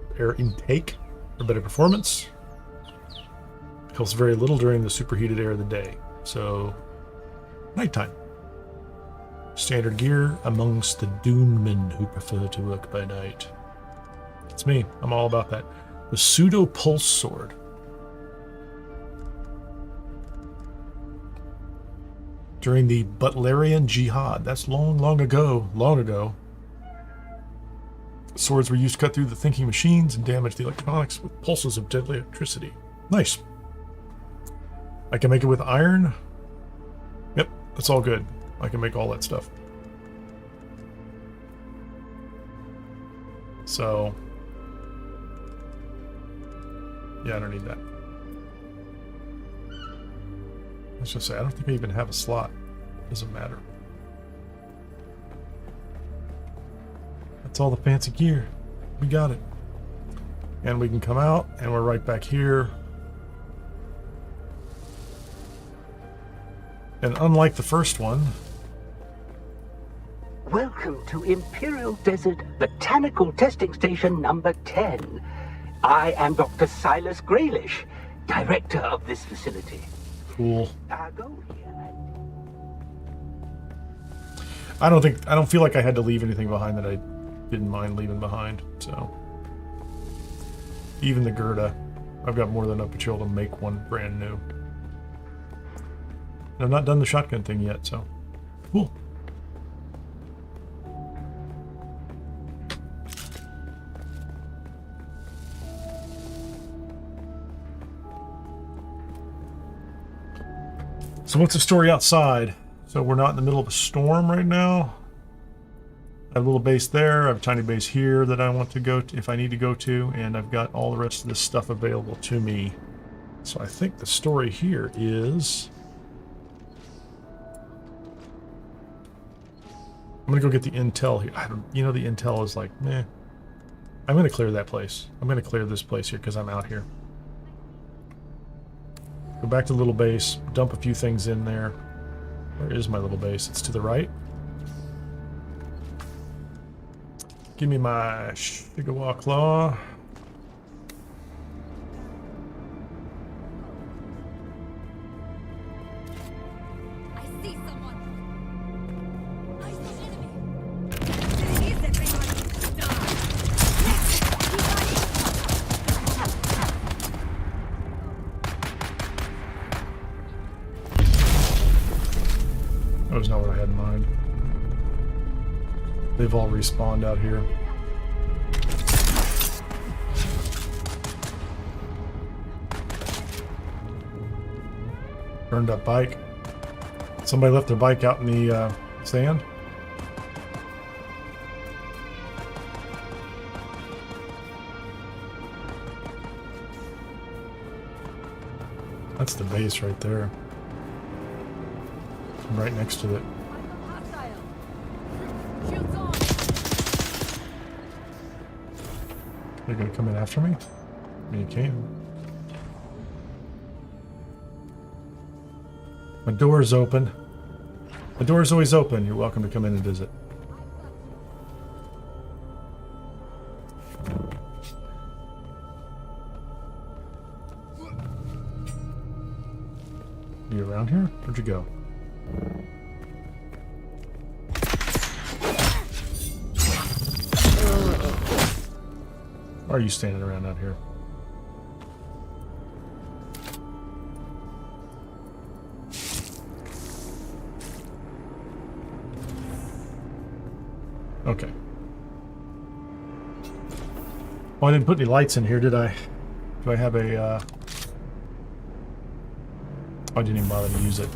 performance. Helps very little during the superheated air of the day. So, nighttime. Standard gear amongst the Dune men who prefer to work by night. It's me. I'm all about that. The Pseudo-Pulse-Sword. During the Butlerian Jihad. That's long ago. Swords were used to cut through the thinking machines and damage the electronics with pulses of deadly electricity. Nice. I can make it with iron. Yep, that's all good. I can make all that stuff. So, yeah, I don't need that. I was gonna say, I don't think I even have a slot. Doesn't matter. That's all the fancy gear. We got it. And we can come out, and we're right back here. And unlike the first one... Welcome to Imperial Desert Botanical Testing Station number 10. I am Dr. Silas Graylish, director of this facility. cool. Go here. I don't feel like I had to leave anything behind that I didn't mind leaving behind, so. Even the Gerda. I've got more than enough patrol to make one brand new. And I've not done the shotgun thing yet, so. Cool. So what's the story outside? So we're not in the middle of a storm right now. I have a little base there. I have a tiny base here that I want to go to if I need to go to, and I've got all the rest of this stuff available to me. So I think the story here is I'm gonna go get the intel here. You know, the intel is like, meh. I'm gonna clear that place. I'm gonna clear this place here because I'm out here. Go back to the little base, dump a few things in there. Where is my little base? It's to the right. Give me my Shigawa Claw. I see someone. I see enemy. Is everyone die? That was not what I had in mind. They've all respawned out here. Burned up bike. Somebody left their bike out in the sand. That's the base right there. I'm right next to it. They're gonna come in after me? I mean, you can. My door is open. My door is always open. You're welcome to come in and visit. You around here? Where'd you go? Why are you standing around out here? Okay. Well, I didn't put any lights in here, did I? Do I have a, Oh, I didn't even bother to use it.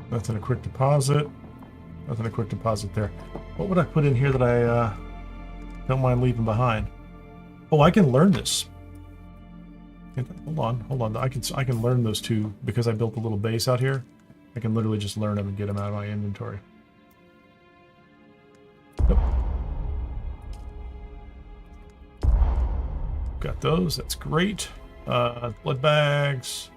Nothing a quick deposit. Nothing a quick deposit there. What would I put in here that I don't mind leaving behind? Oh, I can learn this. Hold on. I can learn those two because I built a little base out here. I can literally just learn them and get them out of my inventory. Yep. Got those. That's great. Blood bags.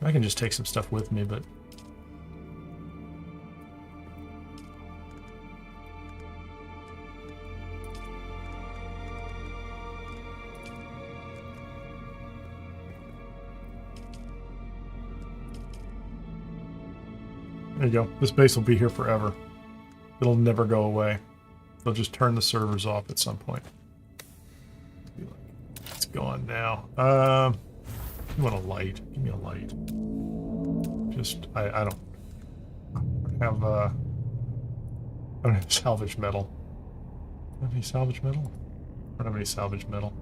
I can just take some stuff with me, but there you go. This base will be here forever. It'll never go away. They'll just turn the servers off at some point. It's gone now. You want a light? Give me a light. Just I don't have I don't have salvage metal. Do I have any salvage metal? I don't have any salvage metal.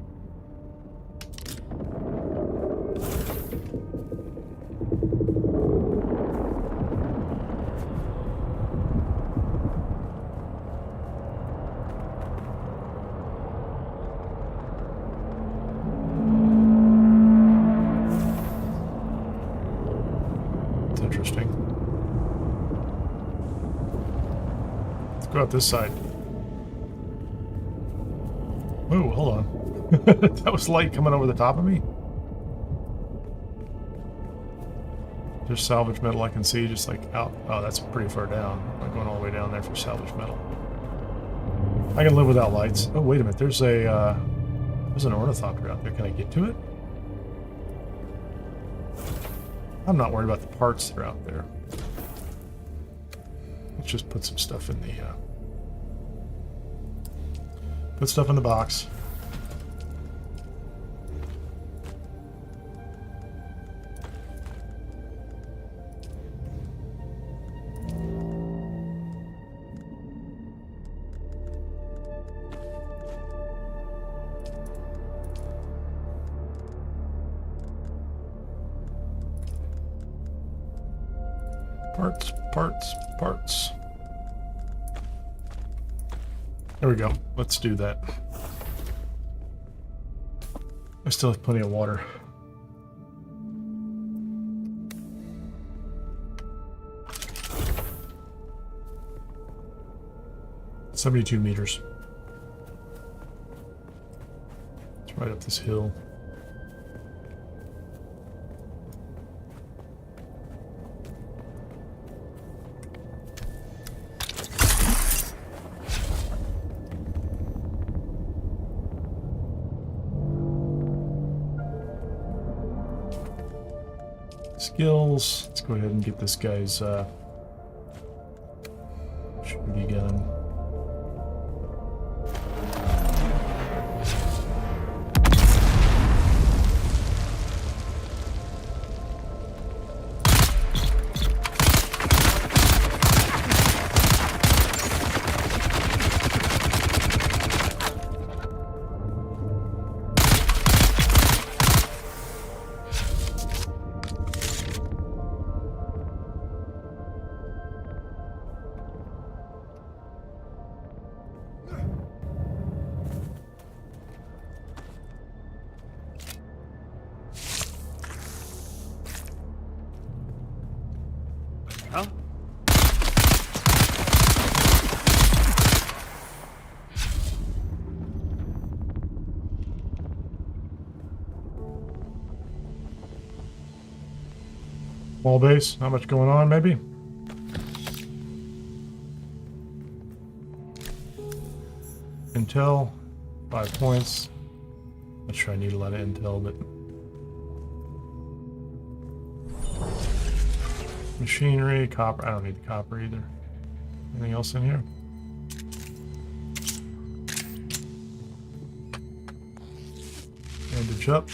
Interesting. Let's go out this side. Whoa, hold on. That was light coming over the top of me? There's salvage metal I can see just like out. Oh, that's pretty far down. I'm not going all the way down there for salvage metal. I can live without lights. Oh, wait a minute. There's an ornithopter out there. Can I get to it? I'm not worried about the parts that are out there. Let's just put some stuff in the put stuff in the box. Parts. There we go. Let's do that. I still have plenty of water. $72 meters. It's right up this hill. Skills. Let's go ahead and get this guy's shooty gun. Small base, not much going on, maybe? Intel, 5 points. Not sure I need a lot of intel, but... Machinery, copper, I don't need the copper either. Anything else in here? Bandage up.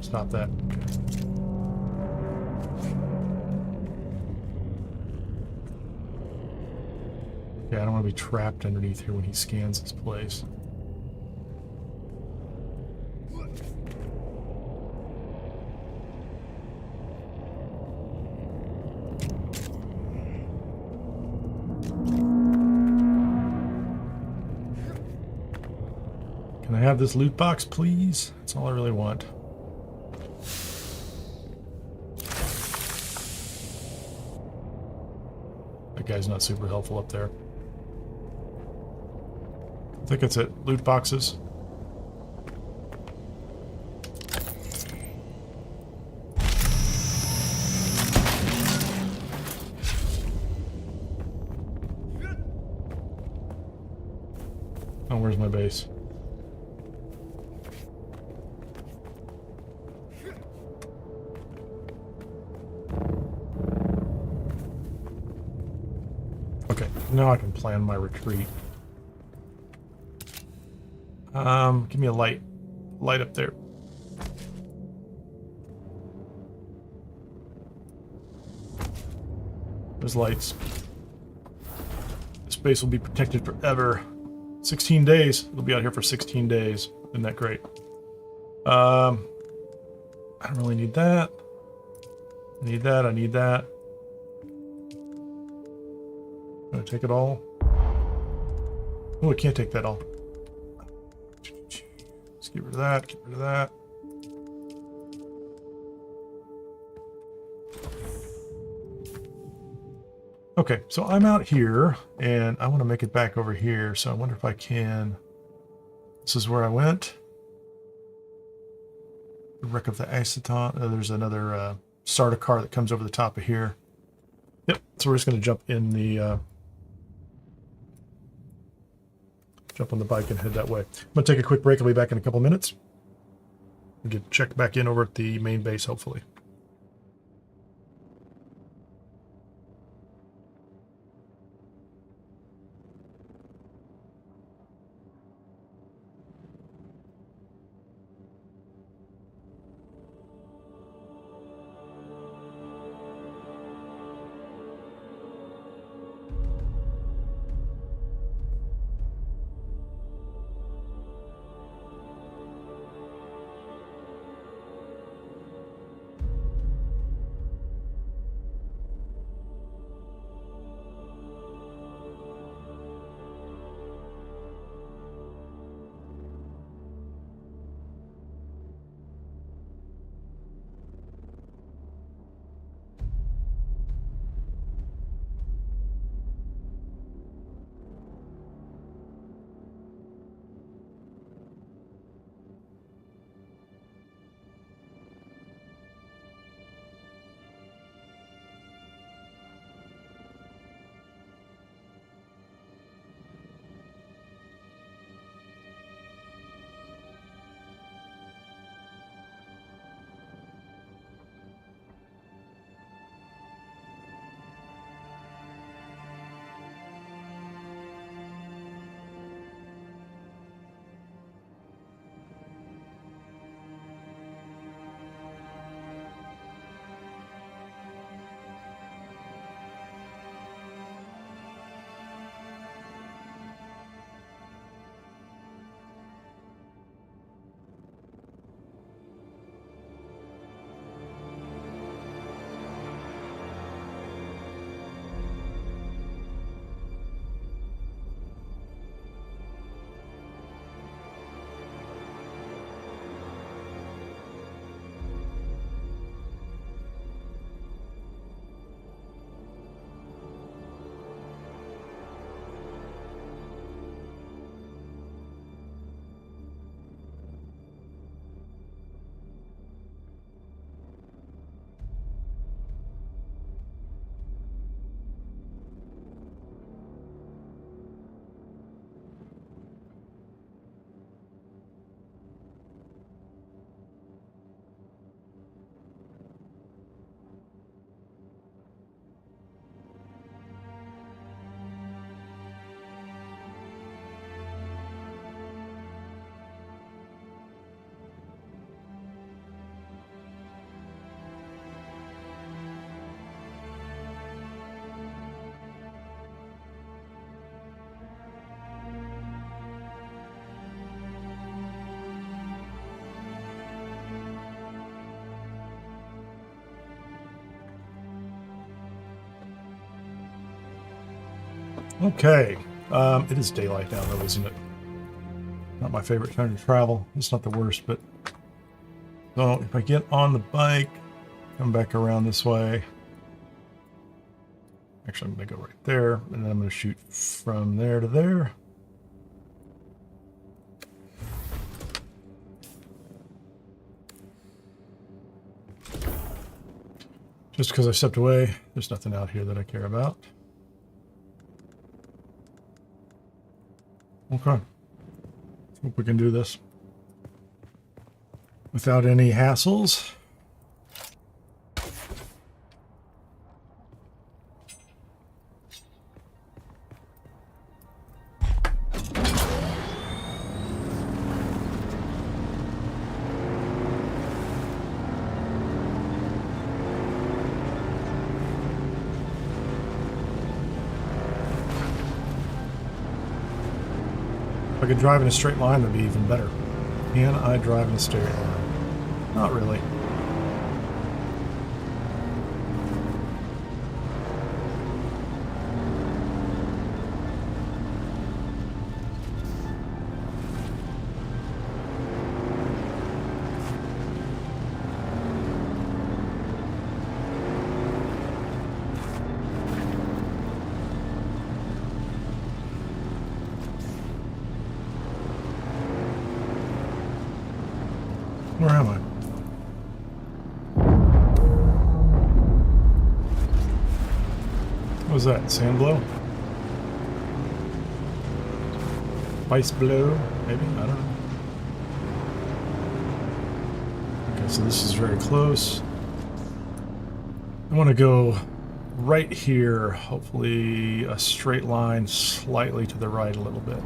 Stop that. Yeah, I don't want to be trapped underneath here when he scans this place. Can I have this loot box, please? That's all I really want. Guy's not super helpful up there. I think it's it. Loot boxes. Oh, where's my base? Now I can plan my retreat. Give me a light up there. There's lights. This base will be protected forever. 16 days. It'll be out here for 16 days. Isn't that great? I don't really need that. I need that. I need that. I'm gonna take it all. Oh, I can't take that all. Let's get rid of that. Get rid of that. Okay, so I'm out here, and I want to make it back over here, so I wonder if I can... This is where I went. The wreck of the Acteon. There's another Sardaukar that comes over the top of here. Yep, so we're just going to jump in the... jump on the bike and head that way. I'm going to take a quick break. I'll be back in a couple minutes. We'll get checked back in over at the main base, hopefully. Okay, it is daylight now though, isn't it? Not my favorite time to travel. It's not the worst, but... So, if I get on the bike, come back around this way. Actually, I'm going to go right there, and then I'm going to shoot from there to there. Just because I stepped away, there's nothing out here that I care about. Okay. Hope we can do this without any hassles. I could drive in a straight line, that'd be even better. Can I drive in a straight line? Not really. Where am I? What was that? Sand blow? Ice blow? Maybe? I don't know. Okay, so this is very close. I want to go right here. Hopefully a straight line slightly to the right a little bit.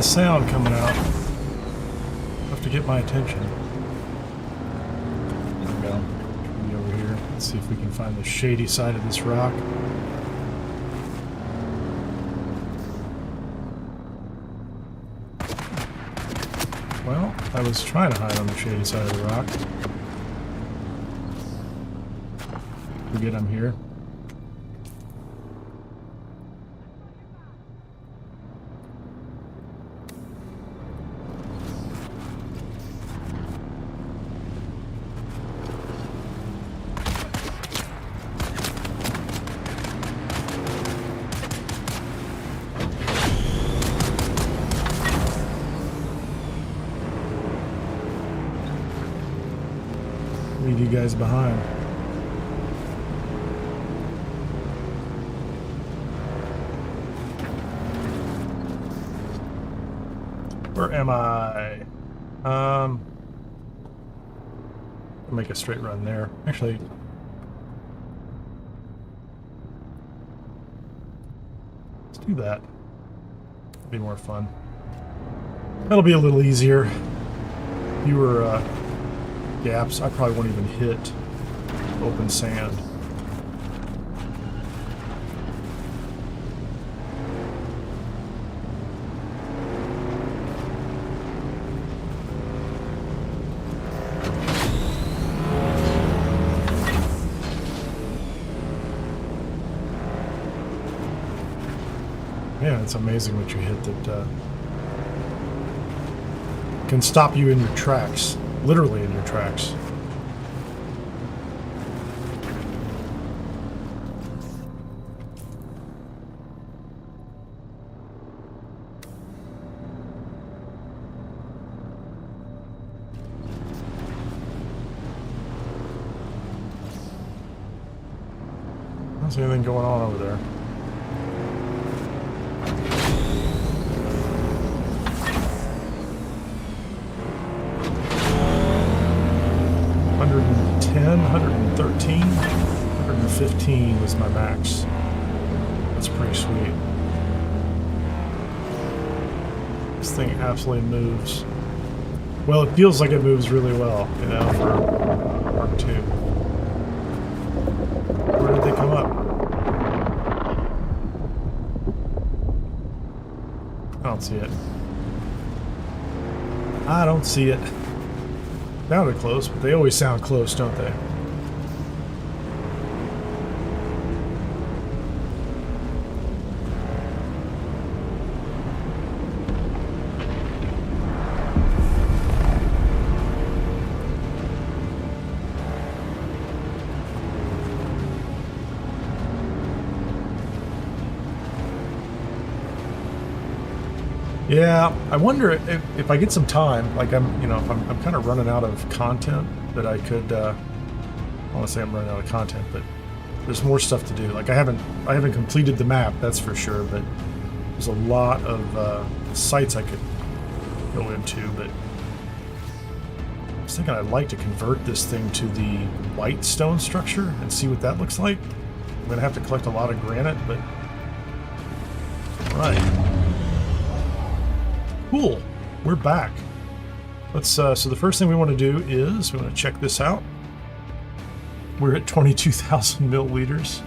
Sound coming out. Have to get my attention. There we go. Be over here. Let's see if we can find the shady side of this rock. Well, I was trying to hide on the shady side of the rock. Forget I'm here. Leave you guys behind. Where am I? I'll make a straight run there. Actually, let's do that. It'll be more fun. That'll be a little easier. Fewer gaps. I probably won't even hit open sand. Yeah, it's amazing what you hit that can stop you in your tracks. Literally in your tracks. I don't see anything going on over there. $110, $113, $115 was my max. That's pretty sweet. This thing absolutely moves. Well, it feels like it moves really well, you know, for Mark II. Where did they come up? I don't see it. I don't see it. Sounded close, but they always sound close, don't they? Yeah, I wonder if I get some time, like I'm kind of running out of content that I could, I don't want to say I'm running out of content, but there's more stuff to do. Like I haven't completed the map, that's for sure, but there's a lot of sites I could go into, but I was thinking I'd like to convert this thing to the white stone structure and see what that looks like. I'm gonna have to collect a lot of granite, but all right. Cool, we're back. Let's so the first thing we want to do is we want to check this out. We're at 22,000 milliliters.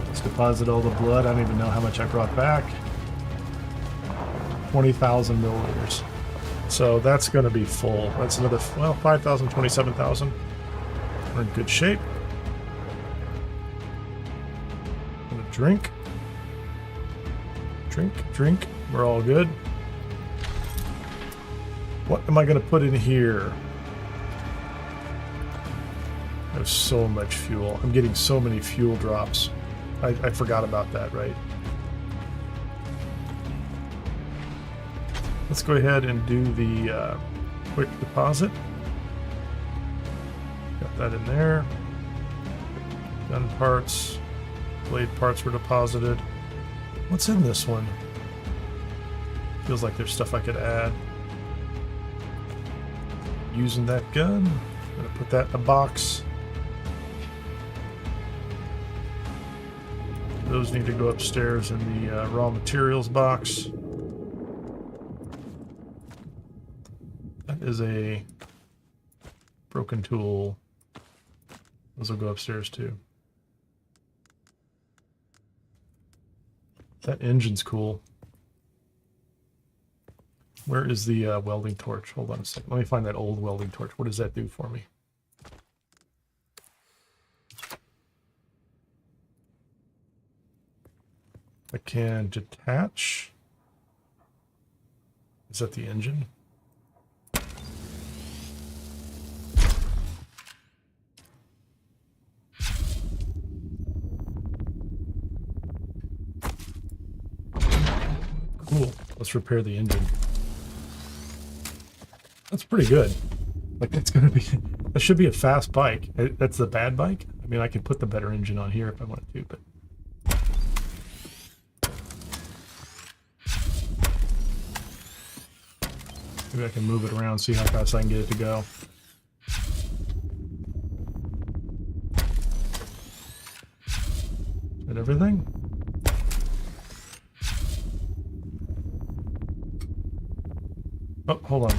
Let's deposit all the blood. I don't even know how much I brought back. 20,000 milliliters. So that's going to be full. That's another, well, 5,000, 27,000. We're in good shape. Gonna drink. Drink. We're all good. What am I going to put in here? I have so much fuel. I'm getting so many fuel drops. I forgot about that, right? Let's go ahead and do the quick deposit. Got that in there. Gun parts. Blade parts were deposited. What's in this one? Feels like there's stuff I could add. Using that gun. I'm gonna put that in a box. Those need to go upstairs in the raw materials box. That is a broken tool. Those will go upstairs too. That engine's cool. Where is the welding torch? Hold on a second. Let me find that old welding torch. What does that do for me? I can detach. Is that the engine? Cool. Let's repair the engine. That's pretty good. Like that's gonna be, that should be a fast bike. That's the bad bike. I mean, I could put the better engine on here if I wanted to, but. Maybe I can move it around, see how fast I can get it to go. Is that everything? Oh, hold on.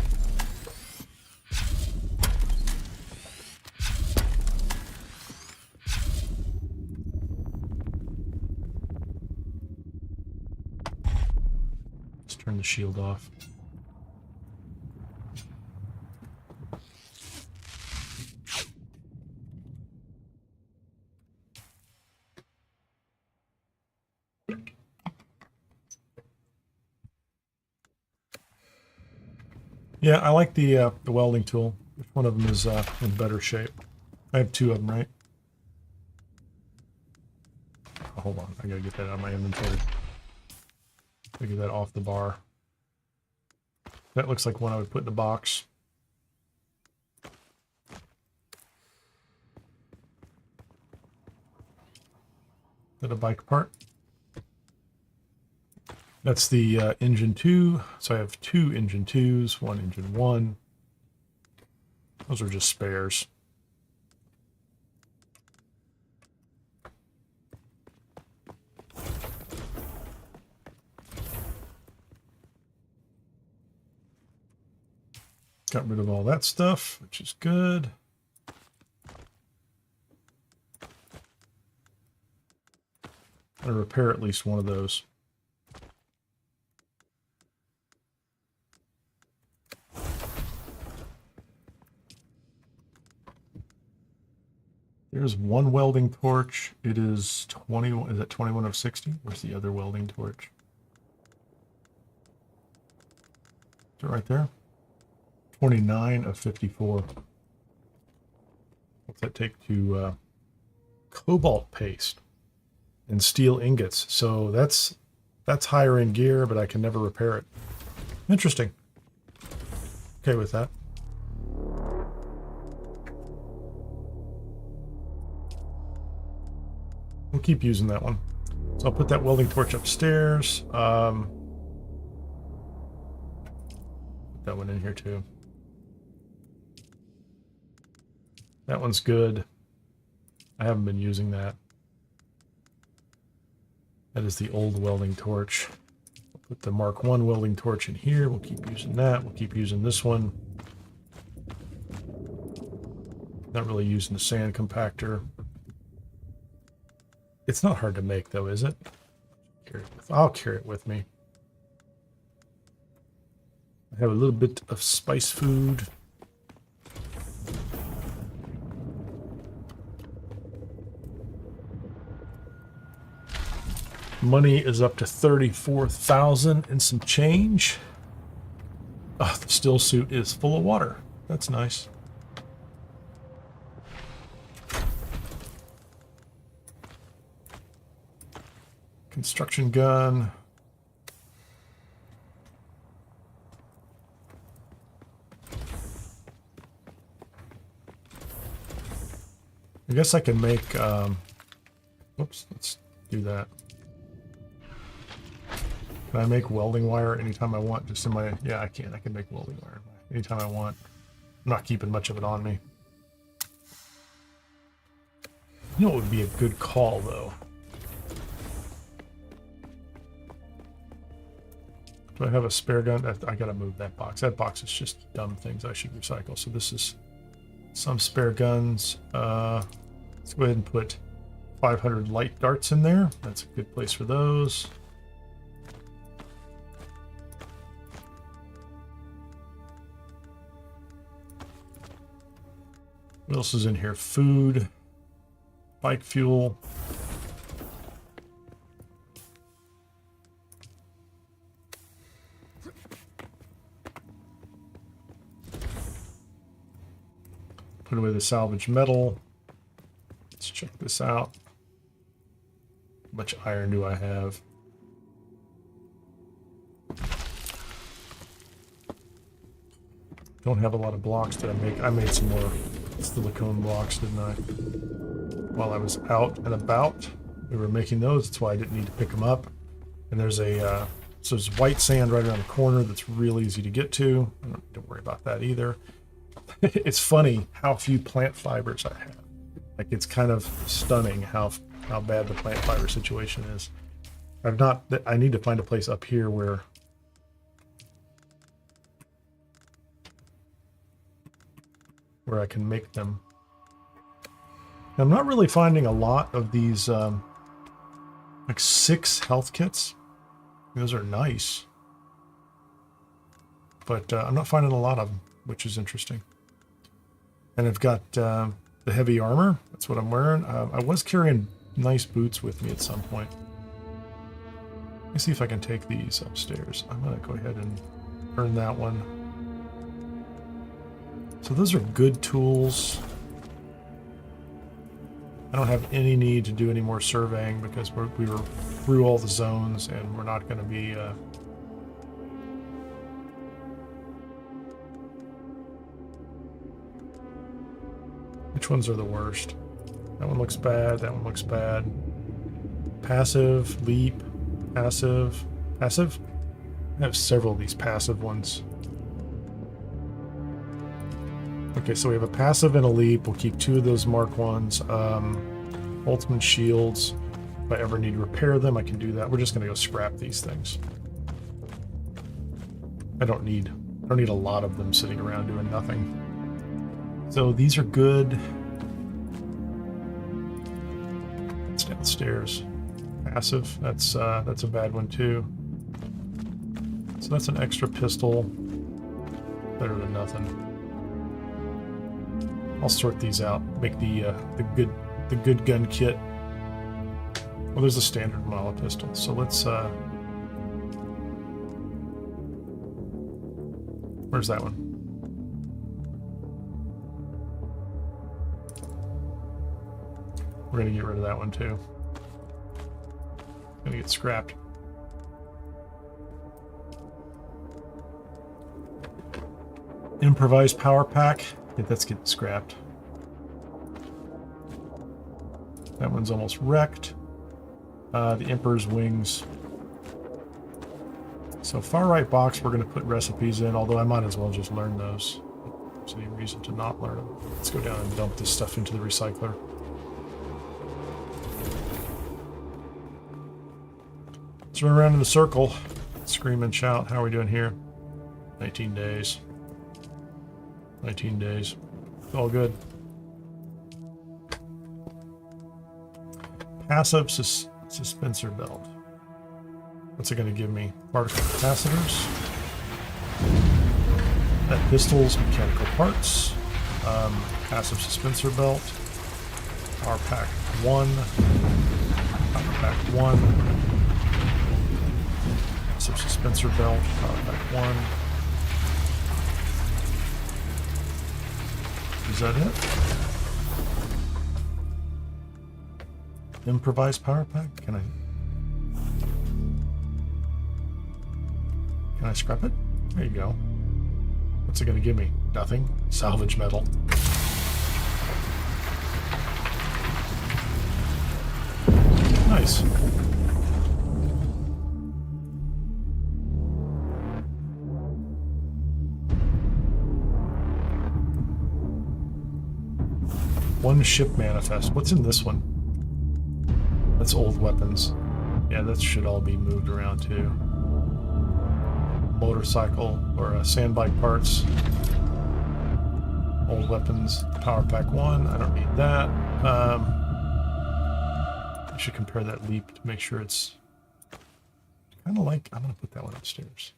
Let's turn the shield off. Yeah, I like the welding tool. Which one of them is in better shape? I have two of them, right? Oh, hold on, I gotta get that out of my inventory. Gotta get that off the bar. That looks like one I would put in a box. Is that a bike part? That's the engine 2. So I have 2 engine 2s, 1 engine 1. Those are just spares. Got rid of all that stuff, which is good. I'm going to repair at least one of those. There's one welding torch. It is 21. Is that 21 of 60? Where's the other welding torch? Is it right there? 29 of 54. What's that take to cobalt paste and steel ingots? So that's higher end gear, but I can never repair it. Interesting. Okay with that. We'll keep using that one. So I'll put that welding torch upstairs. Put that one in here too. That one's good. I haven't been using that. That is the old welding torch. I'll put the Mark 1 welding torch in here. We'll keep using that. We'll keep using this one. Not really using the sand compactor. It's not hard to make though, is it? I'll carry it with me. I have a little bit of spice food. Money is up to 34,000 and some change. Oh, the still suit is full of water. That's nice. Construction gun. I guess I can make, whoops, let's do that. Can I make welding wire anytime I want? Just in my, yeah, I can. I can make welding wire anytime I want. I'm not keeping much of it on me. You know what would be a good call, though? Do I have a spare gun? I gotta move that box. That box is just dumb things I should recycle. So this is some spare guns. Let's go ahead and put 500 light darts in there. That's a good place for those. What else is in here? Food, bike fuel. Put away the salvage metal. Let's check this out. How much iron do I have? Don't have a lot of blocks that I make. I made some more silicone blocks, didn't I? While I was out and about, we were making those. That's why I didn't need to pick them up. And there's a so there's white sand right around the corner that's real easy to get to. I don't need to worry about that either. It's funny how few plant fibers I have. Like, it's kind of stunning how bad the plant fiber situation is. I need to find a place up here where I can make them. Now, I'm not really finding a lot of these like 6 health kits. Those are nice, but I'm not finding a lot of them, which is interesting. And I've got the heavy armor. That's what I'm wearing. I was carrying nice boots with me at some point. Let me see if I can take these upstairs. I'm going to go ahead and earn that one. So those are good tools. I don't have any need to do any more surveying because we were through all the zones and we're not going to be... Which ones are the worst? That one looks bad. That one looks bad. Passive, leap, passive, passive? I have several of these passive ones. Okay, so we have a passive and a leap. We'll keep 2 of those Mark 1s. Holztman shields. If I ever need to repair them, I can do that. We're just going to go scrap these things. I don't need a lot of them sitting around doing nothing. So these are good. That's downstairs. Passive. That's a bad one too. So that's an extra pistol. Better than nothing. I'll sort these out. Make the good gun kit. Well, there's a standard model pistol. So let's. Where's that one? We're gonna get rid of that one too. Gonna get scrapped. Improvised power pack. Yeah, that's getting scrapped. That one's almost wrecked. The Emperor's Wings. So far right box, we're going to put recipes in, although I might as well just learn those. There's any reason to not learn them. Let's go down and dump this stuff into the recycler. Let's run around in a circle. Scream and shout. How are we doing here? 19 days. 19 days. All good. Passive suspensor belt. What's it going to give me? Particle capacitors. That pistols, mechanical parts. Passive suspensor belt. Power pack 1. Power pack 1. Passive suspensor belt. Power pack 1. Is that it? Improvised power pack? Can I scrap it? There you go. What's it gonna give me? Nothing. Salvage metal. Nice. One ship manifest. What's in this one? That's old weapons. Yeah, that should all be moved around too. Motorcycle or Sanbike parts. Old weapons. Power pack 1. I don't need that. I should compare that leap to make sure it's kind of like. I'm going to put that one upstairs.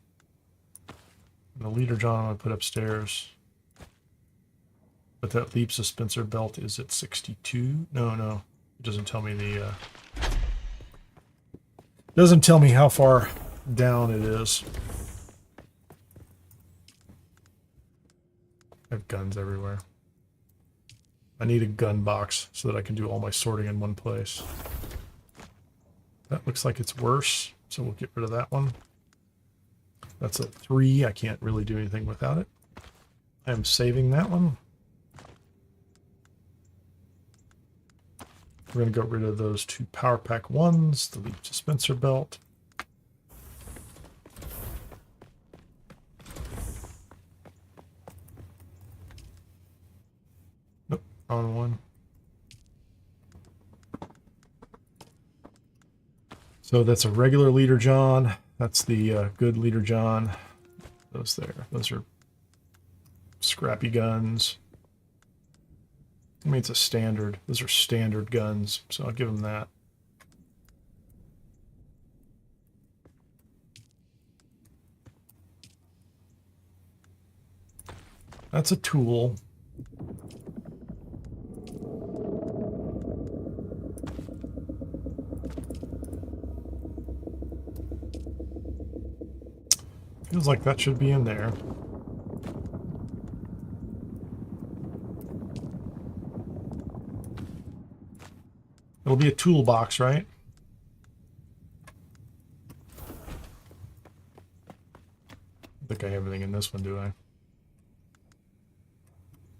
And the leader John I'm going to put upstairs. But that leap suspensor belt is at 62. No. It doesn't tell me the. Doesn't tell me how far down it is. I have guns everywhere. I need a gun box so that I can do all my sorting in one place. That looks like it's worse, so we'll get rid of that one. That's a 3. I can't really do anything without it. I'm saving that one. We're going to get rid of those 2 power pack 1s, the leap dispenser belt. Nope, wrong one. So that's a regular leader John. That's the good leader John. Those there. Those are scrappy guns. I mean, it's a standard. Those are standard guns, so I'll give them that. That's a tool. Feels like that should be in there. It'll be a toolbox, right? I think I have everything in this one, do I?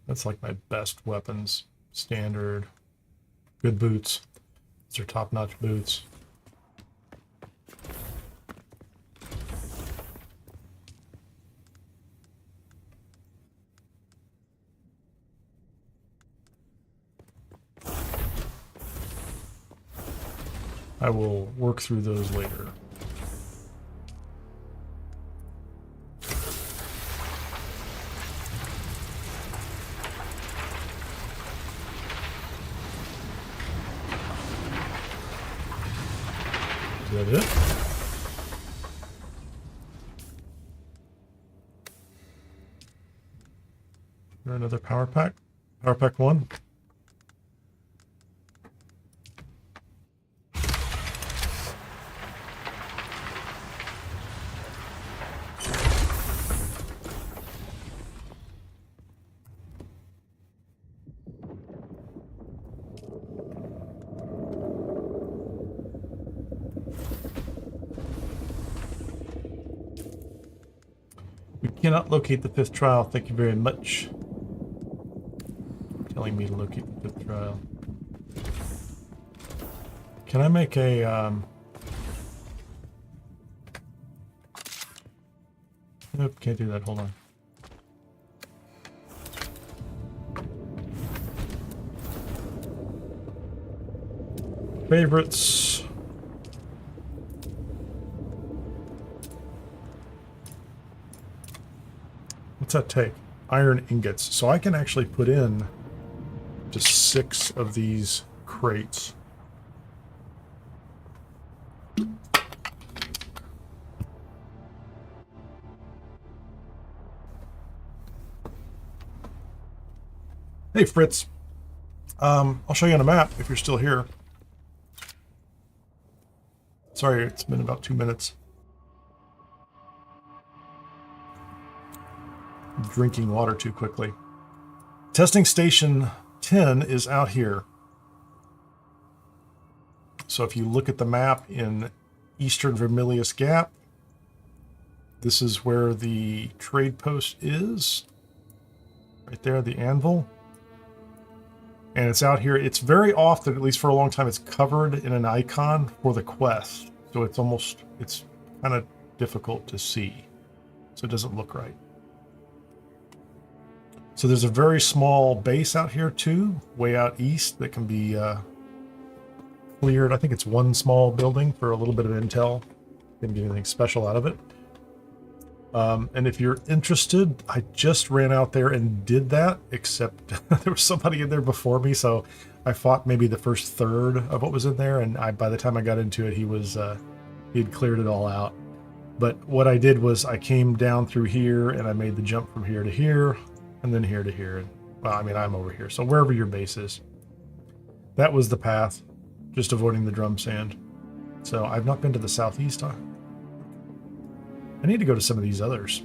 That's like my best weapons. Standard. Good boots. These are top-notch boots. I will work through those later. Is that it? Is there another power pack? Power pack 1? Cannot locate the 5th trial. Thank you very much. Telling me to locate the 5th trial. Can I make a nope, can't do that. Hold on. Favorites. What's that take? Iron ingots. So I can actually put in just 6 of these crates. Hey Fritz, I'll show you on a map if you're still here. Sorry, it's been about 2 minutes. I'm drinking water too quickly. Testing station 10 is out here. So if you look at the map in Eastern Vermillius Gap, this is where the trade post is. Right there, the anvil. And it's out here. It's very often, at least for a long time, it's covered in an icon for the quest. So it's kind of difficult to see. So it doesn't look right. So there's a very small base out here too, way out east, that can be cleared. I think it's one small building for a little bit of intel. Didn't get anything special out of it. And if you're interested, I just ran out there and did that, except there was somebody in there before me, so I fought maybe the first third of what was in there, and by the time I got into it, he'd cleared it all out. But what I did was I came down through here, and I made the jump from here to here, and then here to here. And, well, I mean, I'm over here, so wherever your base is. That was the path, just avoiding the drum sand. So I've not been to the southeast, huh? I need to go to some of these others.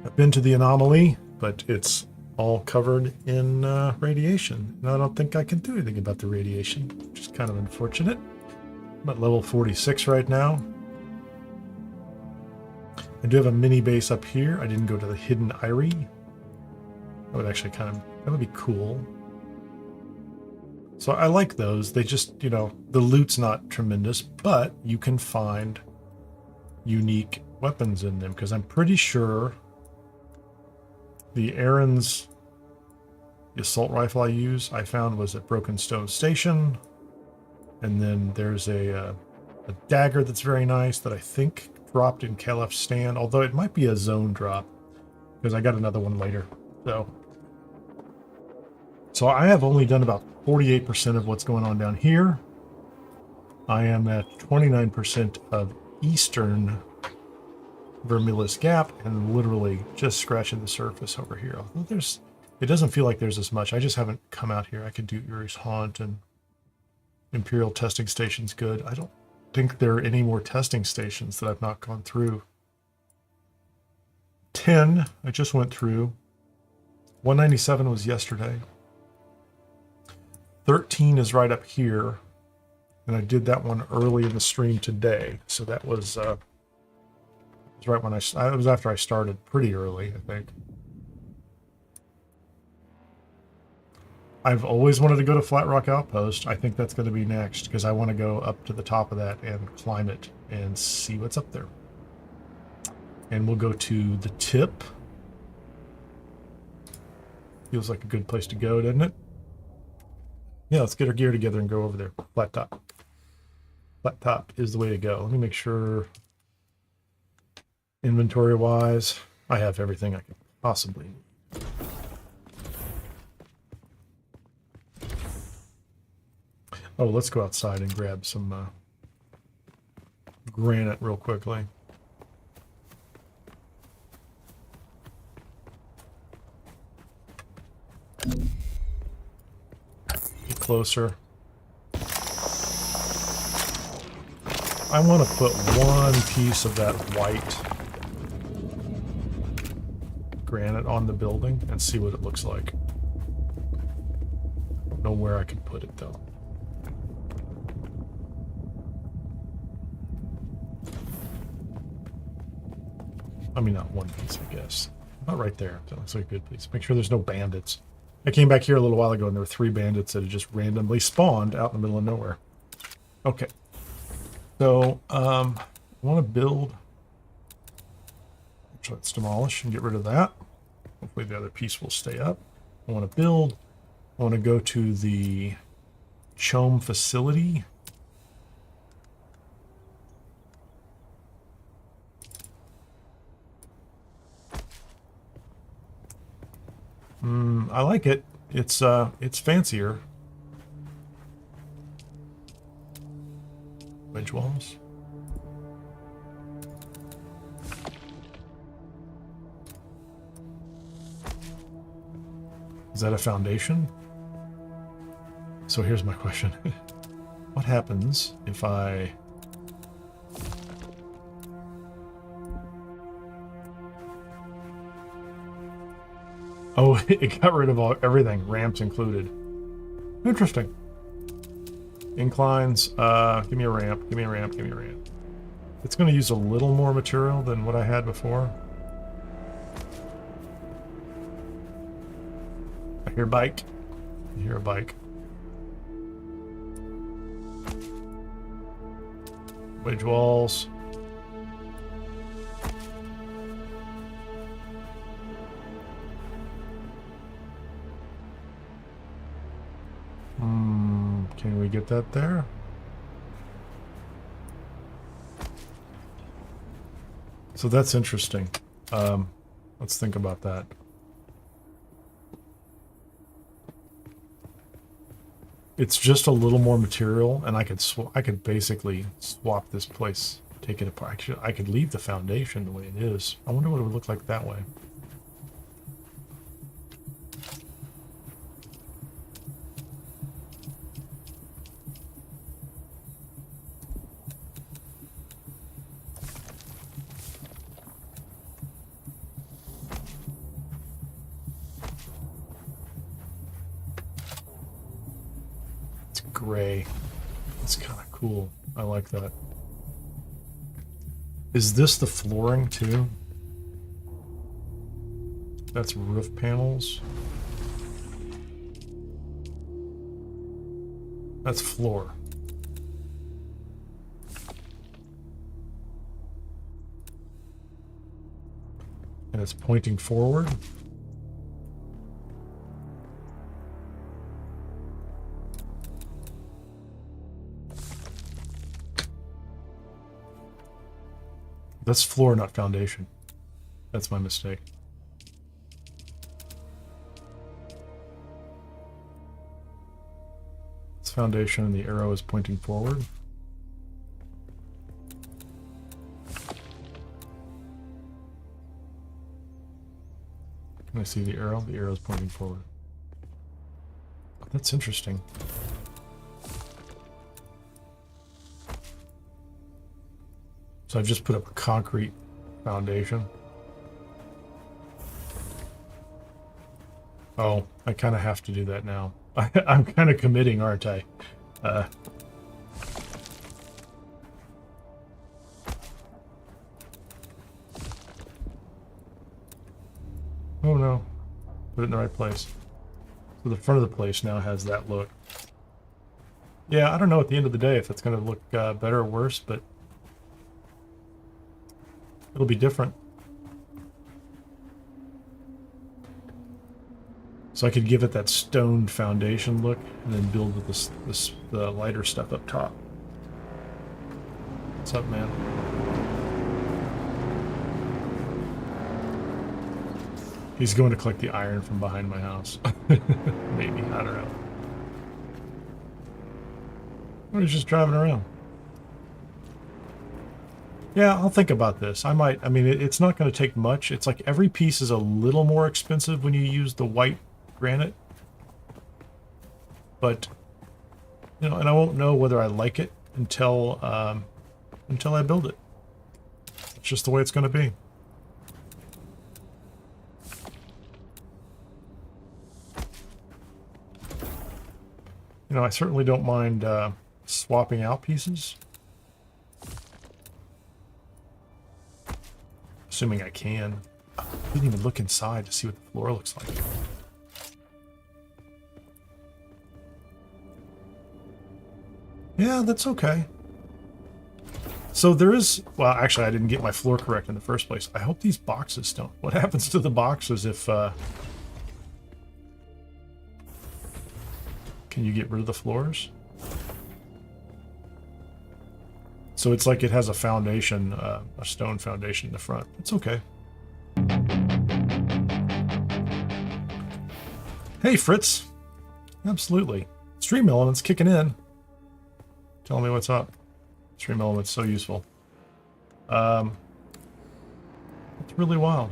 I've been to the anomaly, but it's all covered in radiation. And I don't think I can do anything about the radiation, which is kind of unfortunate. I'm at level 46 right now. I do have a mini base up here. I didn't go to the hidden eyrie. That would actually that would be cool. So I like those. They just, the loot's not tremendous, but you can find unique weapons in them, because I'm pretty sure the Aaron's assault rifle I found was at Broken Stone Station, and then there's a dagger that's very nice that I think dropped in Calef's stand, although it might be a zone drop because I got another one later. So I have only done about 48% of what's going on down here. I am at 29% of Eastern Vermillius Gap, and literally just scratching the surface over here. Although it doesn't feel like there's as much. I just haven't come out here. I could do Uri's Haunt and Imperial testing stations good. I don't think there are any more testing stations that I've not gone through. 10 I just went through. 197 was yesterday. 13 is right up here. And I did that one early in the stream today. So that was right when it was after I started pretty early, I think. I've always wanted to go to Flat Rock Outpost. I think that's going to be next, because I want to go up to the top of that and climb it and see what's up there. And we'll go to the tip. Feels like a good place to go, doesn't it? Yeah, let's get our gear together and go over there. Flat top. Flat top is the way to go. Let me make sure, inventory-wise, I have everything I could possibly need. Oh, let's go outside and grab some granite real quickly. Get closer. I want to put one piece of that white granite on the building and see what it looks like. I don't know where I can put it though. I mean, not one piece, I guess. About right there. That looks like a good piece. Make sure there's no bandits. I came back here a little while ago and there were 3 bandits that had just randomly spawned out in the middle of nowhere. Okay. So, I want to build... So let's demolish and get rid of that. Hopefully the other piece will stay up. I want to build. I want to go to the Chome facility. I like it. It's fancier. Wedge walls. Is that a foundation? So here's my question. What happens if I... Oh, it got rid of everything, ramps included. Interesting. Inclines, give me a ramp, give me a ramp, give me a ramp. It's going to use a little more material than what I had before. I hear a bike. I hear a bike. Wedge walls. Can we get that there? So that's interesting. Let's think about that. It's just a little more material, and I could basically swap this place, take it apart. Actually, I could leave the foundation the way it is. I wonder what it would look like that way. Gray. It's kind of cool. I like that. Is this the flooring too? That's roof panels. That's floor. And it's pointing forward. That's floor, not foundation. That's my mistake. It's foundation and the arrow is pointing forward. Can I see the arrow? The arrow is pointing forward. That's interesting. So I've just put up a concrete foundation. Oh, I kind of have to do that now. I'm kind of committing, aren't I? Oh no. Put it in the right place. So the front of the place now has that look. Yeah, I don't know at the end of the day if that's going to look better or worse, but it'll be different. So I could give it that stoned foundation look and then build with the lighter stuff up top. What's up, man? He's going to collect the iron from behind my house. Maybe, I don't know. Or he's just driving around. Yeah, I'll think about this. I mean, it's not going to take much. It's like every piece is a little more expensive when you use the white granite. But, you know, and I won't know whether I like it until I build it. It's just the way it's going to be. You know, I certainly don't mind swapping out pieces. Assuming I can. I didn't even look inside to see what the floor looks like. Yeah, that's okay. So there is... Well, actually, I didn't get my floor correct in the first place. I hope these boxes don't... What happens to the boxes if... Can you get rid of the floors? So it's like it has a foundation, a stone foundation in the front. It's okay. Hey, Fritz. Absolutely. Stream Element's kicking in. Tell me what's up. Stream Element's so useful. It's really wild.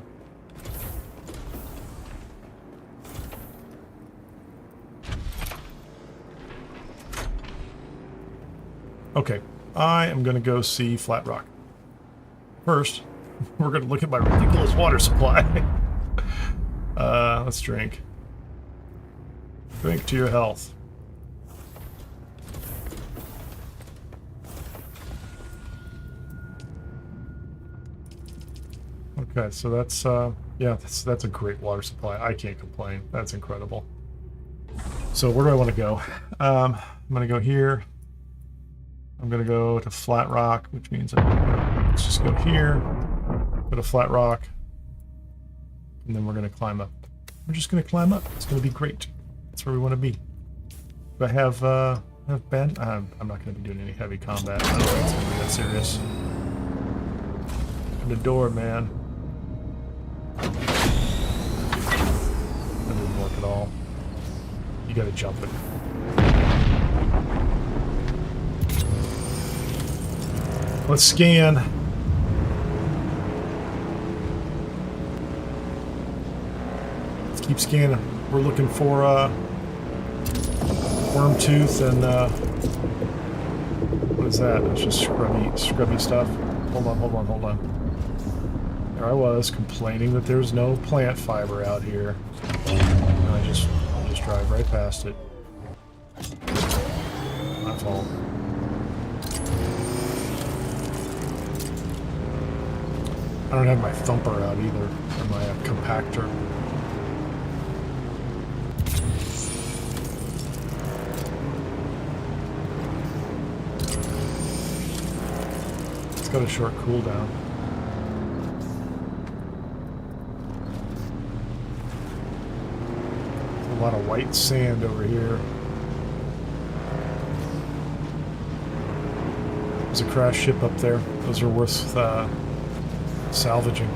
Okay, I am going to go see Flat Rock. First, we're going to look at my ridiculous water supply. Let's drink. Drink to your health. Okay, so that's, yeah, that's a great water supply. I can't complain. That's incredible. So where do I want to go? I'm going to go here. I'm going to go to Flat Rock, which means let's just go here, go to Flat Rock, and then we're going to climb up. We're just going to climb up. It's going to be great. That's where we want to be. Do I have band? I'm not going to be doing any heavy combat. I don't think it's going to be that serious. Open the door, man. That didn't work at all. You got to jump it. Let's scan. Let's keep scanning. We're looking for worm tooth and what is that? It's just scrubby stuff. Hold on. There I was complaining that there's no plant fiber out here. And I'll just drive right past it. My fault. I don't have my thumper out either, or my compactor. It's got a short cooldown. There's a lot of white sand over here. There's a crashed ship up there. Those are worth salvaging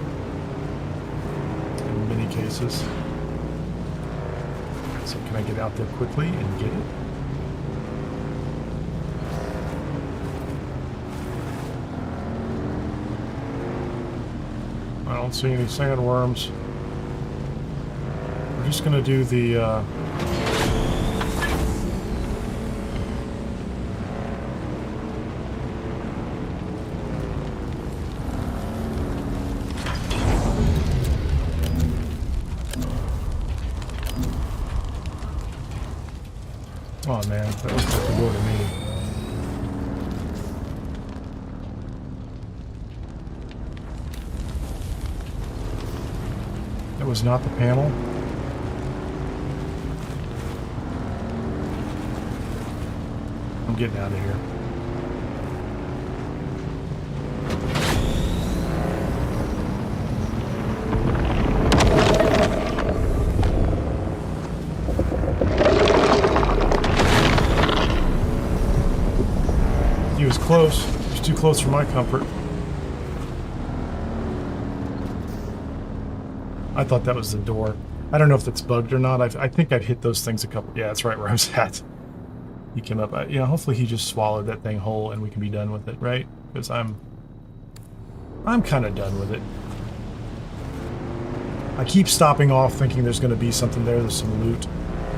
in many cases. So can I get out there quickly and get it? I don't see any sandworms. We're just going to do the oh man, that was supposed to go to me. That was not the panel. I'm getting out of here. He was close. He was too close for my comfort. I thought that was the door. I don't know if that's bugged or not. I think I've hit those things a couple... Yeah, that's right where I was at. He came up. You know, hopefully he just swallowed that thing whole and we can be done with it, right? Because I'm kind of done with it. I keep stopping off thinking there's going to be something there. There's some loot.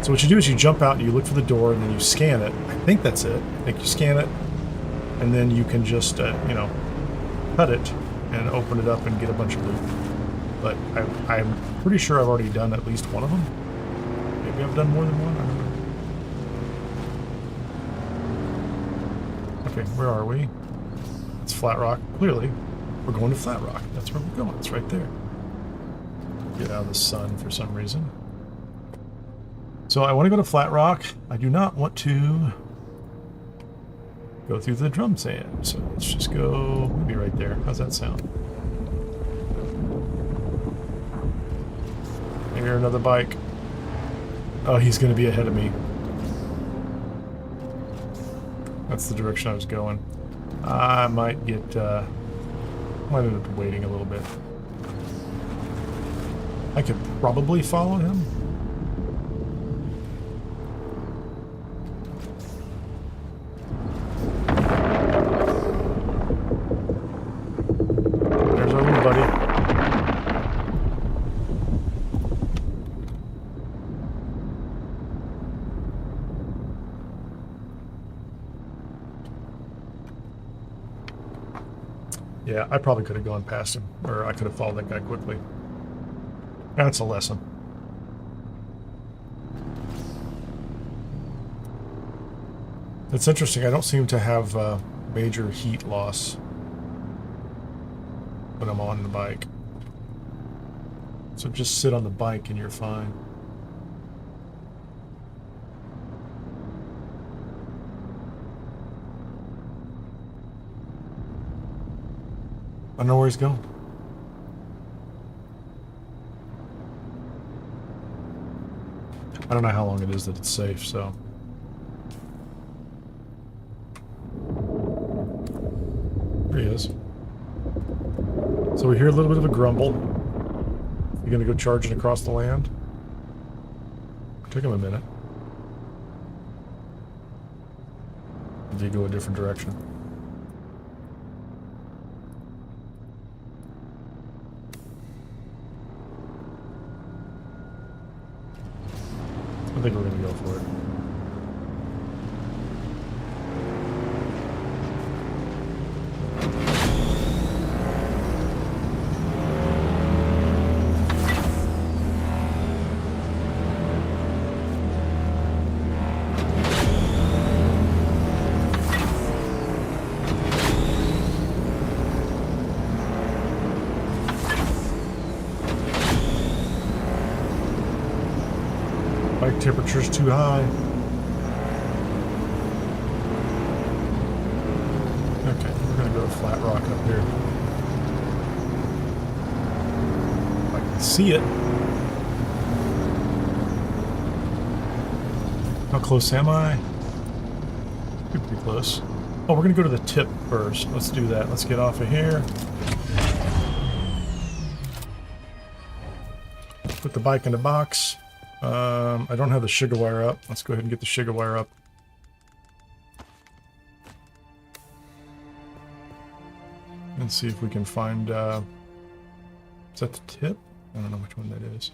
So what you do is you jump out and you look for the door and then you scan it. I think that's it. I think you scan it and then you can just, you know, cut it and open it up and get a bunch of loot. But I'm pretty sure I've already done at least one of them. Maybe I've done more than one. I don't know. Okay, where are we? It's Flat Rock, clearly. We're going to Flat Rock. That's where we're going. It's right there. Get out of the sun for some reason. So I want to go to Flat Rock. I do not want to go through the drum sand. So let's just go maybe right there. How's that sound? Here, another bike. Oh, he's going to be ahead of me. That's the direction I was going. I might get, might end up waiting a little bit. I could probably follow him. There's our little buddy. Yeah, I probably could have gone past him, or I could have followed that guy quickly. That's a lesson. It's interesting, I don't seem to have major heat loss when I'm on the bike. So just sit on the bike and you're fine. I don't know where he's going. I don't know how long it is that it's safe, so. There he is. So we hear a little bit of a grumble. You gonna go charging across the land? Took him a minute. Did you go a different direction? I think we're going to go for it. Bike temperature's too high. Okay, we're gonna go to Flat Rock up here. If I can see it. How close am I? Pretty close. Oh, we're gonna go to the tip first. Let's do that. Let's get off of here. Put the bike in the box. I don't have the sugar wire up. Let's go ahead and get the sugar wire up. And see if we can find, is that the tip? I don't know which one that is.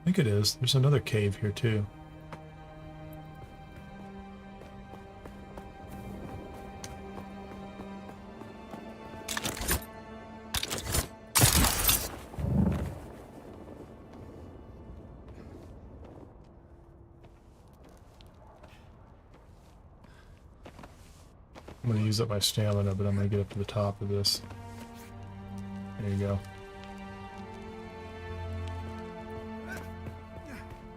I think it is. There's another cave here too. I'm going to use up my stamina, but I'm going to get up to the top of this. There you go.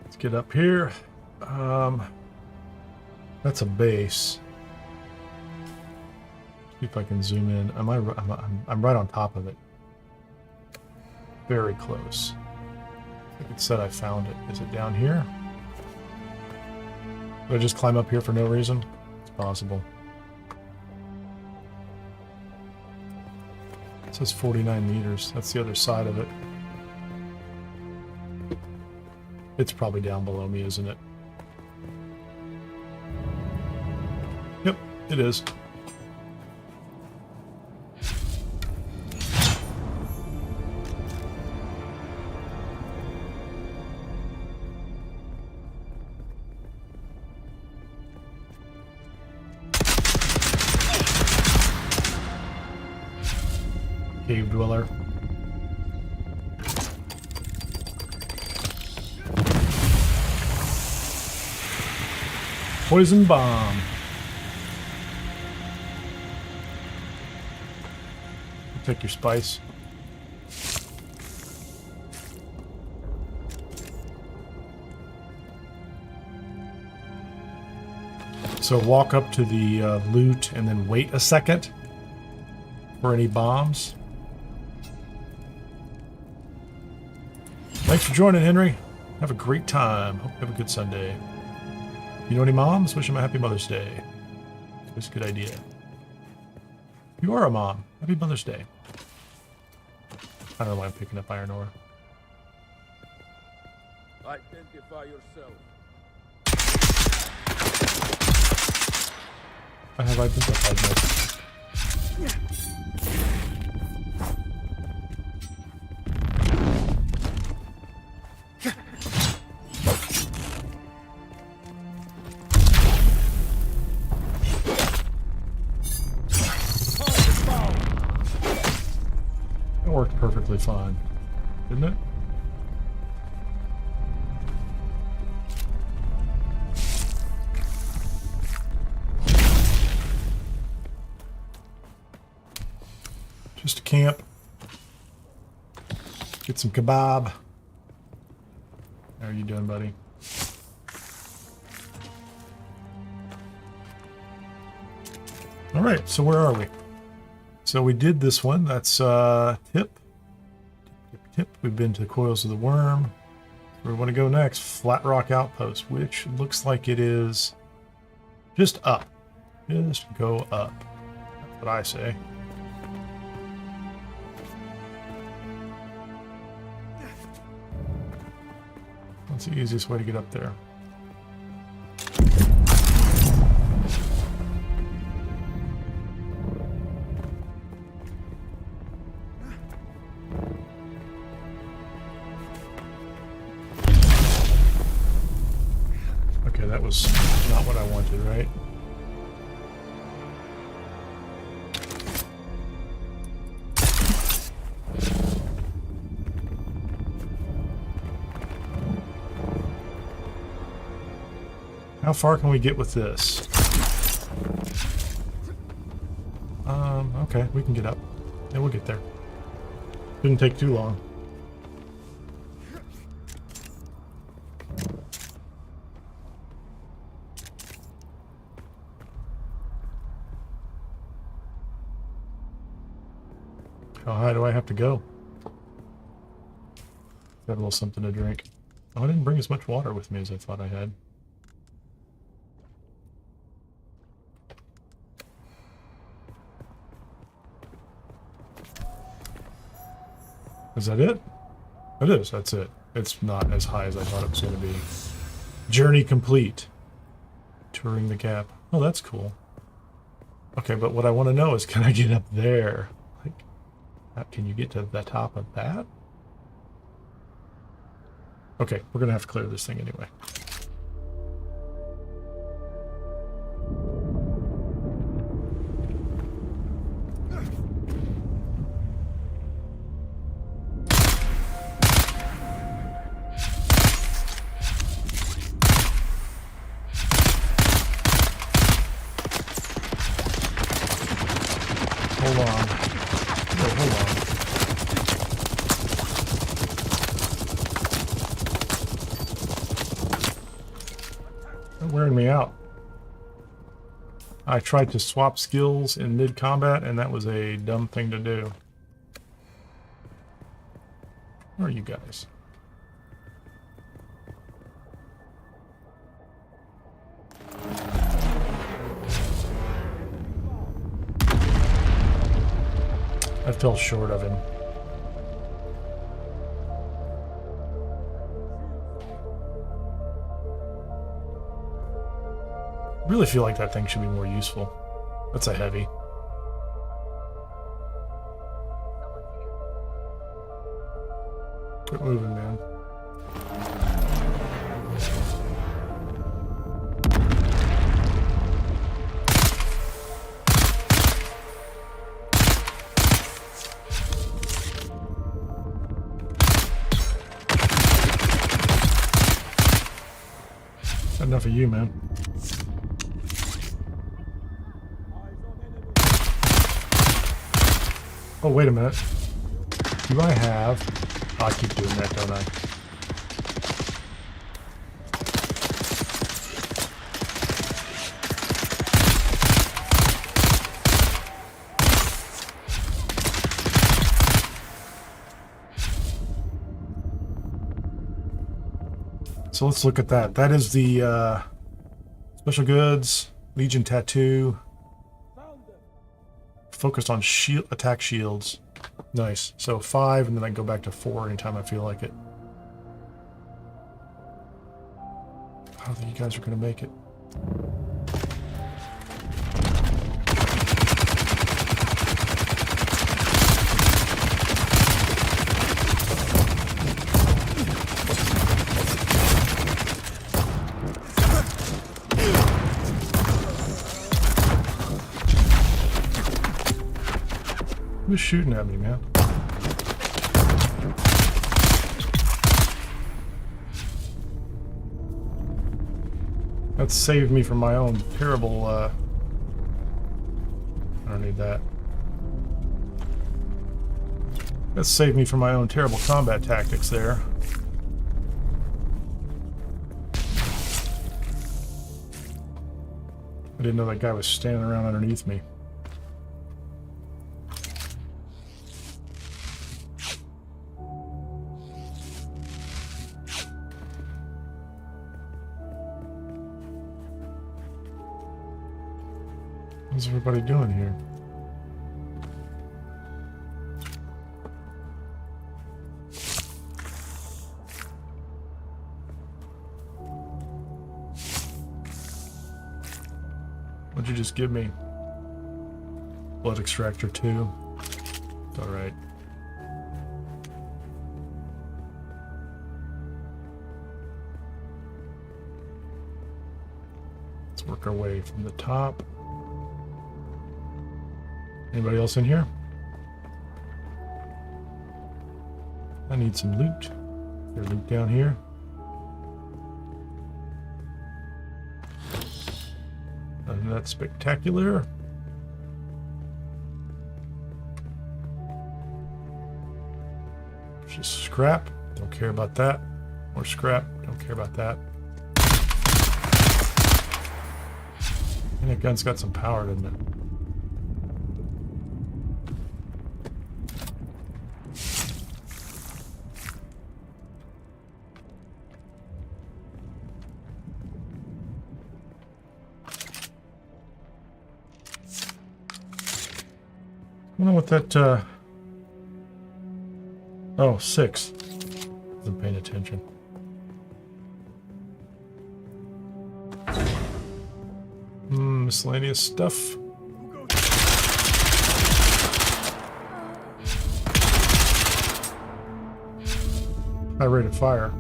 Let's get up here. That's a base. See if I can zoom in. I'm right on top of it. Very close. Like it said, I found it. Is it down here? Did I just climb up here for no reason? It's possible. It says 49 meters. That's the other side of it. It's probably down below me, isn't it? Yep, it is. Cave dweller. Poison bomb. Take your spice. So walk up to the loot and then wait a second for any bombs. Thanks for joining, Henry. Have a great time. Hope you have a good Sunday. You know any moms? Wish them a happy Mother's Day. It's a good idea. You are a mom. Happy Mother's Day. I don't know why I'm picking up iron ore. Identify yourself. I have identified myself. That worked perfectly fine, didn't it? Just a camp. Get some kebab. How are you doing, buddy? All right, so where are we? So we did this one. That's tip. We've been to Coils of the Worm. Where we want to go next? Flat Rock Outpost, which looks like it is just up. Just go up. That's what I say. That's the easiest way to get up there. Okay, that was not what I wanted, right? How far can we get with this? Okay, we can get up. Yeah, we'll get there. Didn't take too long. How high do I have to go? Got a little something to drink. Oh, I didn't bring as much water with me as I thought I had. Is that it? It is, that's it. It's not as high as I thought it was going to be. Journey complete. Touring the gap. Oh, that's cool. Okay, but what I want to know is, can I get up there? Like, can you get to the top of that? Okay, we're going to have to clear this thing anyway. Wearing me out. I tried to swap skills in mid-combat, and that was a dumb thing to do. Where are you guys? I fell short of him. I really feel like that thing should be more useful. That's a heavy. Quit moving, man. Enough of you, man. Oh, wait a minute. Do I have... Oh, I keep doing that, don't I? So let's look at that. That is the special goods, Legion tattoo. Focused on shield attack shields. Nice. So 5, and then I can go back to 4 anytime I feel like it. I don't think you guys are going to make it. Who's shooting at me, man? That saved me from my own terrible, I don't need that. That saved me from my own terrible combat tactics there. I didn't know that guy was standing around underneath me. What's everybody doing here? What'd you just give me? Blood extractor 2. It's alright. Let's work our way from the top. Anybody else in here? I need some loot. Is there loot down here? Nothing that spectacular. Just scrap. Don't care about that. More scrap. Don't care about that. And that gun's got some power, doesn't it? I don't know what that, oh, 6. Wasn't paying attention. Miscellaneous stuff. High rate of fire.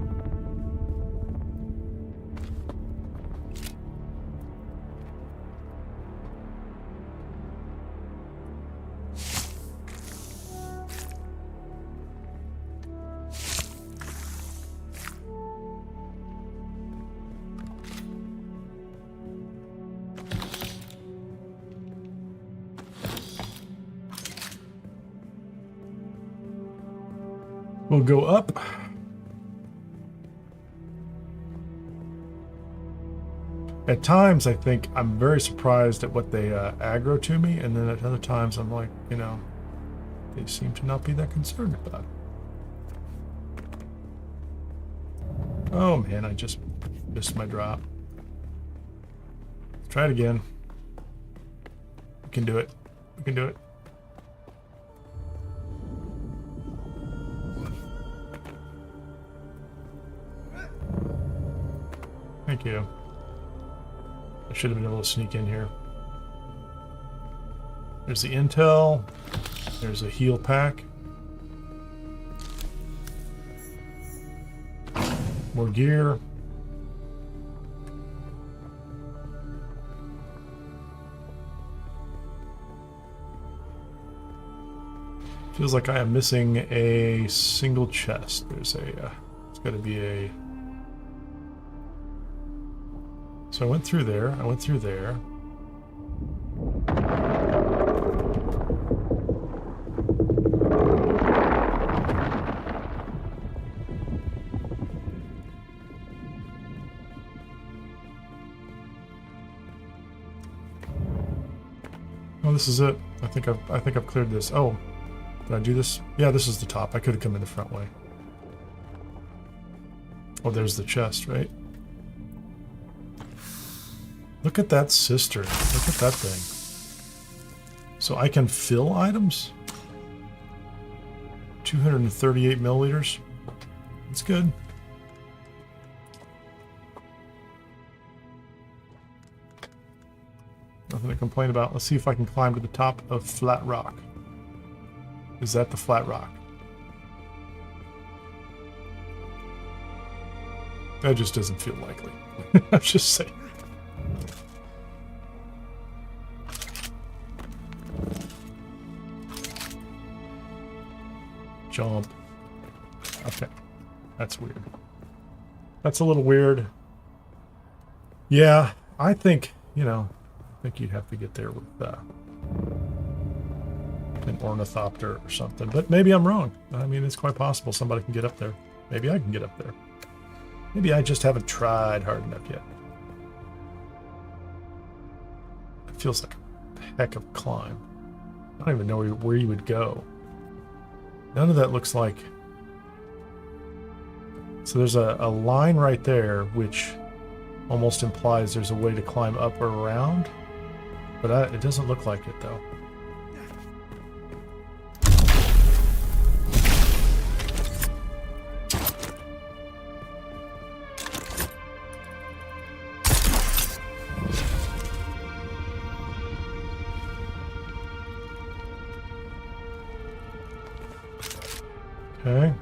We'll go up. At times, I think I'm very surprised at what they aggro to me, and then at other times, I'm like, you know, they seem to not be that concerned about it. Oh man, I just missed my drop. Let's try it again. We can do it. We can do it. Thank you. I should have been able to sneak in here. There's the intel. There's a heal pack. More gear. Feels like I am missing a single chest. There's a, it's got to be a... So I went through there, I went through there. this is it. I think I've cleared this. Oh, did I do this? Yeah, this is the top. I could have come in the front way. Oh, there's the chest, right? Look at that cistern. Look at that thing. So I can fill items? 238 milliliters. That's good. Nothing to complain about. Let's see if I can climb to the top of Flat Rock. Is that the Flat Rock? That just doesn't feel likely. I'm just saying. Jump. Okay. That's weird. That's a little weird. Yeah, I think, you know, I think you'd have to get there with an ornithopter or something. But maybe I'm wrong. I mean, it's quite possible somebody can get up there. Maybe I can get up there. Maybe I just haven't tried hard enough yet. It feels like a heck of a climb. I don't even know where you would go. None of that looks like... So there's a line right there, which almost implies there's a way to climb up or around. But it doesn't look like it, though. Okay.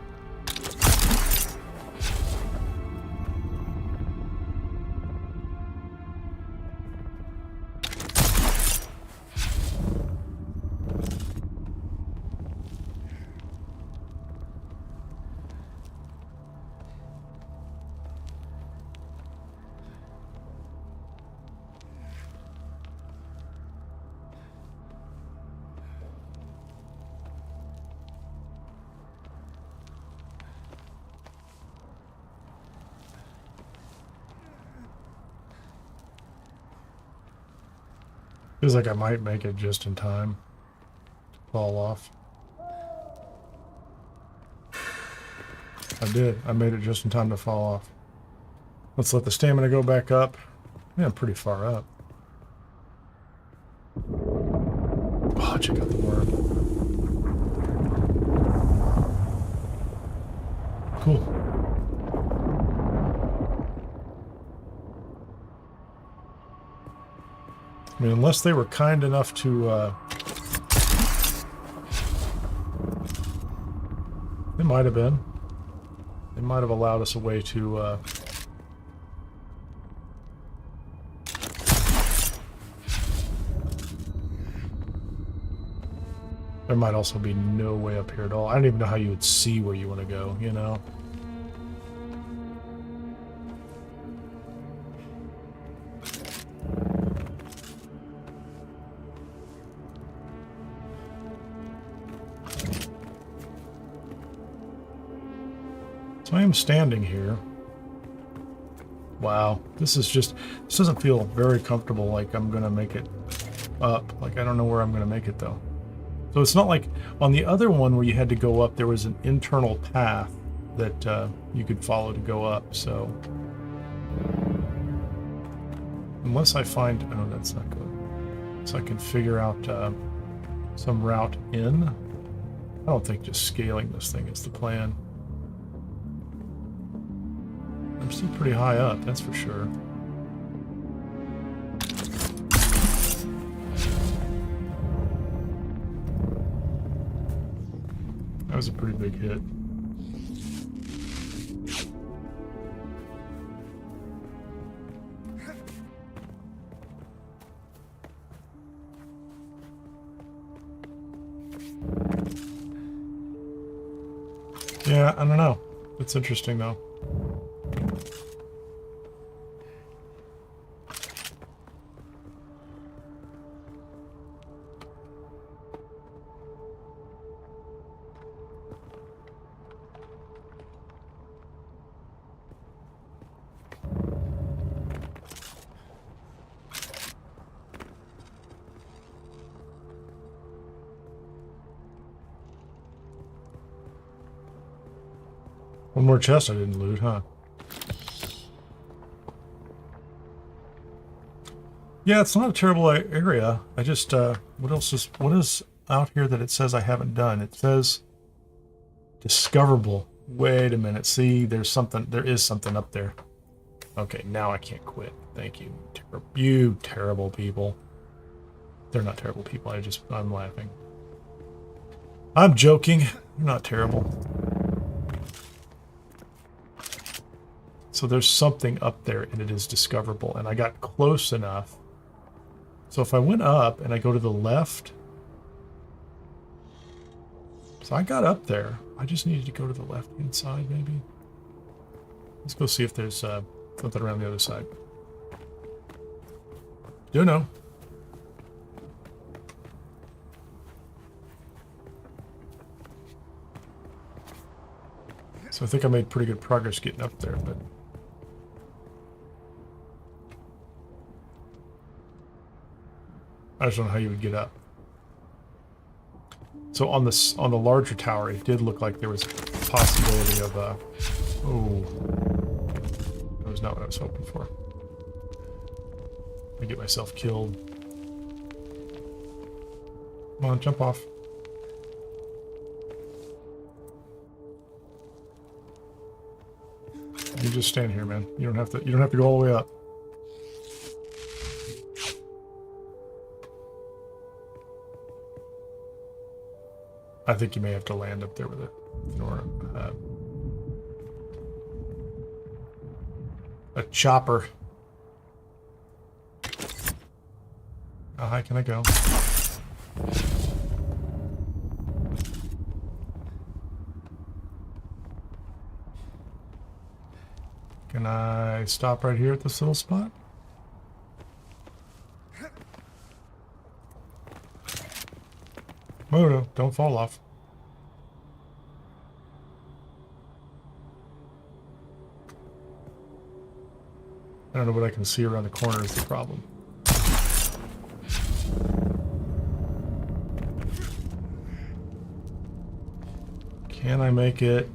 Feels like I might make it just in time to fall off. I did. I made it just in time to fall off. Let's let the stamina go back up. Yeah, I'm pretty far up. Oh, check out the worm. Cool. I mean, unless they were kind enough to, they might have been. They might have allowed us a way to, there might also be no way up here at all. I don't even know how you would see where you want to go, you know? So I am standing here. Wow, this doesn't feel very comfortable, like I'm gonna make it up. Like, I don't know where I'm gonna make it though. So it's not like on the other one where you had to go up, there was an internal path that you could follow to go up, so. Unless I find, oh, that's not good. So I can figure out some route in. I don't think just scaling this thing is the plan. I'm still pretty high up, that's for sure. That was a pretty big hit. Yeah, I don't know. It's interesting though. One more chest I didn't loot, huh? Yeah, it's not a terrible area. I just, what is out here that it says I haven't done? It says discoverable. Wait a minute. See, there is something up there. Okay, now I can't quit. Thank you. You terrible people. They're not terrible people. I'm laughing. I'm joking. They're not terrible. So there's something up there and it is discoverable. And I got close enough. So if I went up and I go to the left. So I got up there. I just needed to go to the left-hand side, maybe. Let's go see if there's something around the other side. Don't know. So I think I made pretty good progress getting up there, but I just don't know how you would get up. So on the larger tower, it did look like there was a possibility of oh, that was not what I was hoping for. I get myself killed. Come on, jump off. You just stand here, man. You don't have to go all the way up. I think you may have to land up there with a chopper. How high can I go? Can I stop right here at this little spot? Oh no, don't fall off. I don't know what I can see around the corner is the problem. Can I make it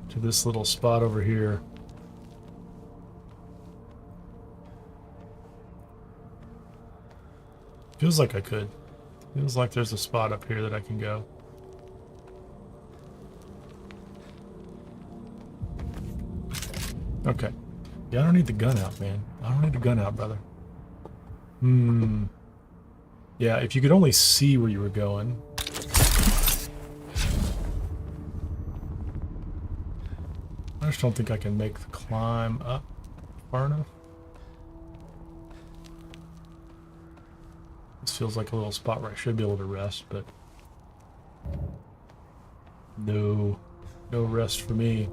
to this little spot over here? Feels like I could. Feels like there's a spot up here that I can go. Okay. Yeah, I don't need the gun out, man. I don't need the gun out, brother. Yeah, if you could only see where you were going. I just don't think I can make the climb up far enough. This feels like a little spot where I should be able to rest, but no rest for me.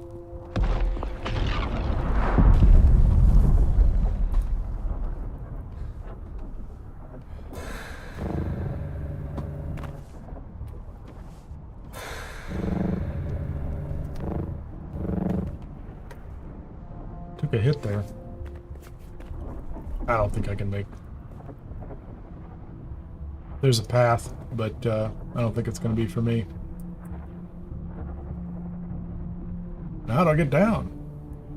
Took a hit there. I don't think I can make. There's a path, but I don't think it's going to be for me. Now how do I get down?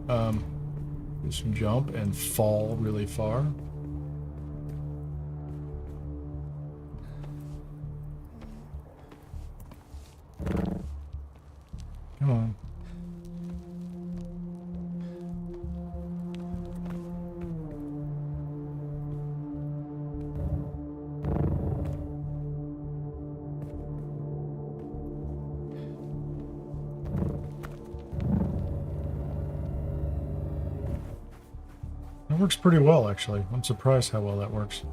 Do some jump and fall really far. Come on. That works pretty well, actually. I'm surprised how well that works.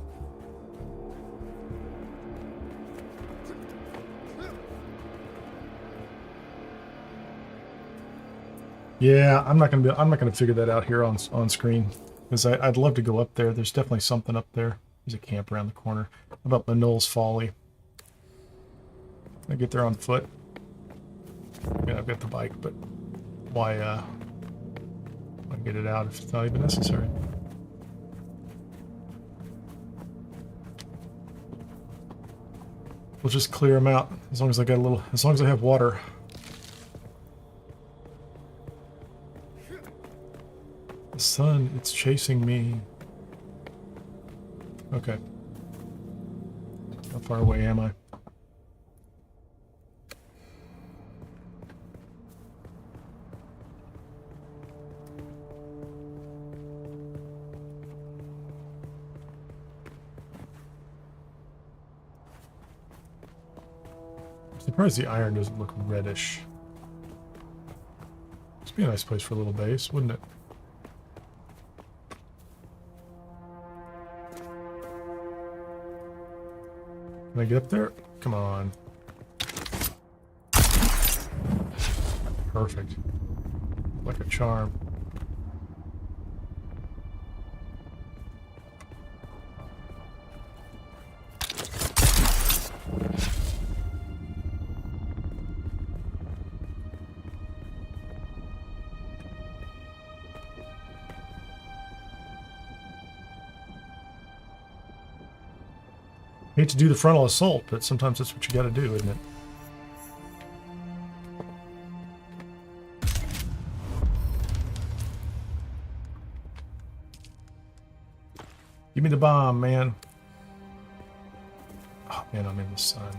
Yeah, I'm not gonna figure that out here on screen, because I'd love to go up there. There's definitely something up there. There's a camp around the corner. How about Manol's Folly? Can I get there on foot? Yeah, I've got the bike, but why get it out if it's not even necessary? We'll just clear them out as long as I got a little, as long as I have water. sun, it's chasing me. Okay. How far away am I? I'm surprised the iron doesn't look reddish. This would be a nice place for a little base, wouldn't it? Can I get up there? Come on. Perfect. Like a charm. Hate to do the frontal assault, but sometimes that's what you gotta do, isn't it? Give me the bomb, man. Oh man, I'm in the sun.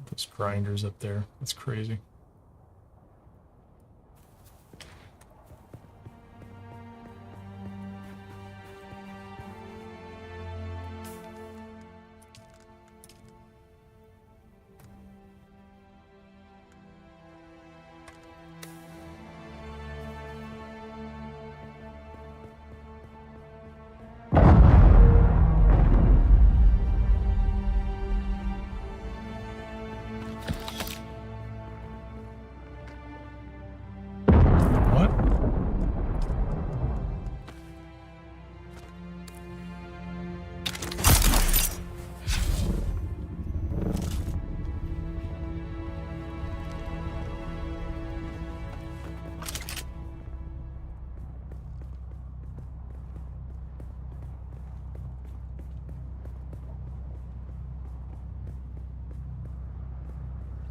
Those grinders up there. That's crazy.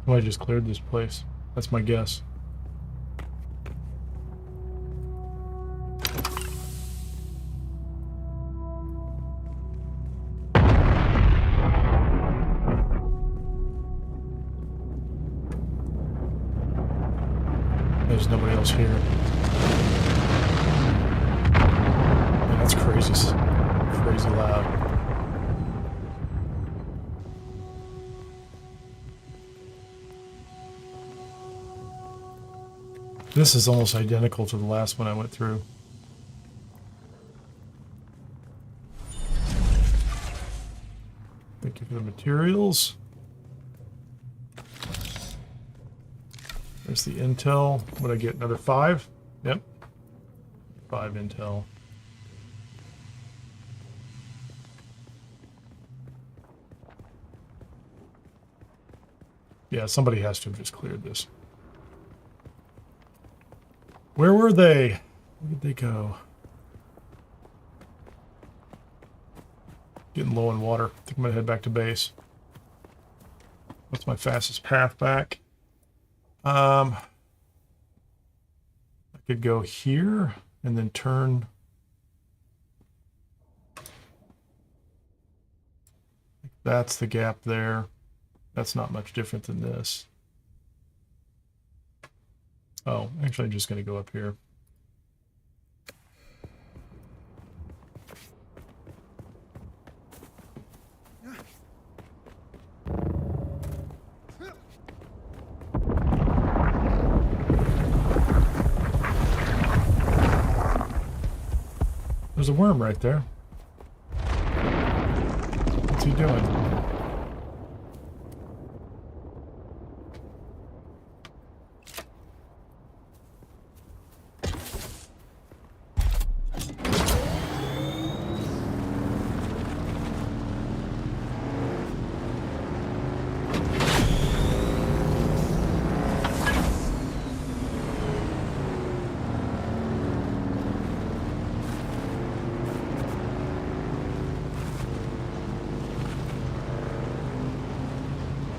Oh, I just cleared this place. That's my guess. There's nobody else here. Man, that's crazy. Crazy loud. This is almost identical to the last one I went through. Thank you for the materials. There's the intel. What did I get? Another 5? Yep. 5 intel. Yeah, somebody has to have just cleared this. Where were they? Where did they go? Getting low on water. I think I'm gonna head back to base. What's my fastest path back? I could go here and then turn. That's the gap there. That's not much different than this. Oh, actually, I'm just going to go up here. There's a worm right there. What's he doing?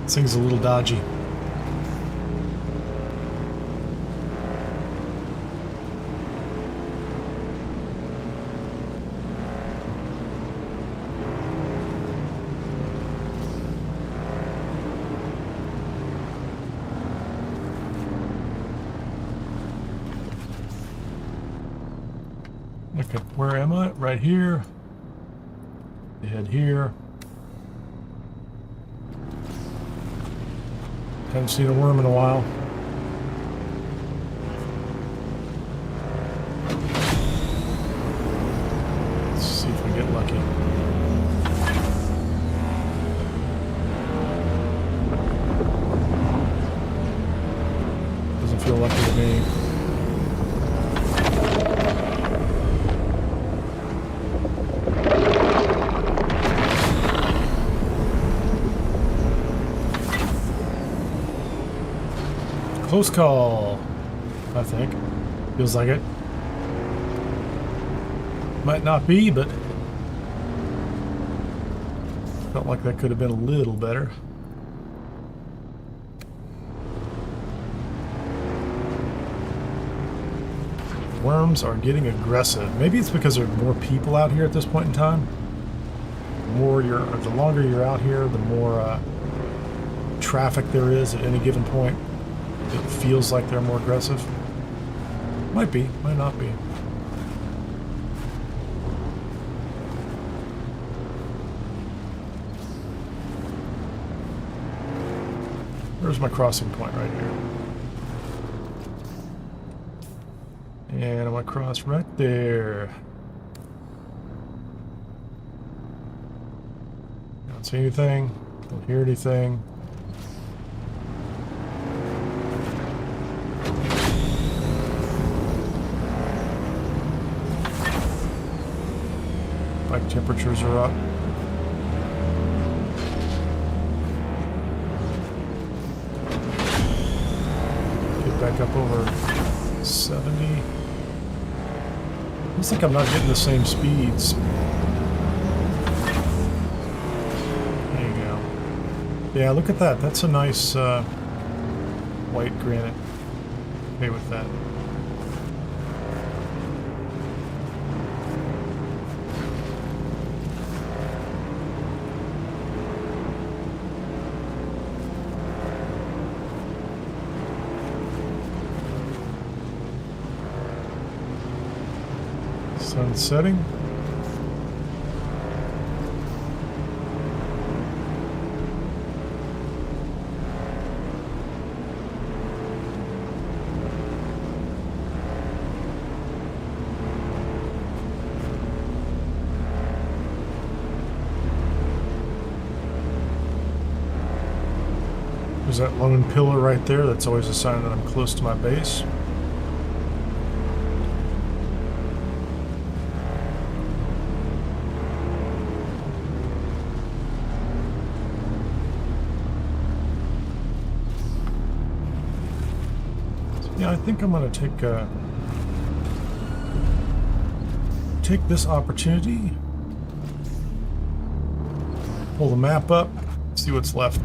This thing's a little dodgy. Okay, where am I? Right here. Head here. Haven't seen a worm in a while. Let's see if we get lucky. Doesn't feel lucky to me. Close call, I think. Feels like it. Might not be, but felt like that could have been a little better. Worms are getting aggressive. Maybe it's because there are more people out here at this point in time. The longer you're out here, the more traffic there is at any given point. It feels like they're more aggressive. Might be, might not be. There's my crossing point right here. And I'm gonna cross right there. Don't see anything, don't hear anything. Bike temperatures are up. Get back up over 70. Looks like I'm not getting the same speeds. There you go. Yeah, look at that. That's a nice white granite. Okay with that. Sun setting. There's that lone pillar right there. That's always a sign that I'm close to my base. Yeah, I think I'm going to take this opportunity, pull the map up, see what's left.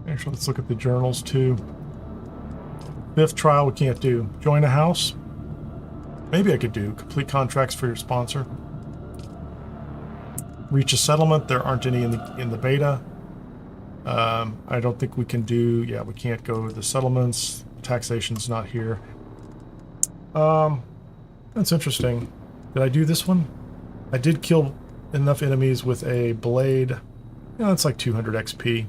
Actually, let's look at the journals too. Fifth trial we can't do. Join a house. Maybe I could do. Complete contracts for your sponsor. Reach a settlement. There aren't any in the beta. I don't think we can do. Yeah, we can't go to the settlements. Taxation's not here. That's interesting. Did I do this one? I did kill enough enemies with a blade. Yeah, that's like 200 XP.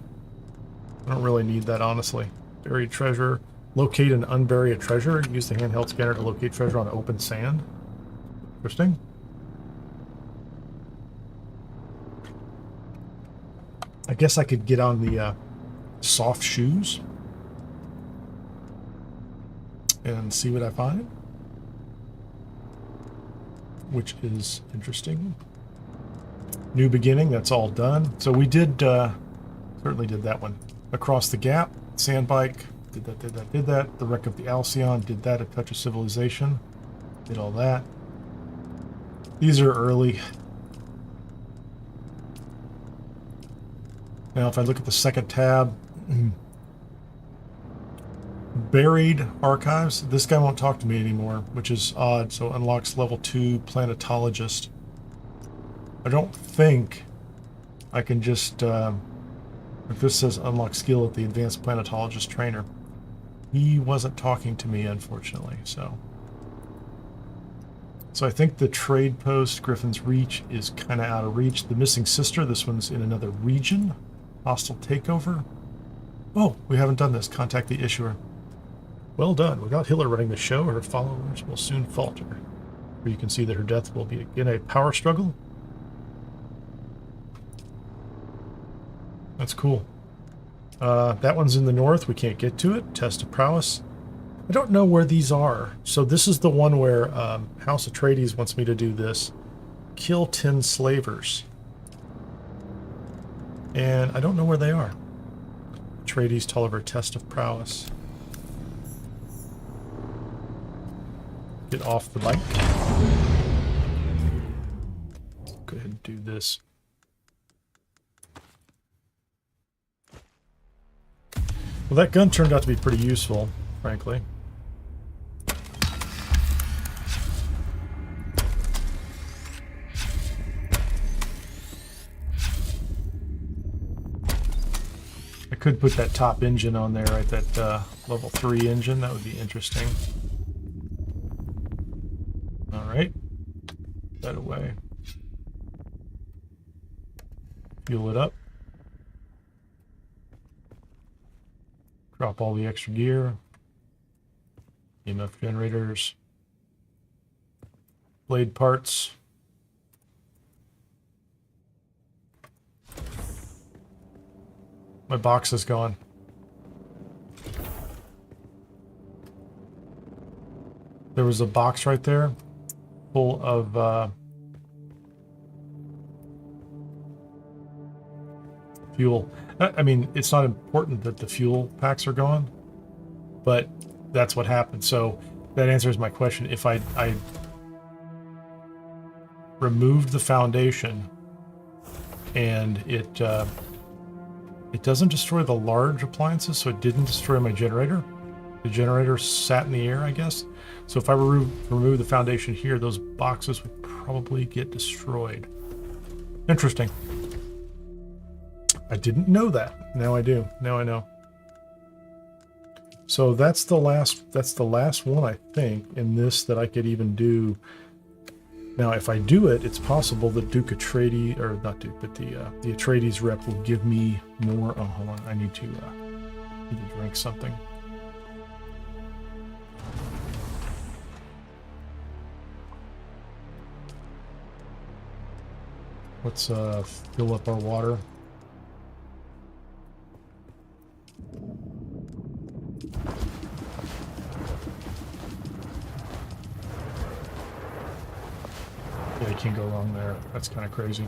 I don't really need that, honestly. Buried treasure. Locate and unbury a treasure. Use the handheld scanner to locate treasure on open sand. Interesting. I guess I could get on the soft shoes and see what I find, which is interesting. New beginning, that's all done. So we did, certainly did that one. Across the Gap, Sanbike, did that. The wreck of the Alcyon, did that. A touch of civilization. Did all that. These are early. Now, if I look at the second tab, buried archives, this guy won't talk to me anymore, which is odd. So unlocks level 2 planetologist. I don't think I can just, if this says unlock skill at the advanced planetologist trainer. He wasn't talking to me, unfortunately, so I think the trade post, Griffin's Reach, is kind of out of reach. The missing sister, this one's in another region. Hostile takeover. Oh, we haven't done this. Contact the issuer. Well done. Without Hiller running the show, her followers will soon falter. Where you can see that her death will be again a power struggle. That's cool. That one's in the north. We can't get to it. Test of prowess. I don't know where these are. So this is the one where House Atreides wants me to do this. Kill 10 slavers. And I don't know where they are. Atreides Tolliver test of prowess. Get off the bike. Go ahead and do this. Well, that gun turned out to be pretty useful, frankly. I could put that top engine on there, right? That level 3 engine. That would be interesting. All right. Put that away. Fuel it up. Drop all the extra gear. EMF generators. Blade parts. My box is gone. There was a box right there full of fuel. I mean, it's not important that the fuel packs are gone, but that's what happened. So that answers my question. If I removed the foundation and it doesn't destroy the large appliances, so it didn't destroy my generator. The generator sat in the air, I guess. So if I remove the foundation here, those boxes would probably get destroyed. Interesting. I didn't know that. Now I do. Now I know. So that's the last one, I think, in this that I could even do. Now, if I do it, it's possible that Duke Atreides, or not Duke, but the Atreides rep will give me more. Oh, hold on. I need to drink something. Let's fill up our water. Yeah, you can't go wrong there. That's kind of crazy.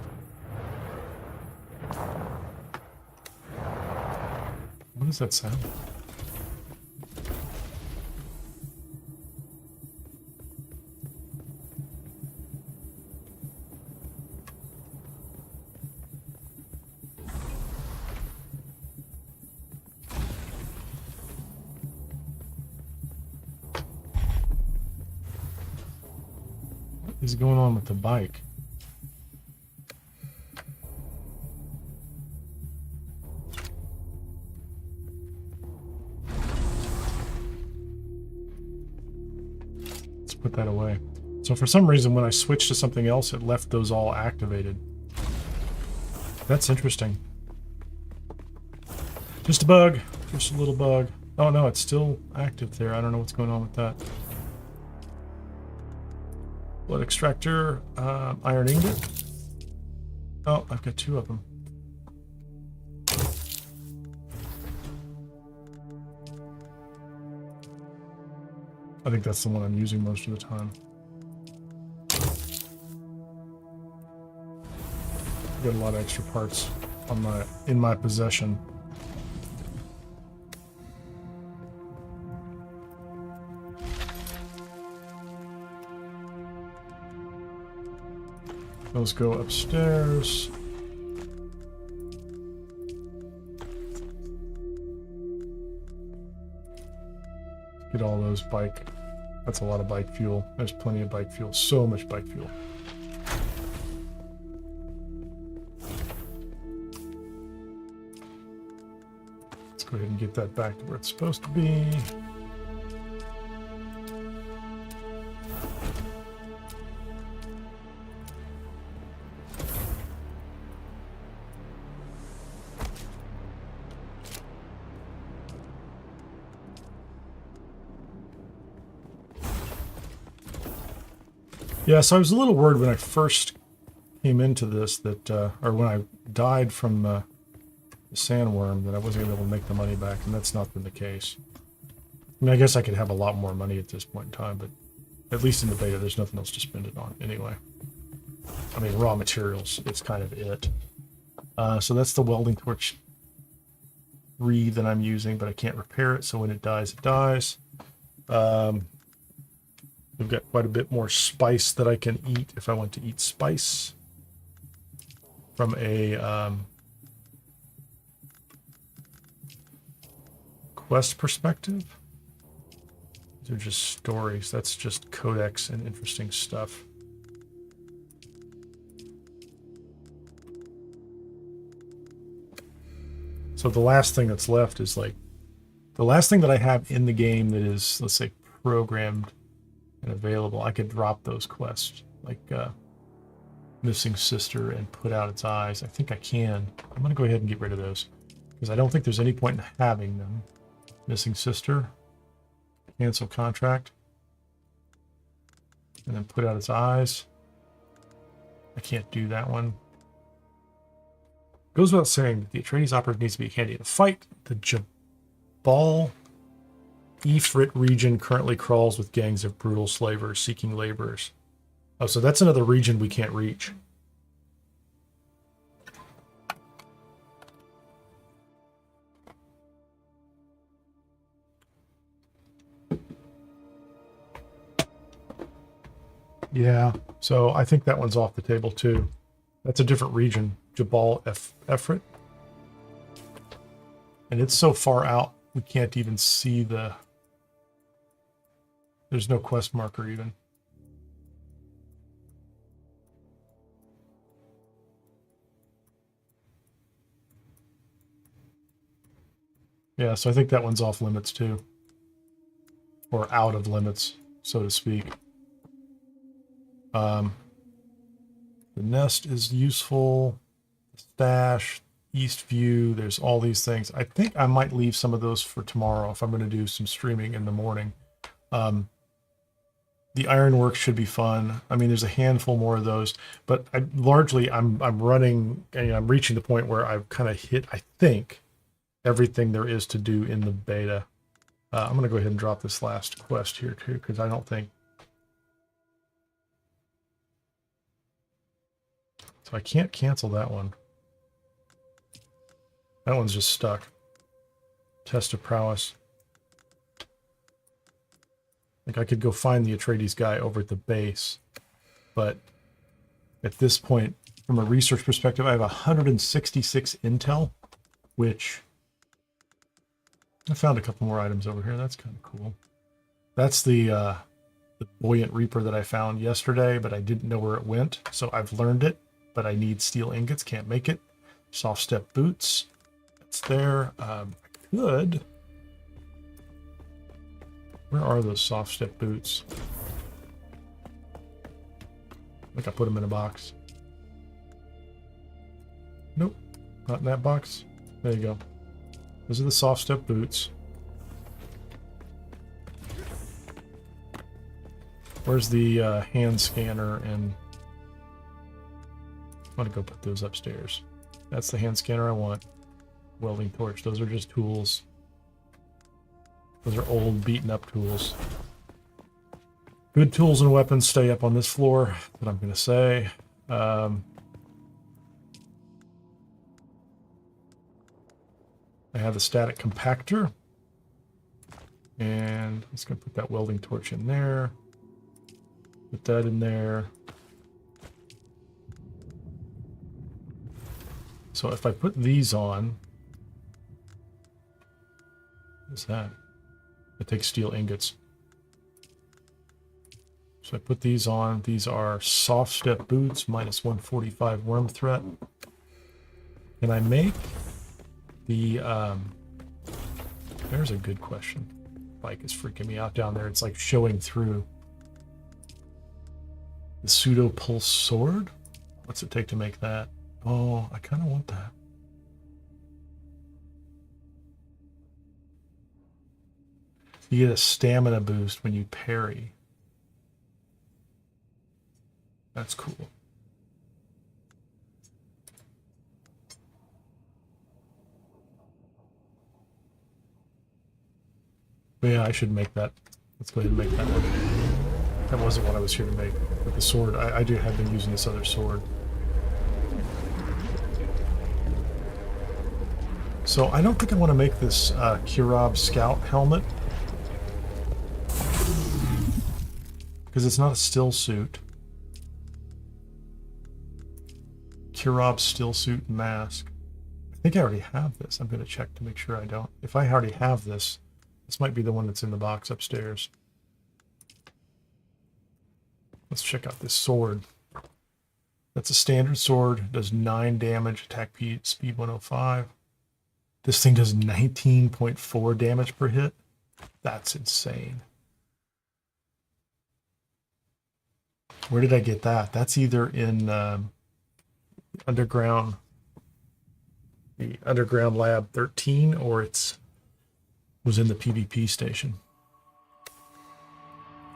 What does that sound? What is going on with the bike? Let's put that away. So for some reason, when I switched to something else, it left those all activated. That's interesting. Just a bug. Just a little bug. Oh no, it's still active there. I don't know what's going on with that. Blood extractor, iron ingot. Oh, I've got 2 of them. I think that's the one I'm using most of the time. I've got a lot of extra parts on in my possession. Those go upstairs. Get all those bike. That's a lot of bike fuel. There's plenty of bike fuel. So much bike fuel. Let's go ahead and get that back to where it's supposed to be. Yeah, so I was a little worried when I first came into this that, or when I died from the sandworm, that I wasn't able to make the money back, and that's not been the case. I mean, I guess I could have a lot more money at this point in time, but at least in the beta, there's nothing else to spend it on anyway. I mean, raw materials, it's kind of it. So that's the welding torch 3 that I'm using, but I can't repair it, so when it dies, it dies. We've got quite a bit more spice that I can eat if I want to eat spice. From a quest perspective. These are just stories. That's just codex and interesting stuff. So the last thing that's left is like, the last thing that I have in the game that is, let's say, programmed and available, I could drop those quests, like Missing Sister and Put Out Its Eyes. I think I can. I'm going to go ahead and get rid of those, because I don't think there's any point in having them. Missing Sister, cancel contract, and then Put Out Its Eyes. I can't do that one. Goes without saying that the Atreides operative needs to be handy to fight. The Jabal Ifrit region currently crawls with gangs of brutal slavers seeking laborers. Oh, so that's another region we can't reach. Yeah, so I think that one's off the table too. That's a different region, Jabal Ifrit. And it's so far out, we can't even see the... There's no quest marker even. Yeah, so I think that one's off limits too. Or out of limits, so to speak. The nest is useful. Stash, East View, there's all these things. I think I might leave some of those for tomorrow if I'm going to do some streaming in the morning. The ironwork should be fun. I mean, there's a handful more of those, but largely I'm running, and I'm reaching the point where I've kind of hit, I think, everything there is to do in the beta. I'm going to go ahead and drop this last quest here too, because I don't think... So I can't cancel that one. That one's just stuck. Test of prowess. Like, I could go find the Atreides guy over at the base, but at this point, from a research perspective, I have 166 intel, which I found a couple more items over here. That's kind of cool. That's the Buoyant Reaper that I found yesterday, but I didn't know where it went, so I've learned it, but I need steel ingots, can't make it. Soft step boots, that's there. I could... Where are those soft step boots? I think I put them in a box. Nope, not in that box. There you go. Those are the soft step boots. Where's the hand scanner? And I'm gonna go put those upstairs. That's the hand scanner I want. Welding torch. Those are just tools. Those are old, beaten-up tools. Good tools and weapons stay up on this floor, what I'm going to say. I have the static compactor. And I'm just going to put that welding torch in there. Put that in there. So if I put these on, what's that? It takes steel ingots. So I put these on. These are soft step boots, minus 145 worm threat. Can I make the, there's a good question. Bike is freaking me out down there. It's like showing through. The Pseudo-Pulse-Sword? What's it take to make that? Oh, I kind of want that. You get a stamina boost when you parry. That's cool. But yeah, I should make that. Let's go ahead and make that one. That wasn't what I was here to make. With the sword, I have been using this other sword. So I don't think I want to make this Kirab Scout helmet. Because it's not a still suit. Kirab still suit mask. I think I already have this. I'm going to check to make sure I don't. If I already have this, this might be the one that's in the box upstairs. Let's check out this sword. That's a standard sword. Does 9 damage, attack speed 105. This thing does 19.4 damage per hit. That's insane. Where did I get that? That's either in underground, the underground lab 13, or was in the PvP station.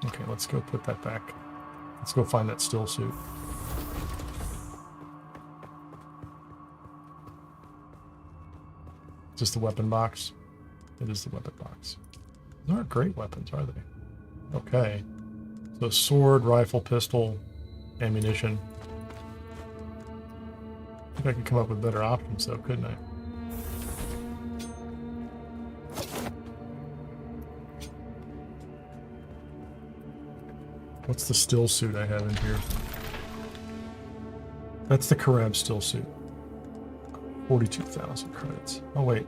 Okay, let's go put that back. Let's go find that still suit. Is this the weapon box? It is the weapon box. These aren't great weapons, are they? Okay. So sword, rifle, pistol, ammunition. I think I could come up with better options though, couldn't I? What's the still suit I have in here? That's the Karab still suit. 42,000 credits. Oh wait,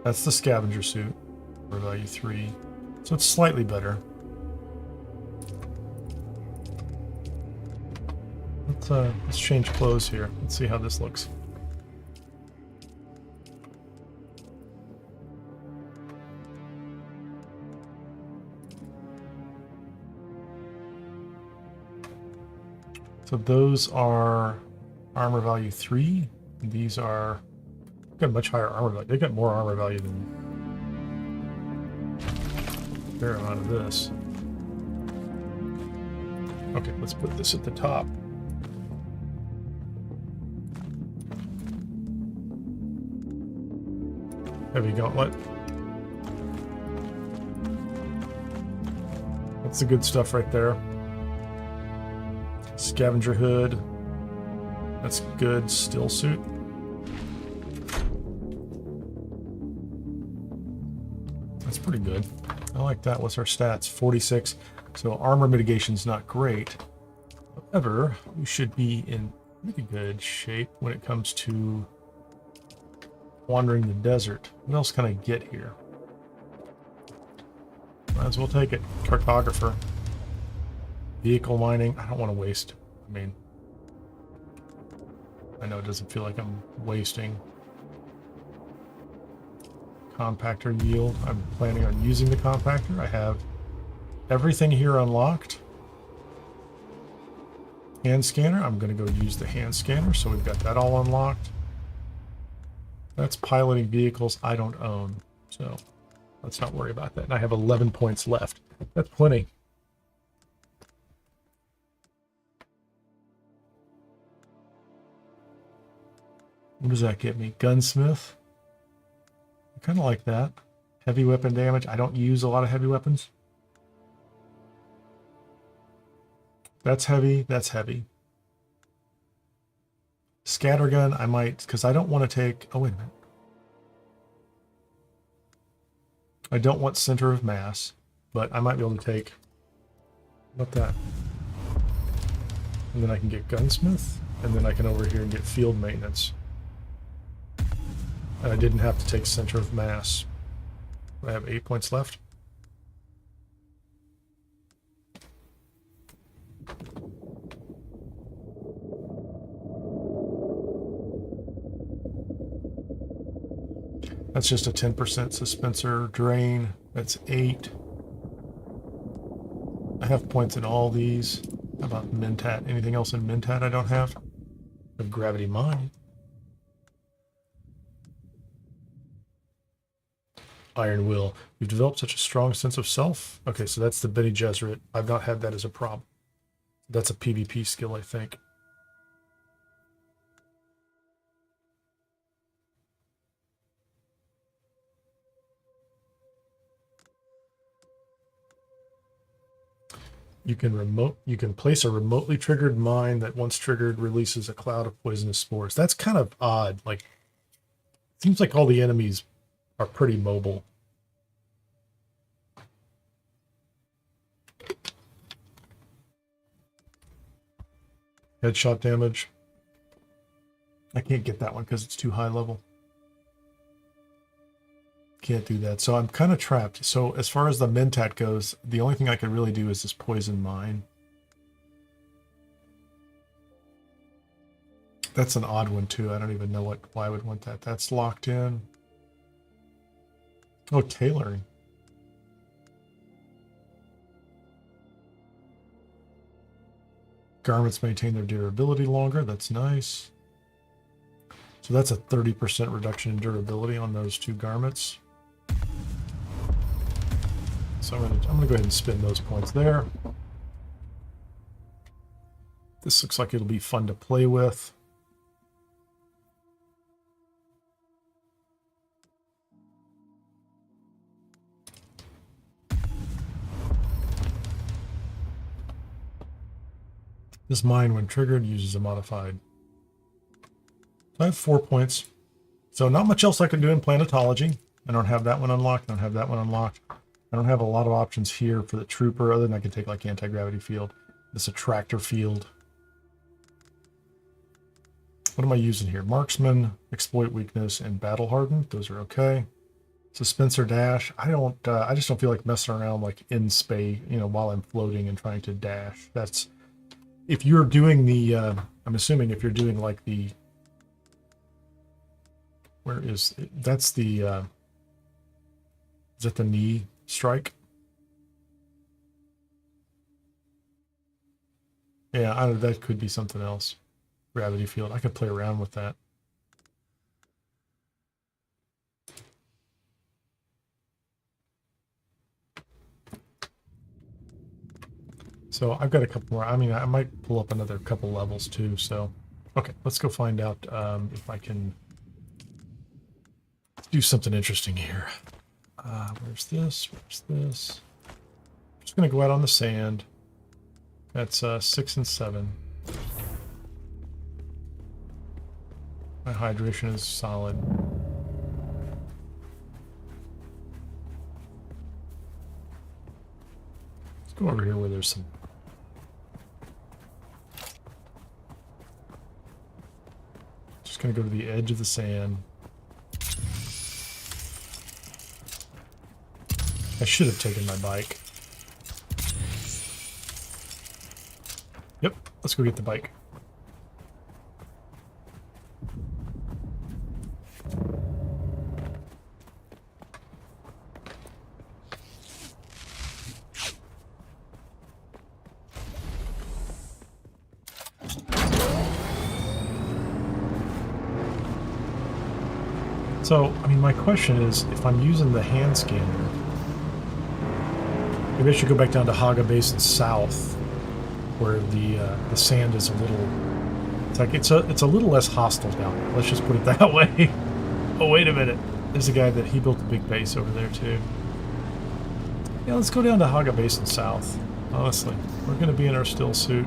that's the scavenger suit. For value 3. So it's slightly better. Let's change clothes here. Let's see how this looks. So those are armor value 3. And these are got much higher armor value. They got more armor value than a fair amount of this. Okay, let's put this at the top. Heavy gauntlet. That's the good stuff right there. Scavenger hood. That's good. Still suit. That's pretty good. I like that. What's our stats? 46. So armor mitigation's not great. However, we should be in pretty good shape when it comes to wandering the desert. What else can I get here? Might as well take it. Cartographer. Vehicle mining. I don't want to waste. I mean, I know it doesn't feel like I'm wasting. Compactor yield. I'm planning on using the compactor. I have everything here unlocked. Hand scanner. I'm going to go use the hand scanner. So we've got that all unlocked. That's piloting vehicles I don't own. So let's not worry about that. And I have 11 points left. That's plenty. What does that get me? Gunsmith. I kind of like that. Heavy weapon damage. I don't use a lot of heavy weapons. That's heavy. That's heavy. Scattergun, I might, because I don't want to take... Oh, wait a minute. I don't want center of mass, but I might be able to take... What that? And then I can get gunsmith, and then I can over here and get field maintenance. And I didn't have to take center of mass. I have 8 points left. That's just a 10% dispenser drain. That's 8. I have points in all these. How about Mentat? Anything else in Mentat I don't have? I have Gravity Mine. Iron Will. You've developed such a strong sense of self. Okay, so that's the Bene Gesserit. I've not had that as a problem. That's a PvP skill, I think. You can place a remotely triggered mine that once triggered releases a cloud of poisonous spores. That's kind of odd. Like, seems like all the enemies are pretty mobile. Headshot damage. I can't get that one because it's too high level. Can't do that. So I'm kind of trapped. So as far as the Mentat goes, the only thing I could really do is this poison mine. That's an odd one too. I don't even know why I would want that. That's locked in. Oh, tailoring. Garments maintain their durability longer. That's nice. So that's a 30% reduction in durability on those 2 garments. So I'm gonna go ahead and spend those points there. This looks like it'll be fun to play with. This mine, when triggered, uses a modified. So I have 4 points. So not much else I can do in planetology. I don't have that one unlocked. I don't have that one unlocked. I don't have a lot of options here for the trooper, other than I can take like anti-gravity field. This attractor field. What am I using here? Marksman, exploit weakness, and battle hardened. Those are okay. Dispenser dash. I just don't feel like messing around like in space, you know, while I'm floating and trying to dash. That's if you're doing the. I'm assuming if you're doing like the. Where is it? That's the? Is that the knee strike? Yeah, that could be something else. Gravity field. I could play around with that. So I've got a couple more. I mean, I might pull up another couple levels too. So, okay, let's go find out if I can do something interesting here. Where's this? Where's this? I'm just going to go out on the sand. That's 6 and 7. My hydration is solid. Let's go over here where there's some. Just going to go to the edge of the sand. I should have taken my bike. Yep, let's go get the bike. So, I mean, my question is, if I'm using the hand scanner, maybe I should go back down to Haga Basin South, where the sand is a little. It's like it's a little less hostile down there. Let's just put it that way. Oh, wait a minute. There's a guy that he built a big base over there too. Yeah, let's go down to Haga Basin South. Honestly, we're going to be in our still suit.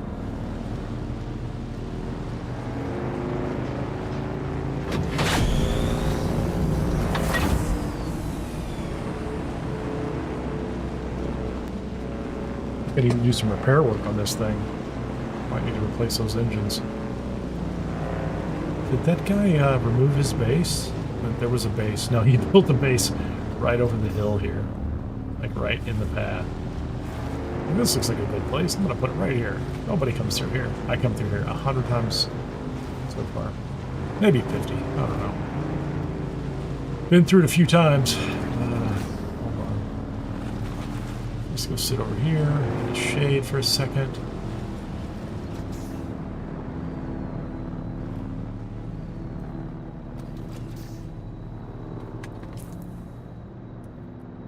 I could even do some repair work on this thing. Might need to replace those engines. Did that guy remove his base? There was a base. No, he built a base right over the hill here. Like right in the path. And this looks like a good place. I'm gonna put it right here. Nobody comes through here. I come through here 100 times so far. Maybe 50. I don't know. Been through it a few times. Hold on. Let's go sit over here in the shade for a second.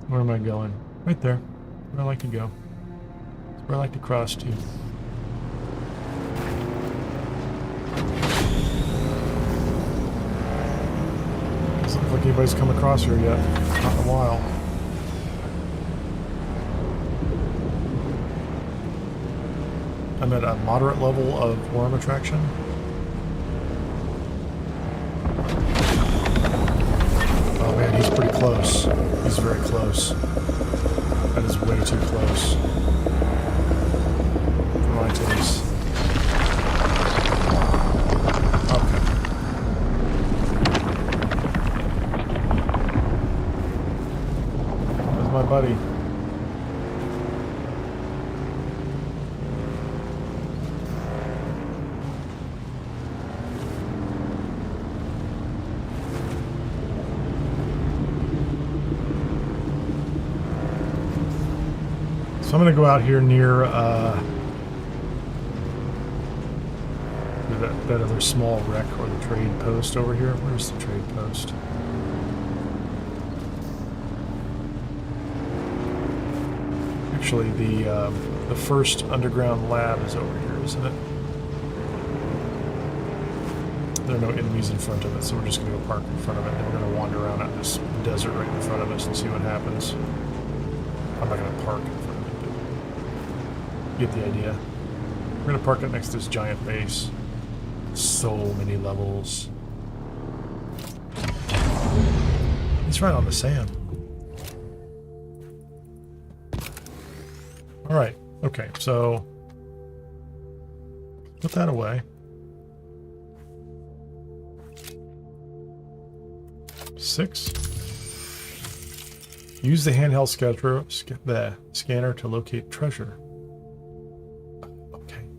Where am I going? Right there. Where I like to go. It's where I like to cross to. Doesn't look like anybody's come across here yet. Not in a while. I'm at a moderate level of worm attraction. Oh man, he's pretty close. He's very close. That is way too close. For my taste. Okay. There's my buddy. So I'm going to go out here near that other small wreck or the trade post over here. Where's the trade post? Actually, the first underground lab is over here, isn't it? There are no enemies in front of it, so we're just going to go park in front of it, and we're going to wander around out this desert right in front of us and see what happens. I'm not going to park in front of it. Get the idea. We're gonna park it next to this giant base. So many levels. He's right on the sand. Alright, okay, so put that away. Six. Use the handheld scanner to locate treasure.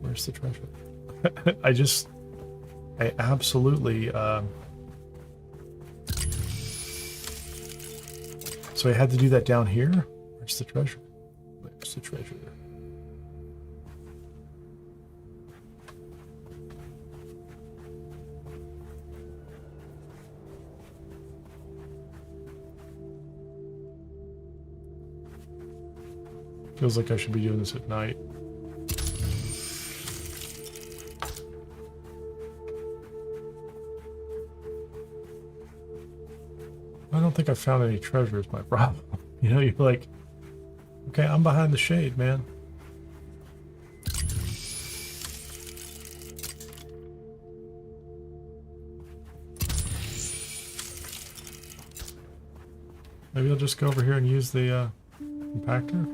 Where's the treasure? I absolutely, so I had to do that down here? Where's the treasure? Where's the treasure? Feels like I should be doing this at night. I don't think I found any treasure is my problem. You know, you're like, okay, I'm behind the shade, man. Maybe I'll just go over here and use the compactor.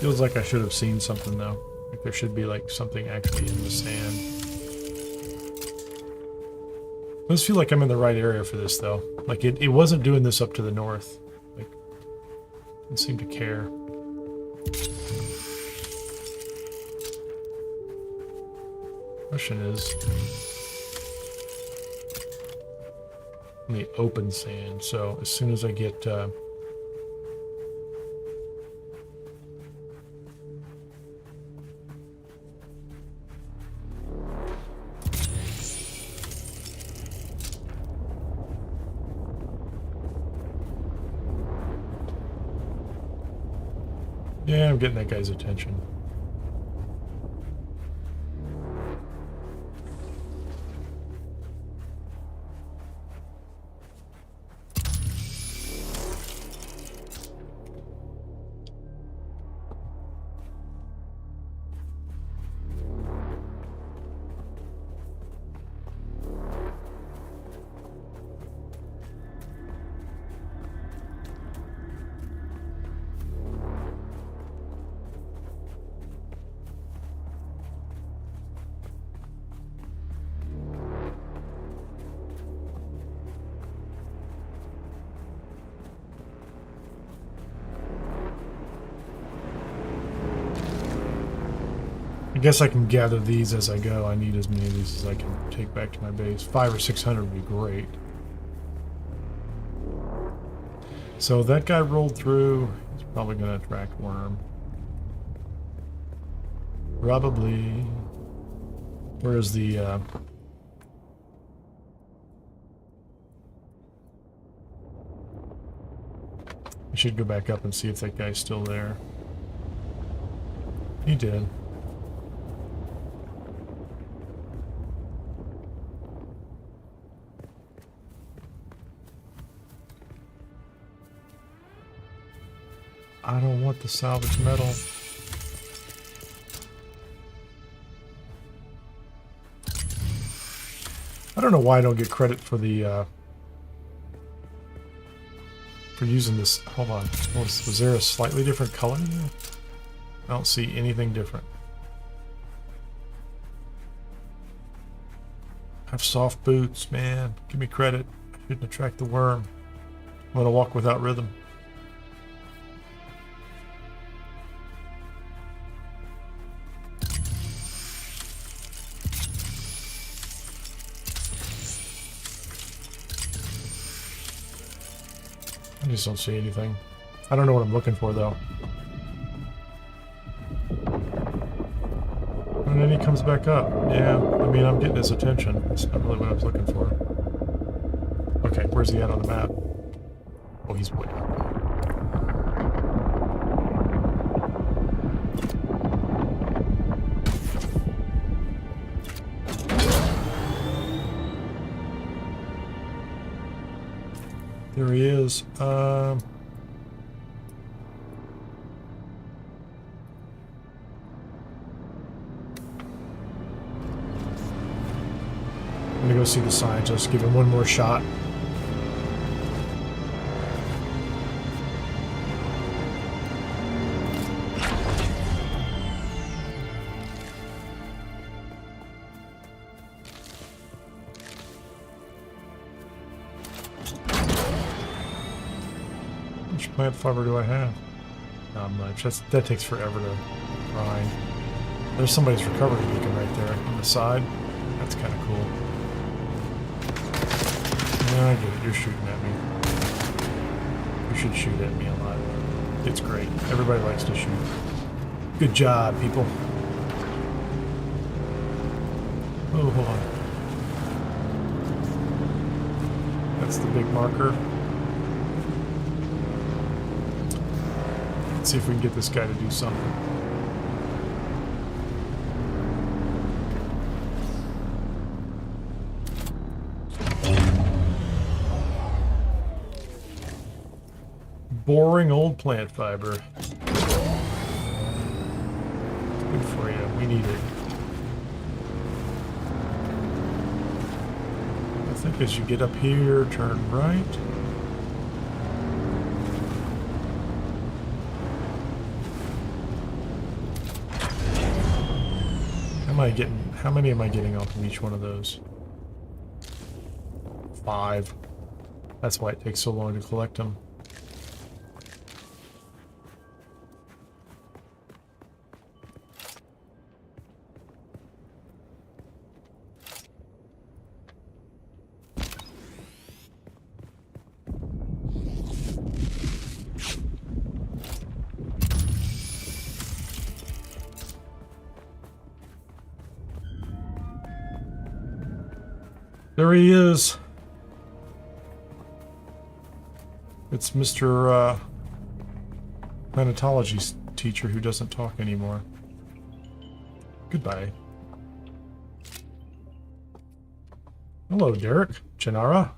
Feels like I should have seen something though. Like there should be like something actually in the sand. I just feel like I'm in the right area for this though. Like it wasn't doing this up to the north. Like it didn't seem to care. Question is on the open sand. So as soon as I get yeah, I'm getting that guy's attention. I guess I can gather these as I go. I need as many of these as I can take back to my base. 500 or 600 would be great. So that guy rolled through. He's probably going to attract worm. Probably. Where is the... I should go back up and see if that guy's still there. He did. I don't want the salvage metal. I don't know why I don't get credit for the for using this. Hold on. Was there a slightly different color in there? I don't see anything different. I have soft boots, man. Give me credit. I shouldn't attract the worm. I'm gonna walk without rhythm. I just don't see anything. I don't know what I'm looking for, though. And then he comes back up. Yeah, I mean, I'm getting his attention. That's not really what I was looking for. Okay, where's he at on the map? Oh, he's way up. There he is. I'm gonna go see the scientist, give him one more shot. Plant fiber do I have? Not much. That takes forever to grind. There's somebody's recovery beacon right there on the side. That's kind of cool. Yeah, I get it. You're shooting at me. You should shoot at me a lot. It's great. Everybody likes to shoot. Good job, people. Oh, hold on. That's the big marker. See if we can get this guy to do something. Boring old plant fiber. Good for you. We need it. I think as you get up here, turn right. How many am I getting off of each one of those? 5. That's why it takes so long to collect them. There he is. It's Mr. Planetology teacher who doesn't talk anymore. Goodbye. Hello, Derek. Janara.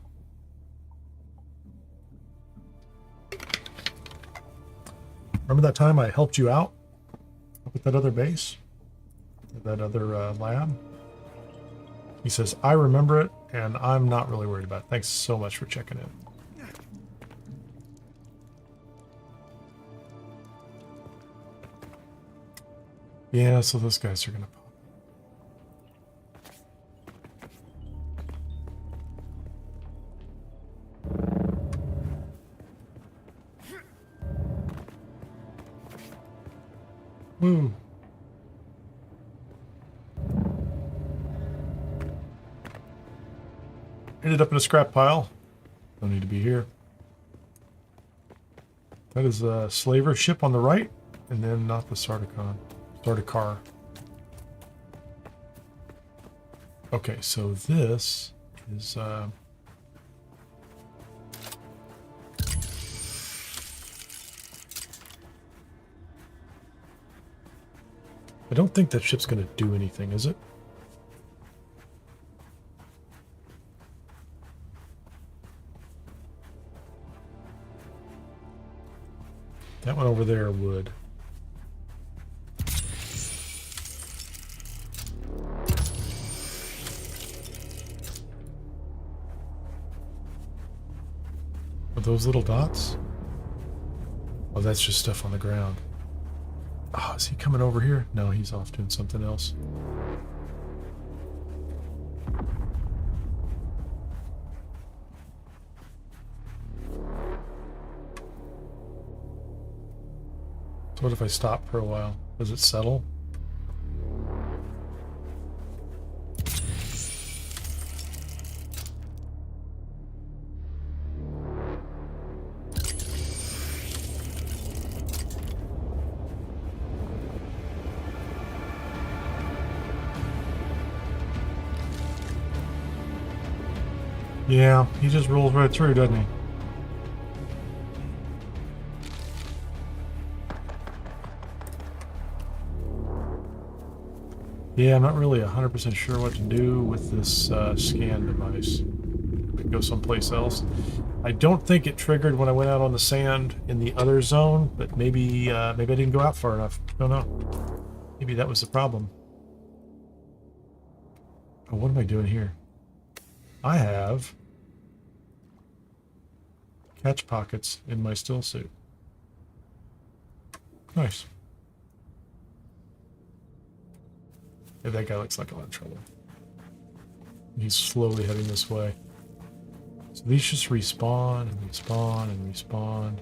Remember that time I helped you out with that other base? That other lab? He says, I remember it, and I'm not really worried about it. Thanks so much for checking in. Yeah, so those guys are going to pop. Woo. ended up in a scrap pile. Don't need to be here. That is a slaver ship on the right, and then not the Sardaukar. Okay, so this is I don't think that ship's going to do anything, is it? That one over there would. Are those little dots? Oh, that's just stuff on the ground. Oh, is he coming over here? No, he's off doing something else. So what if I stop for a while? Does it settle? Yeah, he just rolls right through, doesn't he? Yeah, I'm not really 100% sure what to do with this scan device. Go someplace else. I don't think it triggered when I went out on the sand in the other zone, but maybe I didn't go out far enough. I don't know. Maybe that was the problem. Oh, what am I doing here? I have catch pockets in my still suit. Nice. Yeah, that guy looks like a lot of trouble. He's slowly heading this way. So these just respawn and respawn and respawn.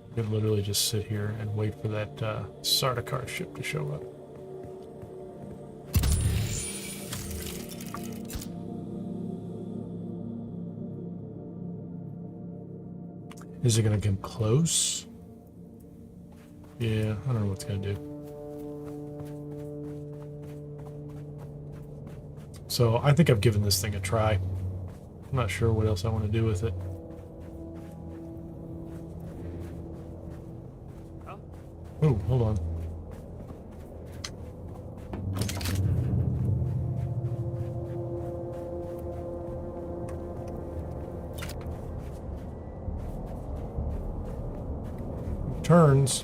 You could literally just sit here and wait for that Sardaukar ship to show up. Is it going to come close? Yeah, I don't know what it's going to do. So I think I've given this thing a try. I'm not sure what else I want to do with it. Oh, hold on. Turns.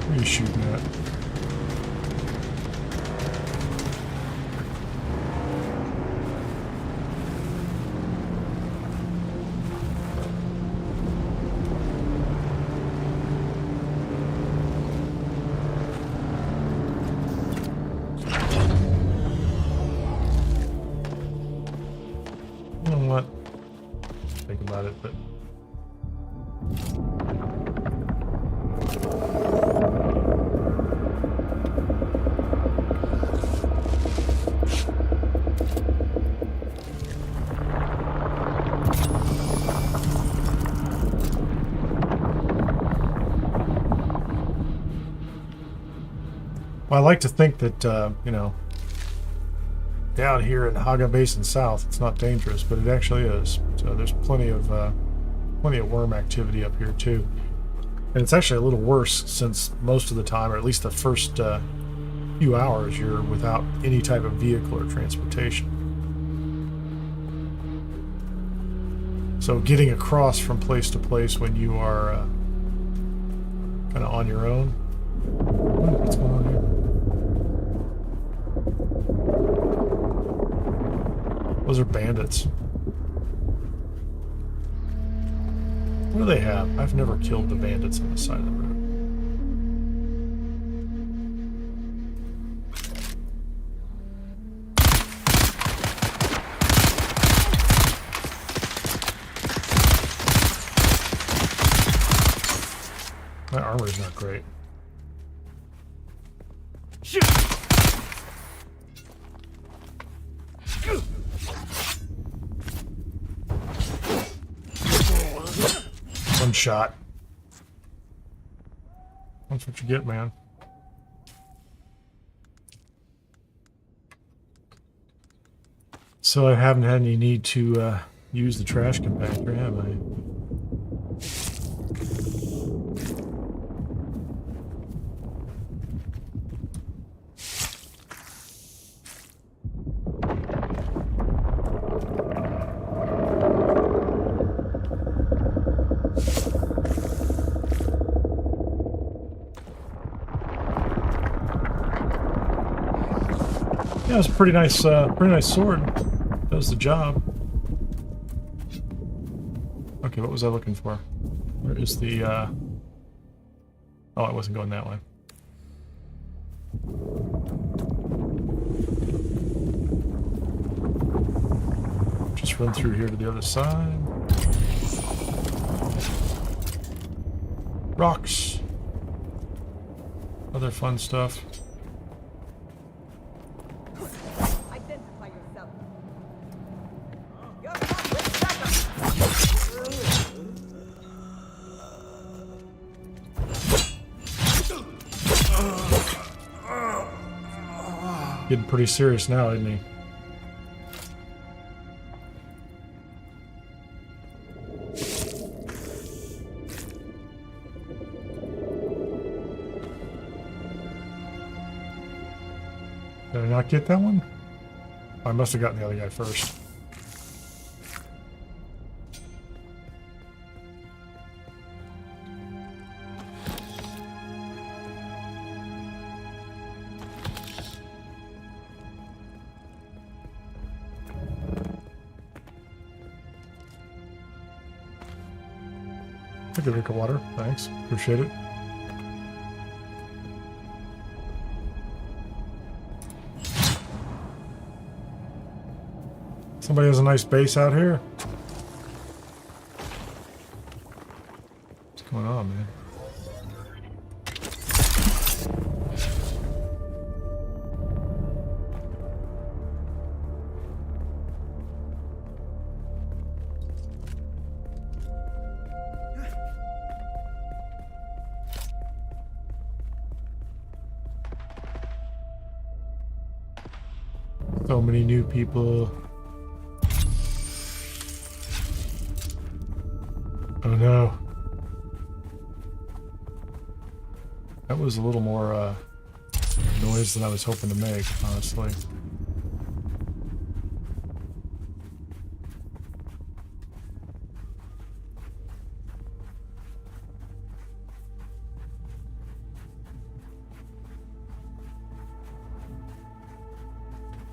What are you shooting at? You know what? Think about it, but I like to think that, you know, down here in Haga Basin South, it's not dangerous, but it actually is. So there's plenty of worm activity up here too. And it's actually a little worse since most of the time, or at least the first few hours, you're without any type of vehicle or transportation. So getting across from place to place when you are kind of on your own. Ooh, what's going on here? Those are bandits. What do they have? I've never killed the bandits on the side of the road. My armor's not great. One shot. That's what you get, man. So I haven't had any need to use the trash compactor, have I? Yeah, it's a pretty nice sword. Does the job. Okay, what was I looking for? Where is the, Oh, I wasn't going that way. Just run through here to the other side. Rocks. Other fun stuff. Getting pretty serious now, isn't he? Did I not get that one? I must have gotten the other guy first. Take a drink of water. Thanks. Appreciate it. Somebody has a nice base out here. What's going on, man? So many new people. Oh no. That was a little more noise than I was hoping to make, honestly.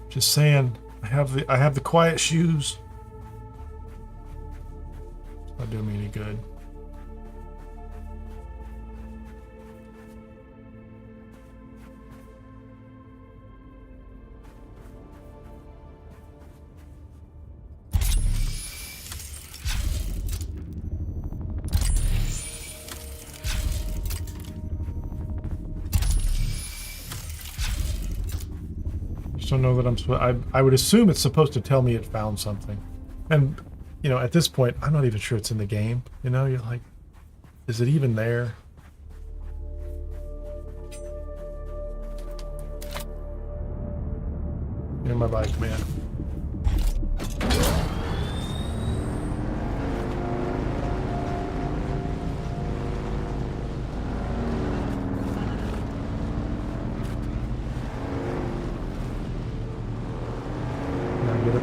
Just saying, I have the quiet shoes. It's not doing me any good. Don't know that I'm supposed. I would assume it's supposed to tell me it found something, and you know, at this point, I'm not even sure it's in the game. You know, you're like, is it even there? Get in my bike, man.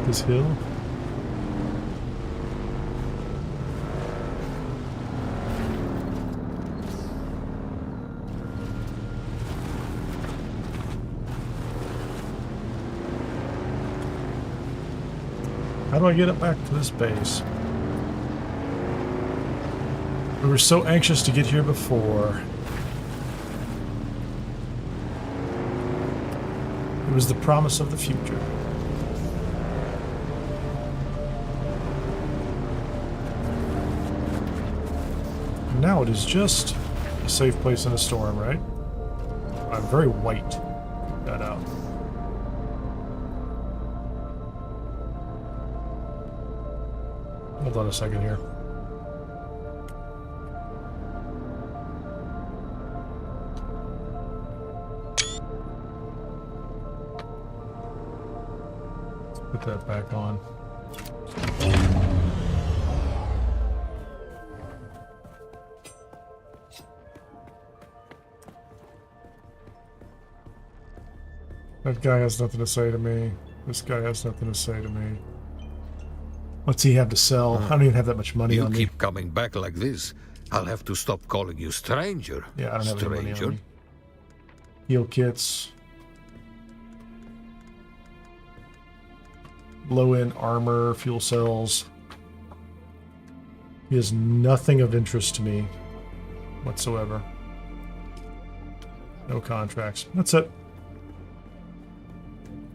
This hill. How do I get it back to this base? We were so anxious to get here before. It was the promise of the future. And now it is just a safe place in a storm, right? I'm very white. Check that out. Hold on a second here. Put that back on. That guy has nothing to say to me. This guy has nothing to say to me. What's he have to sell? I don't even have that much money on me. You keep coming back like this, I'll have to stop calling you stranger. Yeah, I don't have any money on me. Heal kits. Low-end armor, fuel cells. He has nothing of interest to me whatsoever. No contracts. That's it.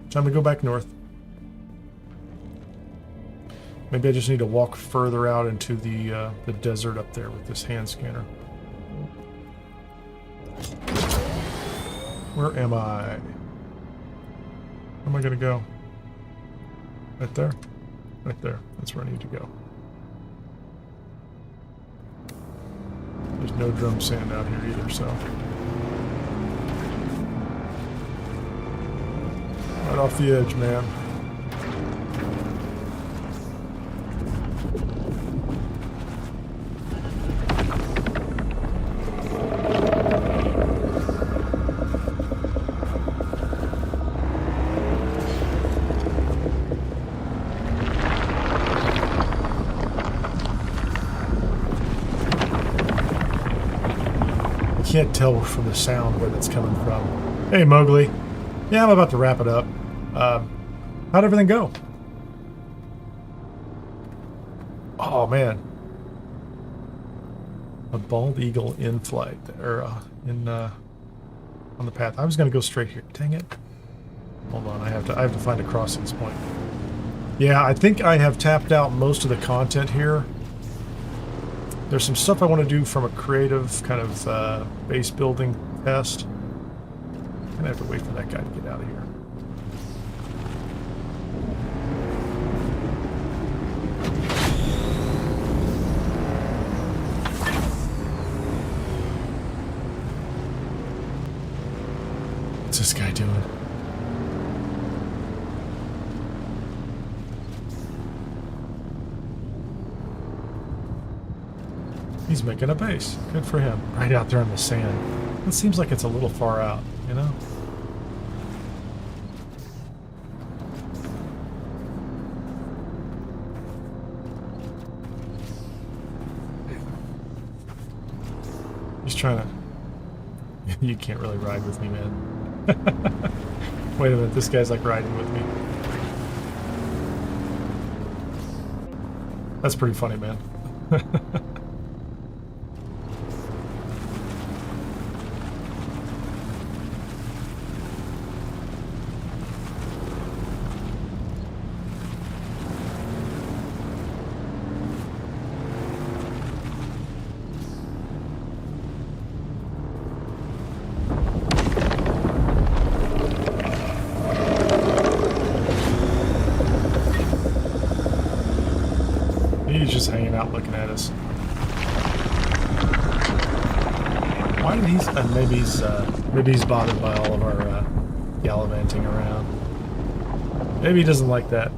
Time to go back north. Maybe I just need to walk further out into the desert up there with this hand scanner. Where am I? Where am I gonna go? Right there? Right there. That's where I need to go. There's no drum sand out here either, so. Right off the edge, man. Can't tell from the sound where that's coming from. Hey, Mowgli. Yeah, I'm about to wrap it up. How'd everything go? Oh, man. A bald eagle in flight, or on the path. I was going to go straight here. Dang it. Hold on, I have to find a crossings point. Yeah, I think I have tapped out most of the content here. There's some stuff I want to do from a creative kind of base building test. I'm gonna have to wait for that guy to get out of here. What's this guy doing? He's making a base. Good for him. Right out there in the sand. It seems like it's a little far out, you know? He's trying to... You can't really ride with me, man. Wait a minute, this guy's like riding with me. That's pretty funny, man. He's just hanging out looking at us. Why did maybe he's bothered by all of our gallivanting around. Maybe he doesn't like that.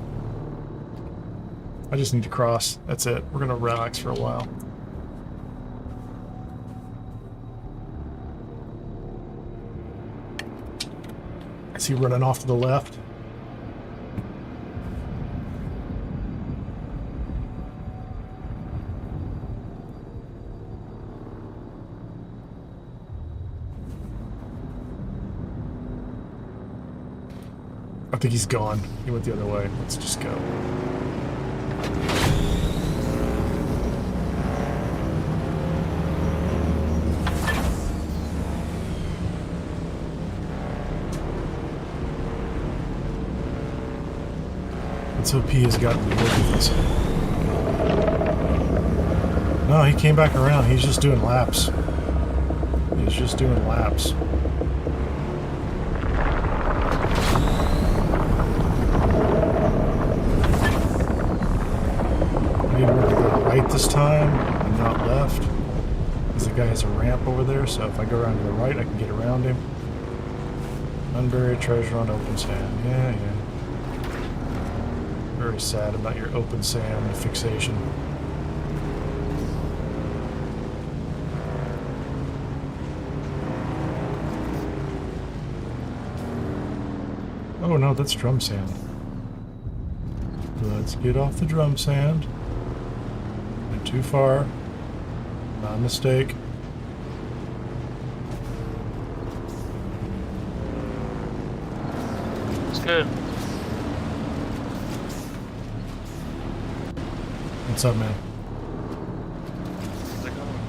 I just need to cross. That's it. We're gonna relax for a while. Is he running off to the left? I think he's gone. He went the other way. Let's just go. SOP has gotten to live with us. No, he came back around. He's just doing laps. He's just doing laps. I need to work to go right this time and not left. Because the guy has a ramp over there, so if I go around to the right, I can get around him. Unburied treasure on open sand. Yeah, yeah. Very sad about your open sand fixation. Oh no, that's drum sand. Let's get off the drum sand. Went too far. My mistake. It's good. What's up, man? How's it going?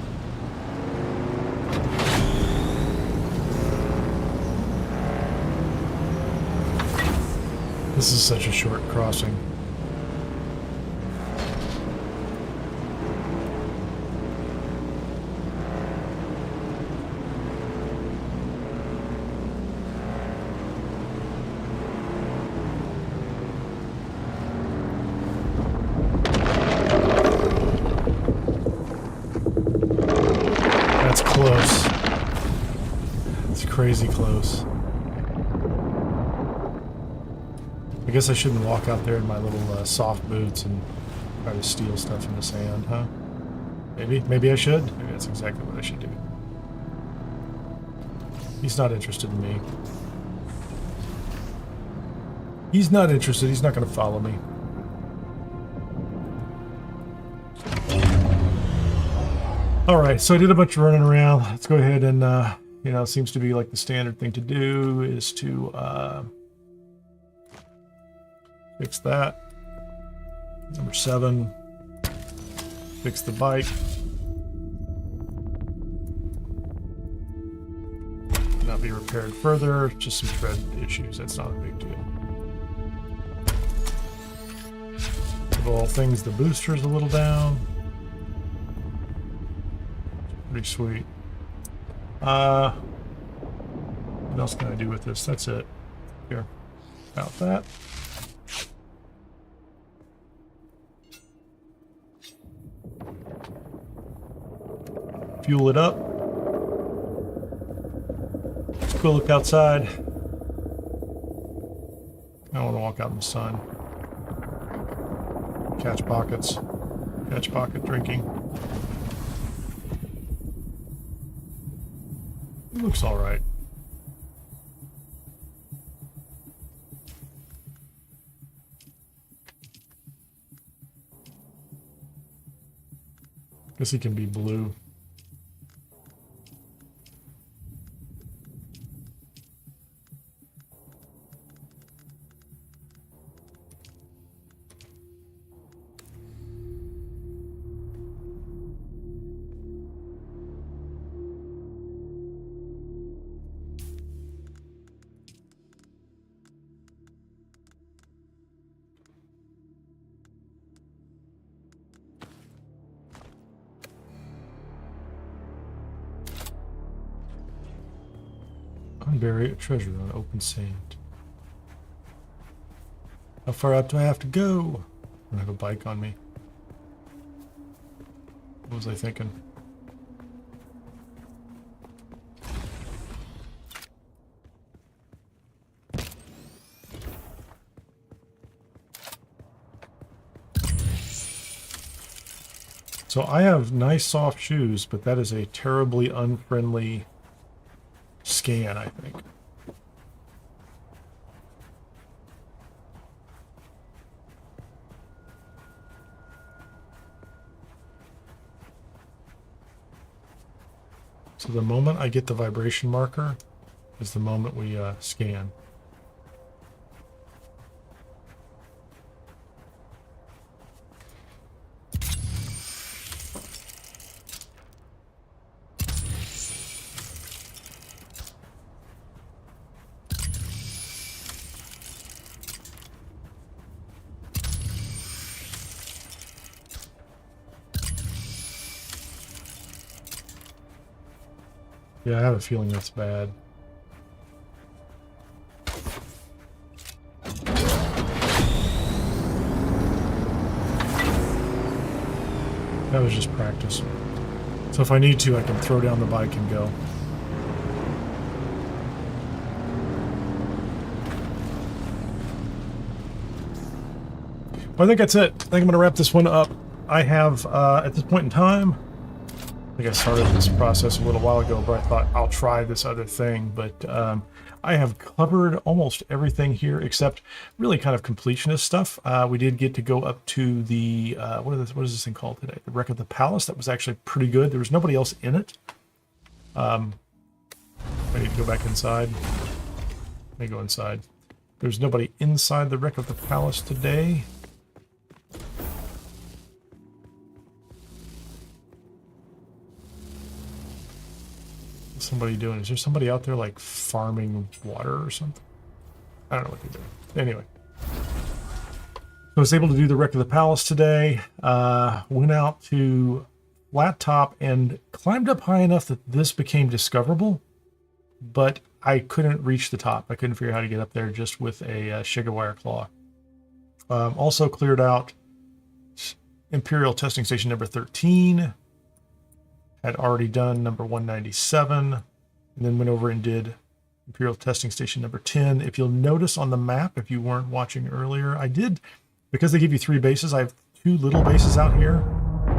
This is such a short crossing. That's close. It's crazy close. I guess I shouldn't walk out there in my little soft boots and try to steal stuff in the sand, huh? Maybe I should. Maybe that's exactly what I should do. He's not interested in me. He's not interested. He's not going to follow me. All right, so I did a bunch of running around. Let's go ahead and, you know, it seems to be like the standard thing to do is to fix that. Number 7, fix the bike. Not be repaired further, just some tread issues. That's not a big deal. Of all things, the booster's a little down. Pretty sweet. What else can I do with this? That's it. Here. About that. Fuel it up. It's a cool look outside. I don't want to walk out in the sun. Catch pockets. Catch pocket drinking. It looks all right. Guess he can be blue. Unbury a treasure on open sand. How far out do I have to go? I don't have a bike on me. What was I thinking? So I have nice soft shoes, but that is a terribly unfriendly scan, I think. So the moment I get the vibration marker is the moment we scan. Yeah, I have a feeling that's bad. That was just practice. So if I need to, I can throw down the bike and go. Well, I think that's it. I think I'm going to wrap this one up. I have, at this point in time, I think I started this process a little while ago, but I thought I'll try this other thing. But I have covered almost everything here except really kind of completionist stuff. We did get to go up to the, what is this thing called today? The Wreck of the Pallas. That was actually pretty good. There was nobody else in it. I need to go back inside. Let me go inside. There's nobody inside the Wreck of the Pallas today. What's somebody doing? Is there somebody out there like farming water or something? I don't know what they're doing. Anyway. I was able to do the Wreck of the Pallas today. Went out to Flat Top and climbed up high enough that this became discoverable, but I couldn't reach the top. I couldn't figure out how to get up there just with a Shigawire claw. Also cleared out Imperial testing station number 13. Had already done number 197, and then went over and did Imperial testing station number 10. If you'll notice on the map, if you weren't watching earlier, I did, because they give you 3 bases, I have 2 little bases out here.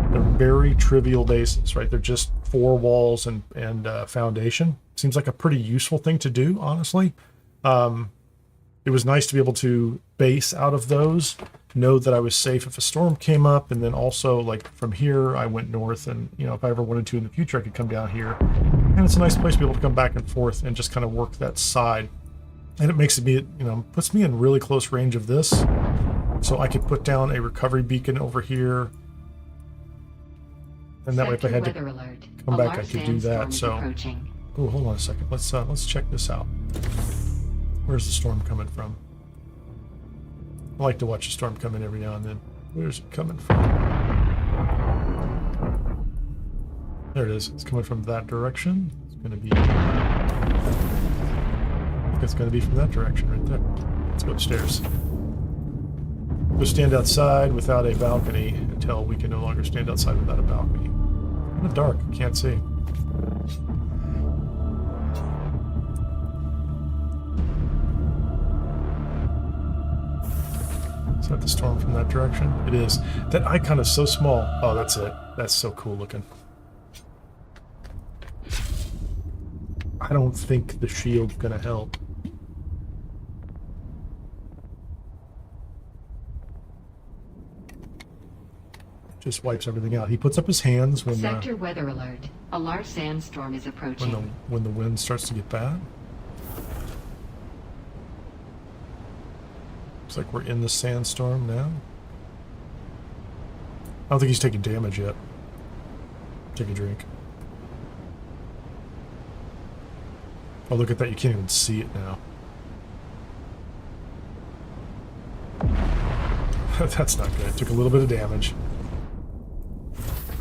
They're very trivial bases, right? They're just 4 walls and foundation. Seems like a pretty useful thing to do, honestly. It was nice to be able to base out of those, know that I was safe if a storm came up, and then also, like, from here I went north, and you know, if I ever wanted to in the future, I could come down here, and it's a nice place to be able to come back and forth and just kind of work that side. And it makes me, you know, puts me in really close range of this, so I could put down a recovery beacon over here, and that way if I had to come back, I could do that. So, oh, hold on a second. Let's check this out. Where's the storm coming from? I like to watch a storm come in every now and then. Where's it coming from? There it is. It's coming from that direction. It's going to be... I think it's going to be from that direction right there. Let's go upstairs. We'll stand outside without a balcony until we can no longer stand outside without a balcony. In the dark, can't see. Is that the storm from that direction? It is. That icon is so small. Oh, that's it. That's so cool looking. I don't think the shield's gonna help. Just wipes everything out. He puts up his hands when Sector weather alert. A large sandstorm is approaching. When the wind starts to get bad. Looks like we're in the sandstorm now. I don't think he's taking damage yet. Take a drink. Oh, look at that. You can't even see it now. That's not good. Took a little bit of damage.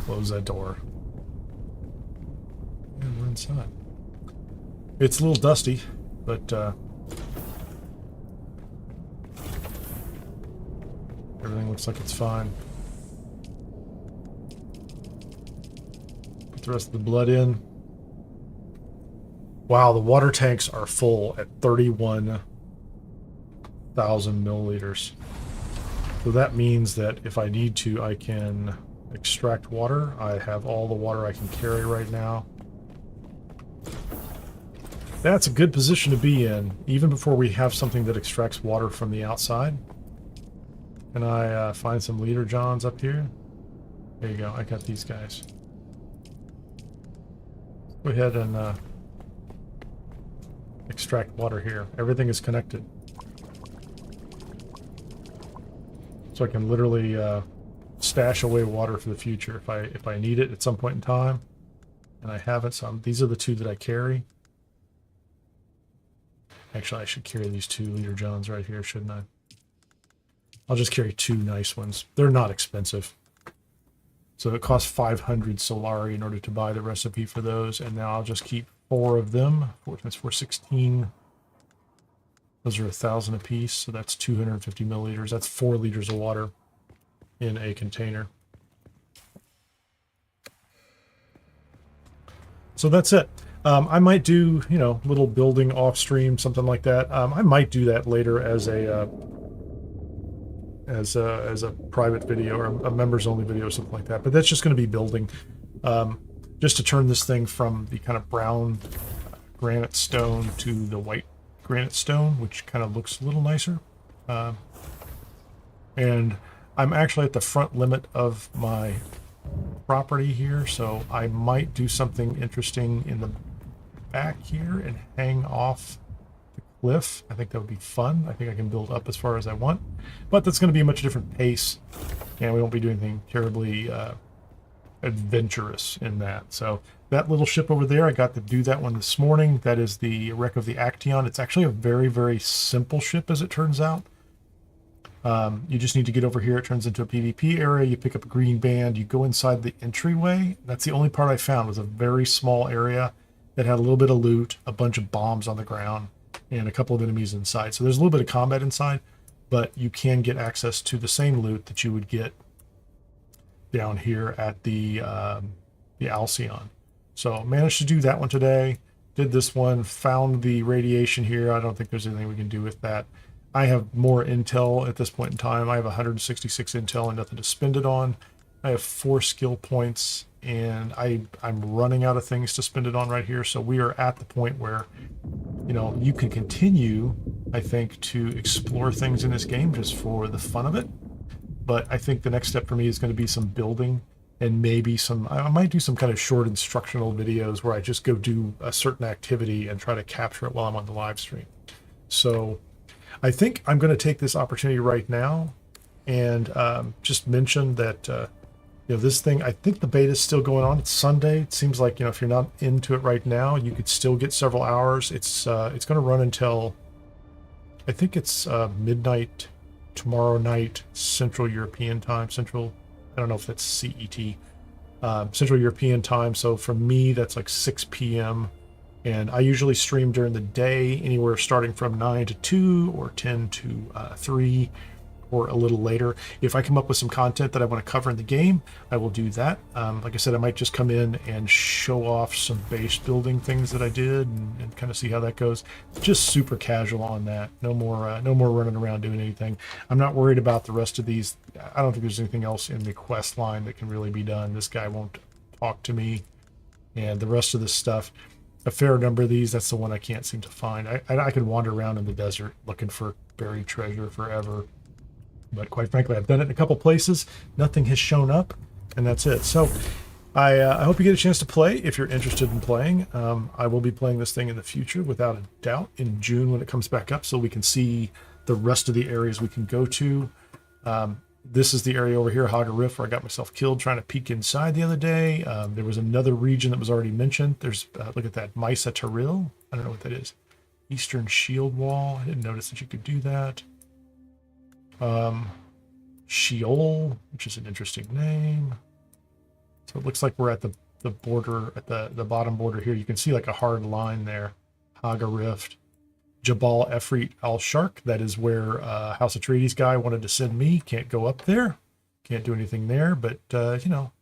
Close that door. And we're inside. It's a little dusty, but everything looks like it's fine. Put the rest of the blood in. Wow, the water tanks are full at 31,000 milliliters. So that means that if I need to, I can extract water. I have all the water I can carry right now. That's a good position to be in, even before we have something that extracts water from the outside. Can I find some leader johns up here? There you go. I got these guys. Go ahead and extract water here. Everything is connected. So I can literally stash away water for the future if I need it at some point in time. And I haven't, so these are the 2 that I carry. Actually, I should carry these 2 leader johns right here, shouldn't I? I'll just carry 2 nice ones. They're not expensive. So it costs 500 Solari in order to buy the recipe for those, and now I'll just keep 4 of them. 4 times 4, 16. Those are 1,000 a piece, so that's 250 milliliters. That's 4 liters of water in a container. So that's it. I might do, you know, little building off stream, something like that. I might do that later as a private video or a members only video or something like that. But that's just going to be building, just to turn this thing from the kind of brown granite stone to the white granite stone, which kind of looks a little nicer. And I'm actually at the front limit of my property here, so I might do something interesting in the back here and hang off the cliff. I think that would be fun. I think I can build up as far as I want, but that's going to be a much different pace, and we won't be doing anything terribly adventurous in that. So that little ship over there, I got to do that one this morning. That is the wreck of the Acteon. It's actually a very, very simple ship, as it turns out. You just need to get over here. It turns into a PvP area. You pick up a green band. You go inside the entryway. That's the only part I found, was a very small area that had a little bit of loot, a bunch of bombs on the ground, and a couple of enemies inside. So there's a little bit of combat inside, but you can get access to the same loot that you would get down here at the Alcyon. So managed to do that one today. Did this one, found the radiation here. I don't think there's anything we can do with that. I have more intel at this point in time. I have 166 intel and nothing to spend it on. I have 4 skill points, and I'm running out of things to spend it on right here. So we are at the point where, you know, you can continue, I think, to explore things in this game just for the fun of it. But I think the next step for me is going to be some building, and maybe I might do some kind of short instructional videos where I just go do a certain activity and try to capture it while I'm on the live stream. So I think I'm going to take this opportunity right now and just mention that, you know, this thing, I think the beta is still going on. It's Sunday. It seems like, you know, if you're not into it right now, you could still get several hours. It's going to run until, I think it's midnight tomorrow night, Central European time. I don't know if that's CET, Central European time. So for me, that's like 6 p.m. And I usually stream during the day, anywhere starting from 9 to 2 or 10 to 3 or a little later. If I come up with some content that I want to cover in the game, I will do that. Like I said, I might just come in and show off some base building things that I did and kind of see how that goes. Just super casual on that. No more running around doing anything. I'm not worried about the rest of these. I don't think there's anything else in the quest line that can really be done. This guy won't talk to me, and the rest of this stuff, a fair number of these, that's the one I can't seem to find. I could wander around in the desert looking for buried treasure forever. But quite frankly, I've done it in a couple places. Nothing has shown up, and that's it. So I hope you get a chance to play if you're interested in playing. I will be playing this thing in the future, without a doubt, in June when it comes back up, so we can see the rest of the areas we can go to. This is the area over here, Haga Rift, where I got myself killed trying to peek inside the other day. There was another region that was already mentioned. There's, look at that, Mysa Taril. I don't know what that is. Eastern Shield Wall. I didn't notice that you could do that. Sheol, which is an interesting name. So it looks like we're at the border, at the bottom border here. You can see like a hard line there. Haga Rift. Jabal Efreet al-Shark, that is where House Atreides guy wanted to send me. Can't go up there. Can't do anything there, but, you know,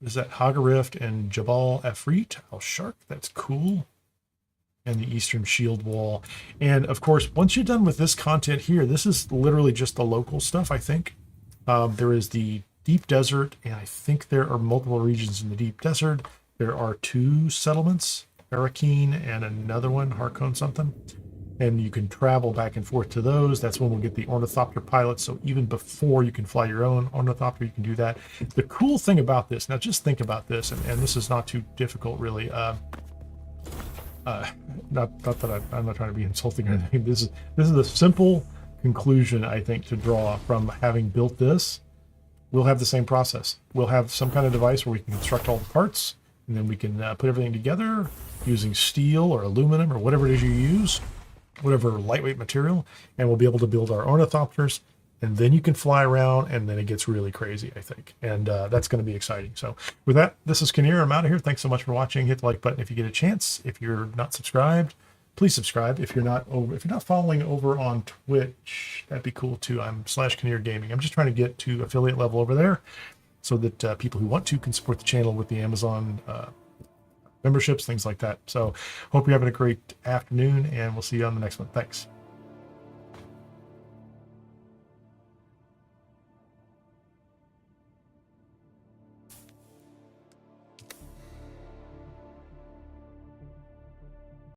is that Haga Rift and Jabal Efreet al-Shark? That's cool. And the Eastern Shield Wall. And, of course, once you're done with this content here, this is literally just the local stuff, I think. There is the Deep Desert, and I think there are multiple regions in the Deep Desert. There are 2 settlements, Arakeen and another one, Harkon something. And you can travel back and forth to those. That's when we'll get the ornithopter pilot. So even before you can fly your own ornithopter, you can do that. The cool thing about this, now just think about this, and this is not too difficult, really. Not that I'm not trying to be insulting or anything. This is a simple conclusion, I think, to draw from having built this. We'll have the same process. We'll have some kind of device where we can construct all the parts, and then we can put everything together using steel or aluminum or whatever it is you use, whatever lightweight material, and we'll be able to build our ornithopters and then you can fly around, and then it gets really crazy, I think. And that's going to be exciting. So with that, this is Kineer. I'm out of here. Thanks so much for watching. Hit the like button if you get a chance. If you're not subscribed, please subscribe. If you're not following over on Twitch, that'd be cool too. I'm /Kineer Gaming. I'm just trying to get to affiliate level over there so that people who want to can support the channel with the Amazon memberships, things like that. So hope you're having a great afternoon, and we'll see you on the next one. Thanks.